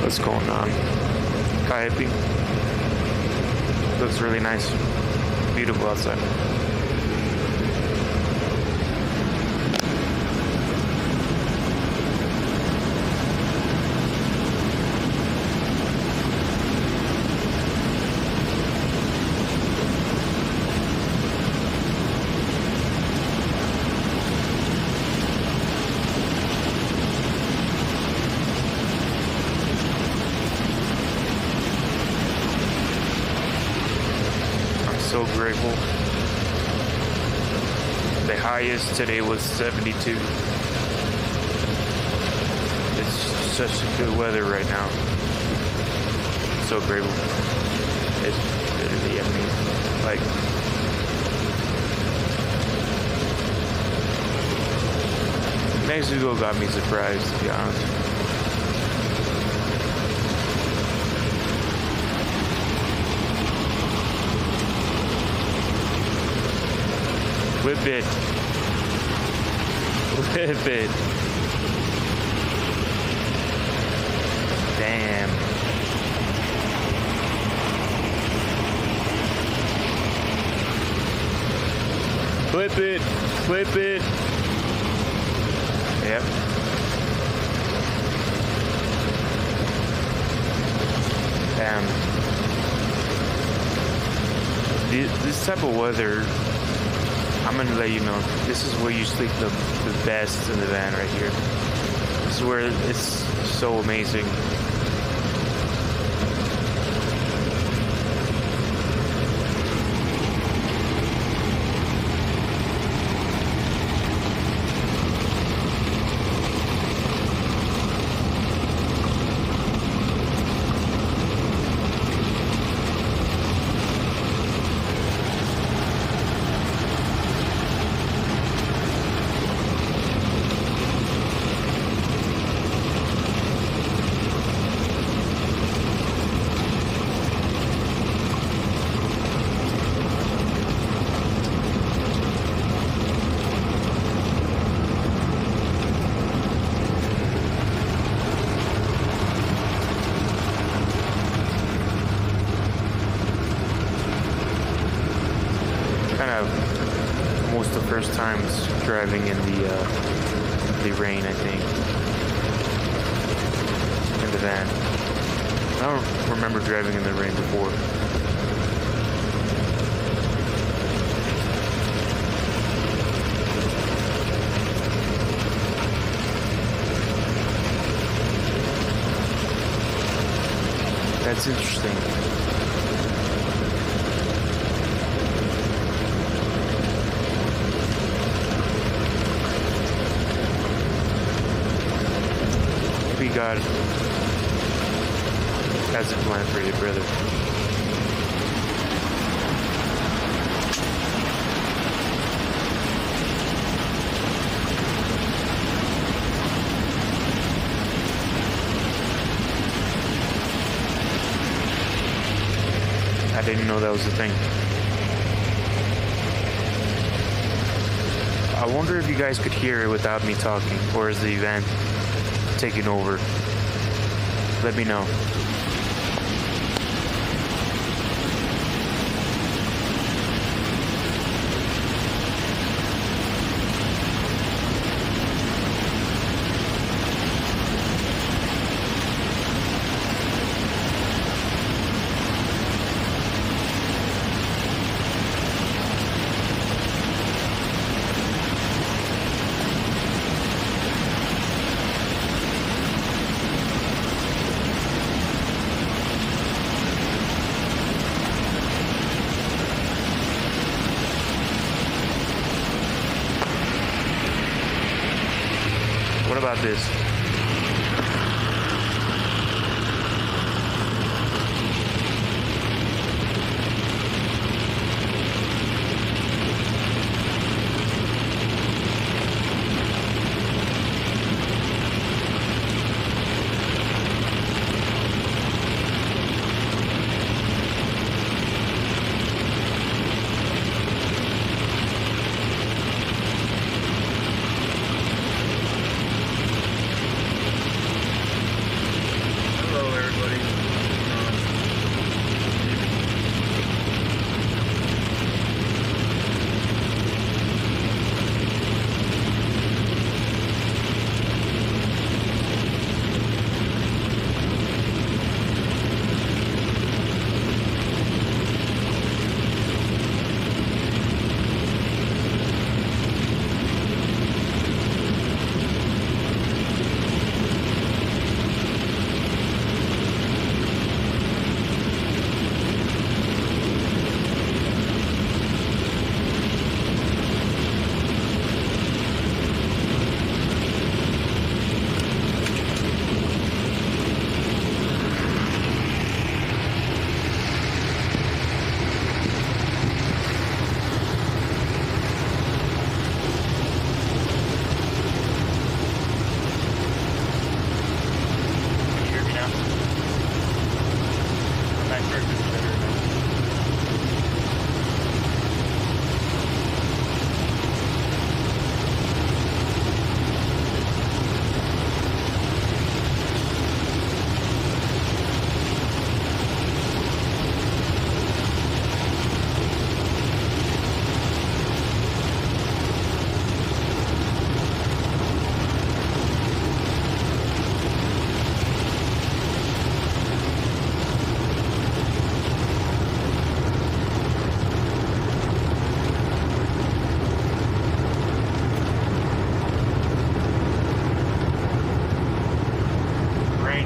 What's going on? Kayaking. Looks really nice. Beautiful outside. So grateful. The highest today was 72. It's such good weather right now. So grateful. It's really amazing. Like, Mexico got me surprised, to be honest. Whip it. Whip it. Damn. Flip it. Flip it. Yep. Damn. This type of weather, I'm gonna let you know, this is where you sleep the best in the van right here. This is where it's so amazing. Almost the first times driving in the rain, I think, in the van. I don't remember driving in the rain before. That's interesting. really God has a plan for you, brother. I didn't know that was a thing. I wonder if you guys could hear it without me talking, or is the event taking over? Let me know. What about this?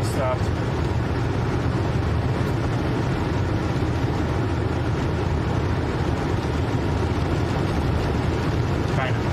Stopped. Kind of.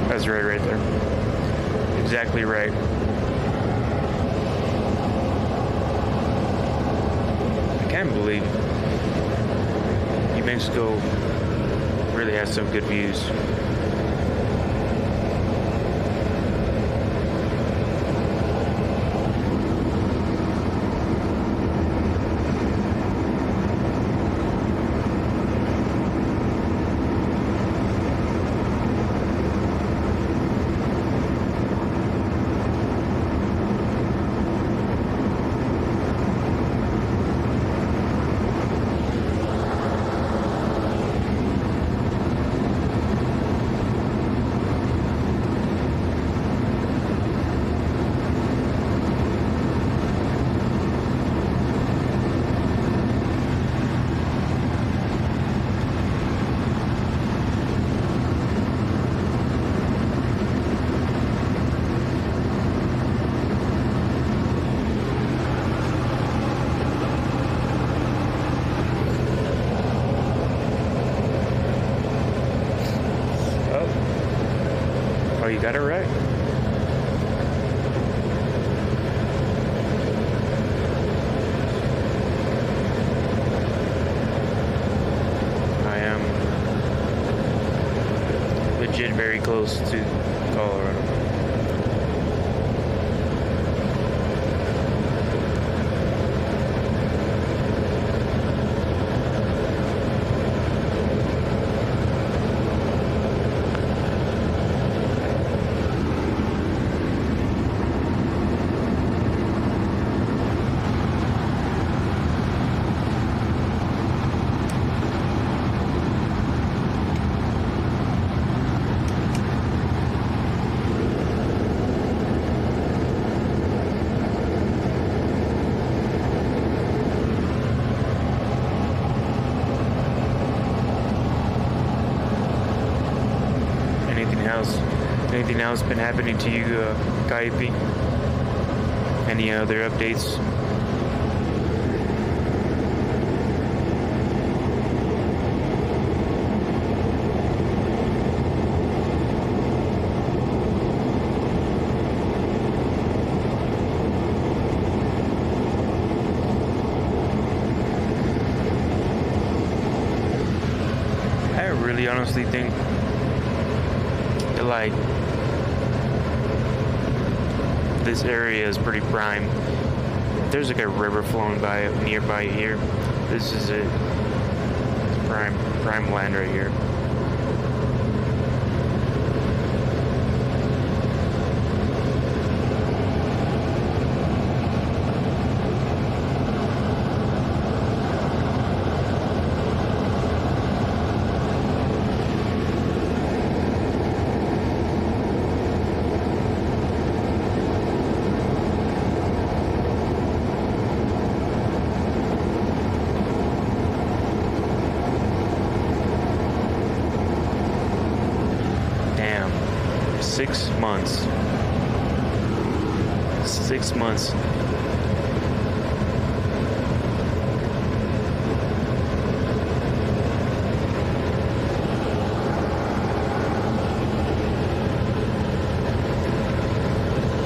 That's right there. exactly right. I can't believe New Mexico really has some good views. Oh, you got it right. I am legit very close to Colorado. Anything else been happening to you, Kaipi? Any other updates? I really honestly think that, like, this area is pretty prime. There's like a river flowing by nearby here. This is it. Prime land right here. Damn. 6 months. 6 months.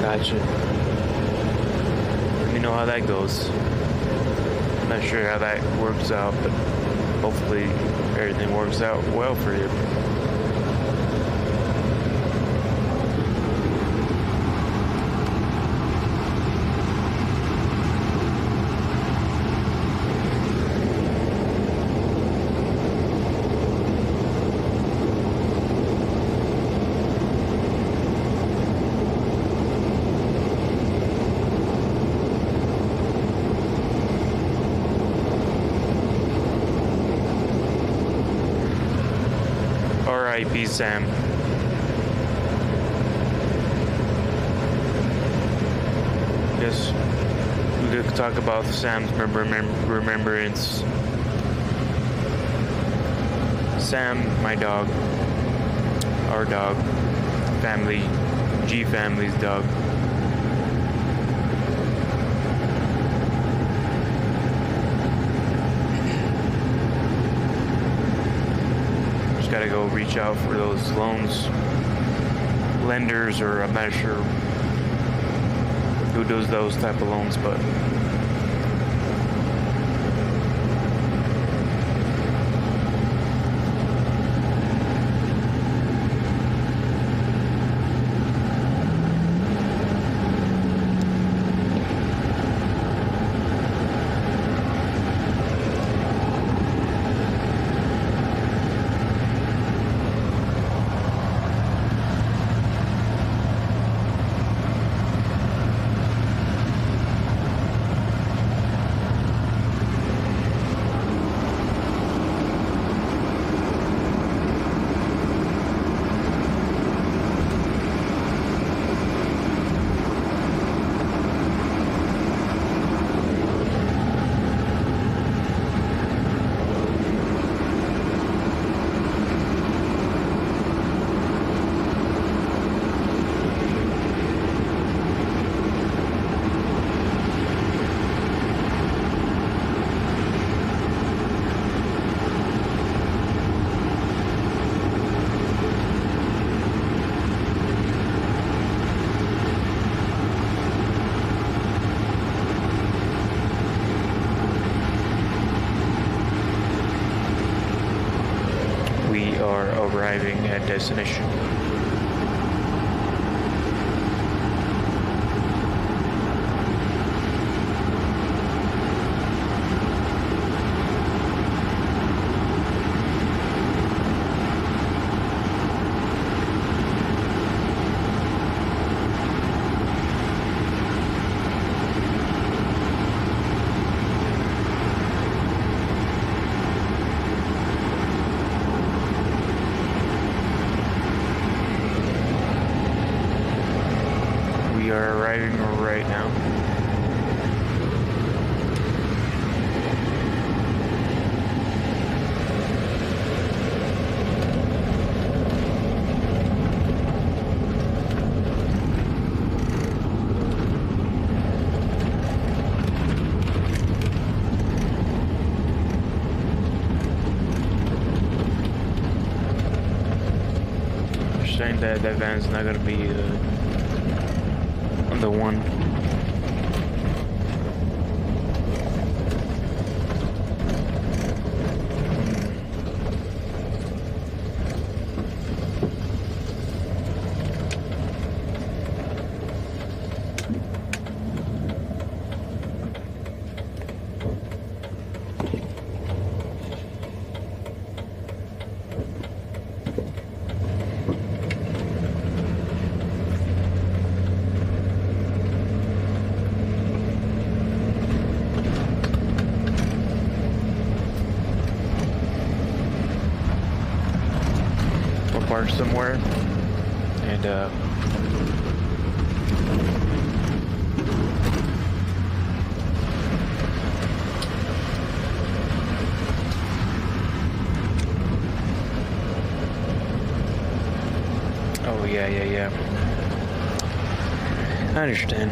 Gotcha. Let me know how that goes. I'm not sure how that works out, but hopefully everything works out well for you. R.I.P. Sam. Yes, we could talk about Sam's remembrance. Sam, my dog, our dog, family, G family's dog. Gotta go reach out for those loans. lenders, or I'm not sure who does those type of loans, but we are arriving at destination. We are arriving right now. They're saying that that van's not gonna be the one. Park somewhere, and oh yeah. I understand.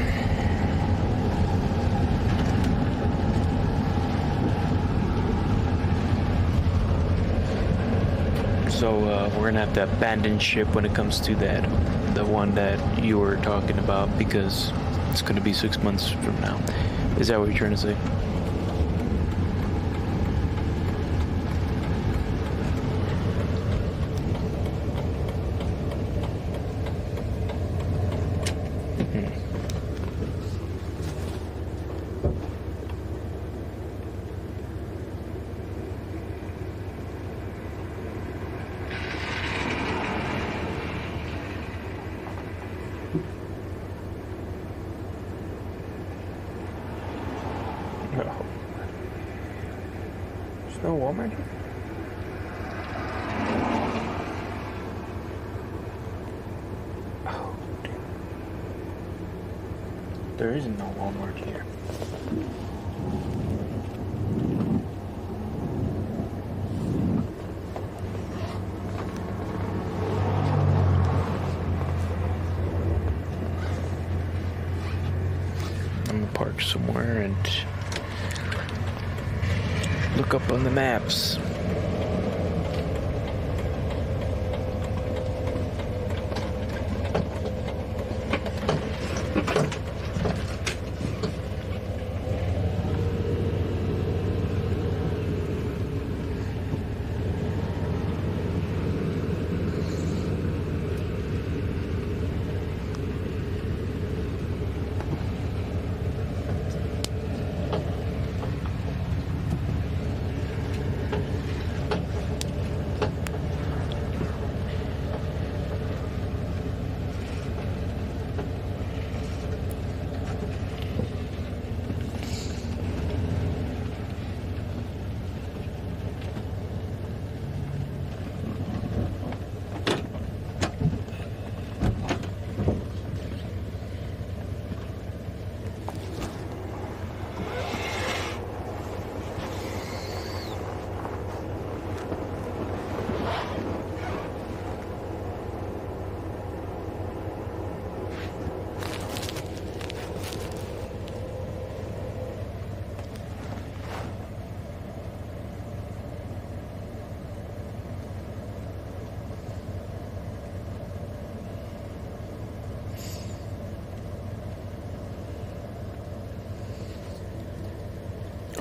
So we're gonna have to abandon ship when it comes to that, the one that you were talking about, because it's gonna be 6 months from now. Is that what you're trying to say? No. There's no Walmart here? Oh, dear. There is no Walmart here. I'm gonna park somewhere and look up on the maps.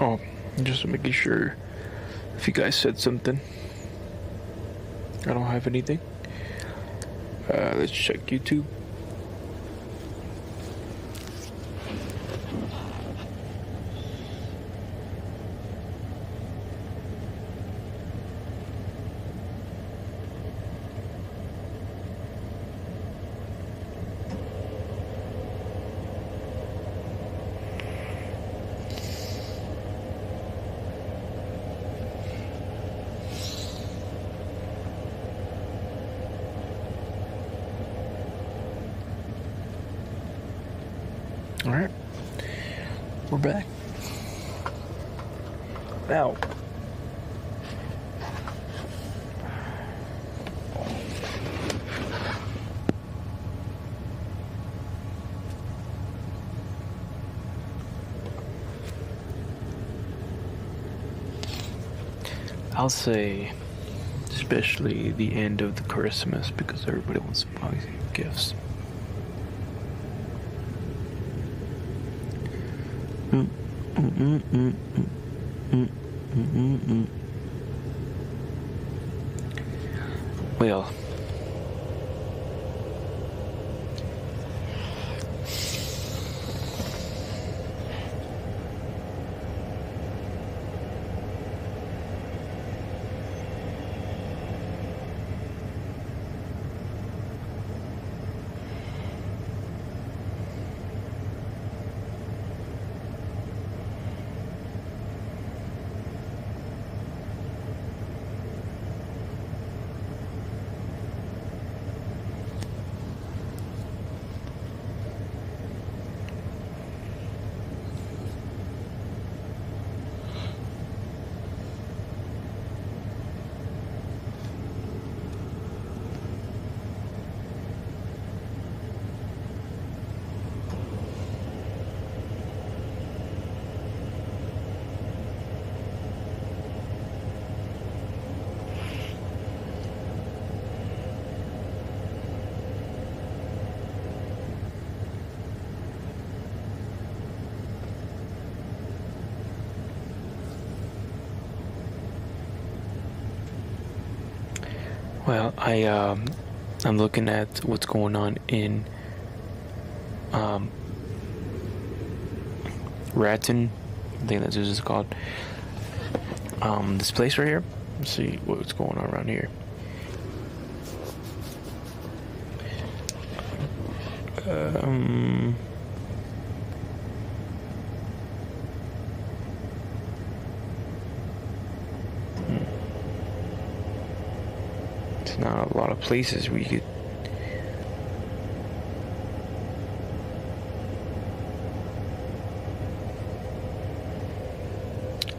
Oh, just making sure if you guys said something. I don't have anything. Let's check YouTube. Alright, we're back. Now, I'll say, especially the end of the Christmas, because everybody wants to buy gifts. Well, I'm looking at what's going on in Raton, I think that's what it's called. This place right here. Let's see what's going on around here. It's not a lot of places we could.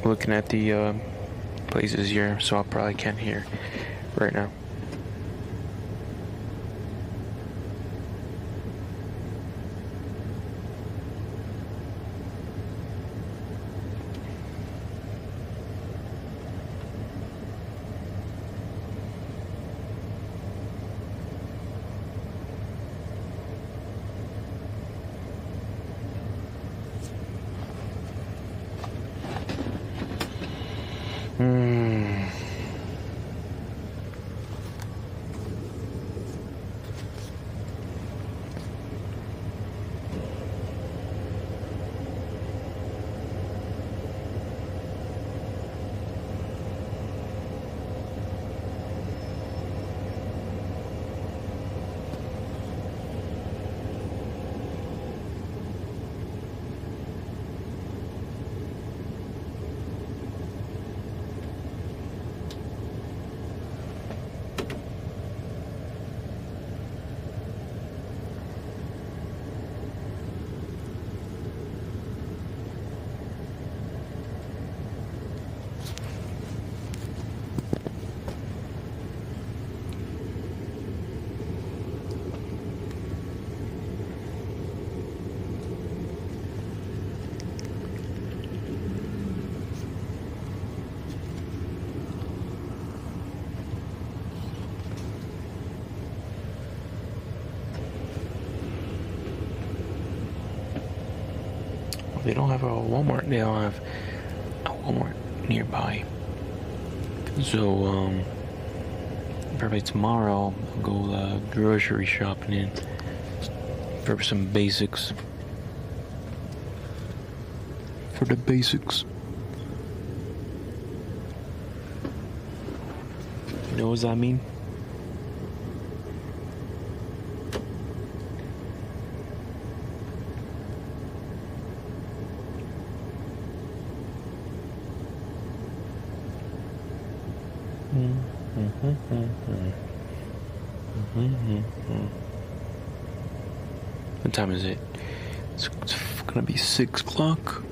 Looking at the places here, so I probably can't hear right now. They don't have a Walmart. They don't have Walmart nearby. So, probably tomorrow I'll go grocery shopping in for some basics. For the basics. You know what I mean? What time is it? It's gonna be 6 o'clock.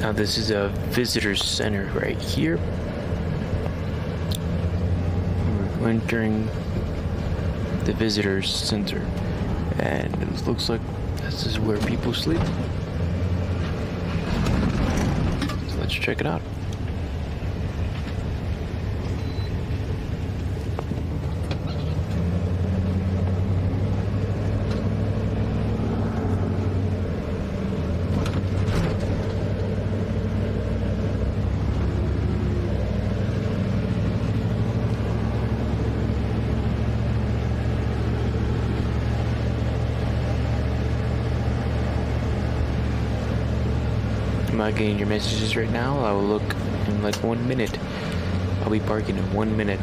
Now this is a visitor center right here. We're entering the visitors center, and it looks like this is where people sleep. So let's check it out. I'm not getting your messages right now. I will look in like 1 minute. I'll be parking in 1 minute.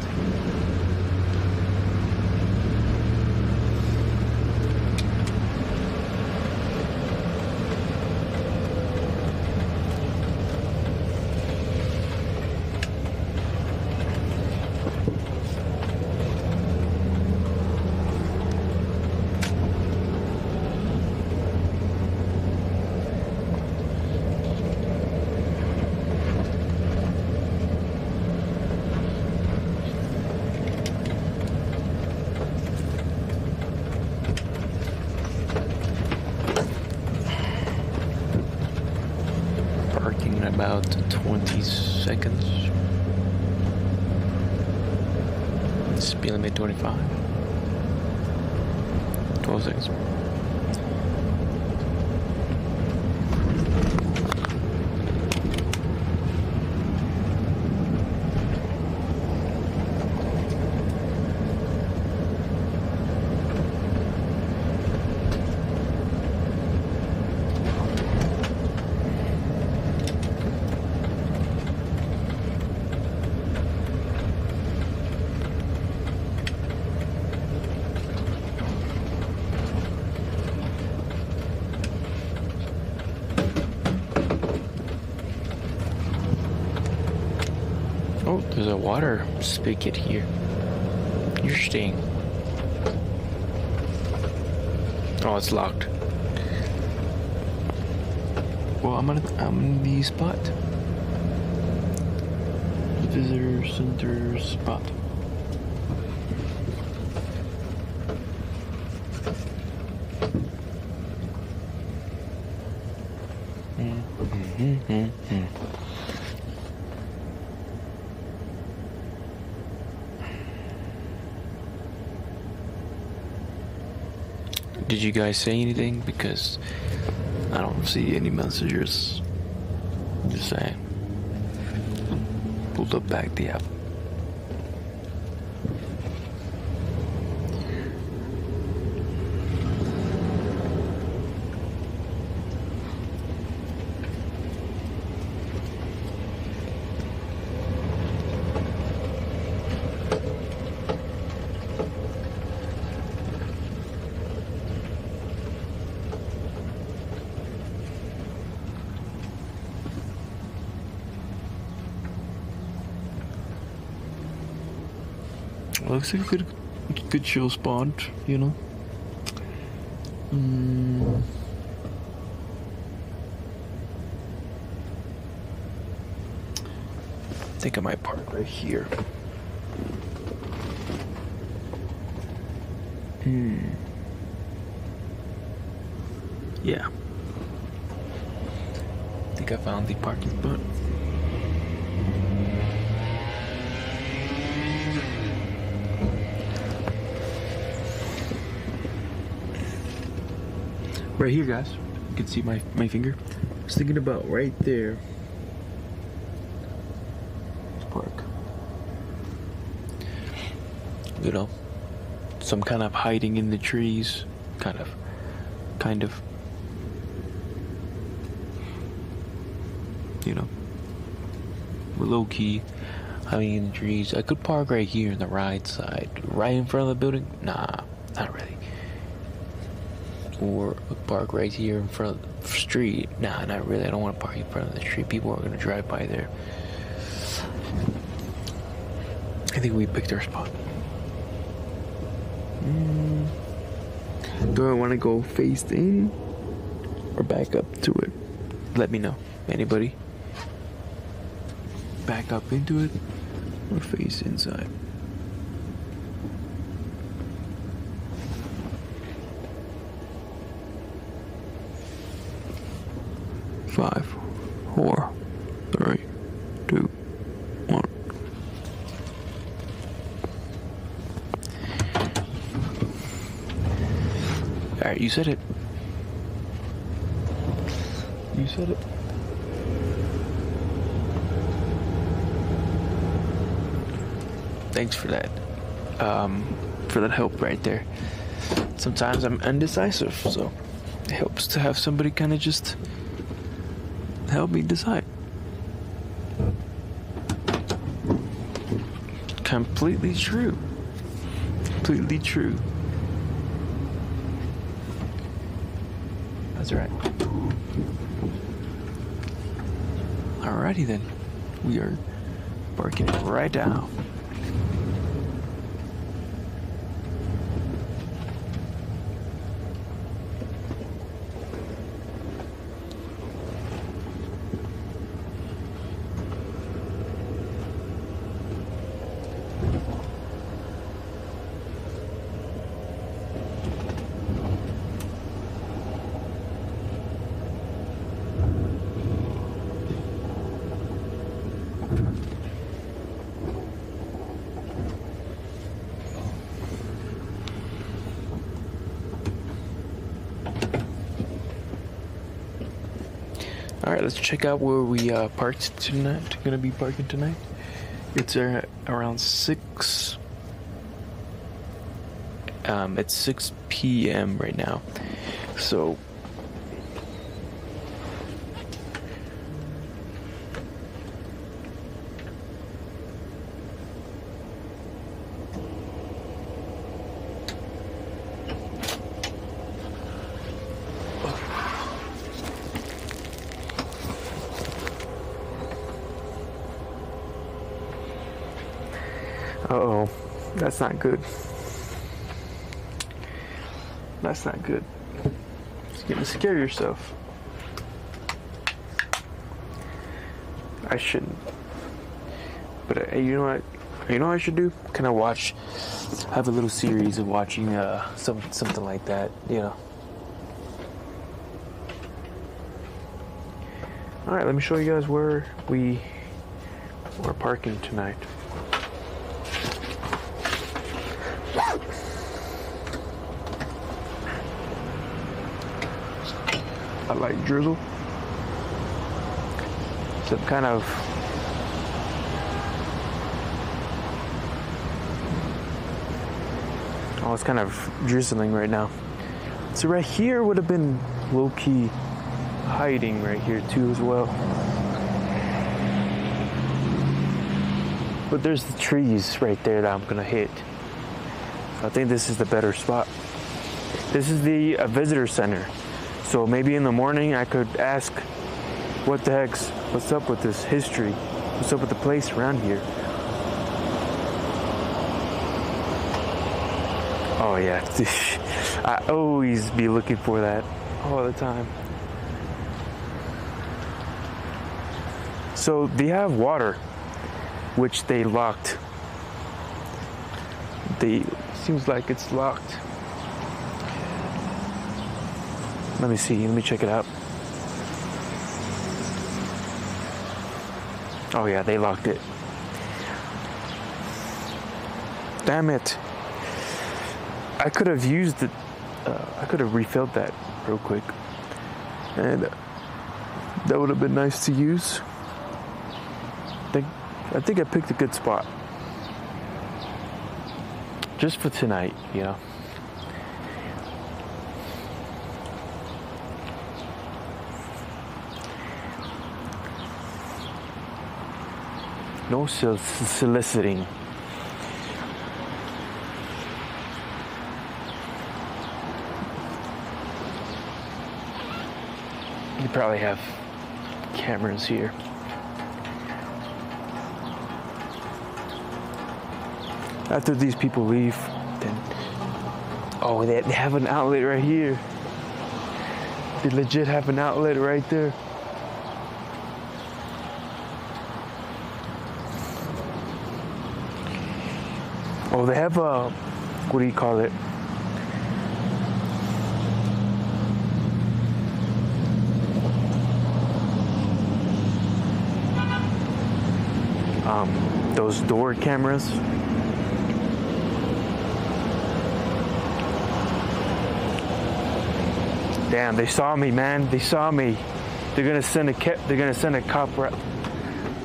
About 20 seconds. Speed limit 25. 12 seconds. Oh, there's a water spigot here. You're staying. Oh, it's locked. Well, I'm in the spot. Visitor center spot. Did you guys say anything? Because I don't see any messages. Just saying. Pulled up back the app. Looks like a good chill spot, you know. I think I might park right here. Yeah. I think I found the parking spot. Right here, guys. You can see my finger. I was thinking about right there. Park. You know, some kind of hiding in the trees. Kind of. You know, we're low key hiding in the trees. I could park right here in the right side, right in front of the building. Nah, not really. Or park right here in front of the street. Nah, not really. I don't want to park in front of the street. People are going to drive by there. I think we picked our spot. Do I want to go face in or back up to it? Let me know. Anybody? Back up into it or face inside? Five, 4, 3, 2, 1. Alright, you said it. You said it. Thanks for that. For that help right there. Sometimes I'm indecisive, so it helps to have somebody kind of just help me decide. Completely true. Completely true. That's right. Alrighty then. We are parking right now. Alright, let's check out where we parked tonight. Gonna be parking tonight. It's around 6. It's 6 p.m. right now. So Uh-oh. That's not good. That's not good. It's getting to scare yourself. I shouldn't. But you know what? You know what I should do? Kind of watch, have a little series of watching something like that, you know. All right, let me show you guys where we're parking tonight. I like drizzle. Some kind of it's kind of drizzling right now. So right here would have been low-key hiding right here too as well. But there's the trees right there that I'm gonna hit. So I think this is the better spot. This is the visitor center. So maybe in the morning I could ask what's up with this history? What's up with the place around here? Oh yeah, I always be looking for that all the time. So they have water, which they locked. Seems like it's locked. Let me see, let me check it out. Oh yeah, they locked it. Damn it. I could have used it, I could have refilled that real quick. And that would have been nice to use. I think I picked a good spot. Just for tonight, you know. No soliciting. You probably have cameras here. After these people leave, then they have an outlet right here. They legit have an outlet right there. Oh, they have a, what do you call it? Those door cameras. Damn, they saw me, man. They saw me. They're gonna send a cop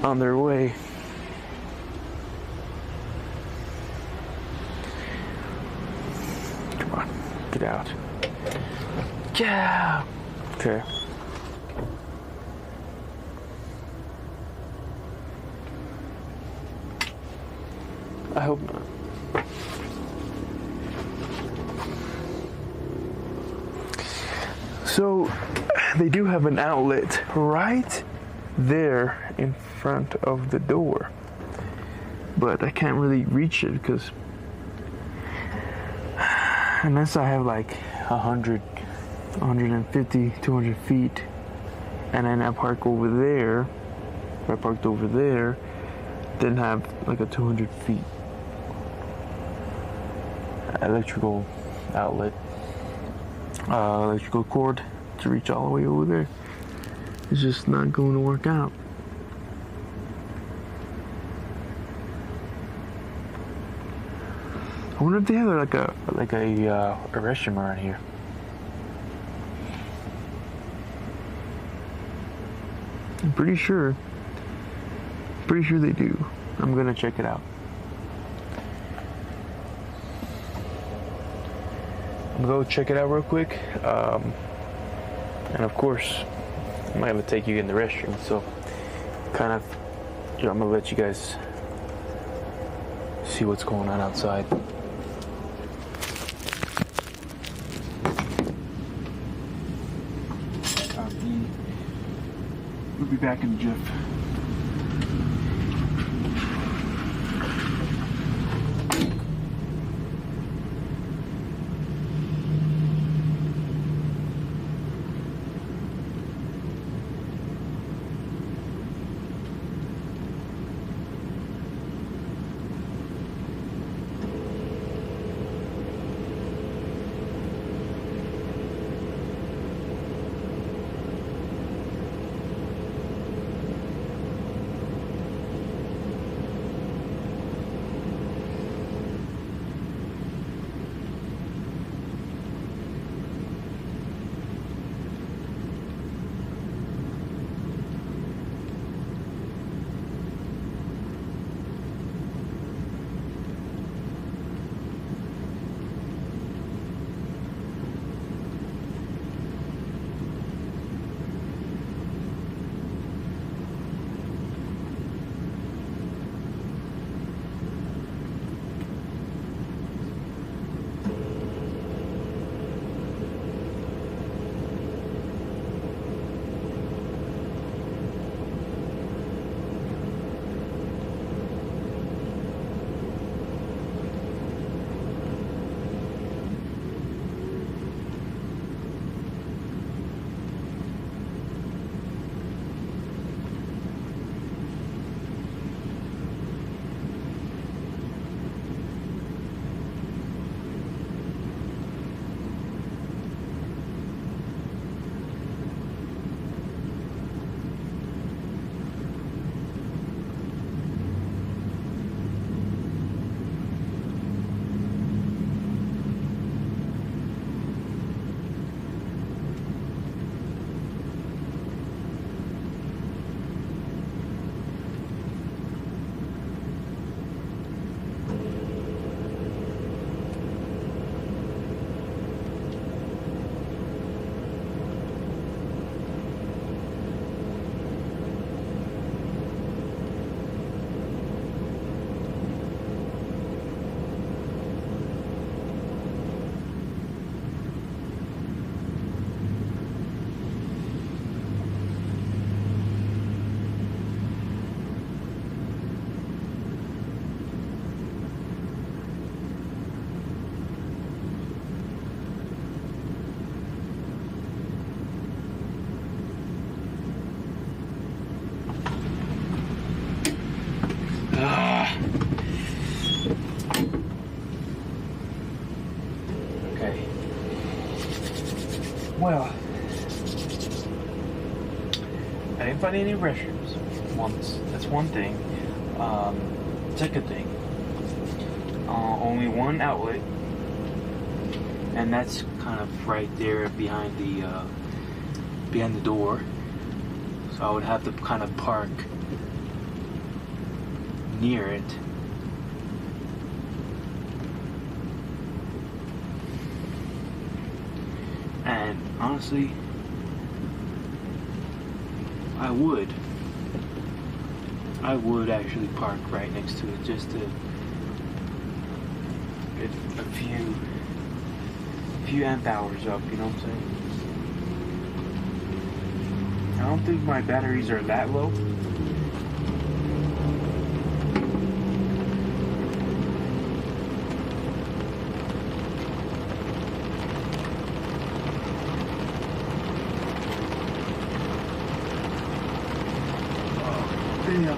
on their way. Come on, get out. Yeah. Okay. I hope not. So they do have an outlet right there in front of the door, but I can't really reach it because unless I have like 100, 150, 200 feet, and then I park over there. If I parked over there, then have like a 200 feet electrical outlet, electrical cord to reach all the way over there. It's just not going to work out. I wonder if they have like a restroom around here. I'm pretty sure they do. I'm gonna check it out. I'm gonna go check it out real quick. And of course, I'm not gonna take you in the restroom, so kind of, I'm gonna let you guys see what's going on outside. We'll be back in a jiff. Can't find any restrooms. That's one thing. Second thing, only one outlet, and that's kind of right there behind the door. So I would have to kind of park near it. And honestly, I would actually park right next to it just to get a few amp hours up, you know what I'm saying? I don't think my batteries are that low. Yeah.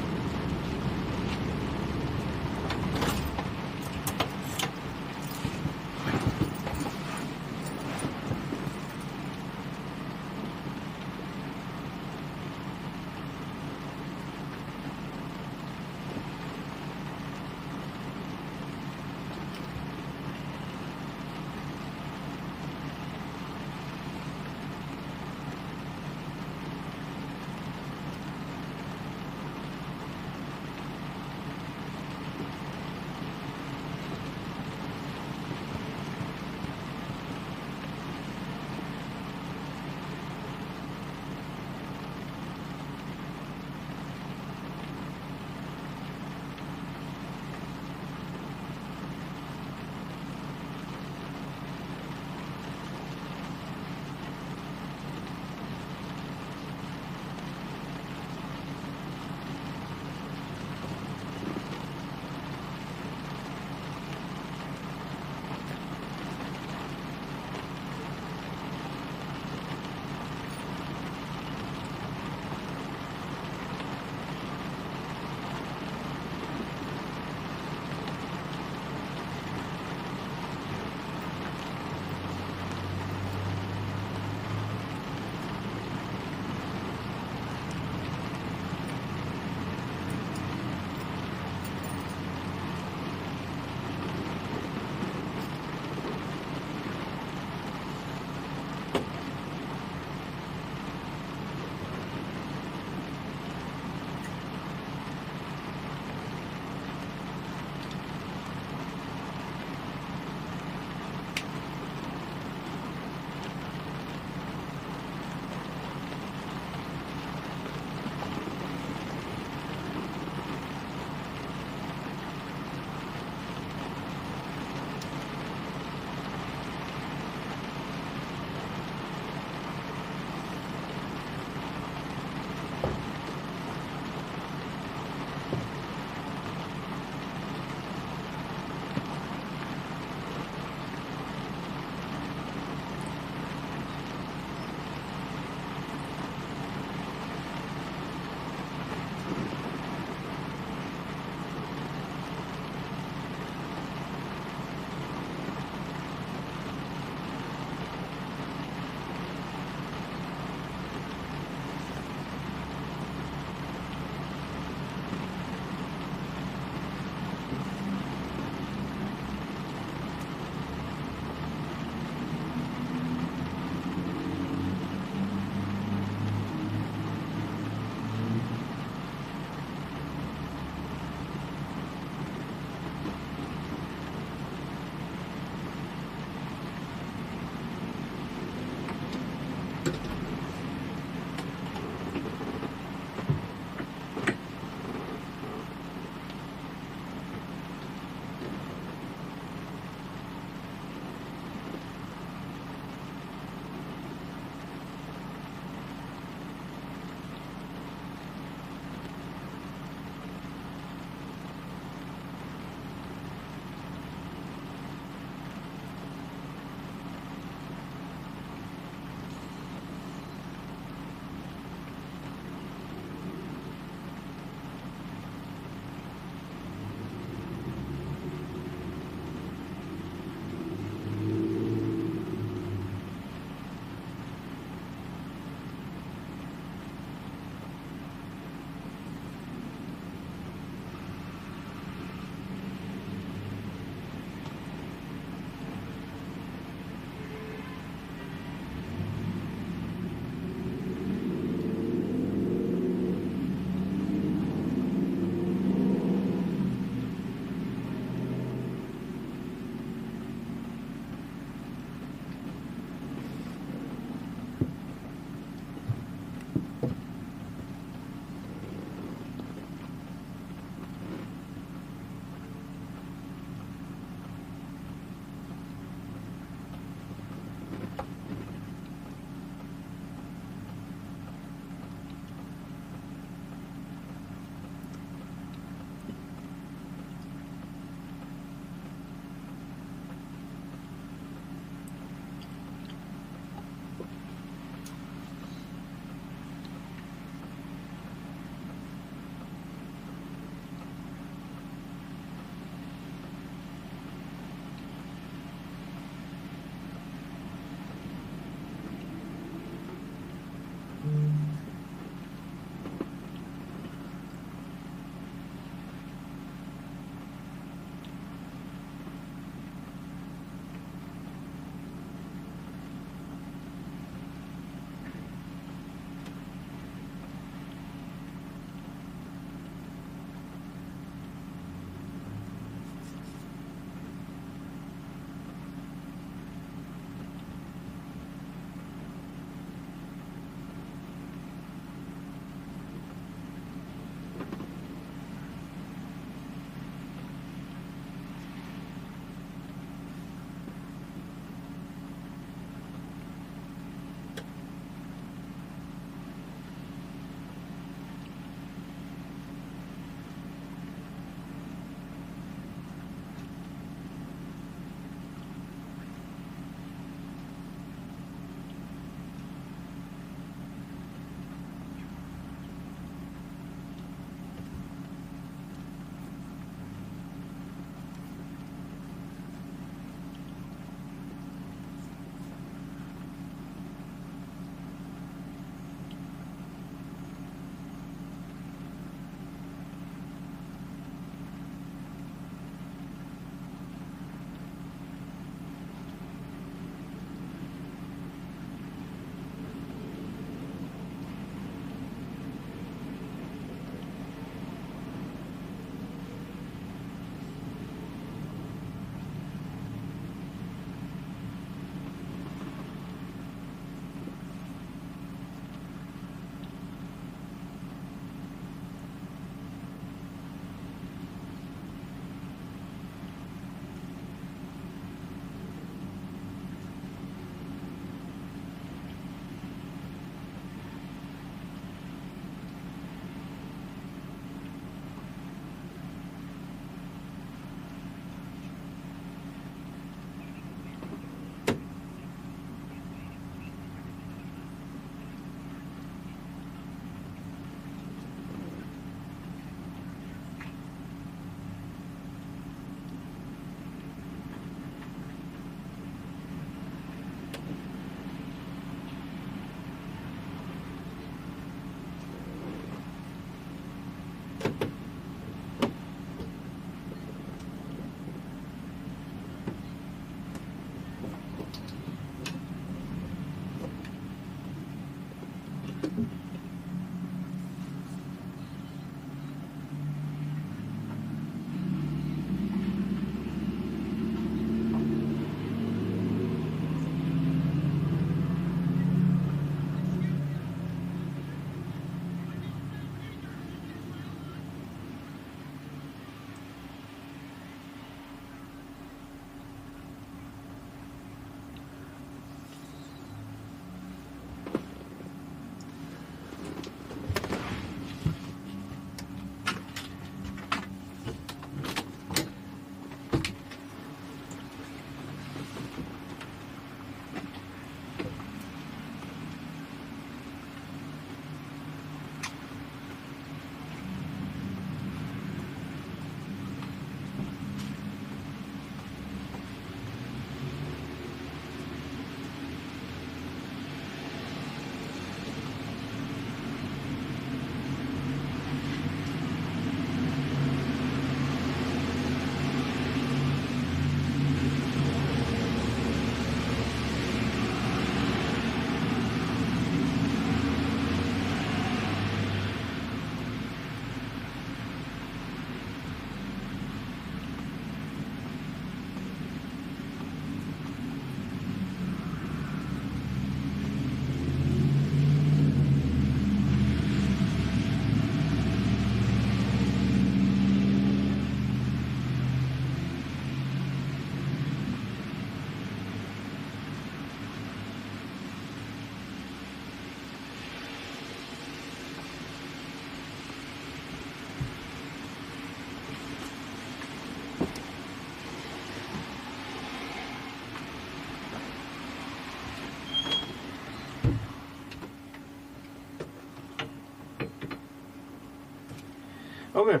Okay.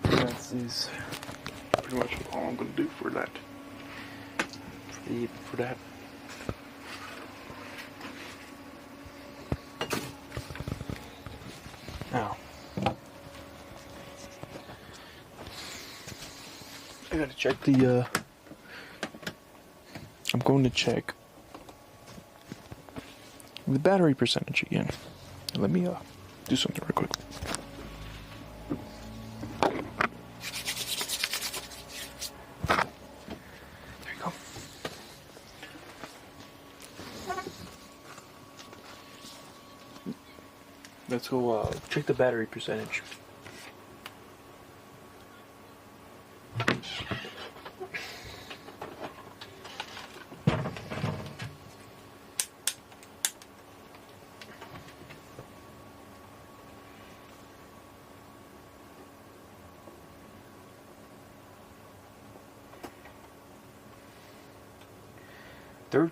That is pretty much all I'm gonna do for that. For that. Now, I gotta check the, I'm going to check the battery percentage again. Let me, do something real quick. There you go. Let's go, check the battery percentage.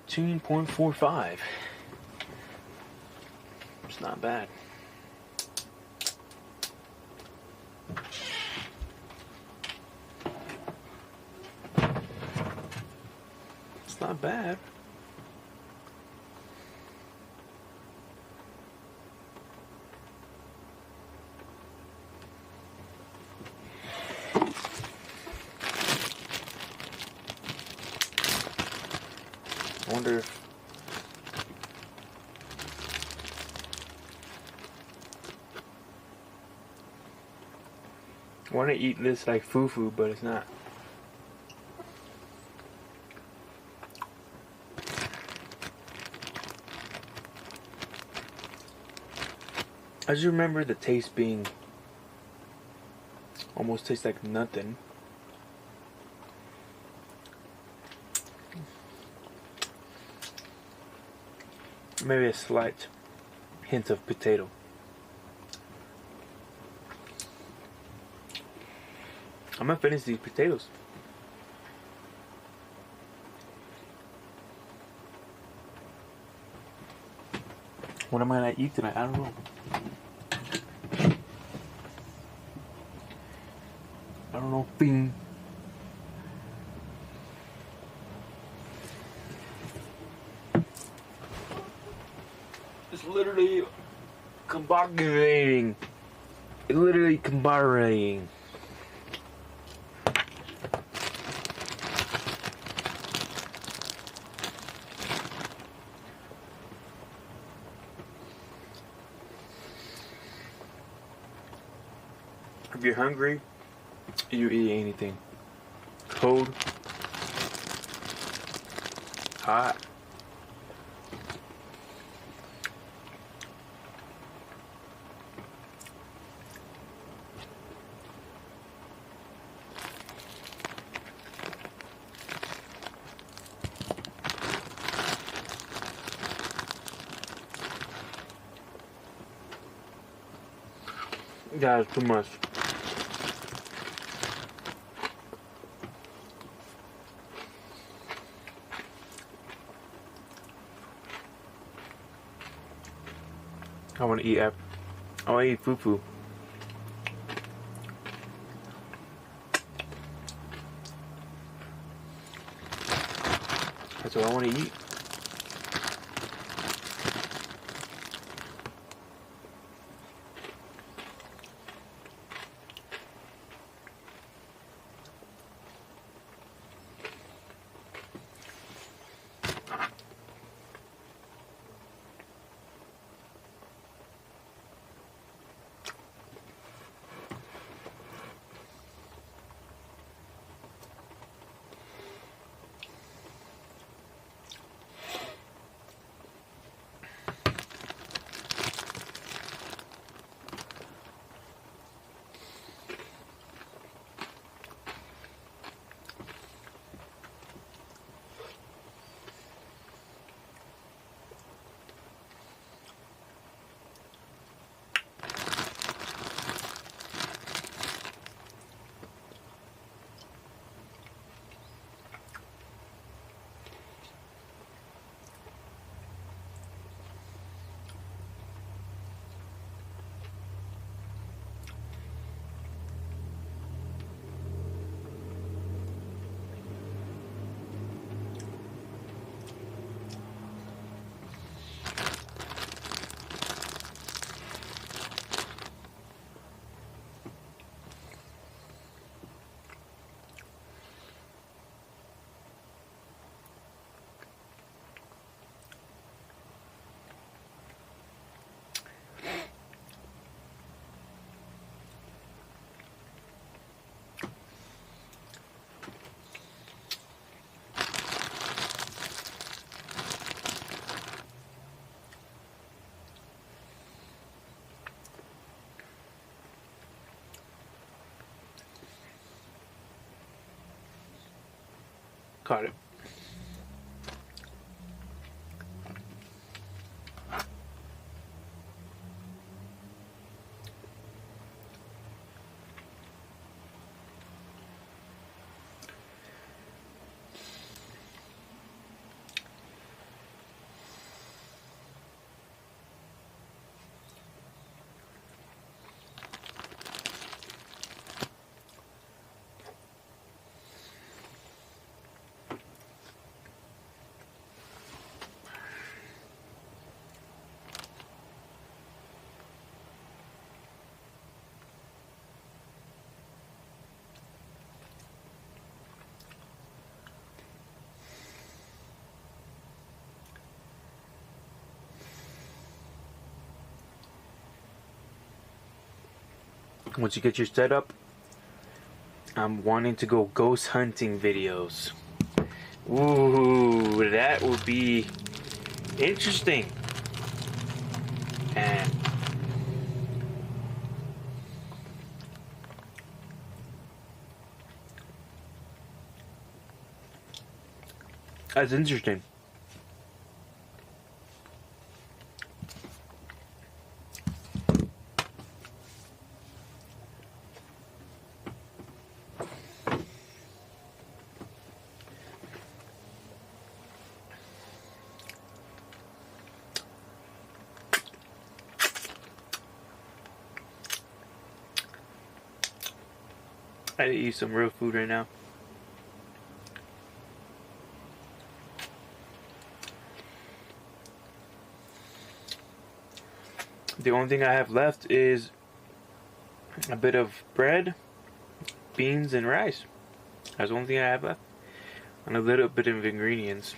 .45. It's not bad. It's not bad. I wonder if I want to eat this like fufu, but it's not. I just remember the taste being almost tastes like nothing. Maybe a slight hint of potato. I'm gonna finish these potatoes. What am I gonna eat tonight? I don't know. I don't know. Bing. It's literally combobulating. It's literally combobulating. If you're hungry, you eat anything. Cold, hot. Yeah, it's too much. I want to eat fufu. That's what I want to eat. caught it. Once you get your setup, I'm wanting to go ghost hunting videos. Ooh, that would be interesting. And that's interesting. I need to eat some real food right now. The only thing I have left is a bit of bread, beans, and rice. That's the only thing I have left. And a little bit of ingredients.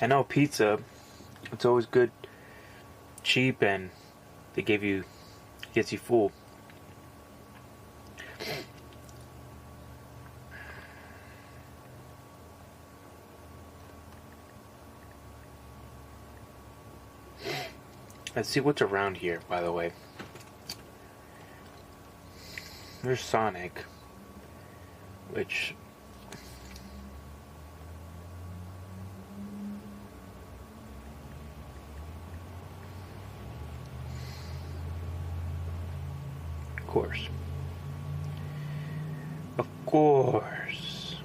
I know pizza, it's always good, cheap, and gets you full. Let's see what's around here, by the way. There's Scenic, which of course,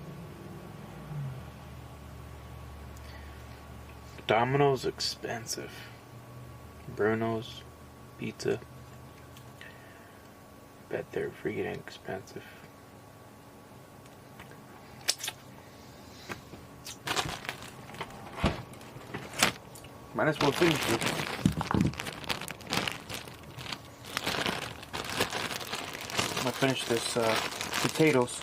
Domino's expensive. Bruno's pizza, bet they're freaking expensive. Might as well finish this. I'm gonna finish this potatoes.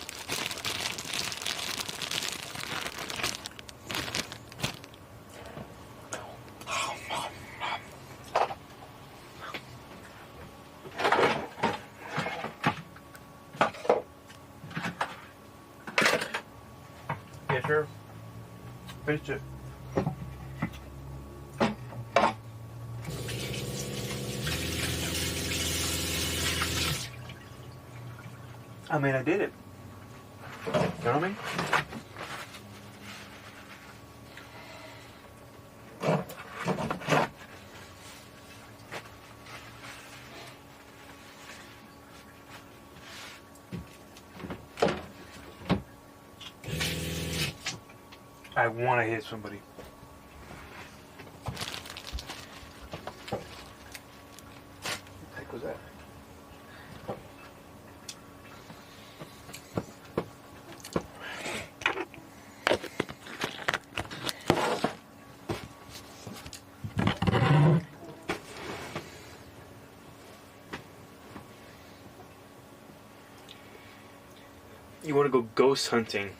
Yeah, sure. Finish it. I mean, I did it. You know what I mean? I want to hit somebody. What the heck was that? You want to go ghost hunting?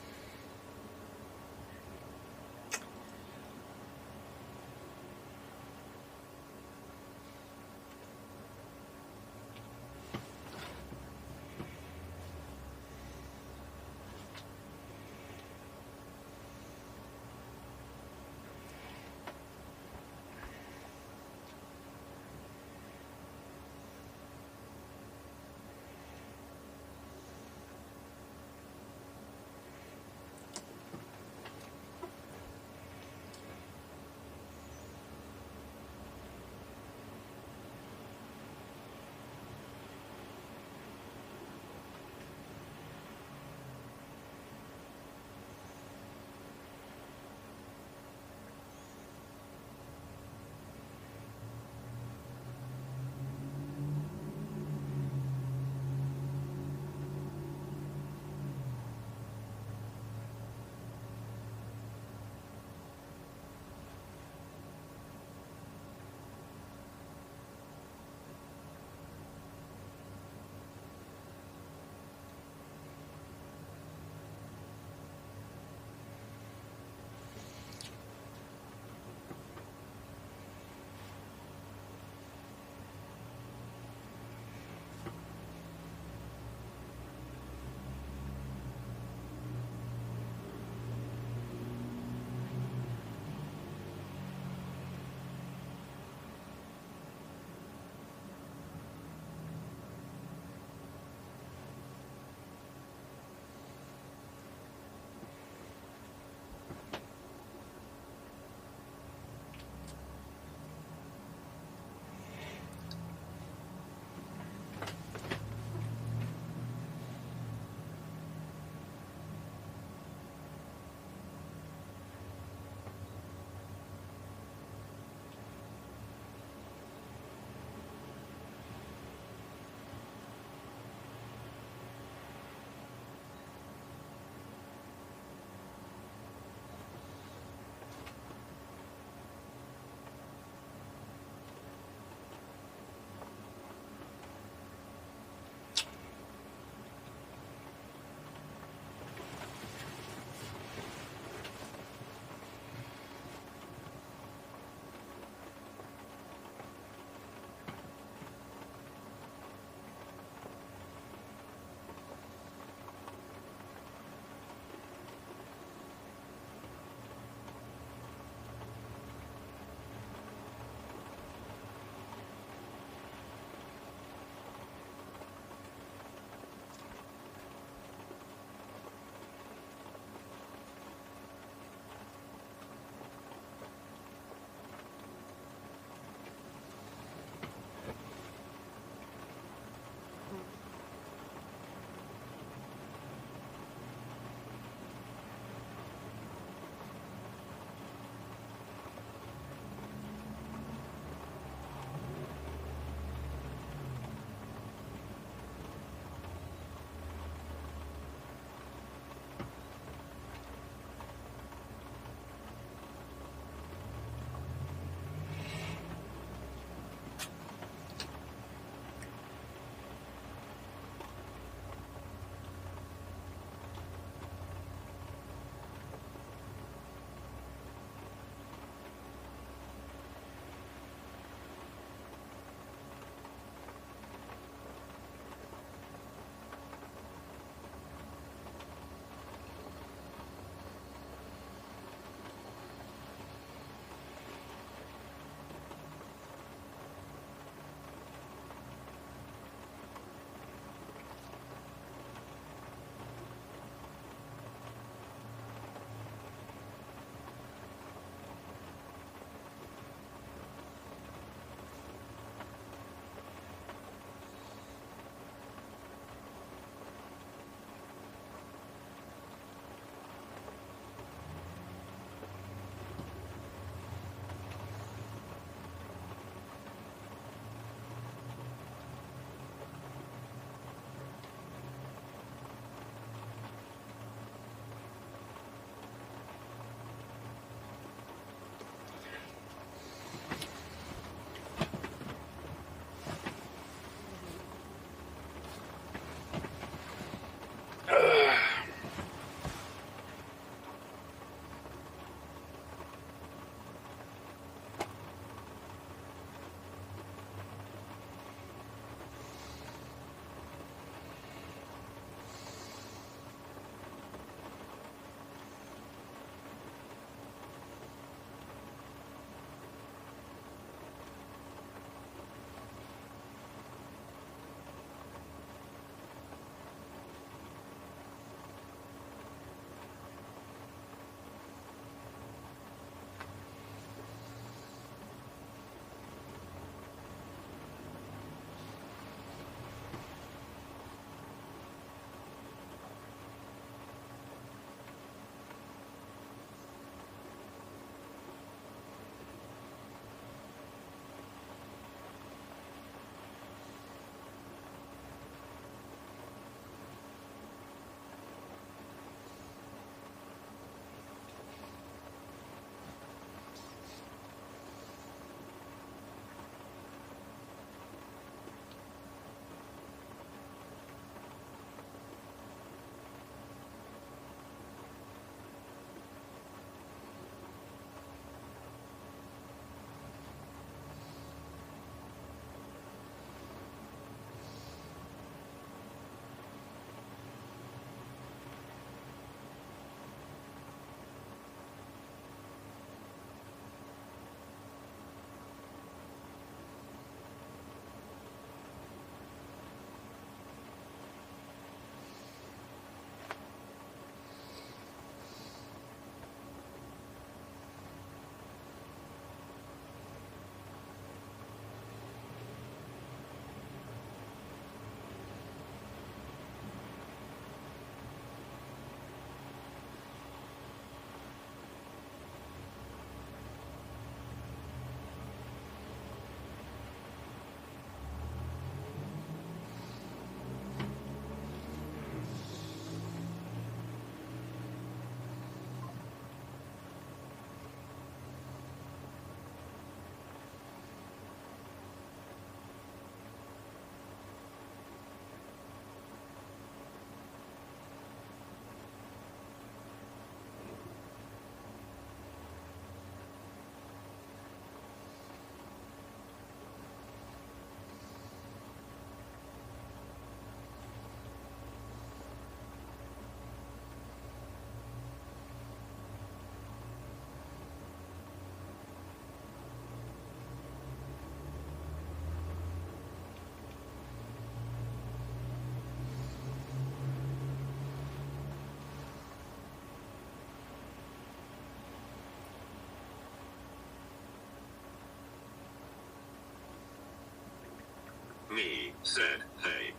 me, said, hey.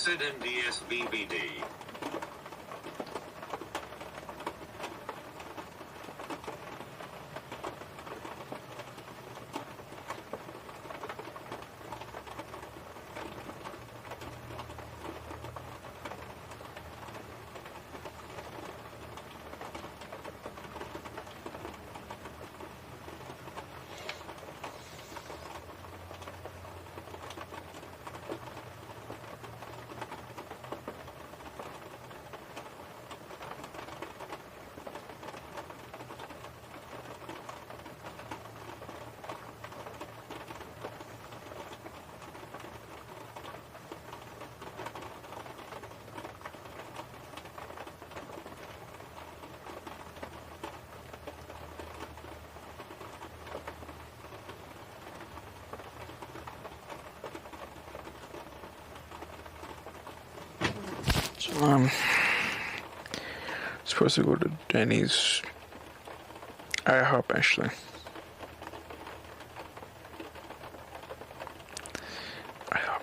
Said NDSBBD. So, supposed to go to Denny's. IHOP, actually. IHOP.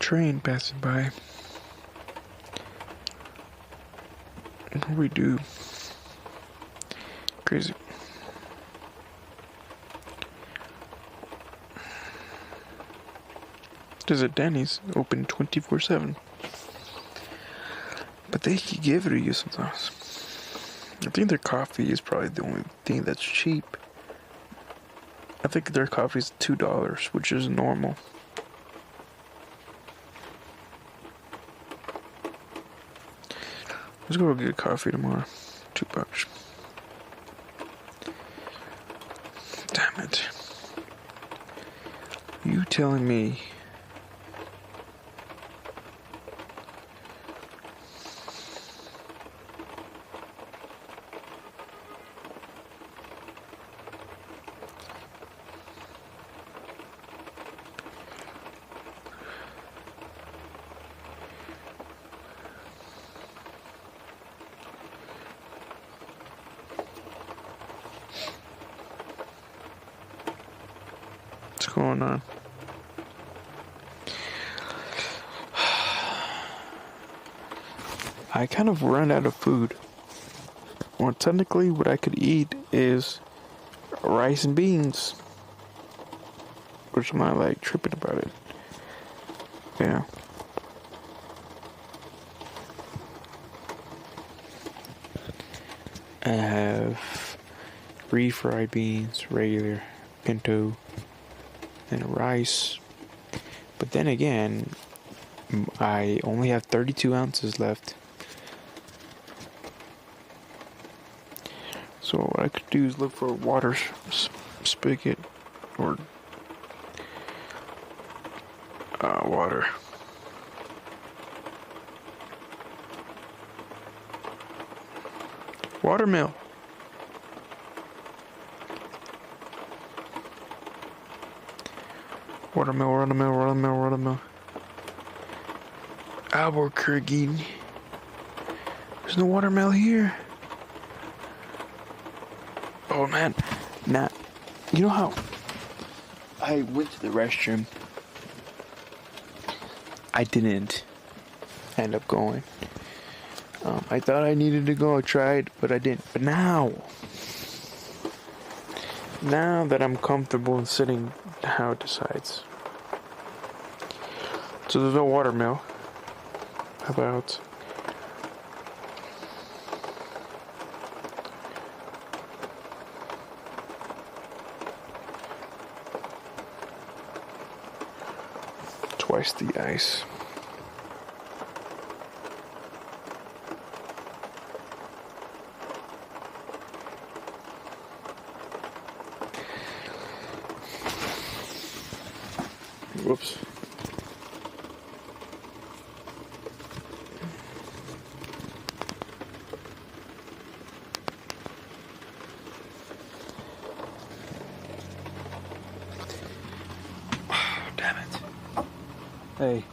Train passing by. What do we do? Crazy. There's a Denny's open 24/7. But they can give it to you sometimes. I think their coffee is probably the only thing that's cheap. I think their coffee is $2, which is normal. Let's go get coffee tomorrow. $2. Damn it. You telling me what's going on? I kind of run out of food. Well, technically what I could eat is rice and beans, which I'm not like tripping about it. Yeah. I have refried beans, regular, pinto, and rice. But then again, I only have 32 ounces left. So what I could do is look for a water spigot or water. Watermill. Watermill. Albuquerque. There's no watermill here. Oh man, nah. You know how I went to the restroom? I didn't end up going. I thought I needed to go. I tried, but I didn't. But now that I'm comfortable in sitting, how it decides. So there's no watermill. How about twice the ice? Whoops. Damn it. Hey.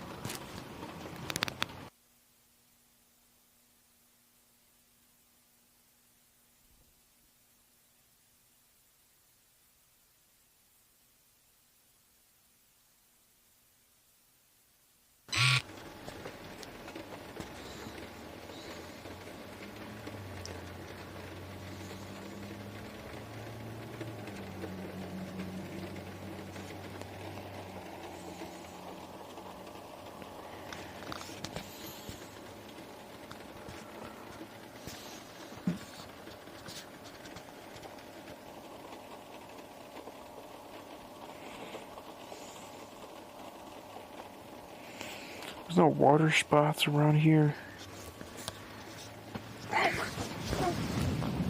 There's no water spots around here.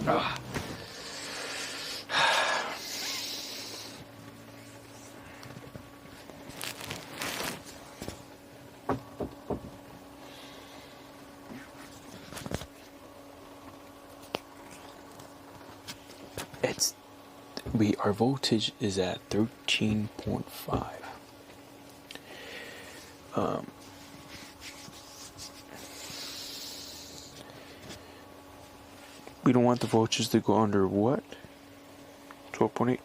Ugh. Our voltage is at 13.5. We don't want the voltage to go under what? 12.8.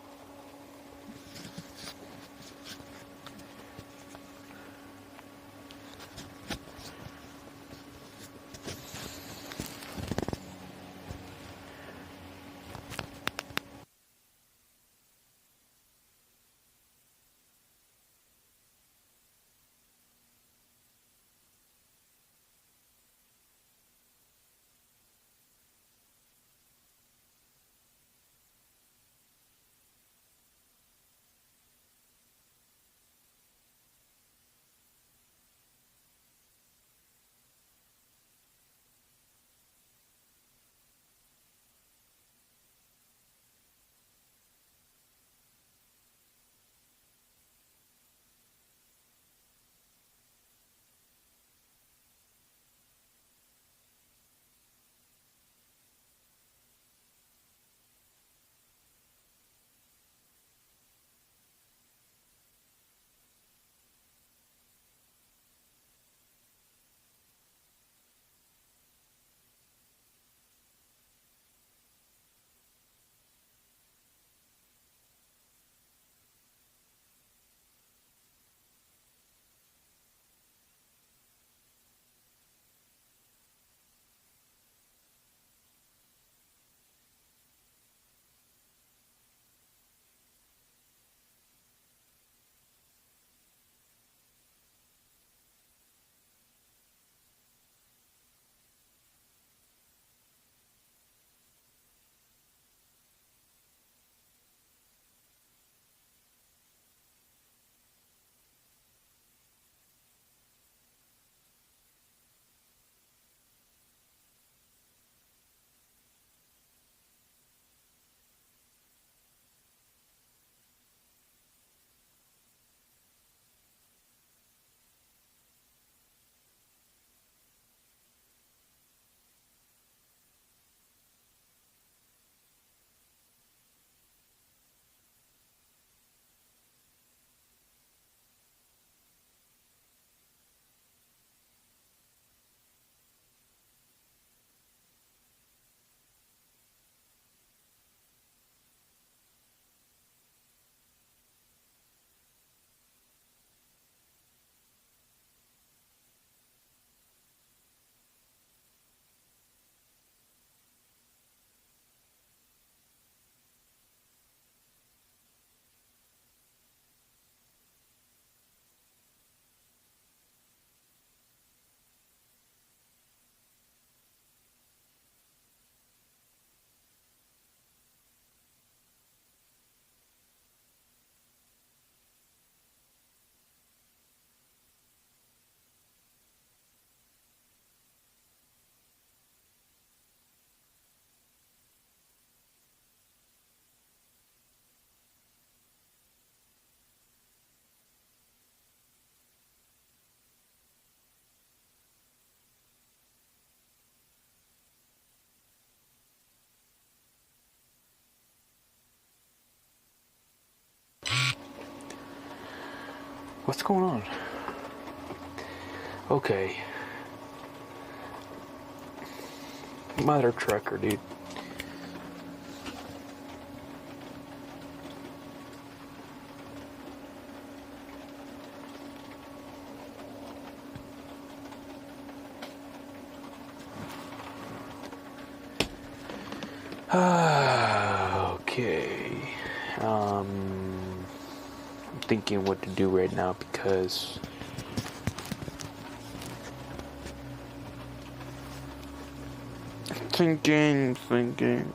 What's going on? Okay. Mother trucker, dude. Okay. I'm thinking what to do right now because thinking.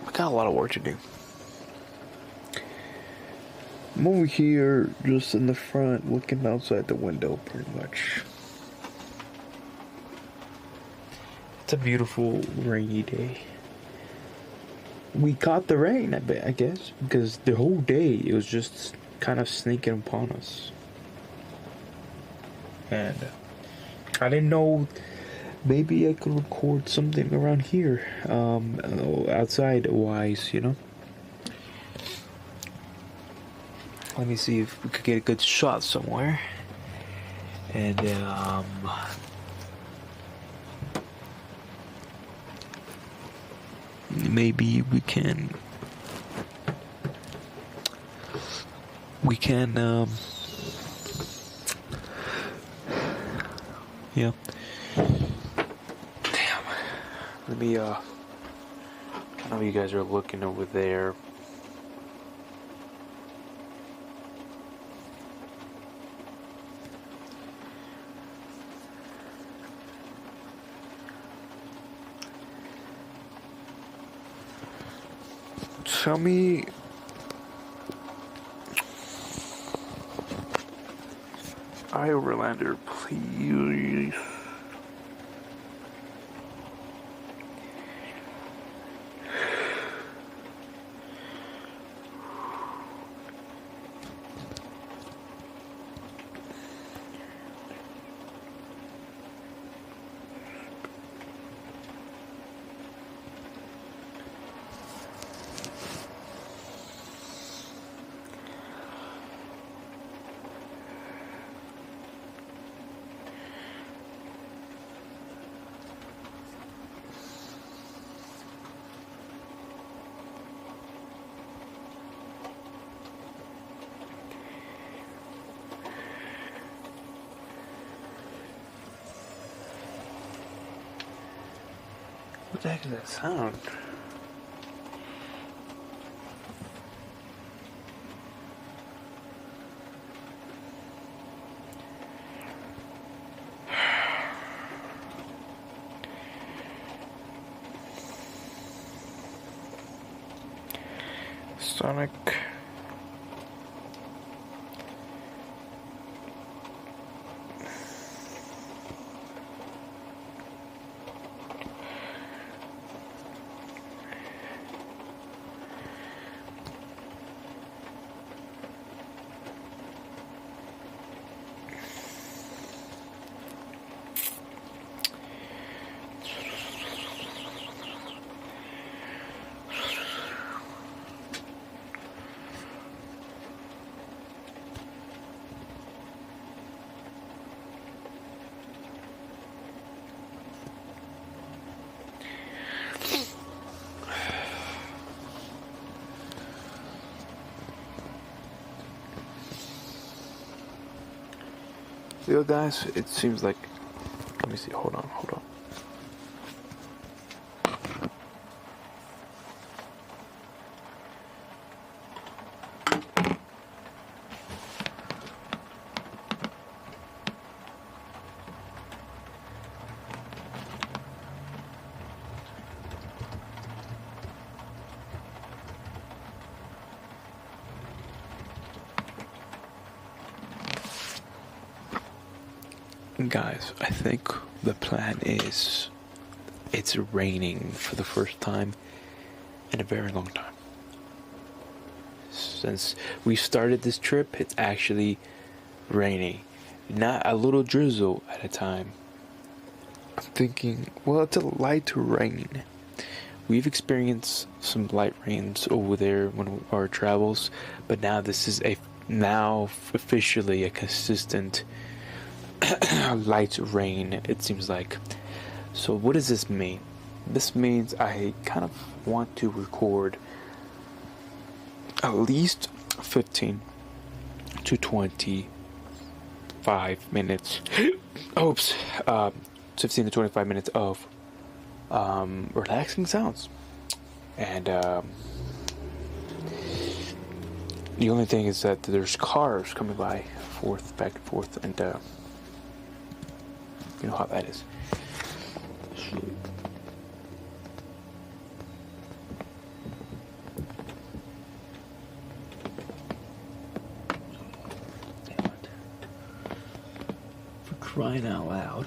I got a lot of work to do. I'm over here just in the front looking outside the window pretty much. It's a beautiful rainy day. We caught the rain, I guess, because the whole day it was just kind of sneaking upon us. And I didn't know maybe I could record something around here, outside wise, you know. Let me see if we could get a good shot somewhere. And maybe we can yeah. Damn. Let me I know you guys are looking over there. Tell me Irlander, please. What the heck is that sound? Sonic. Yo guys, it seems like, let me see, hold on. Guys, I think the plan is it's raining for the first time in a very long time. Since we started this trip, it's actually raining. Not a little drizzle at a time. I'm thinking, well, it's a light rain, we've experienced some light rains over there when our travels, but now this is officially a consistent light rain, it seems like. So what does this mean? This means I kind of want to record at least 15 to 25 minutes 15 to 25 minutes of relaxing sounds. And the only thing is that there's cars coming by back and forth, and you know how that is. For crying out loud.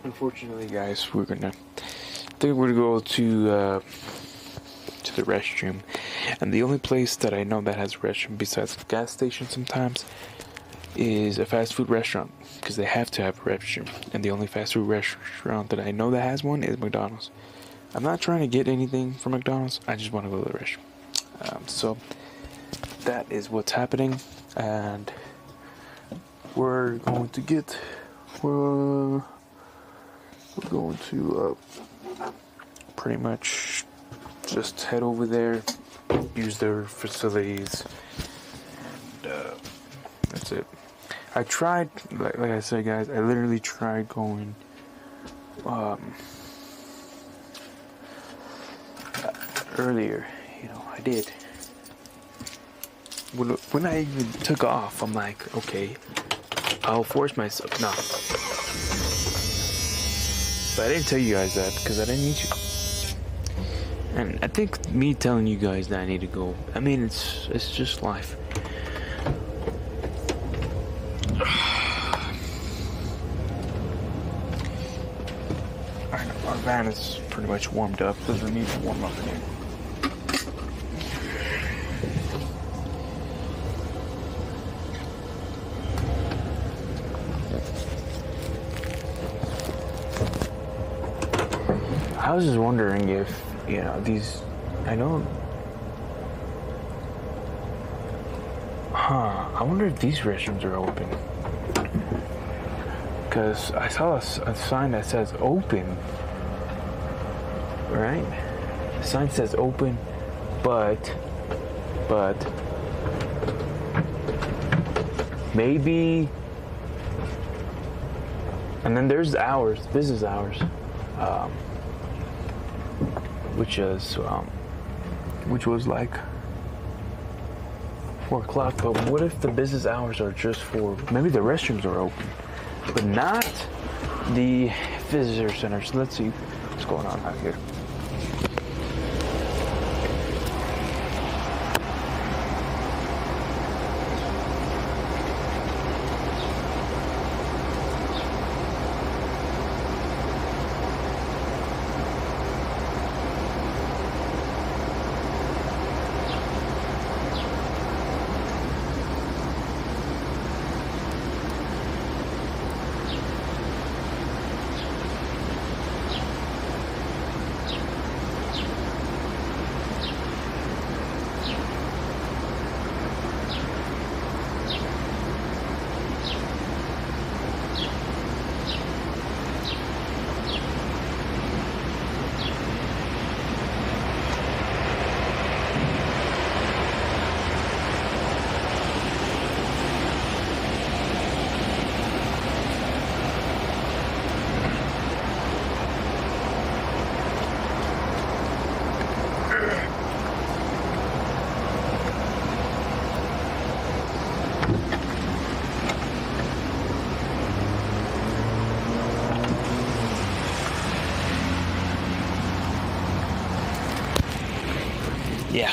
Unfortunately, guys, we're gonna go to the restroom, and the only place that I know that has a restroom besides the gas station sometimes is a fast food restaurant, because they have to have a restroom, and the only fast food restaurant that I know that has one is McDonald's. I'm not trying to get anything from McDonald's, I just want to go to the restroom. So that is what's happening, and we're going to pretty much just head over there, use their facilities, and that's it. I tried, like I said, guys, I literally tried going earlier, I did. When I even took off, I'm like, okay, I'll force myself. No. But I didn't tell you guys that because I didn't need to. And I think me telling you guys that I need to go, I mean, it's just life. Our van is pretty much warmed up. Doesn't need to warm up again. I was just wondering if, these, I wonder if these restrooms are open. Because I saw a sign that says open, right? The sign says open, but maybe, and then there's the hours, business hours. Which was like 4 o'clock, but what if the business hours are just for, maybe the restrooms are open, but not the visitor center. So let's see what's going on out here. Yeah,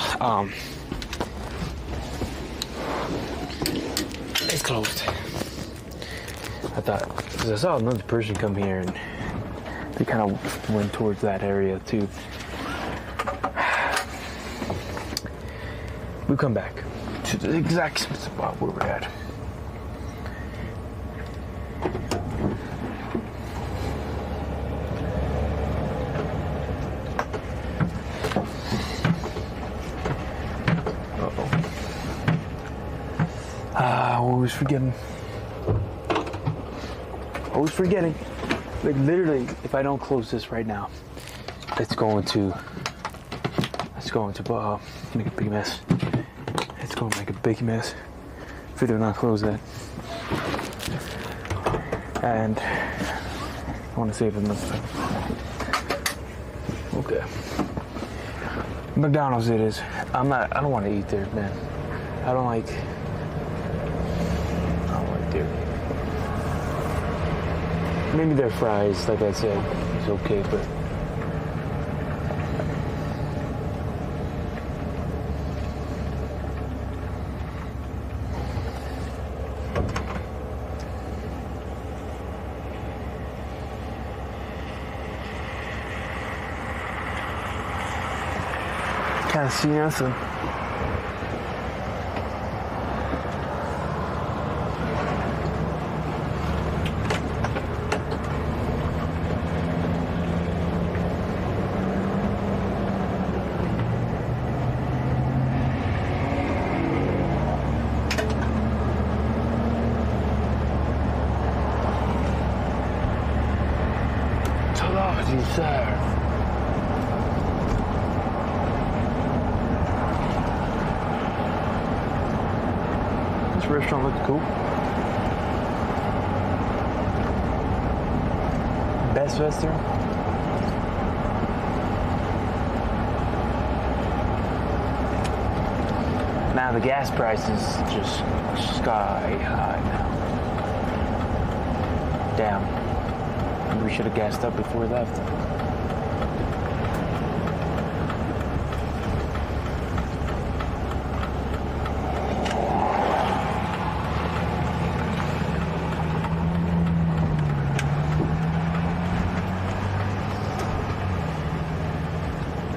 it's closed. I thought, because I saw another person come here and they kind of went towards that area too. we come back to the exact spot where we're at. Always forgetting. Always forgetting. Like literally, if I don't close this right now, it's going to make a big mess. It's going to make a big mess if I do not close that. And I want to save enough time. Okay. McDonald's it is. I don't want to eat there, man. I don't like there. Maybe their fries, like I said, is okay, but can't see nothing. This restaurant looks cool. Best Western. Now the gas price is just sky high now. Damn. Maybe we should have gassed up before we left.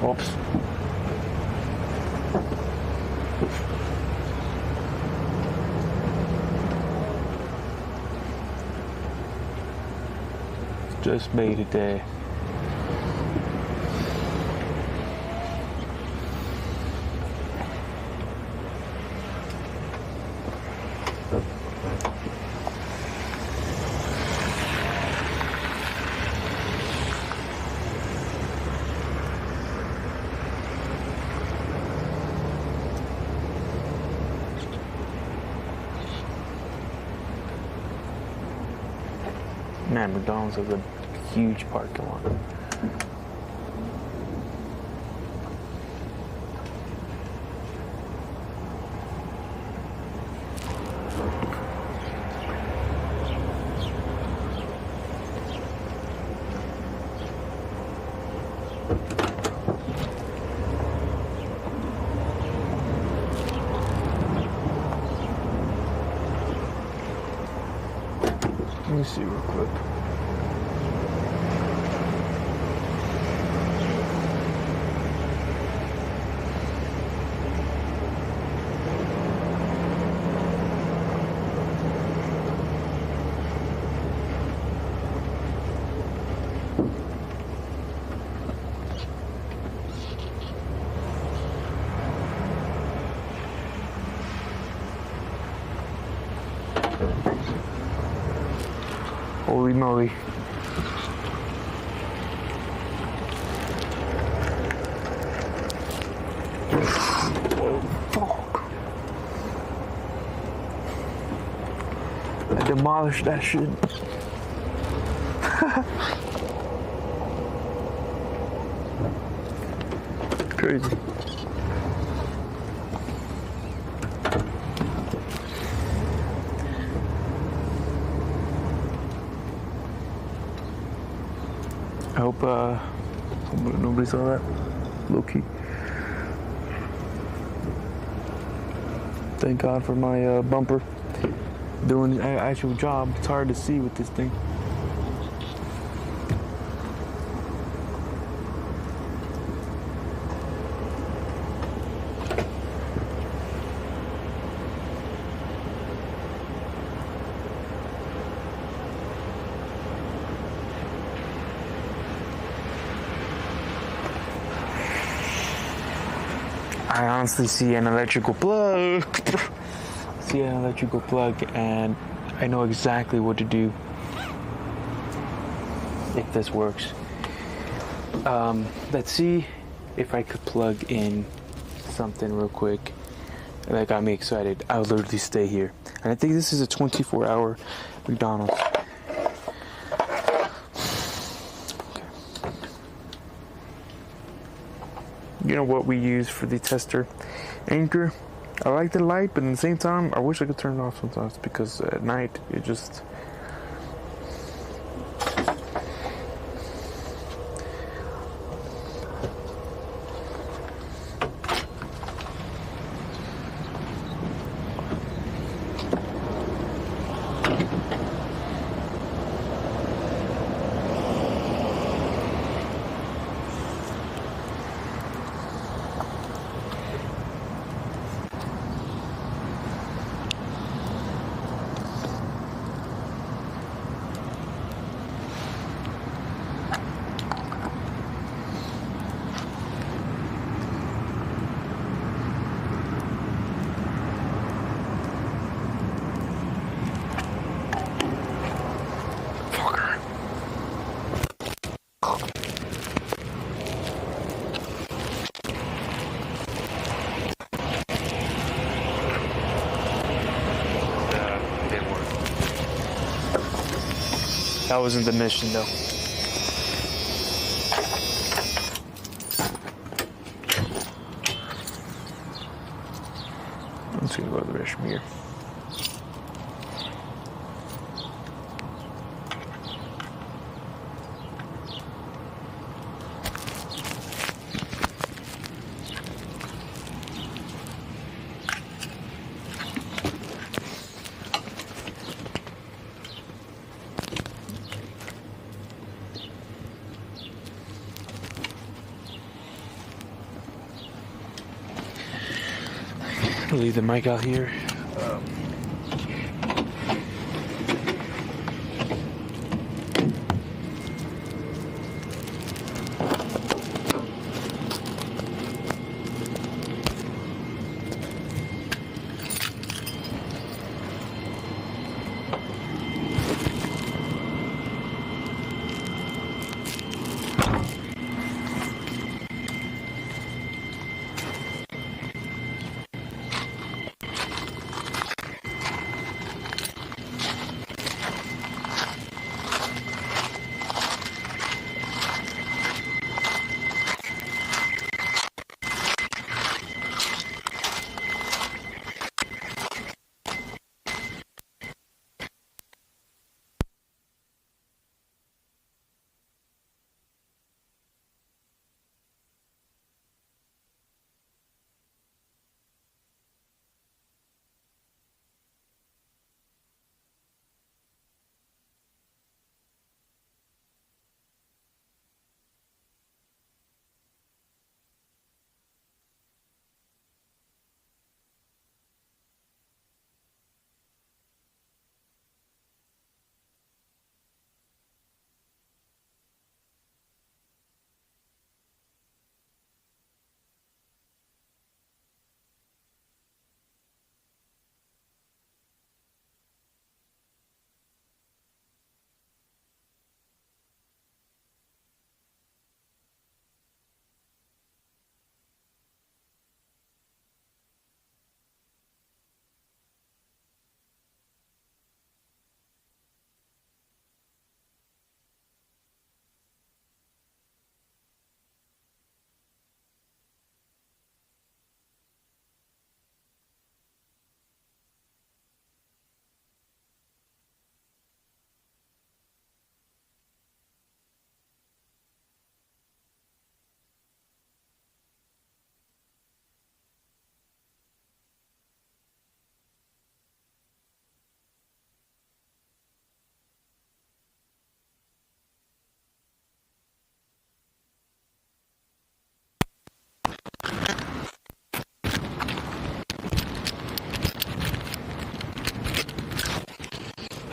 Oops. Just made it there. Man, McDonald's has a huge parking lot. Let me see real quick. Holy moly. Oh, fuck. I demolished that shit. Crazy. I hope nobody saw that. Low key. Thank God for my bumper doing the actual job. It's hard to see with this thing. I honestly see an electrical plug. And I know exactly what to do if this works. Let's see if I could plug in something real quick that got me excited. I'll literally stay here. And I think this is a 24-hour McDonald's. Okay. You know what we use for the tester? Anchor. I like the light, but at the same time, I wish I could turn it off sometimes because at night it just... That wasn't the mission, though. I'm just gonna go to the restroom here. Leave the mic out here.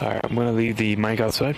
Alright, I'm gonna leave the mic outside.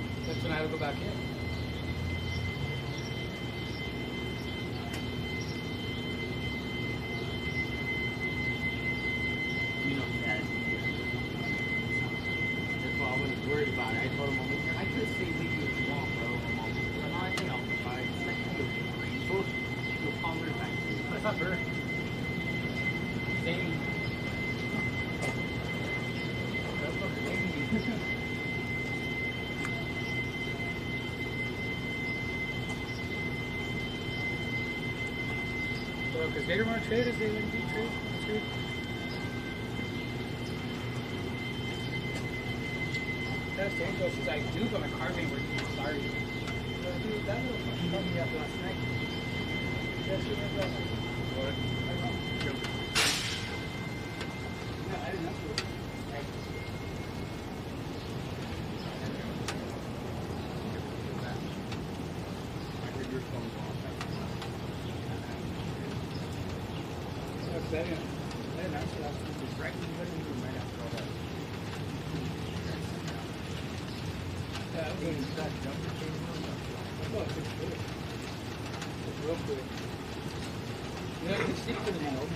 That's when I had to go back in. You know, Dad. That's why I wasn't worried about it. I told him, I could stay with you if you want, bro. But no, I think I'll be fine. It's like kind of rainbow. You'll palm it back to you. What's up, bro? Same. That's fucking crazy. Because they don't want to trade us, they wouldn't do trade. That's dangerous. She's like, dude, on a carving where you started. Dude, that little fucking got me up last night. Yeah, she went last night. What? I don't know. No, I didn't know. I heard your phone go off. I didn't answer that. It's right when you put it in right after all that. Yeah, I was going to start jumping. Oh, it's good. It's real quick. You know, you can stick to the man over.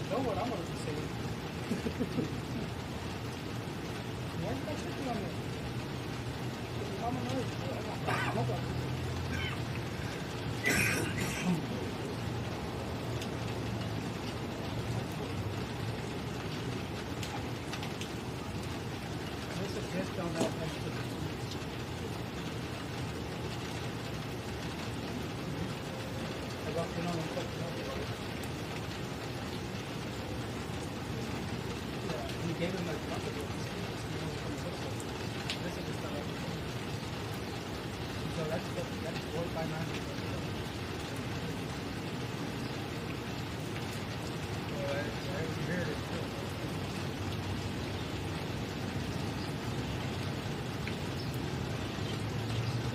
Know what I'm going to say. Why is that sitting on there? Mama knows. I'm about This is just on that next to the I got you on the gave him a couple of this is the stuff. So that's 4 by 9. So right here it is too.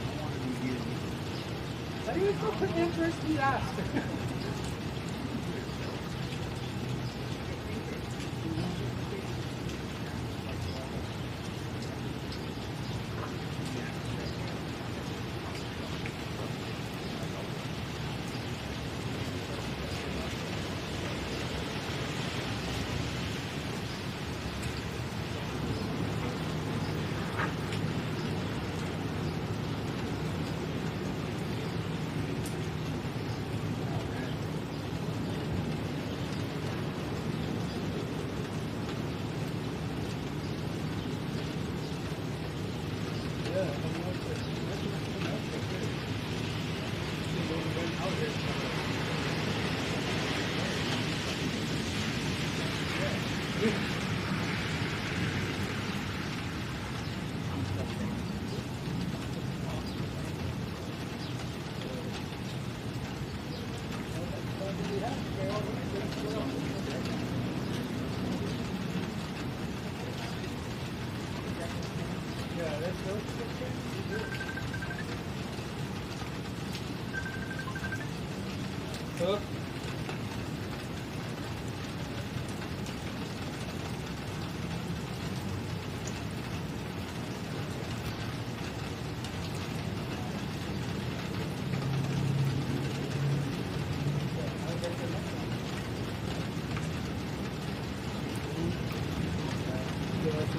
I want to be here. How do you still put them first and last?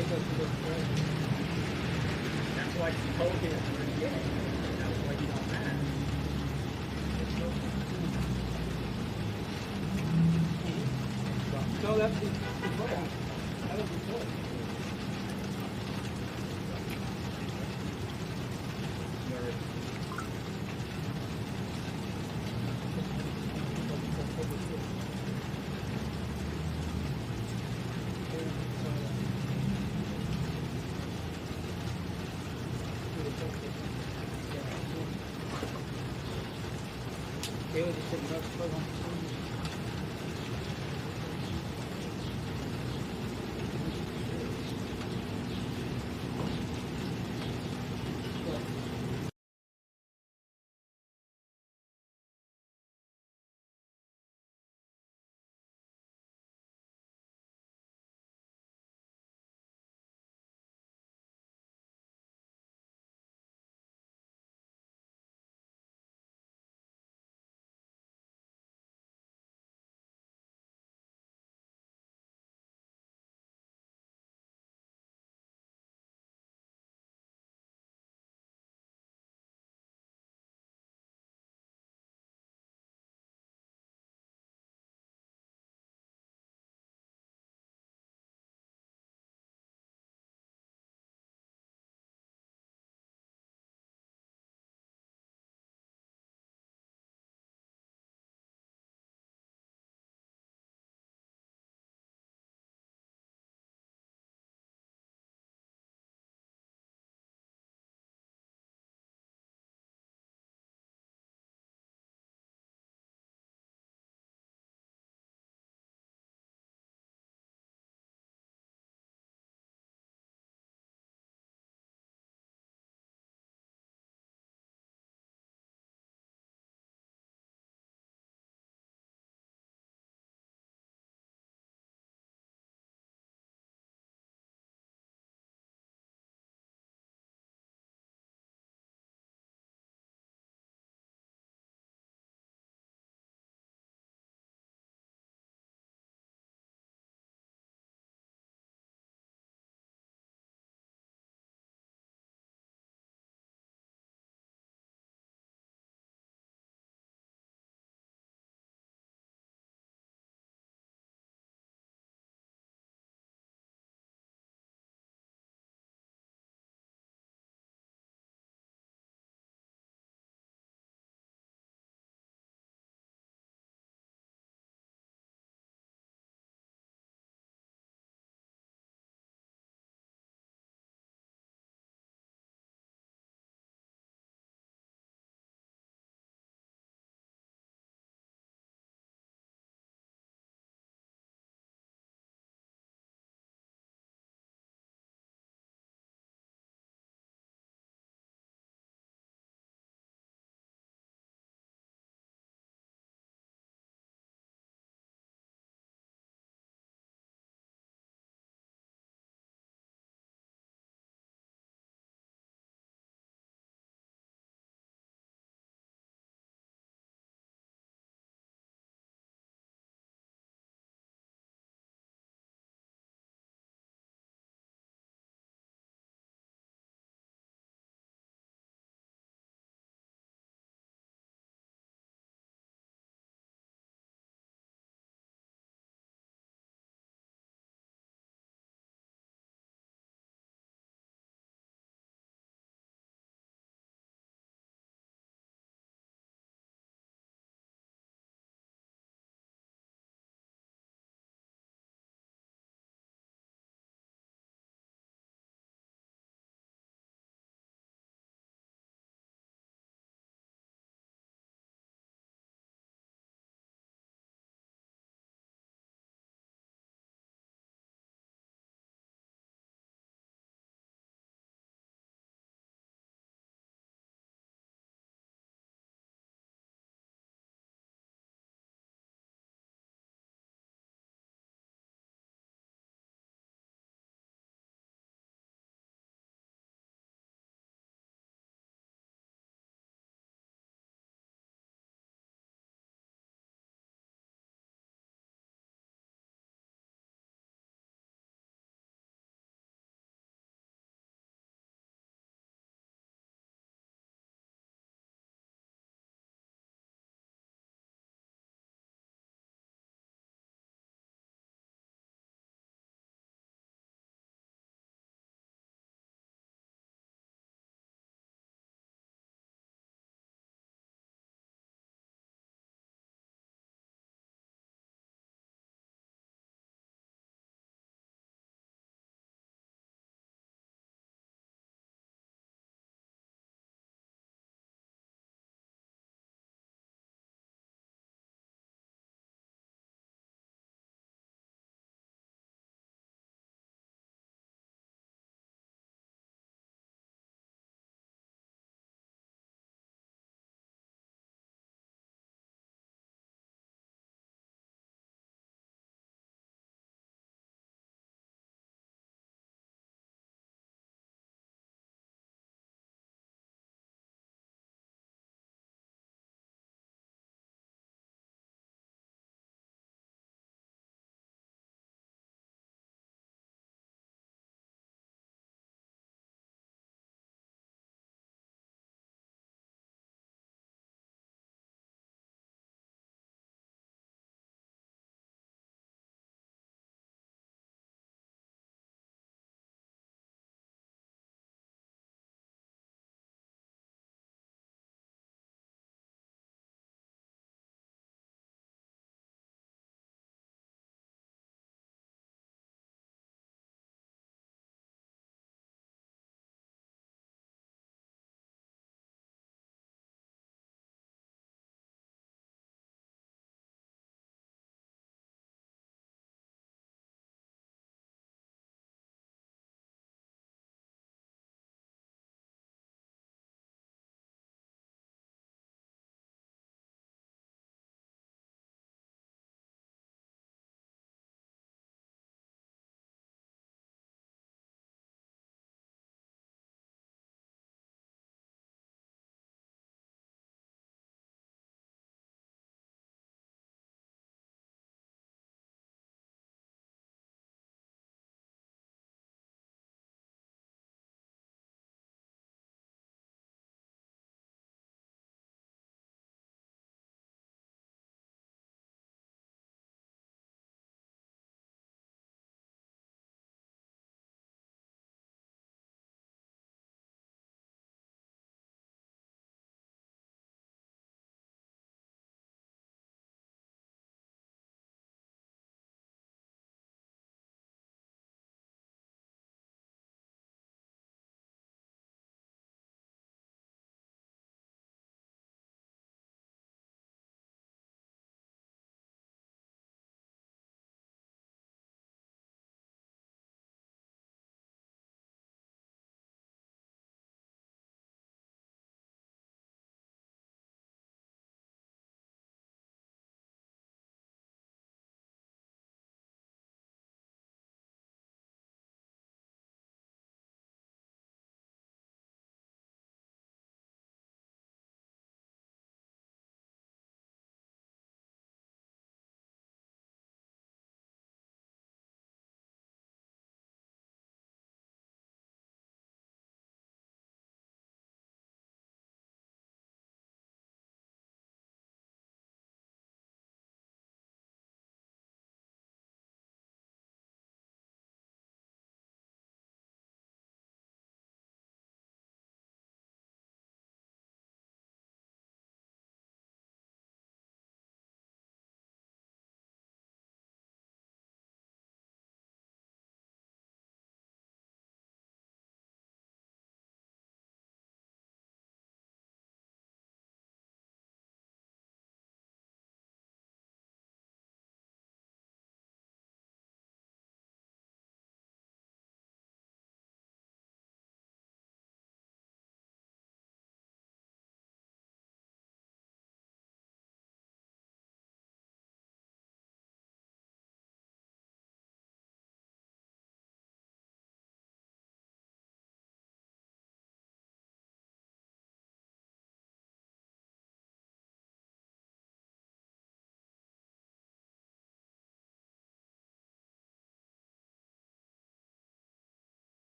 That's why she told him to forget. That was why he got mad. No, that's before. That was before. They were just sitting up,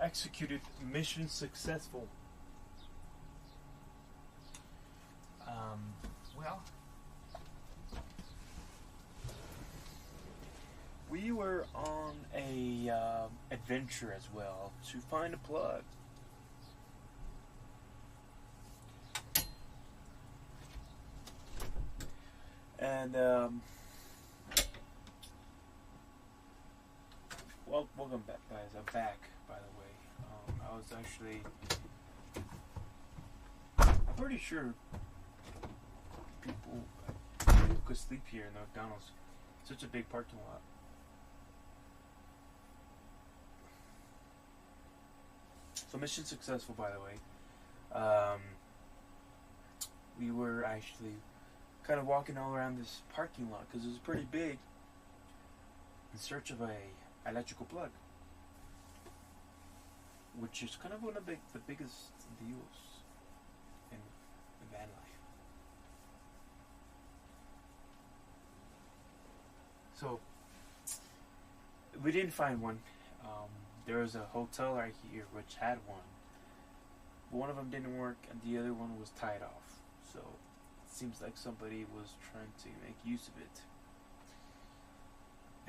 executed. Mission successful. Well, we were on a adventure as well to find a plug. And well, welcome back, guys. I'm back, by the way. I was actually, I'm pretty sure people could sleep here in the McDonald's. Such a big parking lot. So mission successful, by the way. We were actually kind of walking all around this parking lot because it was pretty big, in search of a electrical plug, which is kind of one of the biggest deals in van life. So we didn't find one. There was a hotel right here which had one, but one of them didn't work and the other one was tied off. So it seems like somebody was trying to make use of it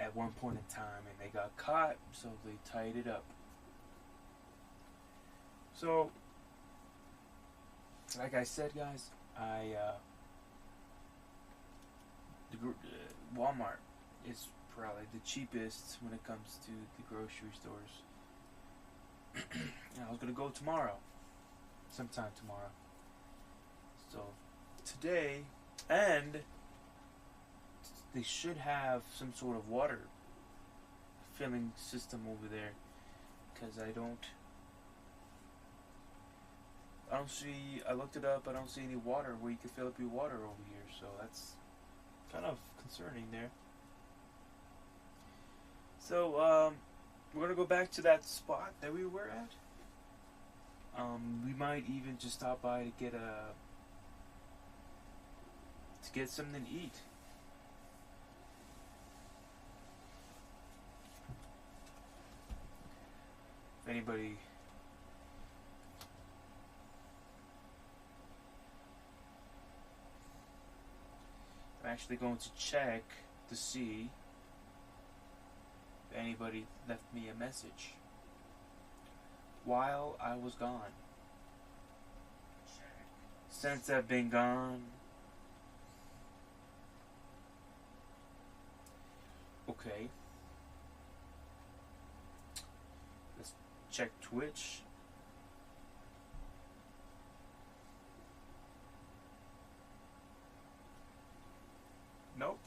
at one point in time, and they got caught, so they tied it up. So, like I said, guys, Walmart is probably the cheapest when it comes to the grocery stores. And I was gonna go tomorrow, sometime tomorrow. So today, and they should have some sort of water filling system over there, because I don't see, I looked it up, I don't see any water where you can fill up your water over here, so that's kind of concerning there. So we're gonna go back to that spot that we were at. We might even just stop by to get something to eat. If anybody I'm actually going to check to see if anybody left me a message while I was gone. Since I've been gone. Okay. Let's check Twitch. Nope.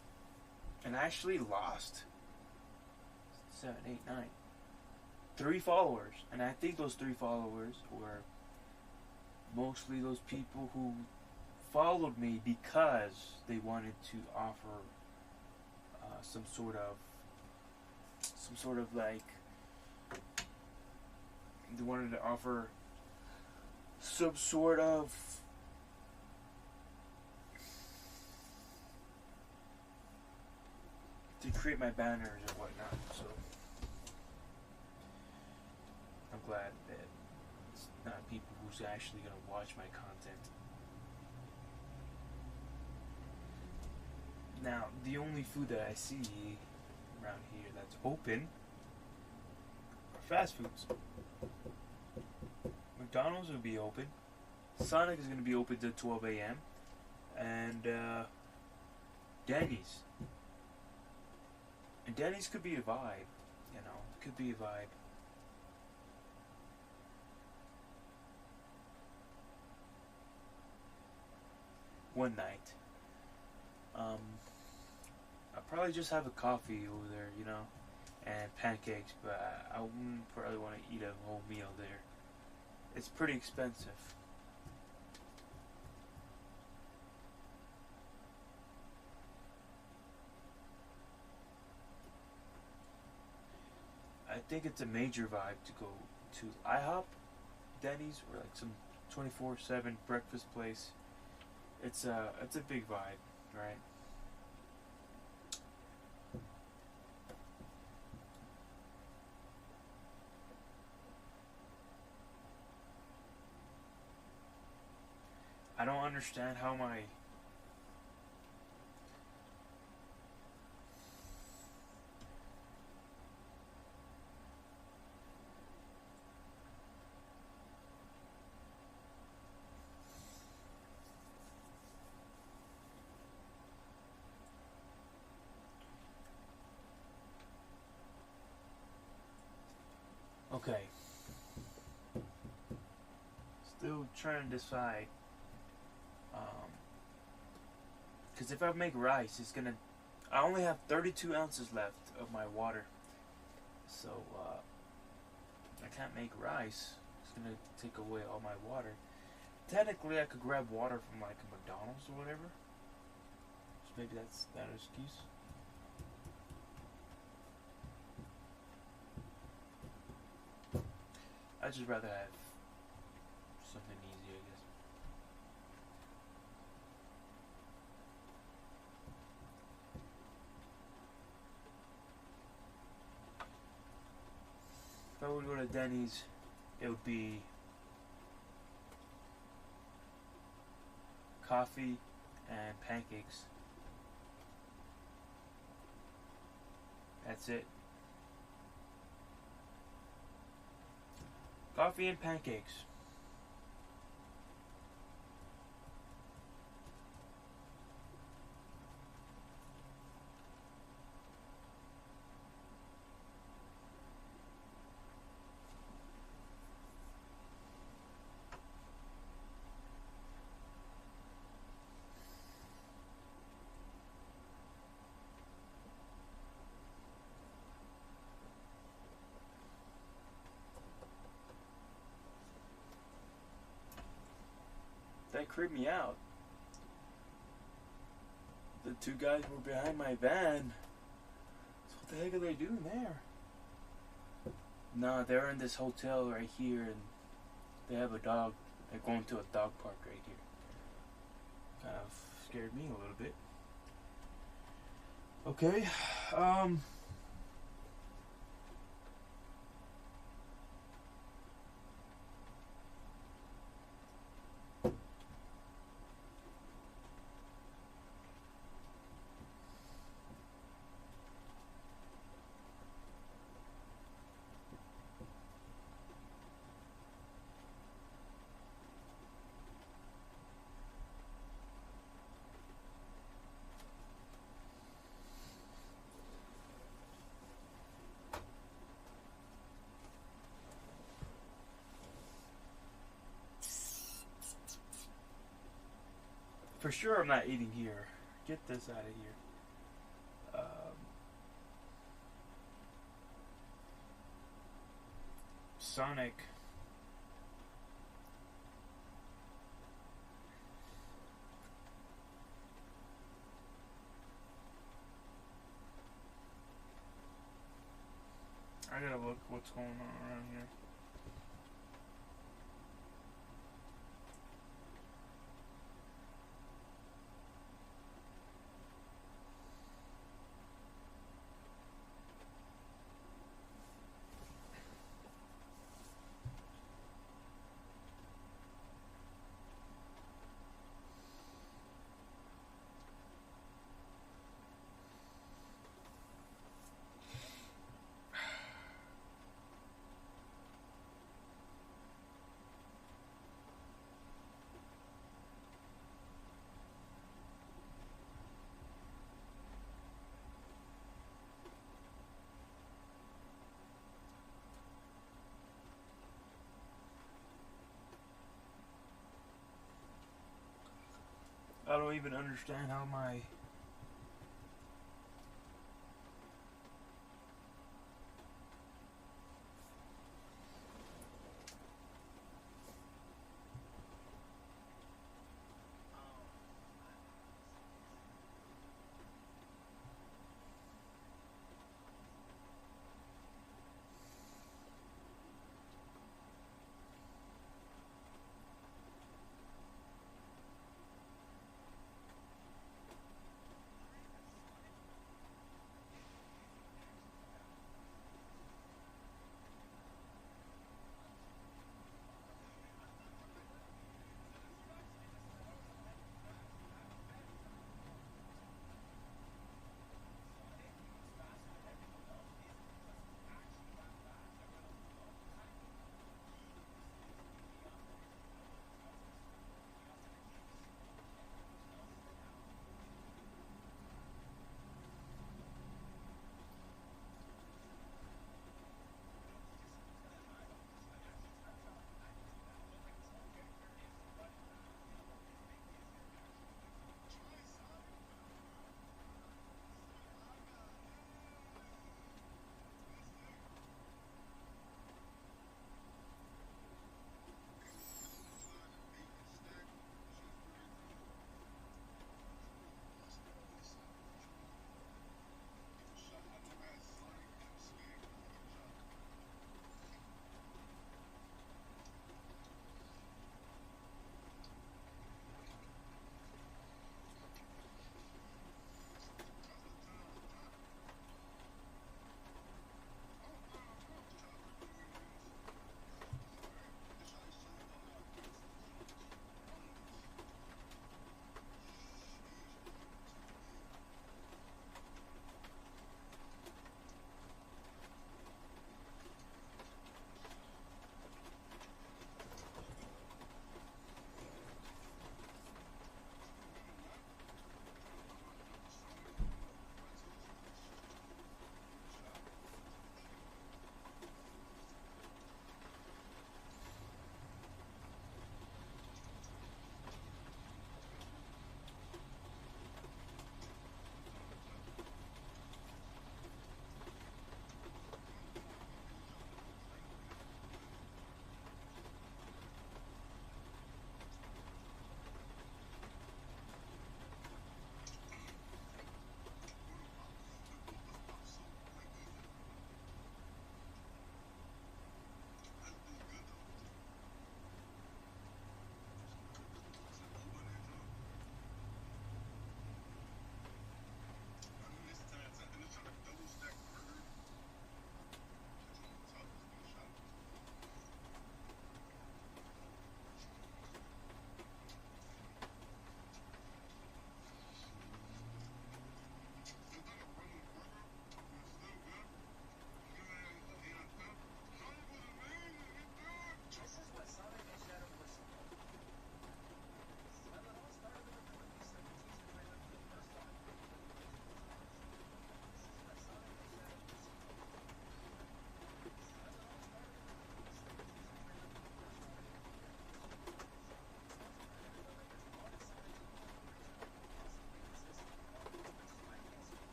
And I actually lost 7, 8, 9. 3 followers. And I think those 3 followers were mostly those people who followed me because they wanted to offer some sort of like, they wanted to offer some sort of to create my banners and whatnot. So I'm glad that it's not people who's actually gonna watch my content. Now, the only food that I see around here that's open are fast foods. McDonald's will be open. Sonic is going to be open till 12 a.m. And Denny's. And Denny's could be a vibe, you know, could be a vibe. One night. I'll probably just have a coffee over there, you know, and pancakes, but I wouldn't probably want to eat a whole meal there. It's pretty expensive. I think it's a major vibe to go to IHOP, Denny's, or like some 24/7 breakfast place. It's a big vibe, right? understand how my okay. Still trying to decide. Because if I make rice, it's gonna. I only have 32 ounces left of my water. So, I can't make rice. It's gonna take away all my water. Technically, I could grab water from like a McDonald's or whatever. So maybe that's that excuse. I'd just rather have something easy, I guess. If I would go to Denny's, it would be coffee and pancakes. That's it. Coffee and pancakes. That creeped me out. The two guys were behind my van. So what the heck are they doing there? Nah, they're in this hotel right here and they have a dog. They're going to a dog park right here. Kind of scared me a little bit. Okay, for sure I'm not eating here. Get this out of here. Sonic. I gotta look what's going on around here. I don't even understand how my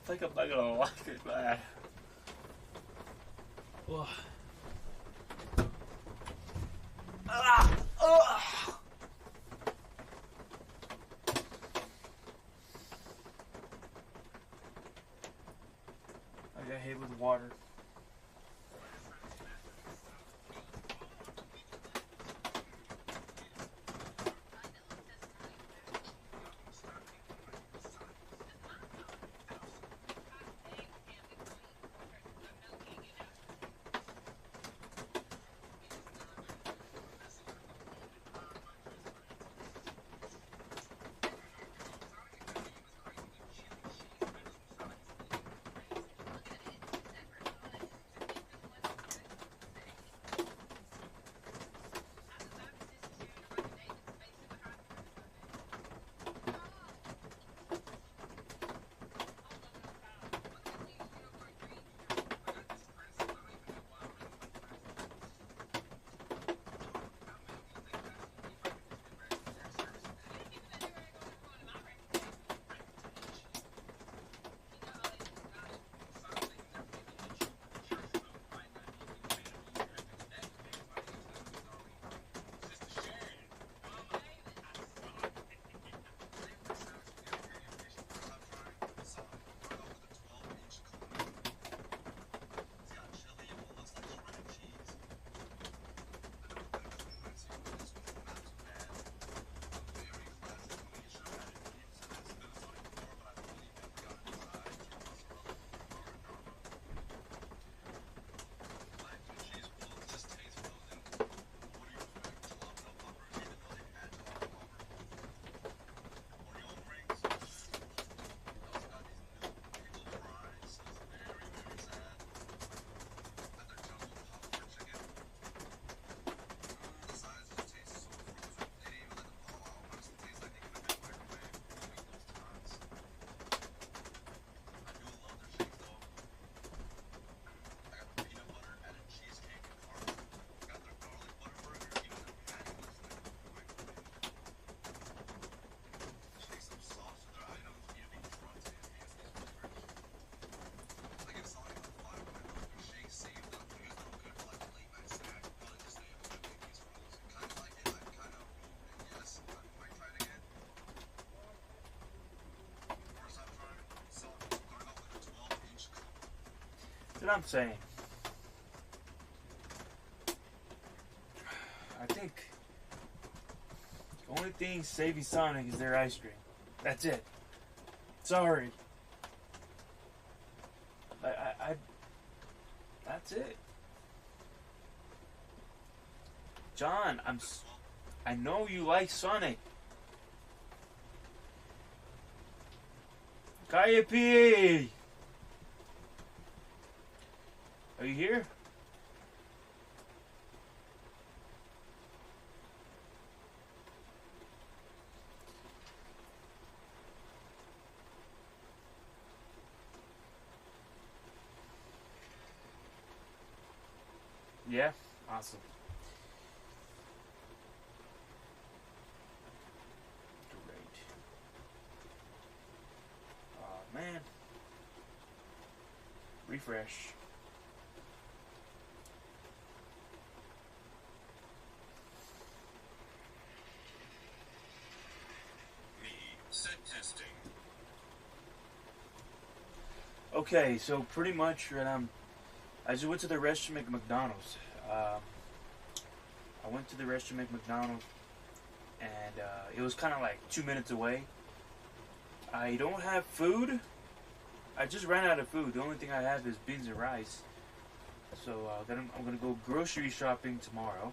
think I'm not gonna like it, man. Ugh. Ah! Ugh. I got hit with water. What I'm saying. I think the only thing saving Sonic is their ice cream. That's it. Sorry. That's it. John, I know you like Sonic. Kaya P. Are you here? Yeah? Awesome. Great. Oh, man. Refresh. Set testing. Okay, so pretty much I just went to the restroom at McDonald's. I went to the restroom at McDonald's, and it was kind of like 2 minutes away. I don't have food. I just ran out of food. The only thing I have is beans and rice. So I'm gonna go grocery shopping tomorrow,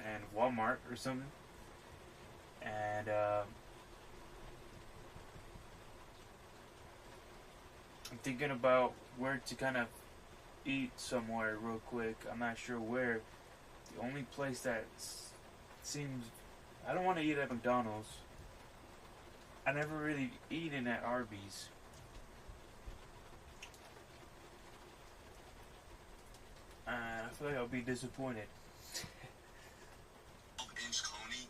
and Walmart or something. And I'm thinking about where to kind of eat somewhere real quick. I'm not sure where. The only place that seems... I don't want to eat at McDonald's. I never really eaten at Arby's. And I feel like I'll be disappointed. Inch coney.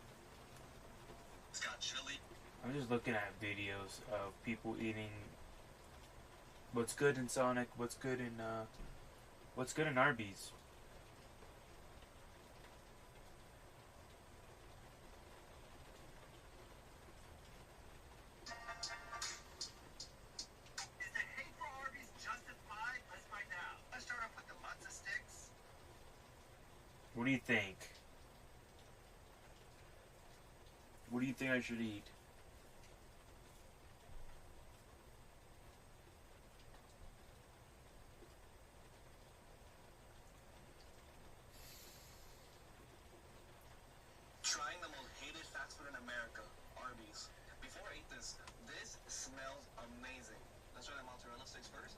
It's got chili. I'm just looking at videos of people eating what's good in Sonic, what's good in Arby's. What do you think? What do you think I should eat? Trying the most hated fast food in America, Arby's. Before I eat this, this smells amazing. Let's try the mozzarella sticks first.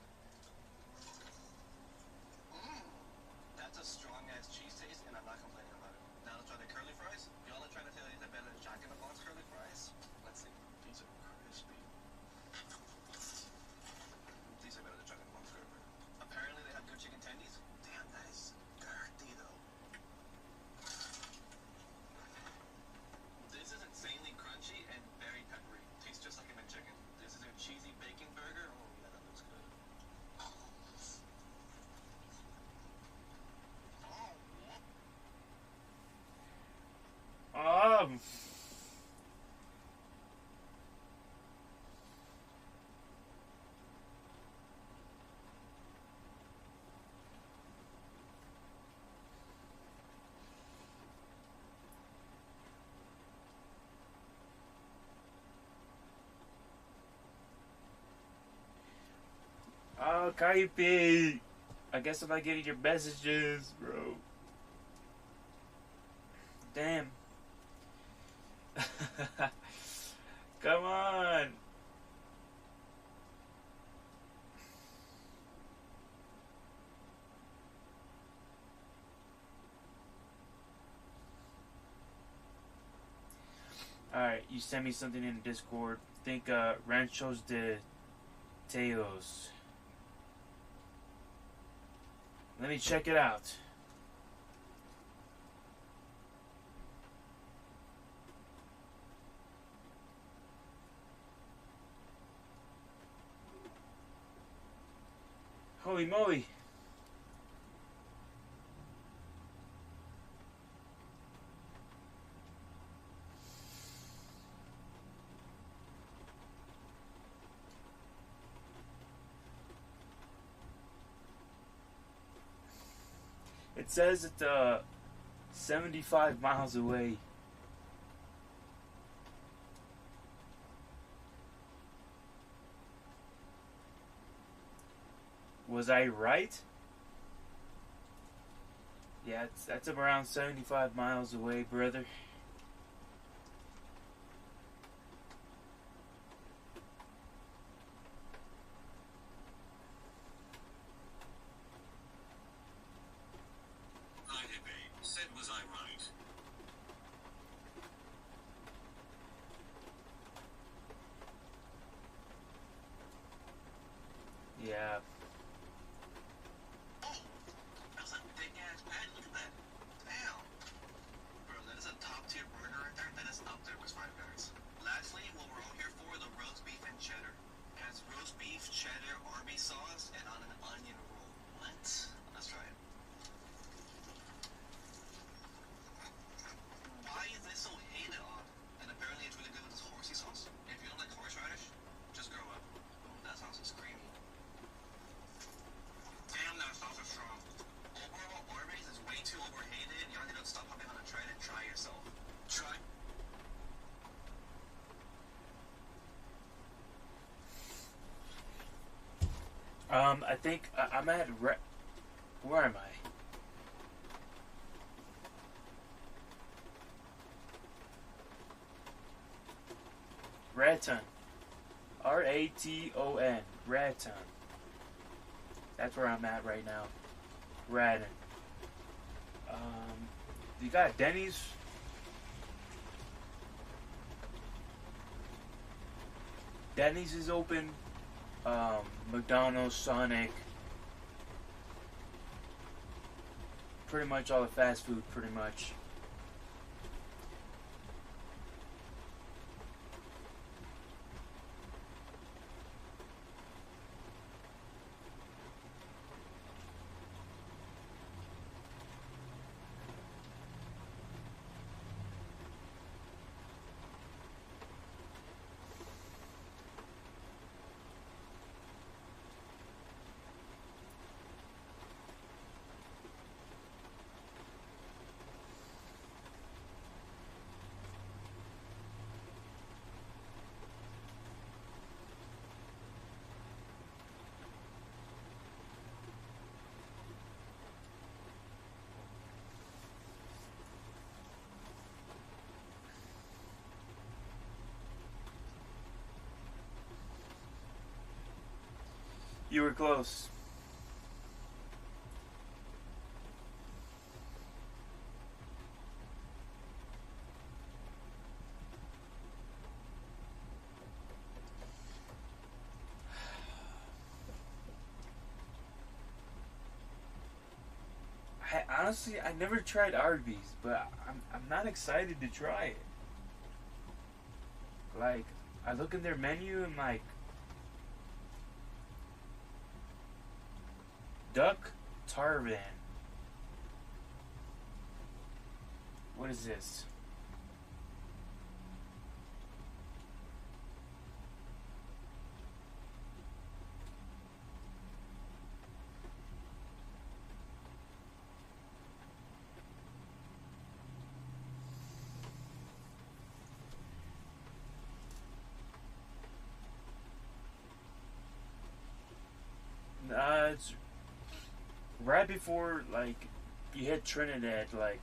That's a strong ass cheese taste, and I'm not complaining about it. Now let's try the curly fries. Y'all are trying to tell you they're better than Jack in the Box curly fries. Let's see. These are crispy. These are better than Jack in the Box curly fries. Apparently they have good chicken tendies. Damn, that is dirty though. This is insanely crunchy and very peppery. Tastes just like a McChicken. This is a cheesy bacon burger. Oh yeah, that looks good. Oh, Kaipi! I guess I'm not getting your messages, bro. Damn. Come on! Alright, you sent me something in Discord. I think Ranchos de Teos. Let me check it out. Holy moly. It says it's 75 miles away. Was I right? Yeah, that's around 75 miles away, brother. Said was I right? Yeah. Oh, that's a big ass patty. Look at that. Damn. Bro, that is a top tier burger right there. That is up there with Five Guys. Lastly, what we're all here for, the roast beef and cheddar. It has roast beef, cheddar, Arby's sauce, and on an onion roll. What? Let's try it. Why is this so hated on? And apparently it's really good with this horsey sauce. If you don't like horseradish, just grow up. Oh, that sauce is creamy. Damn, that sauce is strong. Overall, Arby's is way too overhated. Y'all need to stop hopping on a trend and try yourself. Try. I think I'm at where am I? Raton. R-A-T-O-N. Raton. That's where I'm at right now. Raton. You got Denny's? Denny's is open. McDonald's, Sonic. Pretty much all the fast food, pretty much. You were close. Honestly, I never tried Arby's, but I'm not excited to try it. Like, I look in their menu and like, duck tarvan. What is this? It's right before, like, you hit Trinidad, like,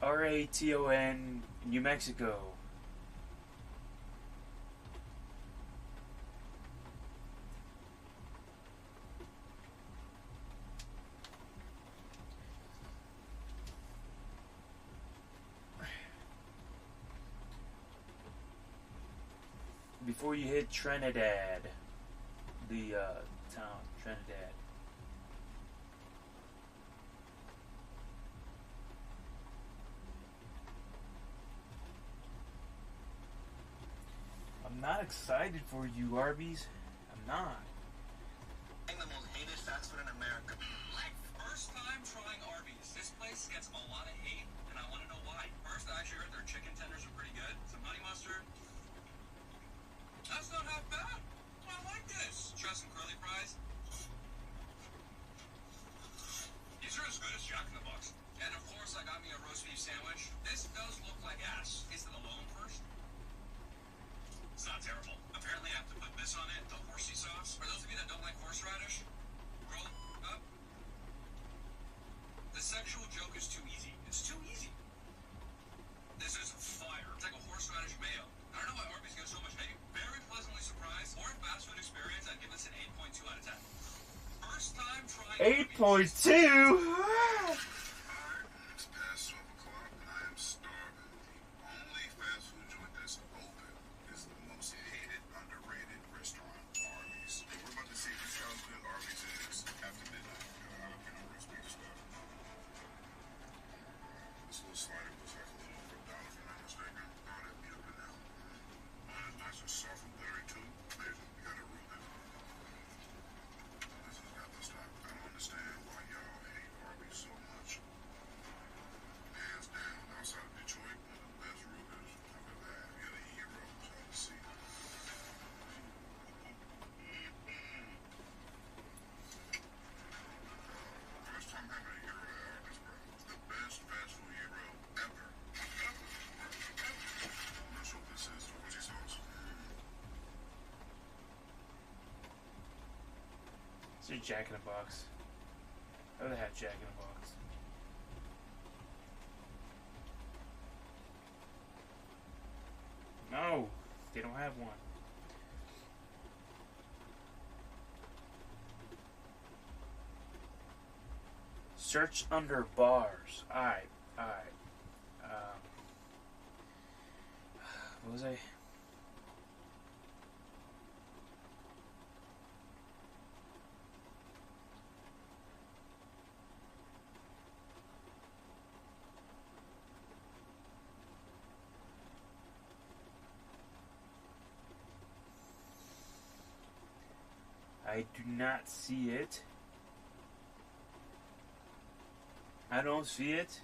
Raton, New Mexico. Before you hit Trinidad, the town, Trinidad. I'm not excited for you, Arby's. I'm not. The most hated fast food in America. Like, first time trying Arby's. This place gets a lot of hate, and I want to know why. First, I actually heard their chicken tenders are pretty good. Some honey mustard. That's not half bad. I like this. Try some curly fries. These are as good as Jack in the Box. And of course, I got me a roast beef sandwich. This does look like ass. Is it alone first? It's not terrible. Apparently, I have to put this on it, the horsey sauce. For those of you that don't like horseradish, roll it up. The sexual joke is too easy. It's too easy. This is fire. It's like a horseradish mayo. I don't know why Arby's gets so much hate. Very pleasantly surprised. For a fast food experience, I'd give this an 8.2 out of 10. First time trying 8.2? It's past 12 o'clock and I am starving. The only fast food joint that's open is the most hated, underrated restaurant, Arby's. And we're about to see just how good Arby's is after midnight. I don't know roast beef stuff. This little slider was like a little over $1 if I'm not mistaken. Oh, that'd be up and down. It's nice and soft and buttery too. Amazing. You gotta root it. This has got to stop. I don't understand why y'all hate Arby's so much. Hands down, outside of Detroit, one of the best rooters I've ever had. We got a hero, so I can see. First time having a hero at Arby's, bro. The best fast food hero ever. I'm not sure what this is. The horsey sauce. It's your Jack in the Box. I would have Jack in the Box. No, they don't have one. Search under bars. Alright. What was I? I do not see it. I don't see it.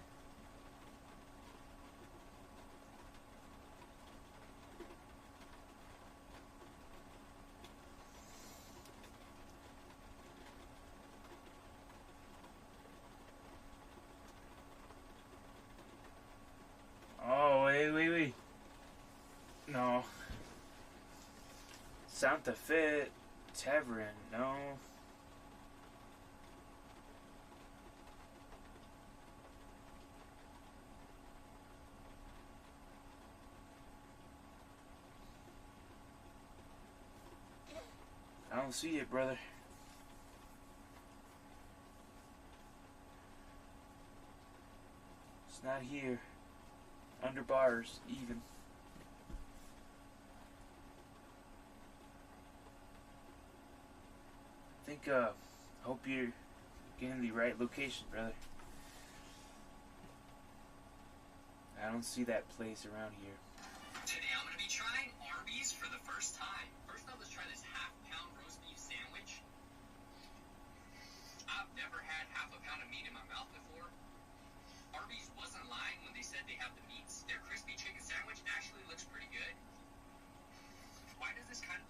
Oh, wait. No. Santa Fe Tavern, no. don't see it, brother. It's not here. Under bars, even. I think, hope you're getting the right location, brother. I don't see that place around here. Today I'm going to be trying Arby's for the first time. First up, let's try this half-pound roast beef sandwich. I've never had half a pound of meat in my mouth before. Arby's wasn't lying when they said they have the meats. Their crispy chicken sandwich actually looks pretty good. Why does this kind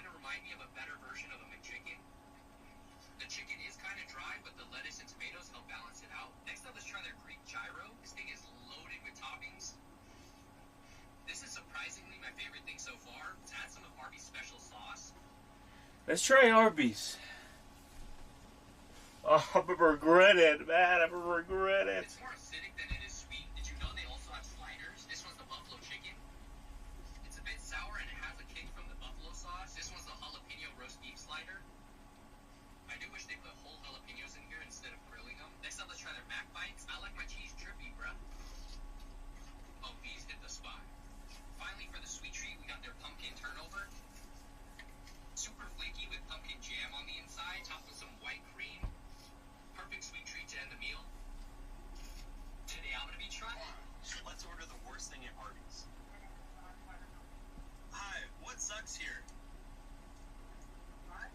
of remind me of a better version of a McChicken? The chicken is kind of dry, but the lettuce and tomatoes help balance it out. Next up, let's try their Greek gyro. This thing is loaded with toppings. This is surprisingly my favorite thing so far. Let's add some of Arby's special sauce. Let's try Arby's. Oh, I'm gonna regret it, man. I'm gonna regret it. It's more acidic than it is sweet. Did you know they also have sliders? This one's the buffalo chicken. It's a bit sour and it has a kick from the buffalo sauce. This one's the jalapeno roast beef slider. I do wish they put whole jalapenos in here instead of grilling them. Next up, let's try their mac bites. I like my cheese drippy, bruh. Oh, these hit the spot. Finally, for the sweet treat, we got their pumpkin turnover. Super flaky with pumpkin jam on the inside, topped with some white cream. Perfect sweet treat to end the meal. Today I'm gonna be trying. Let's order the worst thing at Arby's. Hi, what sucks here? What?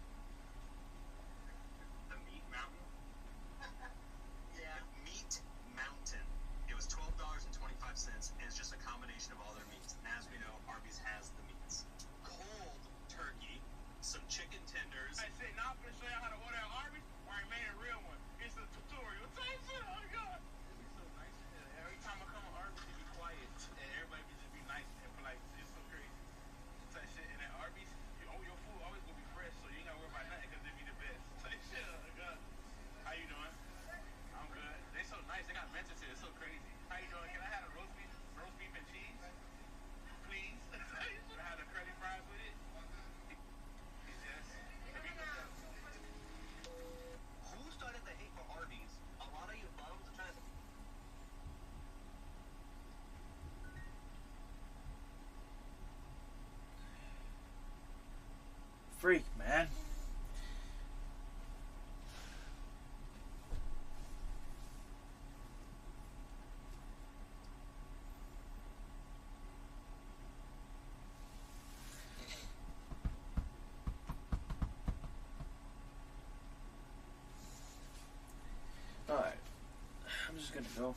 The Meat Mountain? Yeah. Meat Mountain. It was $12.25, and it's just a combination of all their meats. And as we know, Arby's has the meats. Cold turkey, some chicken tenders. I say, now I'm gonna show you how to order at Arby's, or I made a real one. It's a tutorial. Type shit, oh my god. It's so nice. Every time I come to Arby's, it be quiet, and everybody just be nice and polite. It's so crazy. Type shit, and at Arby's, your food always gonna be fresh, so you ain't gotta worry about nothing, because they be the best. Type shit, oh my god. How you doing? I'm good. They so nice. They got mentions here. It's so crazy. How you doing? Can I have a roast beef and cheese? Please. Can I have the curly fries with it? Yes. Who started the hate for Arby's? A lot of you bums are trying to... Freak, man. Alright. I'm just gonna go.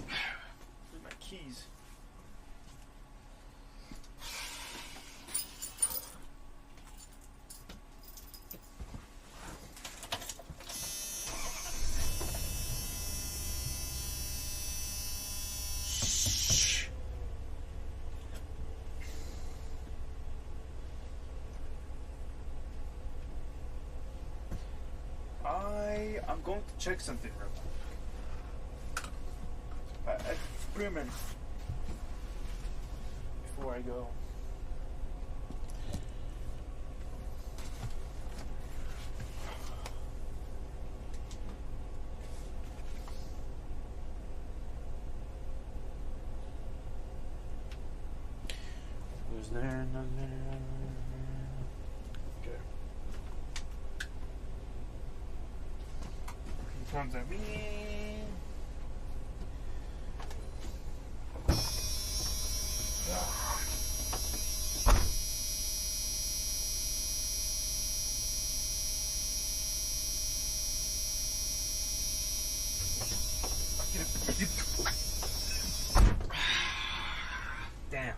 Where's my keys? I'm going to check something real quick. Experiment before I go. Was there another? Okay. Comes at me. Damn.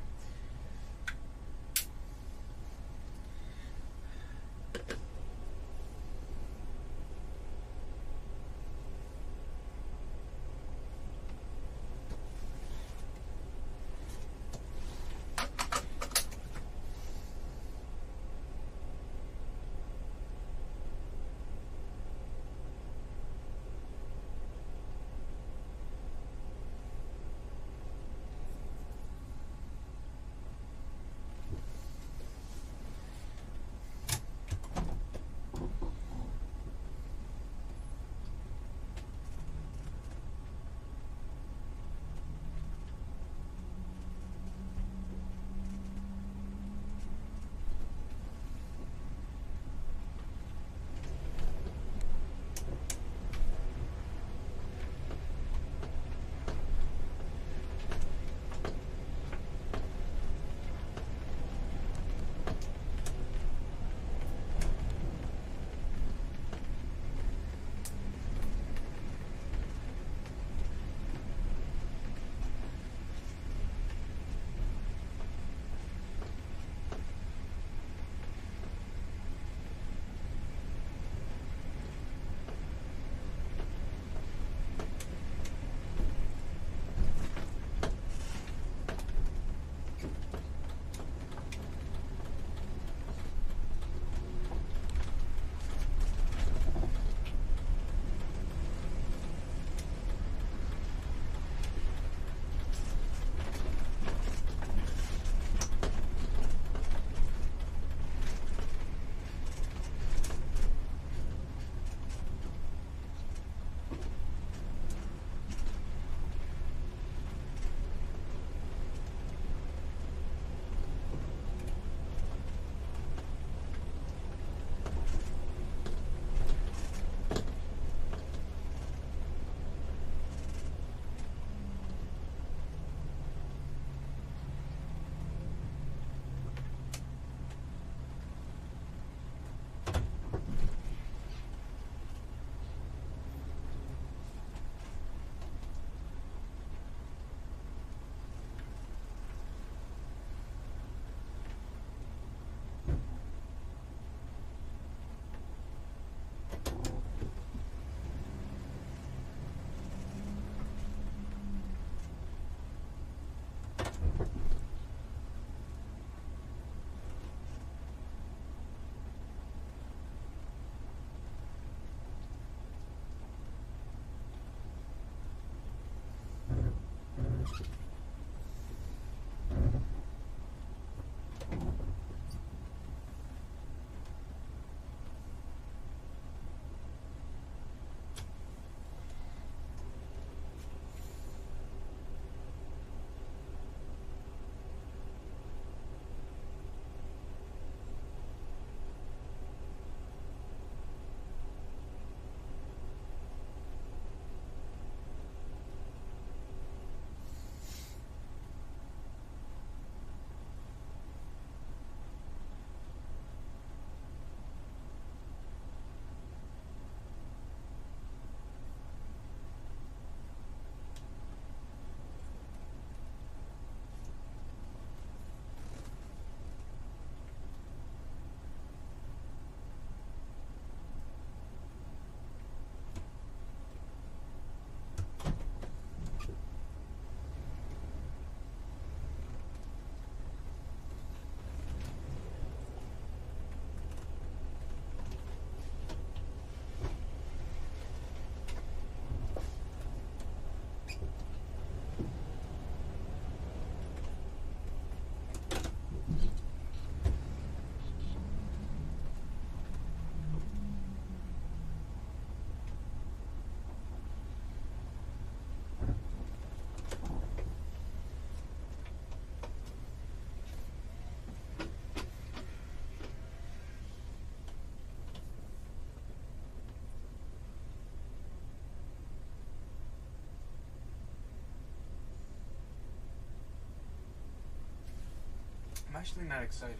actually not excited.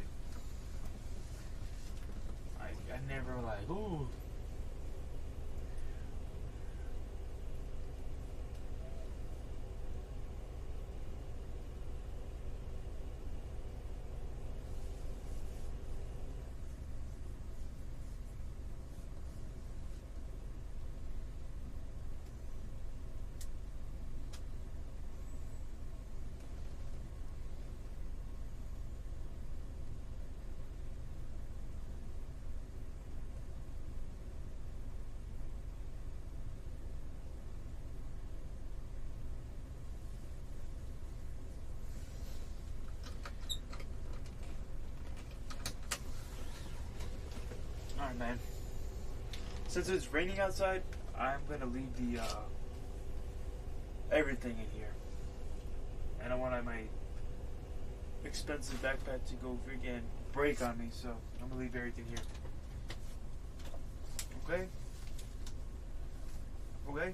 I never like, ooh. Alright, man. Since it's raining outside, I'm gonna leave the everything in here. I don't want my expensive backpack to go freaking break on me, so I'm gonna leave everything here. Okay? Okay?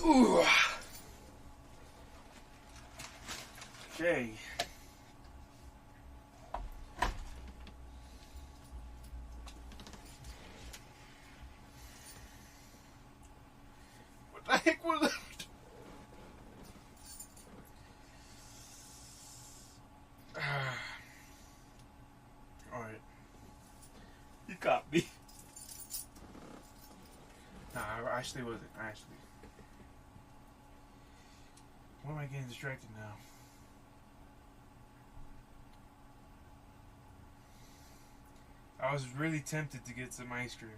Ooh. Okay. What the heck was that? Alright. You got me. Nah, I actually wasn't. Why am I getting distracted now? I was really tempted to get some ice cream.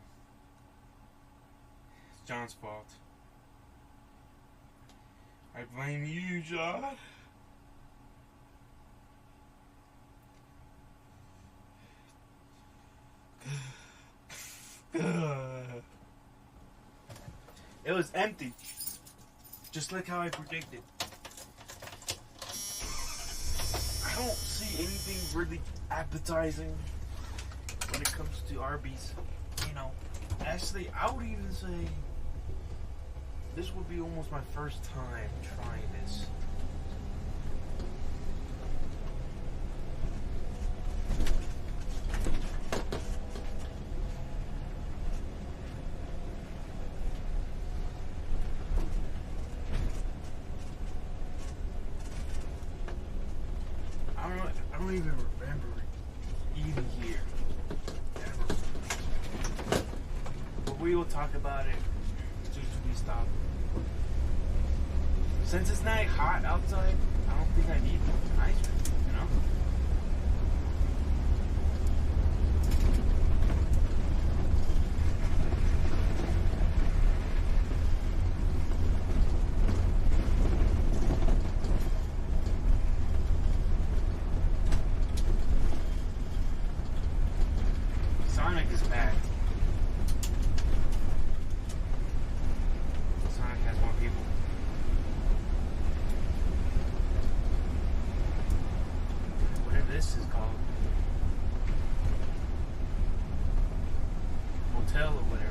It's John's fault. I blame you, John. It was empty. Just like how I predicted. I don't see anything really appetizing when it comes to Arby's. You know, actually, I would even say this would be almost my first time trying this. I don't even remember eating here. Ever. But we will talk about it as soon as we stop. Since it's not hot outside, I don't think I need ice cream, you know? Sonic is packed. Sonic has more people. Whatever this is called. Motel or whatever.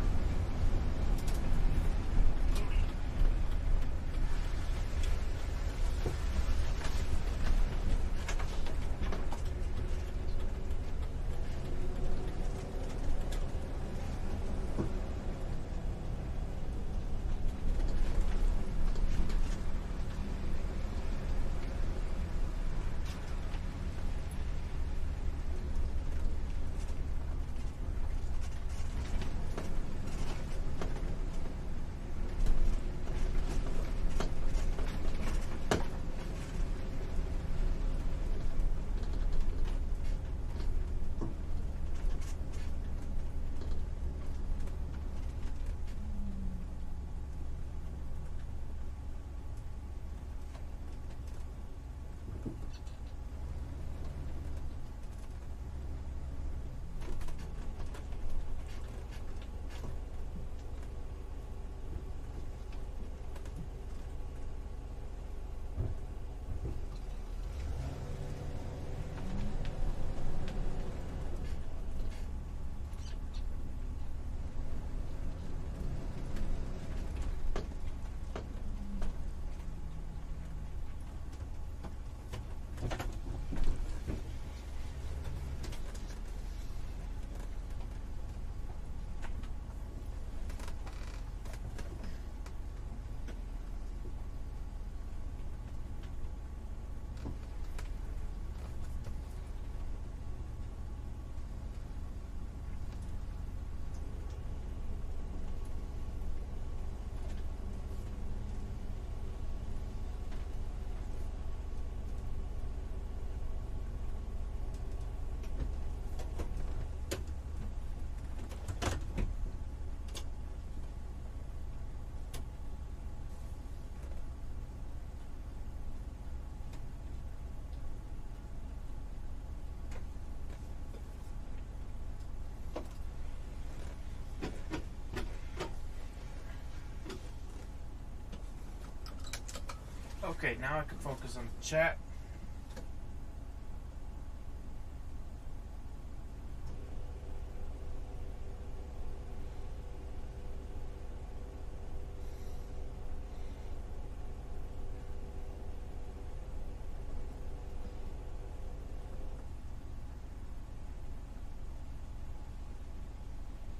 Okay, now I can focus on the chat.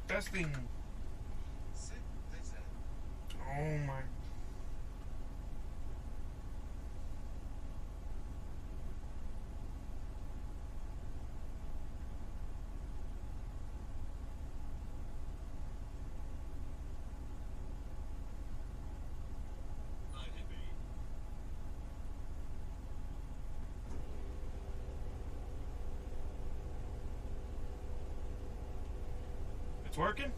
Testing. Oh my. It's working?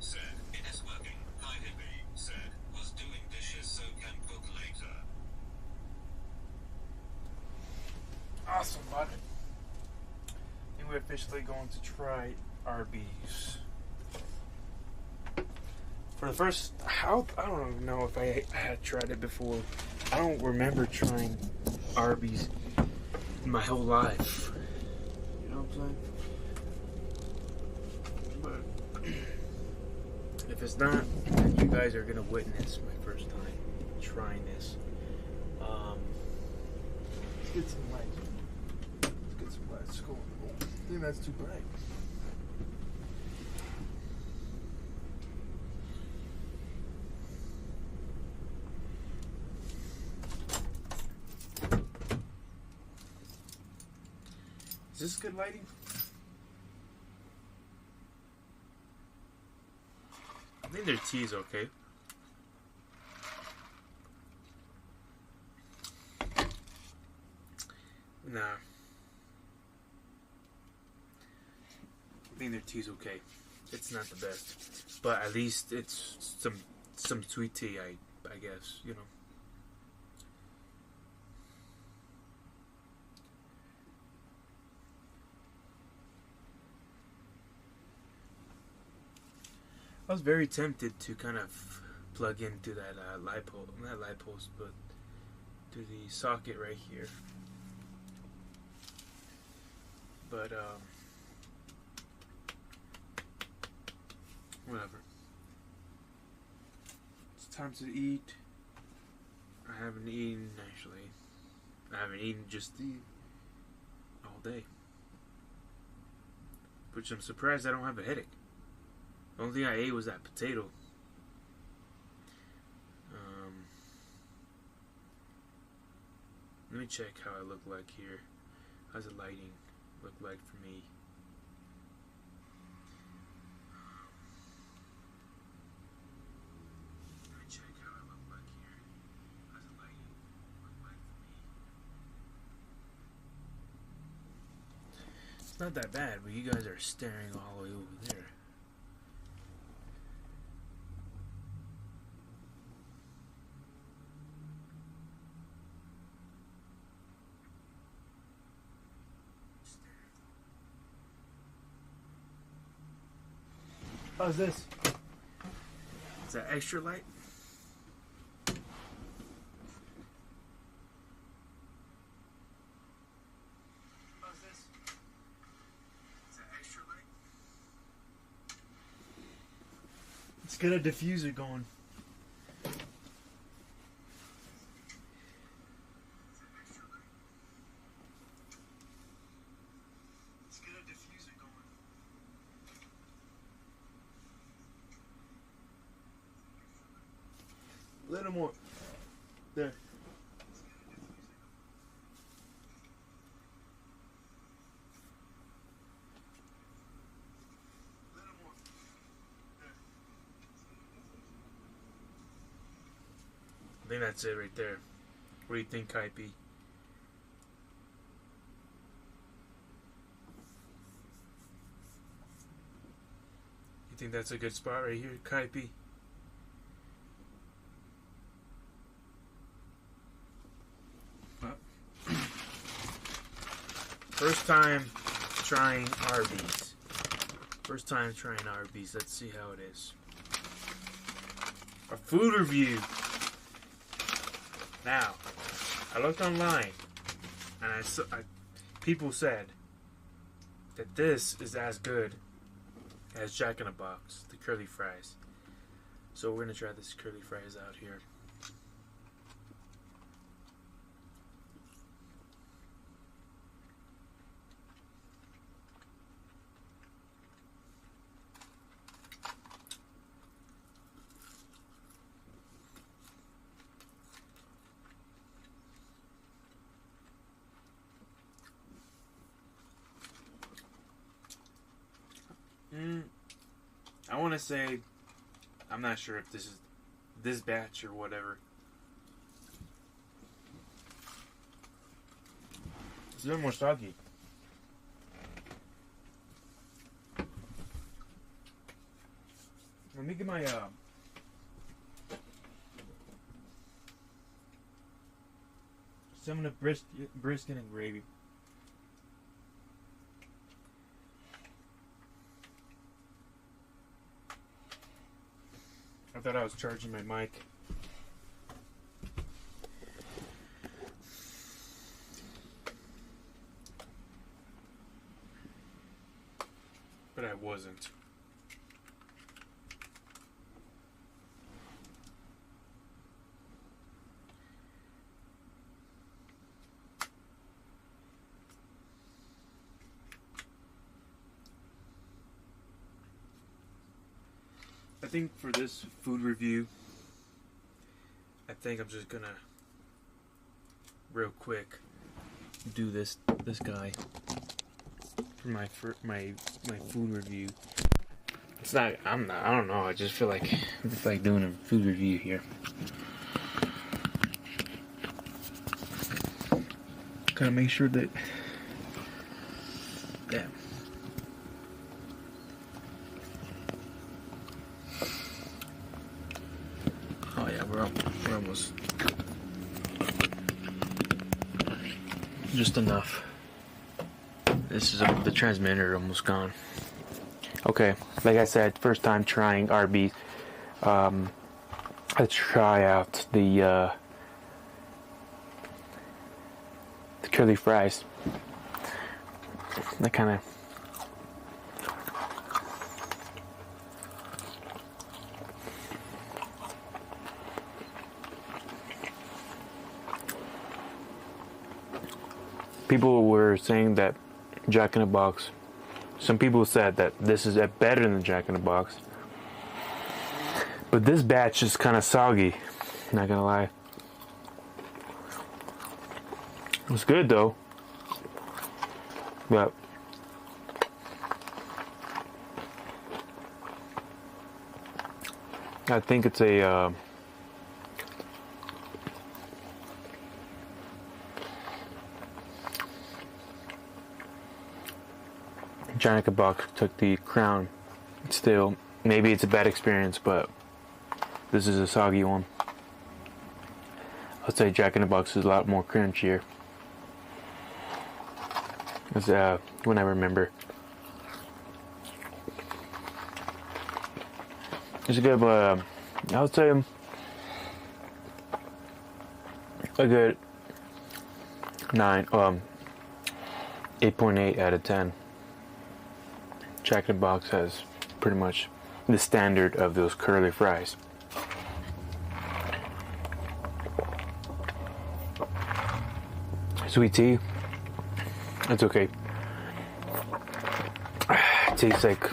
Said, it is working. Hi Hippie, said, was doing dishes so can cook later. Awesome, bud. I think we're officially going to try Arby's. For the first, I don't even know if I had tried it before. I don't remember trying Arby's in my whole life. You know what I'm saying? But if it's not, then you guys are gonna witness my first time trying this. Let's get some lights. Let's get some lights going. I think that's too bright. Is this good lighting? I think their tea is okay. Nah. I think their tea's okay. It's not the best, but at least it's some sweet tea. I guess, you know. I was very tempted to kind of plug into that light post, not light post, but to the socket right here. But whatever. It's time to eat. I haven't eaten actually. I haven't eaten just all day. Which I'm surprised I don't have a headache. The only thing I ate was that potato. Let me check how I look like here. How's the lighting look like for me? Let me check how I look like here. How's the lighting look like for me? It's not that bad, but you guys are staring all the way over there. How's this? Is that extra light? How's this? Is that extra light? Let's get a diffuser going. A little more. There. I think that's it right there. What do you think, Kai P? You think that's a good spot right here, Kai P? First time trying Arby's. First time trying Arby's. Let's see how it is. A food review. Now, I looked online, and people said that this is as good as Jack in the Box, the curly fries. So we're gonna try this curly fries out here. I want to say, I'm not sure if this is this batch or whatever. It's a little more soggy. Let me get my some of the brisket and gravy. I thought I was charging my mic. But I wasn't. I think for this food review, I think I'm just gonna real quick do this guy for my food review. It's not. I don't know. I just feel like doing a food review here. Gotta make sure that. Yeah. Oh yeah, we're almost just enough. This is the transmitter almost gone. Okay, like I said, first time trying Arby's. Let's try out the curly fries. That kind of. People were saying that Jack in the Box. Some people said that this is better than Jack in the Box. But this batch is kind of soggy. Not gonna lie. It's good though. But I think it's a Jack in the Box took the crown. Still, maybe it's a bad experience, but this is a soggy one. I'd say Jack in the Box is a lot more crunchier. As when I remember. It's a good, I would say a good 8.8 out of 10. Jack in the Box has pretty much the standard of those curly fries. Sweet tea, it's okay. It tastes like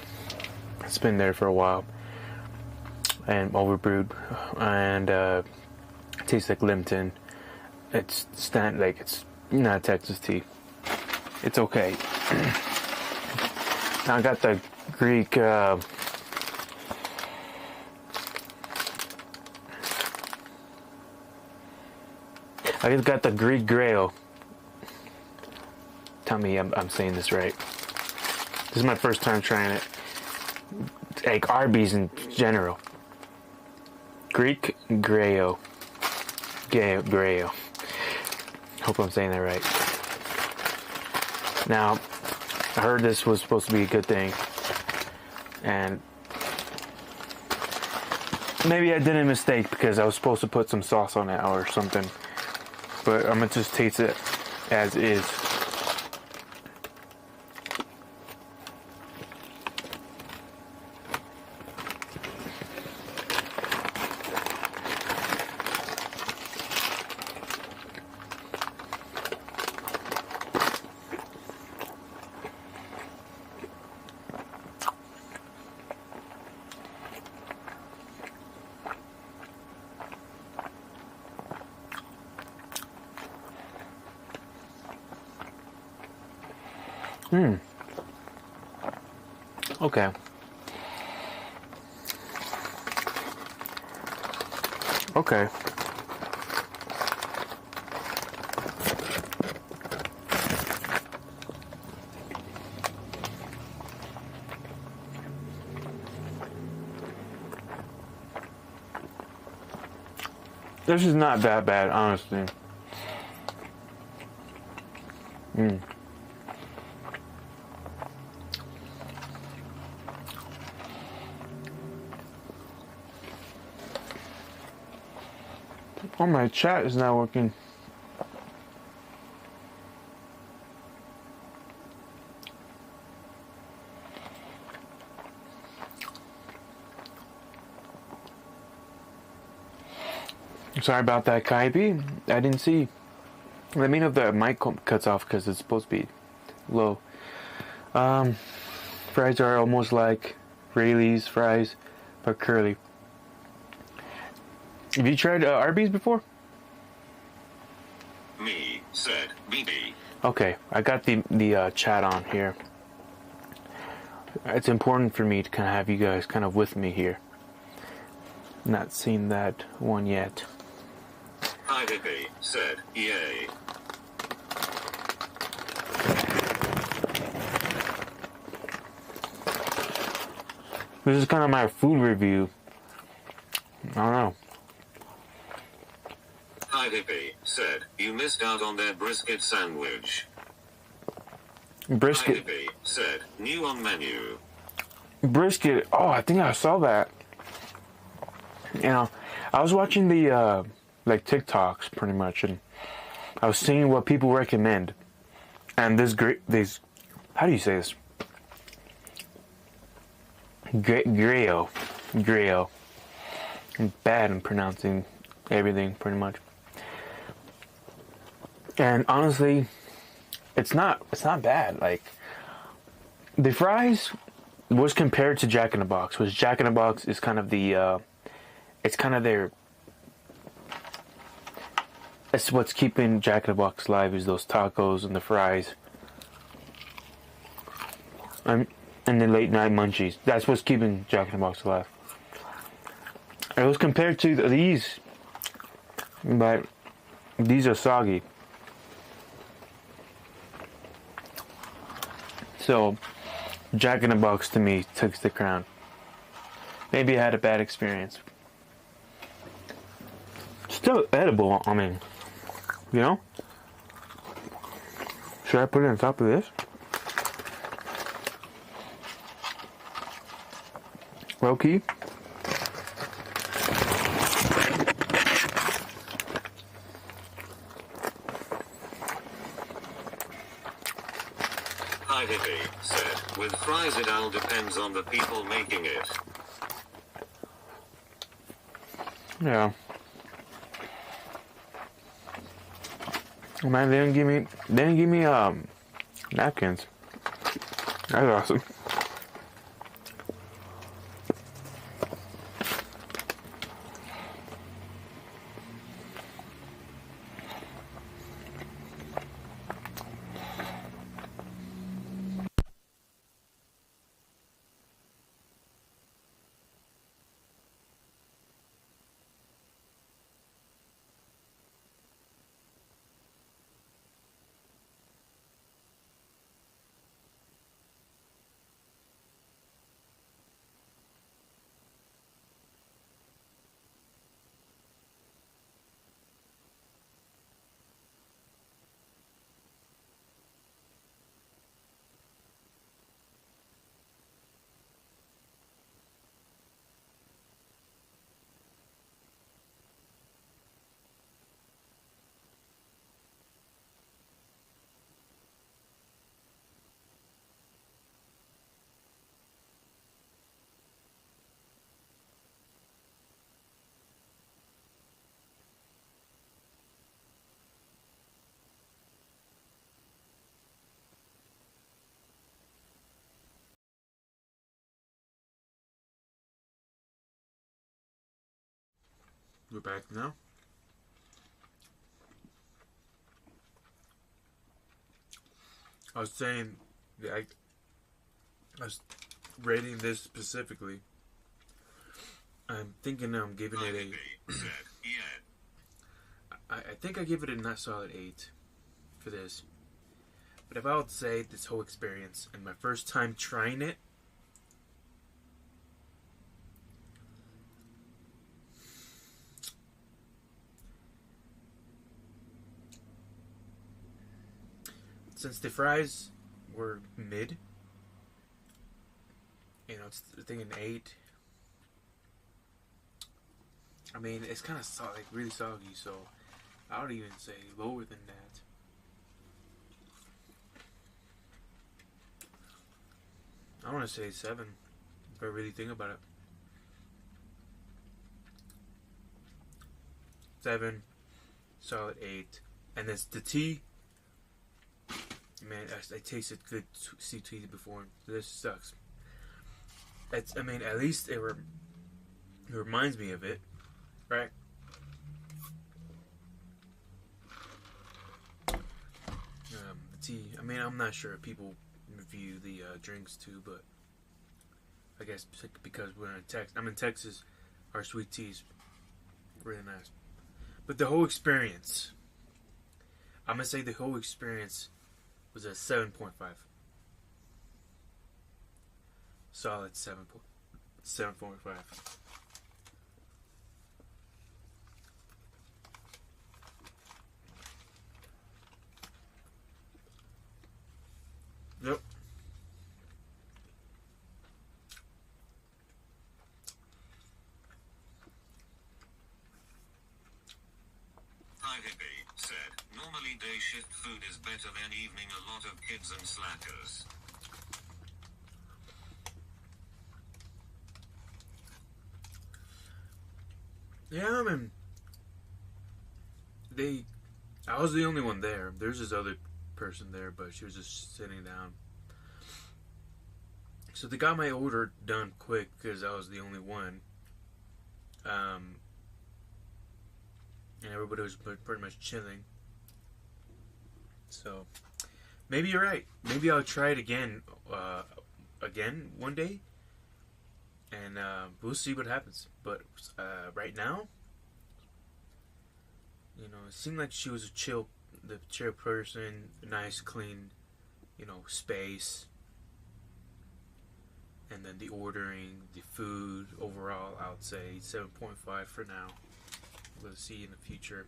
it's been there for a while and overbrewed, and it tastes like Lipton. It's it's not Texas tea. It's okay. Now I got the Greek I just got the Greek Grail. Tell me I'm saying this right. This is my first time trying it. Like Arby's in general. Greek Grail. Grail. Hope I'm saying that right. Now, I heard this was supposed to be a good thing, and maybe I did a mistake because I was supposed to put some sauce on it or something, but I'm gonna just taste it as is. Okay. Okay. This is not that bad, honestly. Oh, my chat is not working. Sorry about that, Kaipi. I didn't see. Let me know if the mic cuts off because it's supposed to be low. Fries are almost like Rayleigh's fries, but curly. Have you tried Arby's before? Me, said BB. Okay, I got the chat on here. It's important for me to kind of have you guys kind of with me here. Not seen that one yet. Hi Hippie, said, yay. This is kind of my food review. I don't know. Hi Hippie, said, you missed out on their brisket sandwich. Brisket. Hi Hippie, said, new on menu. Brisket. Oh, I think I saw that. You know, I was watching the like TikToks pretty much, and I was seeing what people recommend. And this how do you say this? Grayo. I'm bad in pronouncing everything pretty much. And honestly, it's not bad. Like, the fries was compared to Jack in the Box, which Jack in the Box is kind of the it's kind of their, it's what's keeping Jack in the Box alive, is those tacos and the fries. And the late night munchies. That's what's keeping Jack in the Box alive. It was compared to these, but these are soggy. So Jack in the Box to me took the crown. Maybe I had a bad experience. Still edible, I mean, you know? Should I put it on top of this? Low key. Hi Hippie, said, with fries it all depends on the people making it. Yeah. Man, they didn't give me napkins. That's awesome. We're back now. I was saying Yeah, I was rating this specifically. I'm thinking I'm giving it a. I think I give it a not solid 8 for this. But if I would say this whole experience and my first time trying it, since the fries were mid, it's thinking 8. I mean, it's kind of like really soggy, so I would even say lower than that. I want to say 7 if I really think about it. 7, solid 8, and it's the tea. Man, I tasted good sea tea before. This sucks. I mean, at least it reminds me of it, right? The tea. I mean, I'm not sure if people review the drinks too, but I guess because we're in Texas, I'm in Texas, our sweet tea's really nice. But the whole experience, I'm gonna say the whole experience was a 7.5. Solid 7.5. Yep. Hi Hippie said, normally day shift food is better than evening, a lot of kids and slackers. Yeah, I mean, I was the only one there. There's this other person there, but she was just sitting down. So they got my order done quick because I was the only one. And everybody was pretty much chilling. So maybe you're right. Maybe I'll try it again one day, and we'll see what happens. But right now, it seemed like she was the chill person, nice, clean, space, and then the ordering, the food overall, I would say 7.5 for now. We'll see in the future.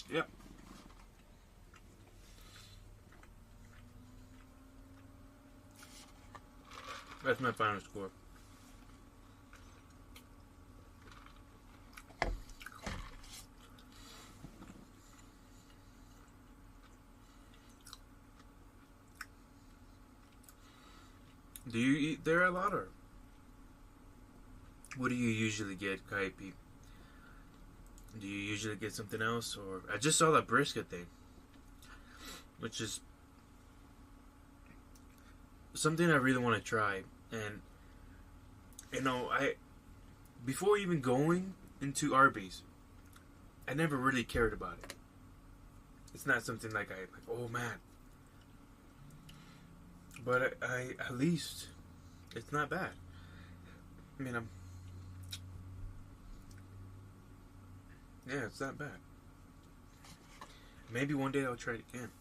Yep. That's my final score. Do you eat there a lot, or what do you usually get, Kaipi? Do you usually get something else, or I just saw that brisket thing, which is something I really want to try. And before even going into Arby's, I never really cared about it. It's not something like oh man. But I at least it's not bad. I mean, it's not bad. Maybe one day I'll try it again.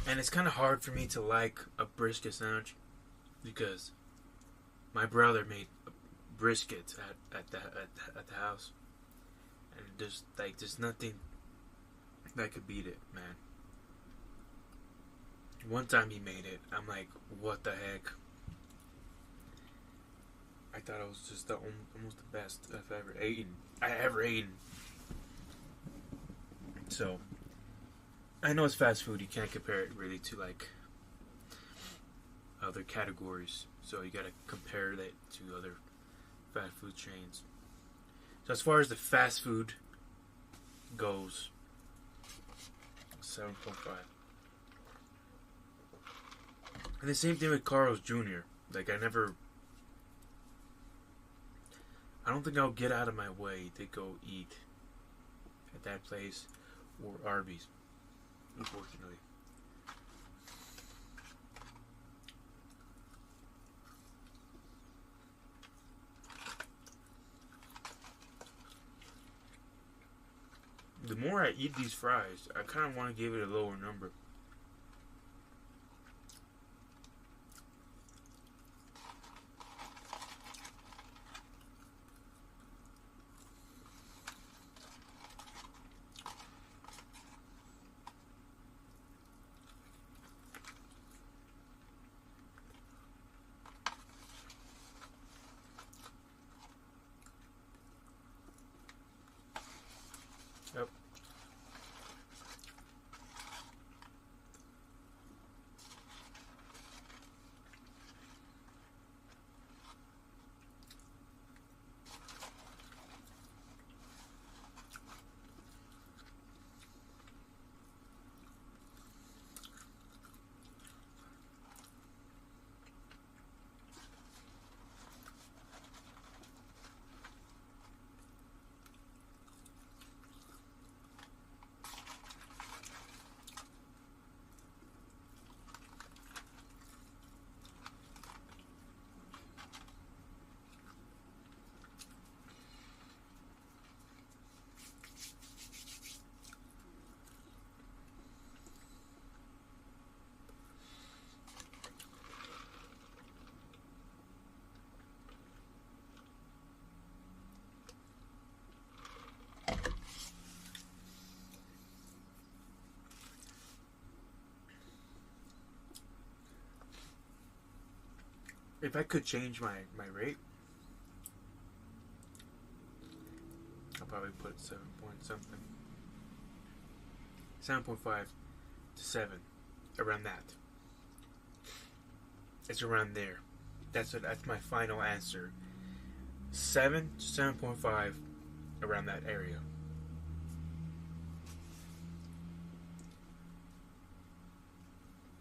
And it's kind of hard for me to like a brisket sandwich because my brother made briskets at the house, and there's nothing that could beat it, man. One time he made it, I'm like, what the heck? I thought it was just almost the best I've ever eaten. So, I know it's fast food. You can't compare it really to like other categories. So you gotta compare that to other fast food chains. So as far as the fast food goes, 7.5. And the same thing with Carl's Jr. Like I don't think I'll get out of my way to go eat at that place or Arby's, unfortunately. The more I eat these fries, I kind of want to give it a lower number. Yep. If I could change my rate, I'll probably put 7 point something. 7.5 to 7. Around that. It's around there. That's my final answer. 7 to 7.5, around that area.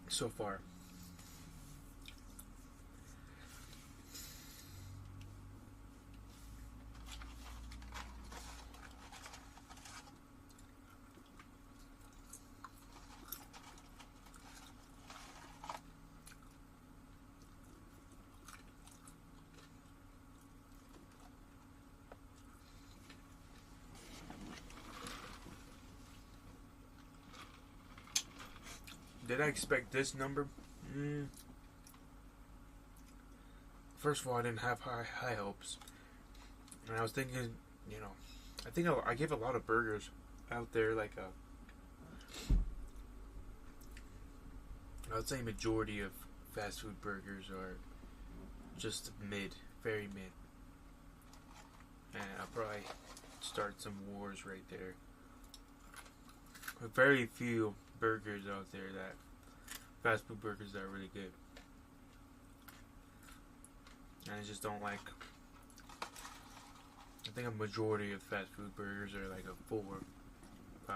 So far. Did I expect this number? First of all, I didn't have high hopes. And I was thinking, I think I give a lot of burgers out there, like I would say majority of fast food burgers are just mid, very mid. And I'll probably start some wars right there. But very few burgers out there that fast food burgers that are really good. And I just don't like. I think a majority of fast food burgers are like a 4, 5.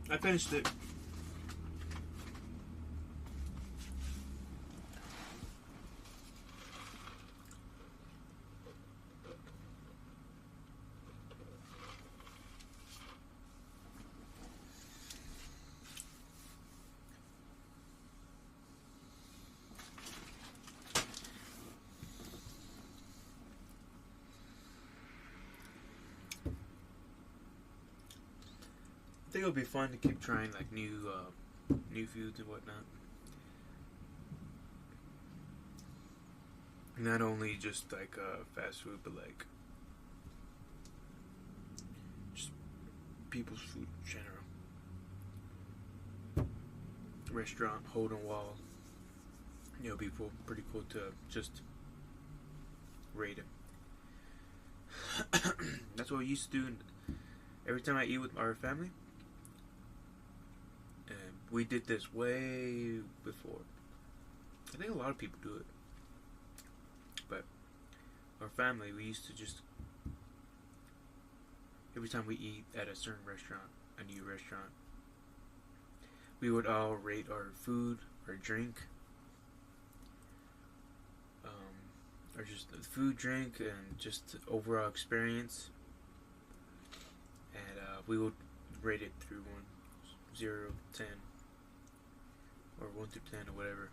I finished it. I think it'll be fun to keep trying like new foods and whatnot. Not only just like fast food, but like just people's food in general. Restaurant, hole in wall. You know, people pretty cool to just rate it. That's what we used to do every time I eat with our family. And we did this way before. I think a lot of people do it. But our family, we used to just, every time we eat at a certain restaurant, a new restaurant, we would all rate our food, our drink, or just the food, drink, and just the overall experience. And we would rate it through 0 to 10, or 1 through 10, or whatever.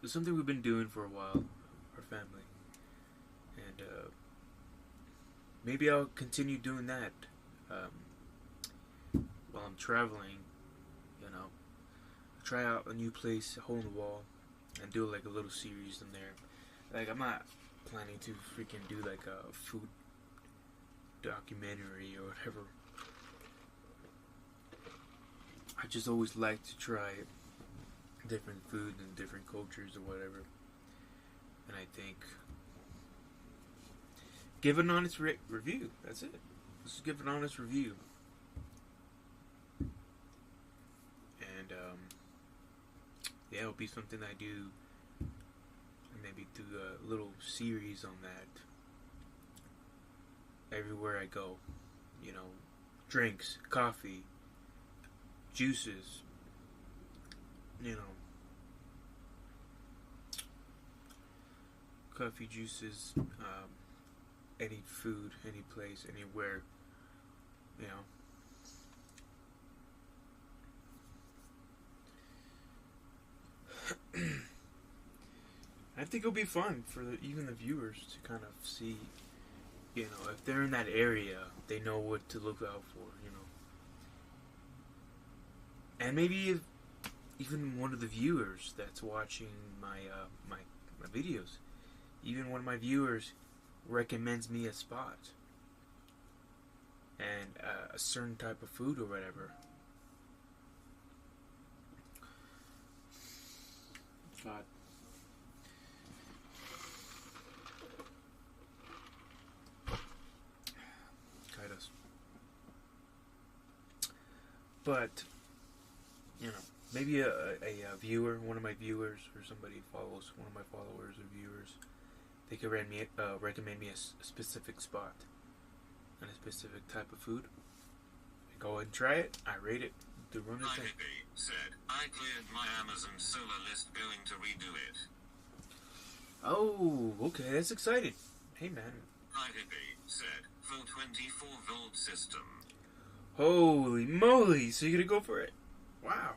It's something we've been doing for a while, our family, and maybe I'll continue doing that while I'm traveling. You know, try out a new place, hole in the wall, and do like a little series in there. Like, I'm not planning to freaking do like a food documentary or whatever. I just always like to try different foods and different cultures or whatever. And I think give an honest review. That's it. Just give an honest review. And yeah, it'll be something I do. Maybe do a little series on that everywhere I go. You know, drinks, coffee, juices, you know, coffee, juices, any food, any place, anywhere, you know. I think it'll be fun for even the viewers to kind of see, you know, if they're in that area, they know what to look out for, you know. And maybe if even one of the viewers that's watching my videos, even one of my viewers recommends me a spot and a certain type of food or whatever. God. Guide us. But, you know, maybe a viewer, one of my viewers, or somebody follows one of my followers or viewers, they could recommend me a specific spot and a specific type of food. I go and try it. I rate it. The run of thing. Said, I cleared my Amazon solar list, going to redo it. Oh, okay, that's exciting. Hey, man. Hippie said, full 24-volt system. Holy moly! So you're gonna go for it? Wow.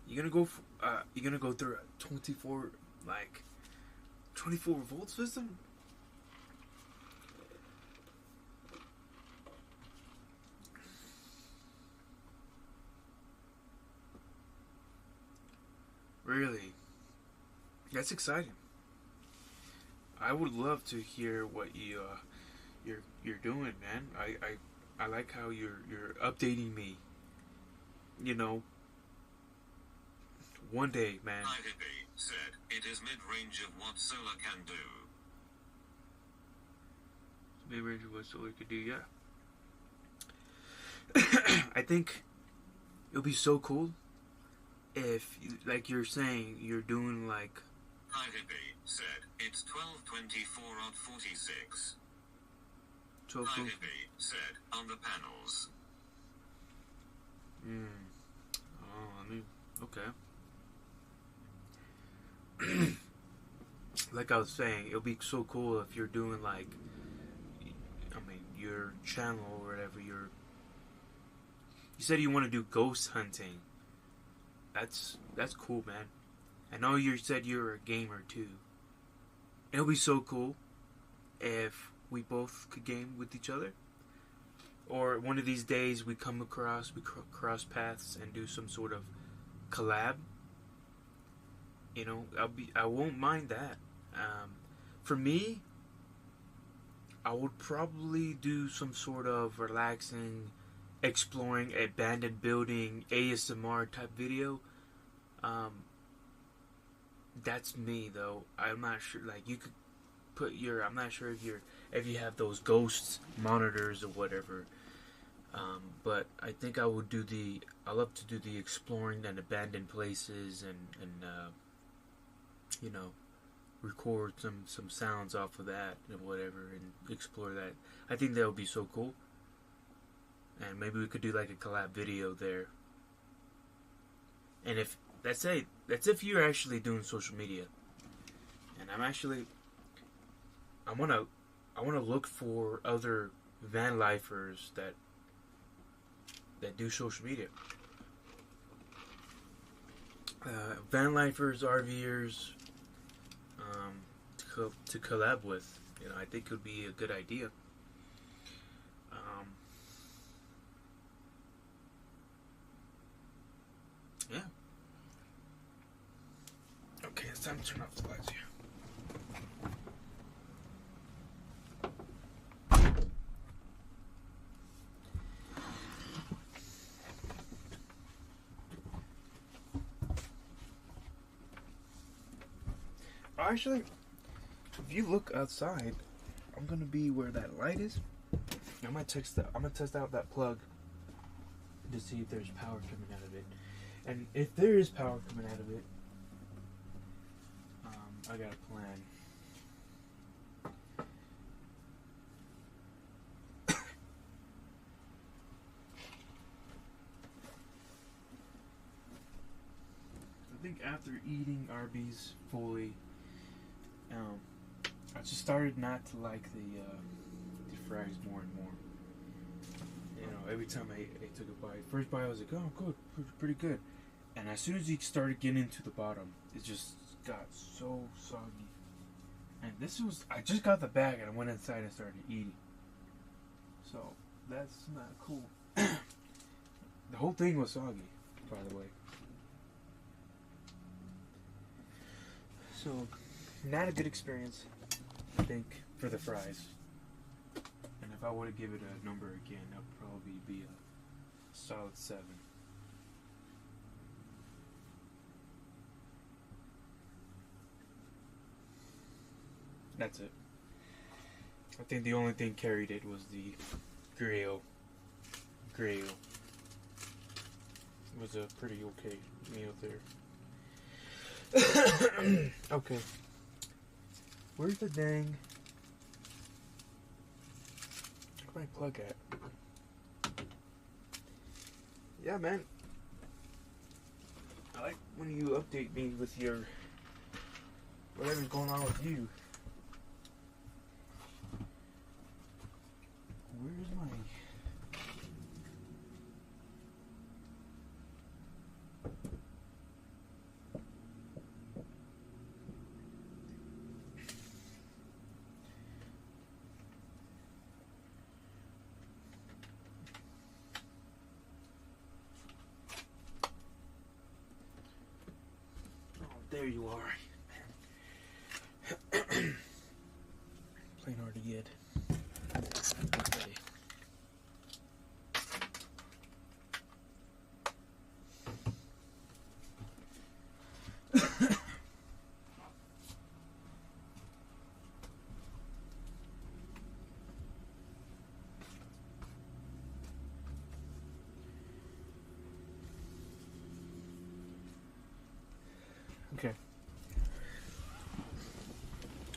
You're gonna go through a 24 volt system? Really? That's exciting. I would love to hear what you're doing, man. I like how you're updating me. You know, one day, man. Hippie said, it is mid-range of what solar can do. Mid-range of what solar could do, yeah. I think it'll be so cool if, like you're saying, you're doing like... Hi Hippie said, it's 12:24 odd 46. Hi Hippie said, on the panels. Oh, I mean, okay. Like I was saying, it'll be so cool if you're doing like, I mean, your channel or whatever. You said you want to do ghost hunting. That's cool, man. I know you said you're a gamer too. It'll be so cool if we both could game with each other. Or one of these days we cross paths and do some sort of collab. You know, I won't mind that. For me, I would probably do some sort of relaxing, exploring abandoned building ASMR type video. That's me though. I'm not sure. Like you could put your. I'm not sure if you have those ghost monitors or whatever. But I think I would do the. I love to do the exploring and abandoned places and you know, record some sounds off of that and whatever and explore that. I think that would be so cool. And maybe we could do like a collab video there. And if that's if you're actually doing social media. And I wanna look for other van lifers that do social media. Van lifers, RVers, to collab with. You know, I think it would be a good idea. Yeah. Okay, it's time to turn off the lights here. Actually, if you look outside, I'm gonna be where that light is. I'm gonna test out that plug to see if there's power coming out of it. And if there is power coming out of it, I got a plan. I think after eating Arby's fully, I just started not to like the fries more and more. You know, every time I took a bite, first bite I was like, oh, good, pretty good. And as soon as you started getting into the bottom, it just got so soggy. And I just got the bag and I went inside and started eating. So, that's not cool. The whole thing was soggy, by the way. So, not a good experience, I think, for the fries. And if I were to give it a number again, that would probably be a solid 7. That's it. I think the only thing carried it was the grill. It was a pretty okay meal there. Okay. Where's the dang... Where's my plug at? Yeah, man. I like when you update me with your... whatever's going on with you. Where's my... There you are. Playing hard to get. Okay.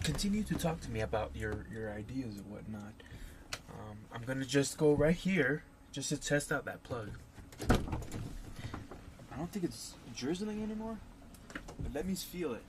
continue to talk to me about your ideas and whatnot. I'm gonna just go right here just to test out that plug. I don't think it's drizzling anymore, but let me feel it.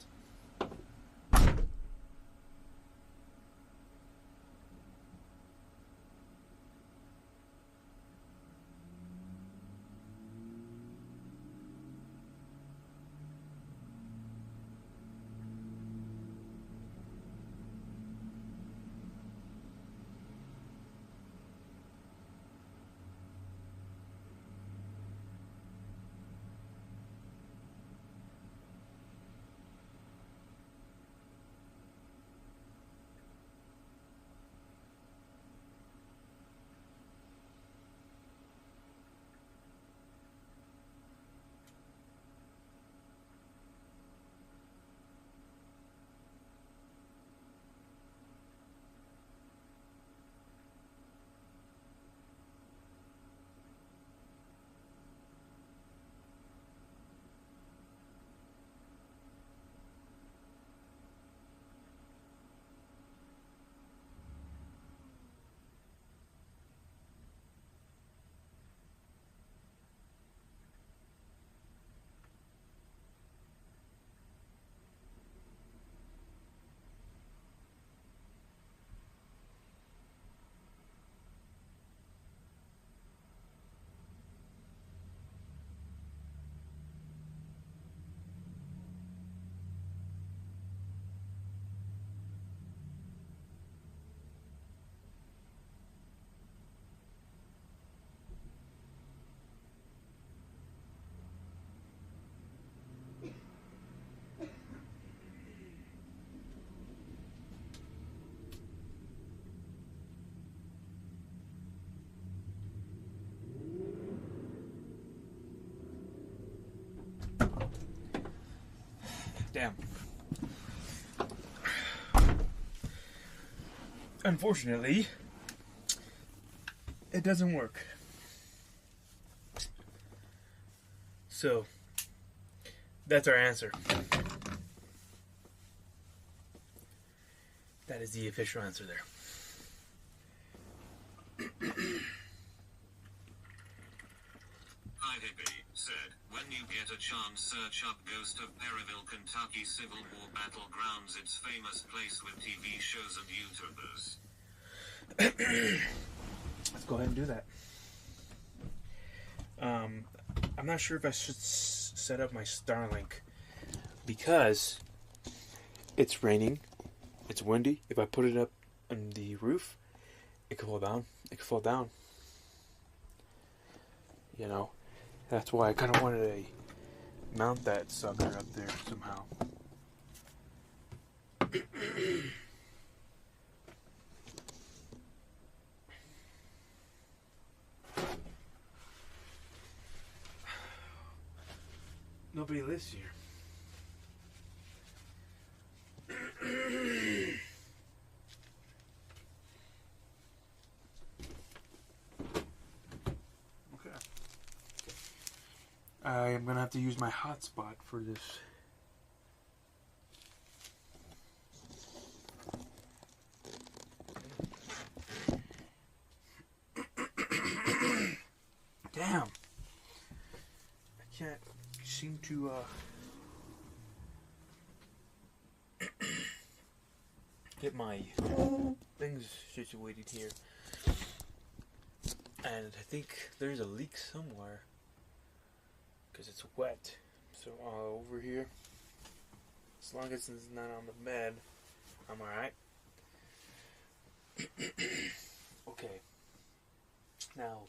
Damn. Unfortunately, it doesn't work. So, that's our answer. That is the official answer there. Hi Hippie said, when you get a chance search up Ghost of Perryville, Kentucky Civil War Battlegrounds. It's famous place with TV shows and YouTubers. Let's go ahead and do that. I'm not sure if I should set up my Starlink because it's raining, it's windy. If I put it up on the roof, it could fall down. It could fall down. You know, that's why I kind of wanted to mount that sucker up there somehow. Nobody lives here. Okay. I am gonna have to use my hotspot for this. Damn. I can't seem to get my things situated here, and I think there's a leak somewhere because it's wet. So over here, as long as it's not on the bed, I'm alright. Okay, now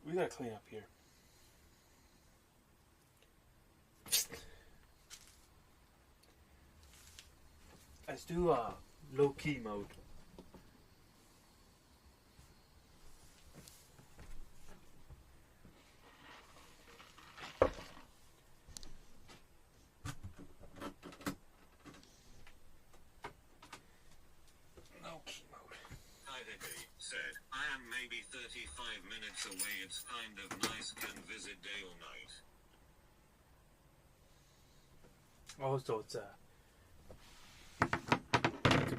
we gotta clean up here. Let's do low-key mode. Low-key mode. Hi Hippie said, I am maybe 35 minutes away. It's kind of nice. Can visit day or night. Oh, so it's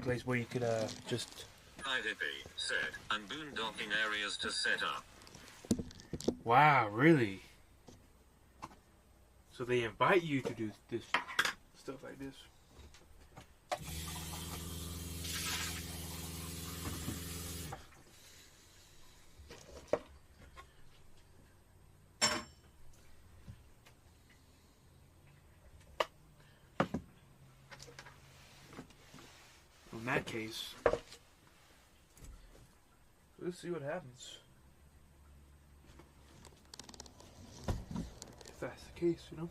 place where you could just. Hi Hippie said, and boondocking areas to set up. Wow, really? So they invite you to do this stuff like this. In that case, let's see what happens. If that's the case, you know.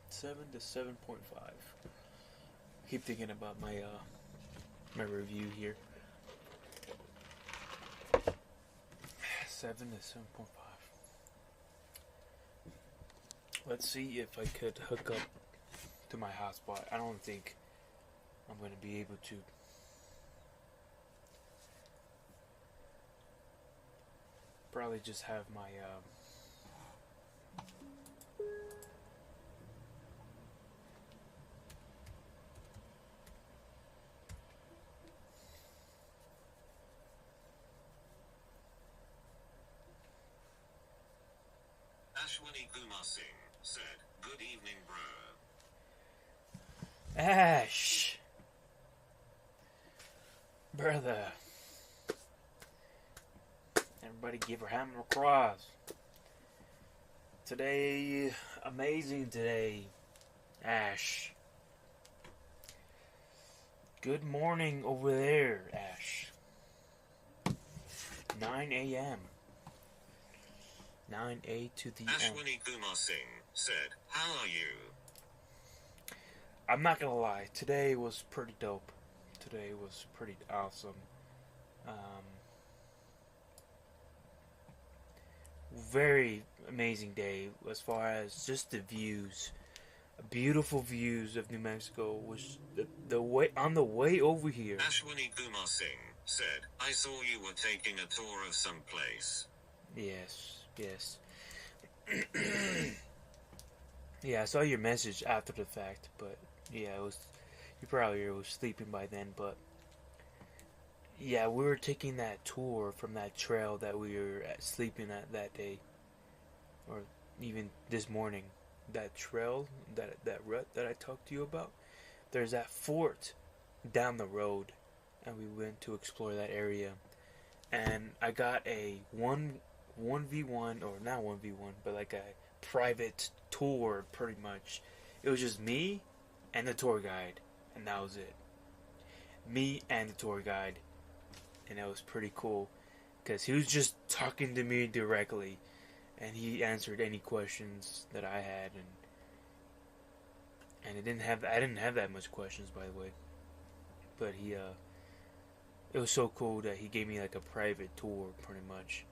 Seven to 7.5. Keep thinking about my my review here. 7 to 7.5. Let's see if I could hook up to my hotspot. I don't think I'm going to be able to. Probably just have my Ashwani Kumar Singh said, "Good evening, bro." Ash, brother. Everybody give her hand across. Today, amazing today, Ash. Good morning over there, Ash. 9 a.m. 9 to the M. Ashwani Kumar Singh said, "How are you?" I'm not gonna lie, today was pretty dope. Today was pretty awesome. Very amazing day as far as just the views. Beautiful views of New Mexico was the way on the way over here. Ashwani Kumar Singh said, "I saw you were taking a tour of some place." Yes. Yeah, I saw your message after the fact, but yeah, it was you probably were sleeping by then, but yeah, we were taking that tour from that trail that we were sleeping at that day, or even this morning. That trail, that rut that I talked to you about. There's that fort down the road, and we went to explore that area. And I got a 1v1, or not 1v1, but like a private tour, pretty much. It was just me and the tour guide, and that was it. Me and the tour guide, and it was pretty cool, because he was just talking to me directly, and he answered any questions that I had, and I didn't have that much questions, by the way, but it was so cool that he gave me like a private tour, pretty much.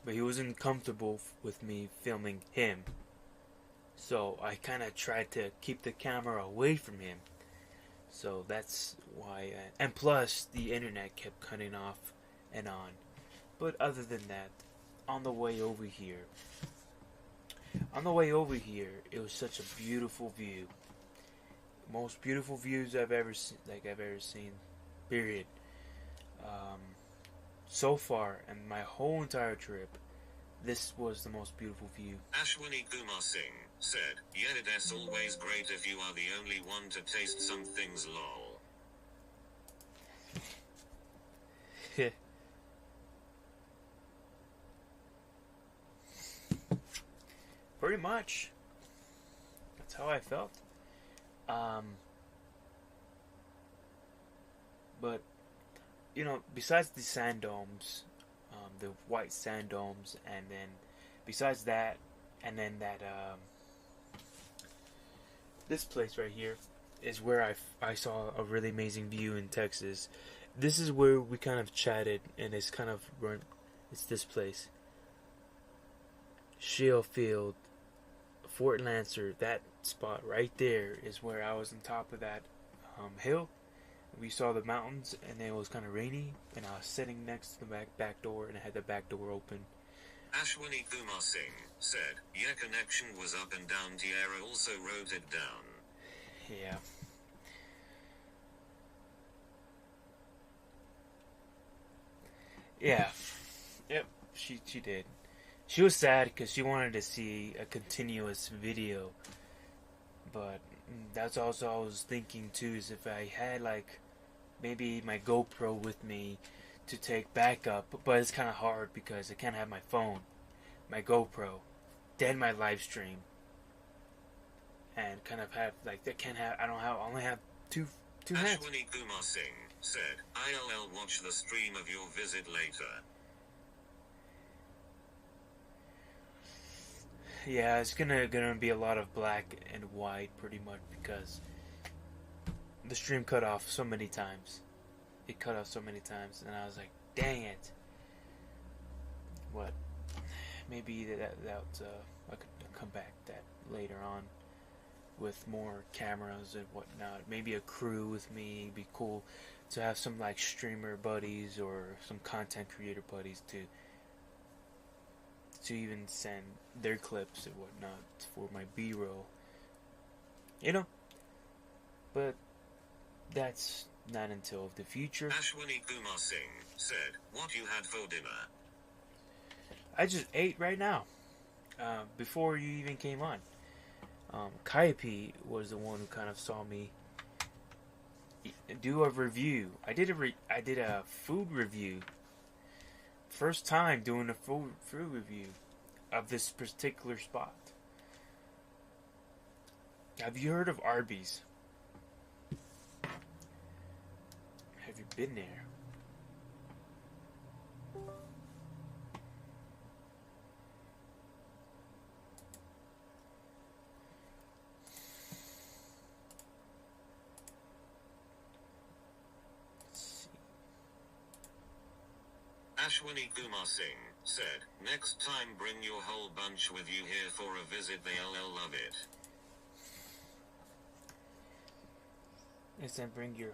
But he wasn't comfortable with me filming him, so I kind of tried to keep the camera away from him. So that's why, and plus the internet kept cutting off and on. But other than that, on the way over here, it was such a beautiful view. Most beautiful views I've ever seen, period. So far, and my whole entire trip, this was the most beautiful view. Ashwani Kumar Singh said, "Yeah, it's always great if you are the only one to taste some things, lol." Pretty much. That's how I felt. But you know, besides the sand domes, the white sand domes, and then besides that, and then that this place right here is where I saw a really amazing view in Texas. This is where we kind of chatted, and it's kind of it's this place, Shale Field, Fort Lancer. That spot right there is where I was on top of that hill. We saw the mountains, and it was kind of rainy, and I was sitting next to the back door, and I had the back door open. Ashwini Kumar Singh said, "Yeah, connection was up and down. Tierra also wrote it down." Yeah. Yeah. Yep. She did. She was sad because she wanted to see a continuous video, but that's also I was thinking too, is if I had like maybe my GoPro with me to take backup, but it's kind of hard because I can't have my phone, my GoPro, then my live stream, and kind of have like I only have two hands. Ashwini Kumar Singh said, "IRL watch the stream of your visit later." Yeah, it's gonna be a lot of black and white pretty much because the stream cut off so many times. It cut off so many times, and I was like, dang it. What? Maybe that I could come back that later on with more cameras and whatnot. Maybe a crew with me. It'd be cool to have some like streamer buddies or some content creator buddies to even send their clips and whatnot for my B-roll. You know? But that's not until the future. Ashwini Kumar Singh said, "What you had for dinner?" I just ate right now. Before you even came on. Kaipi was the one who kind of saw me do a review. I did a food review. First time doing a food review of this particular spot. Have you heard of Arby's? Have you been there? Ashwini Kumar Singh said, "Next time bring your whole bunch with you here for a visit. They'll love it." Next time bring your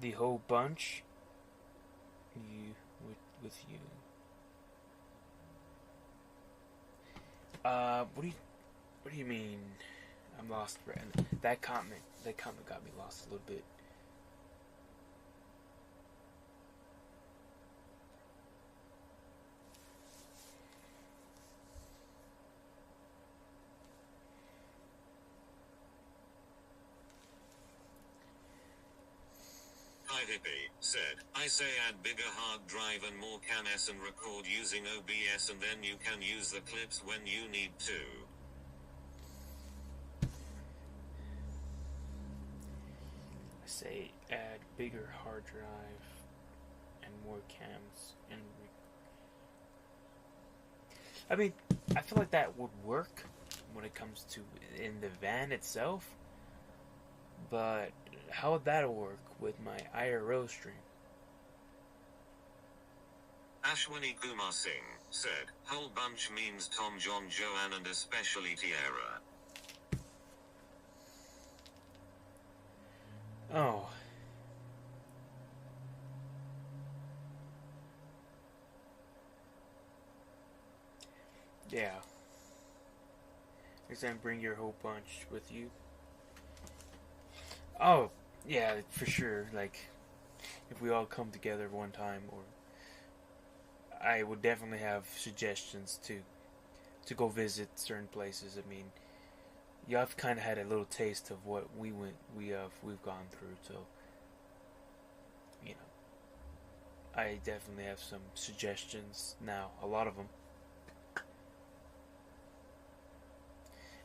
the whole bunch with you. What do you mean? I'm lost, Brandon. That comment got me lost a little bit. Hippie said, "I say add bigger hard drive and more CANs and record using OBS, and then you can use the clips when you need to." I say add bigger hard drive and more cams and I mean, I feel like that would work when it comes to in the van itself, but how would that work with my IRL stream? Ashwini Kumar Singh said, "Whole bunch means Tom, John, Joanne, and especially Tierra." Oh. Yeah. Next time bring your whole bunch with you. Oh, yeah, for sure. Like, if we all come together one time, or I would definitely have suggestions to go visit certain places. I mean, y'all have kind of had a little taste of what we've gone through. So, you know, I definitely have some suggestions now. A lot of them,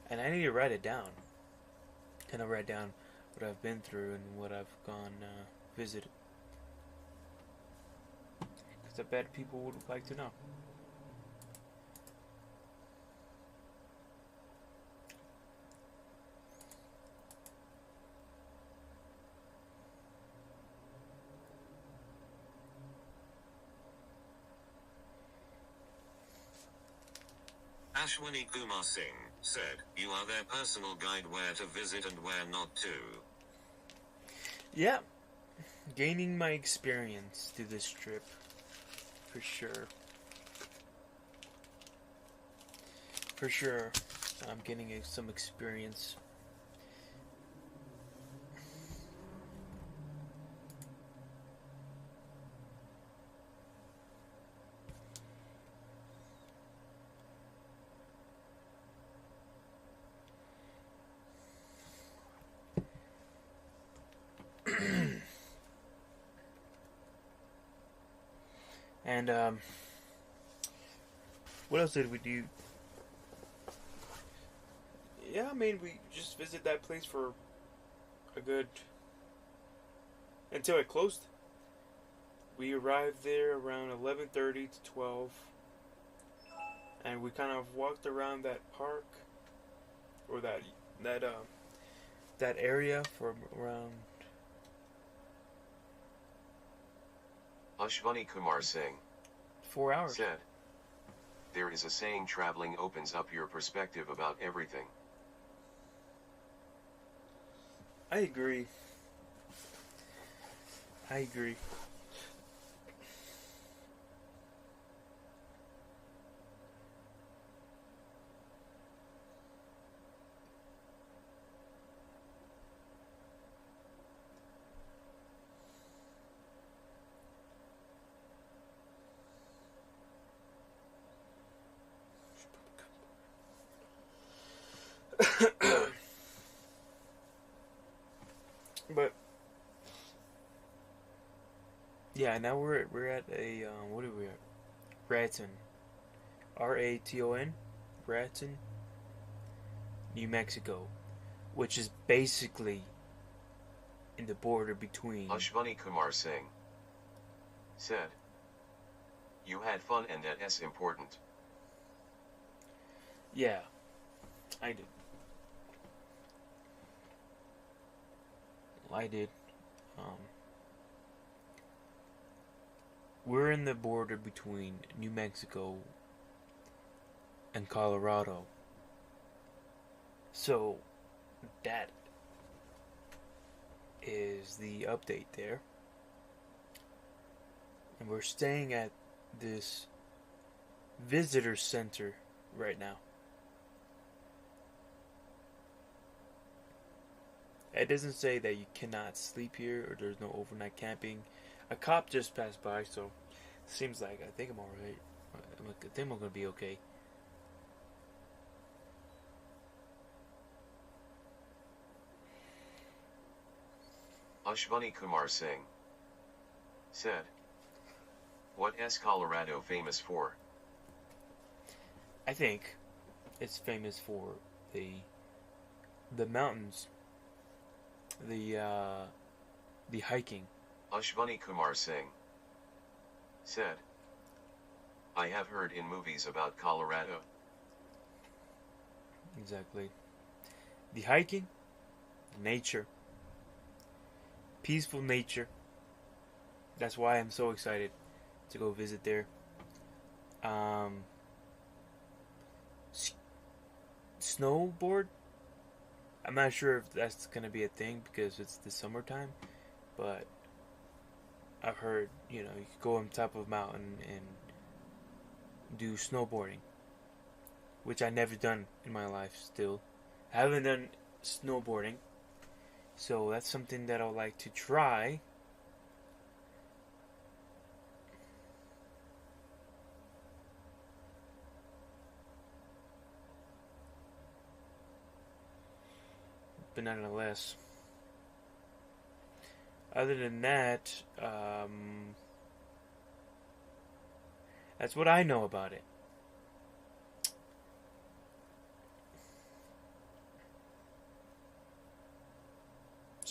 and I need to write it down. Kind of write down what I've been through and what I've gone visited. Because I bet people would like to know. Ashwani Kumar Singh said, "You are their personal guide where to visit and where not to." Yeah, gaining my experience through this trip, for sure. For sure, I'm getting some experience. And what else did we do? Yeah, I mean, we just visited that place for a good... until it closed. We arrived there around 11:30 to 12. And we kind of walked around that park, or that area for around... Ashwani Kumar Singh 4 hours. said, "There is a saying, traveling opens up your perspective about everything." I agree. I agree. But yeah, now we're at a what are we at? Raton, Raton, Raton, New Mexico, which is basically in the border between... Ashwani Kumar Singh said, "You had fun and that's important." Yeah, I did. I did. We're in the border between New Mexico and Colorado. So, that is the update there. And we're staying at this visitor center right now. It doesn't say that you cannot sleep here or there's no overnight camping. A cop just passed by, so seems like I think I'm alright. I think I'm gonna be okay. Ashwani Kumar Singh said, "What is Colorado famous for?" I think it's famous for the mountains, the hiking. Ashwani Kumar Singh said, "I have heard in movies about Colorado." Exactly. The hiking, nature, peaceful nature. That's why I'm so excited to go visit there. Snowboard? I'm not sure if that's gonna be a thing because it's the summertime, but I've heard, you could go on top of a mountain and do snowboarding, which I never done in my life still. I haven't done snowboarding, so that's something that I'd like to try. But nonetheless, other than that, that's what I know about it.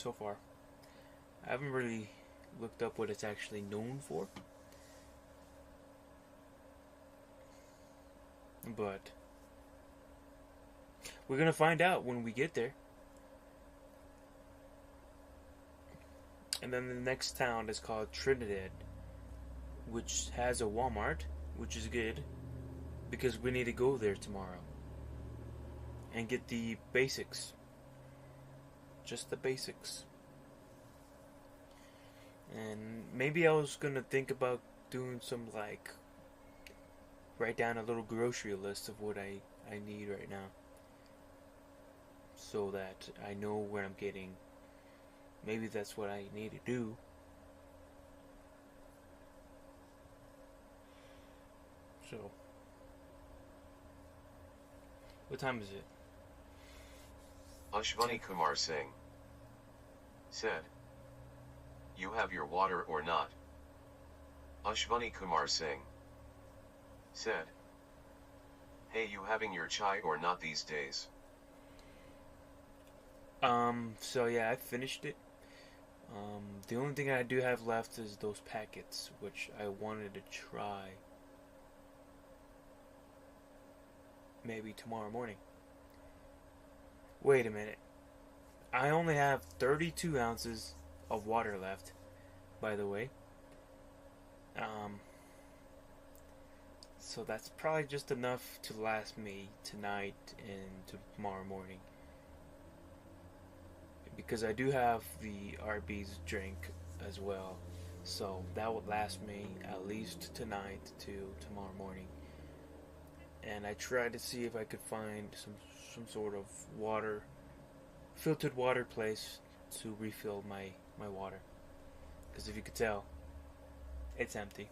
so far. I haven't really looked up what it's actually known for. But we're gonna find out when we get there. And then the next town is called Trinidad, which has a Walmart, which is good because we need to go there tomorrow and get the basics. Just the basics. And maybe I was gonna think about doing some, like, write down a little grocery list of what I need right now, so that I know where I'm getting. Maybe that's what I need to do. So, what time is it? Ashwani Kumar Singh said, "You have your water or not?" Ashwani Kumar Singh said, "Hey, you having your chai or not these days?" So yeah, I finished it. The only thing I do have left is those packets, which I wanted to try maybe tomorrow morning. Wait a minute. I only have 32 ounces of water left, by the way. So that's probably just enough to last me tonight and tomorrow morning. Because I do have the Arby's drink as well. So that would last me at least tonight to tomorrow morning. And I tried to see if I could find some sort of water, filtered water place to refill my water. Because if you could tell, it's empty.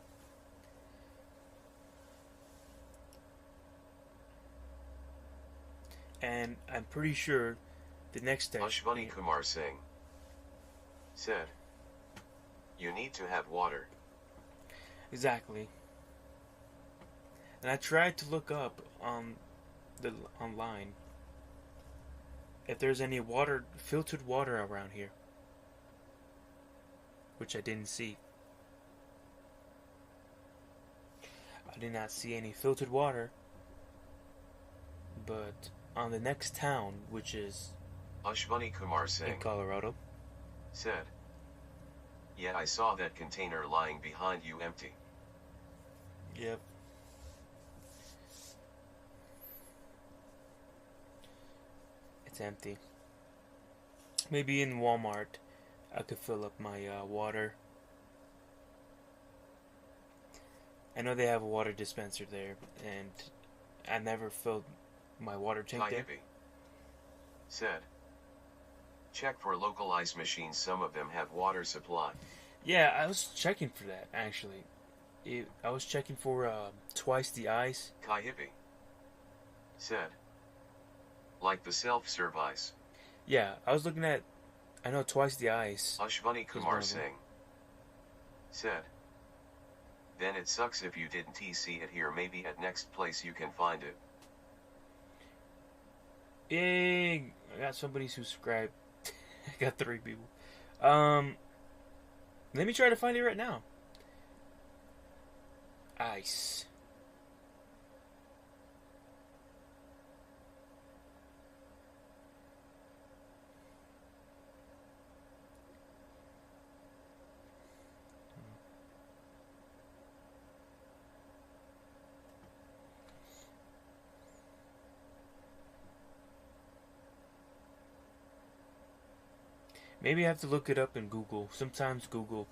And I'm pretty sure the next day... Ashwani Kumar Singh said, "You need to have water." Exactly. And I tried to look up online if there's any filtered water around here, which I didn't see. I did not see any filtered water, but on the next town, which is Ashwani Kumar Singh in Colorado, said, "Yeah, I saw that container lying behind you empty." Yep. It's empty. Maybe in Walmart I could fill up my water. I know they have a water dispenser there, and I never filled my water tank there. Tayibi said, "Check for local ice machines, some of them have water supply." Yeah, I was checking for that, actually. I was checking for twice the ice. Kayibi said, "Like the self-serve ice." Yeah, I was looking at, I know twice the ice. Ashwani Kumar Singh said, "Then it sucks if you didn't see it here. Maybe at next place you can find it." Yay! I got somebody subscribed. I got 3 people. Let me try to find it right now. Ice. Maybe I have to look it up in Google. Sometimes Google,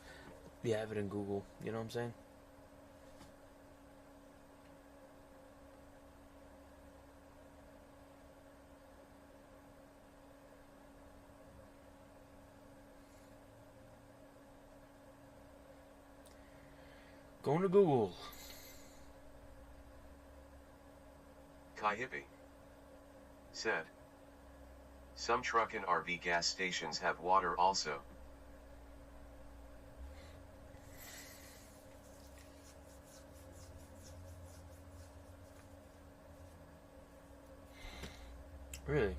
they have it in Google. You know what I'm saying? Going to Google. Kayibi said, "Some truck and RV gas stations have water also." Really?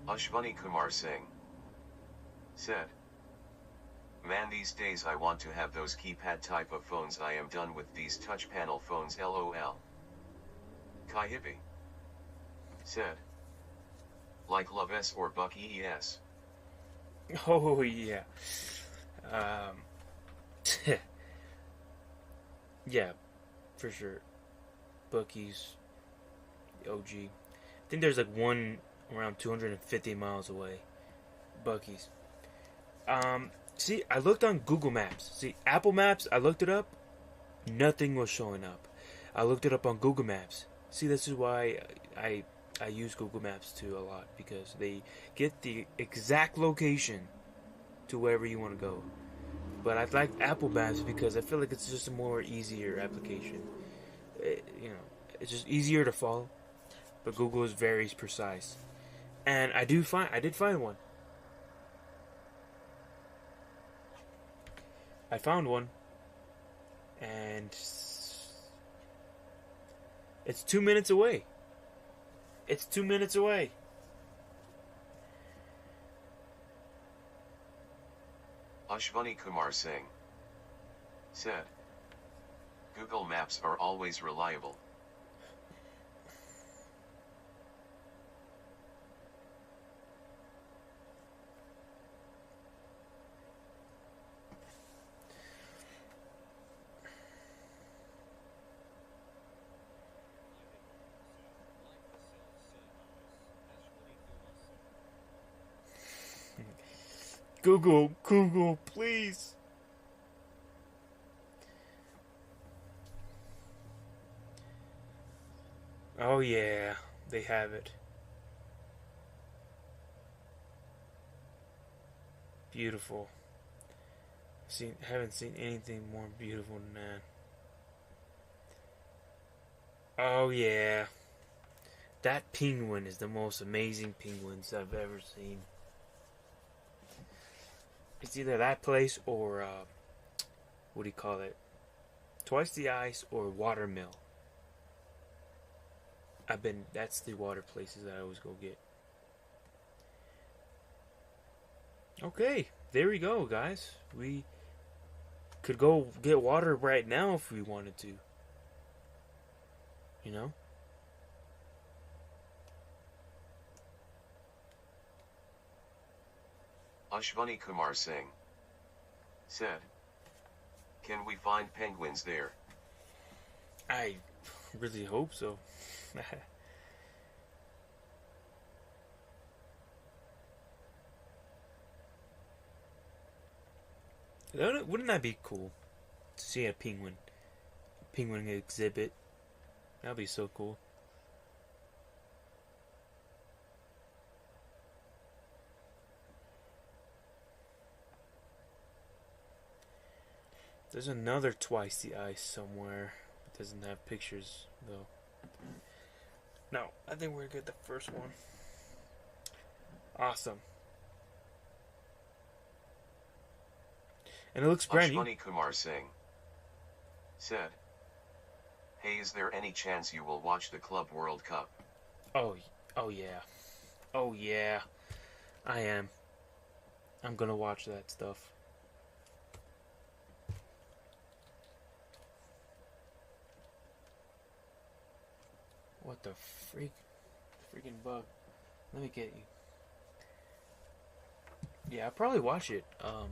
Ashwani Kumar Singh said, "Man, these days I want to have those keypad type of phones. I am done with these touch panel phones, lol." Kai Hippie said, "Like Love S or Buck EES." Oh yeah. Yeah, for sure. Bucky's OG. I think there's like one around 250 miles away. Bucky's. See, I looked on Google Maps. See, Apple Maps, I looked it up. Nothing was showing up. I looked it up on Google Maps. See, this is why I use Google Maps too a lot, because they get the exact location to wherever you want to go. But I like Apple Maps because I feel like it's just a more easier application. It's just easier to follow. But Google is very precise, and I did find one. I found one, and it's 2 minutes away. It's 2 minutes away. Ashwani Kumar Singh said, "Google Maps are always reliable." Google, please. Oh yeah, they have it. Beautiful. Haven't seen anything more beautiful than that. Oh yeah. That penguin is the most amazing penguins I've ever seen. It's either that place or, what do you call it? Twice the Ice or Watermill. That's the water places that I always go get. Okay, there we go, guys. We could go get water right now if we wanted to. You know? Ashwani Kumar Singh said, "Can we find penguins there?" I really hope so. Wouldn't that be cool to see a penguin exhibit? That'd be so cool. There's another Twice the Ice somewhere. It doesn't have pictures though. No, I think we're good. The first one. Awesome. And it looks brand new. Ashwani Kumar Singh said, "Hey, is there any chance you will watch the Club World Cup?" Oh yeah. Oh yeah. I am. I'm gonna watch that stuff. What the freaking bug. Let me get you. Yeah, I'll probably watch it. I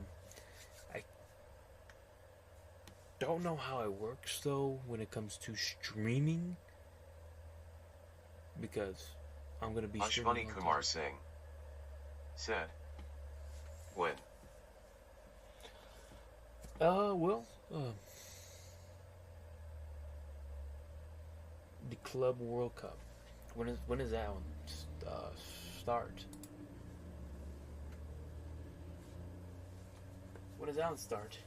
don't know how it works though when it comes to streaming, because I'm gonna be Ashwani Kumar Singh said, "When?" The Club World Cup. When is that one start? When does that one start?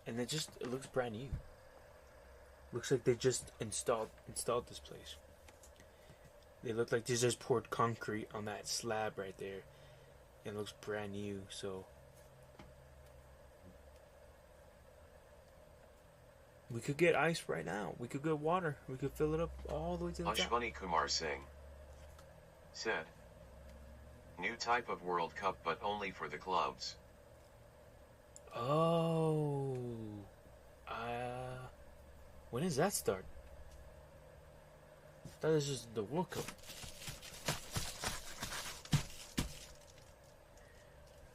and it looks brand new. Looks like they just installed this place. They look like they just poured concrete on that slab right there. And it looks brand new, so we could get ice right now. We could get water. We could fill it up all the way to the top. Ashwani Kumar Singh said, new type of World Cup but only for the clubs. Oh. When does that start? I thought this was the World Cup.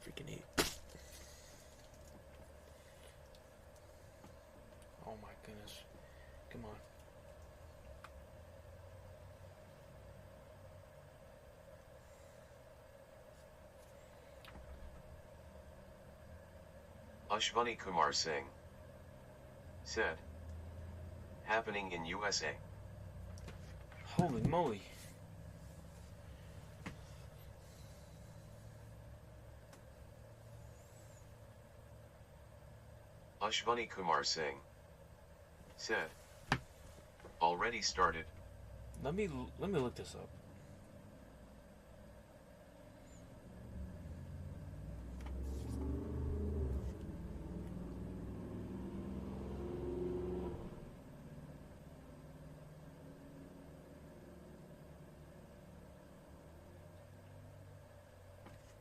Freaking idiot. Oh my goodness. Come on. Ashwani Kumar Singh said, happening in USA. Holy moly. Ashwani Kumar Singh said, already started. Let me look this up.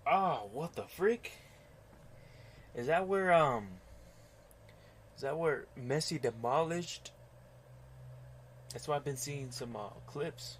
Oh, what the frick? Is that where Messi demolished? That's why I've been seeing some clips.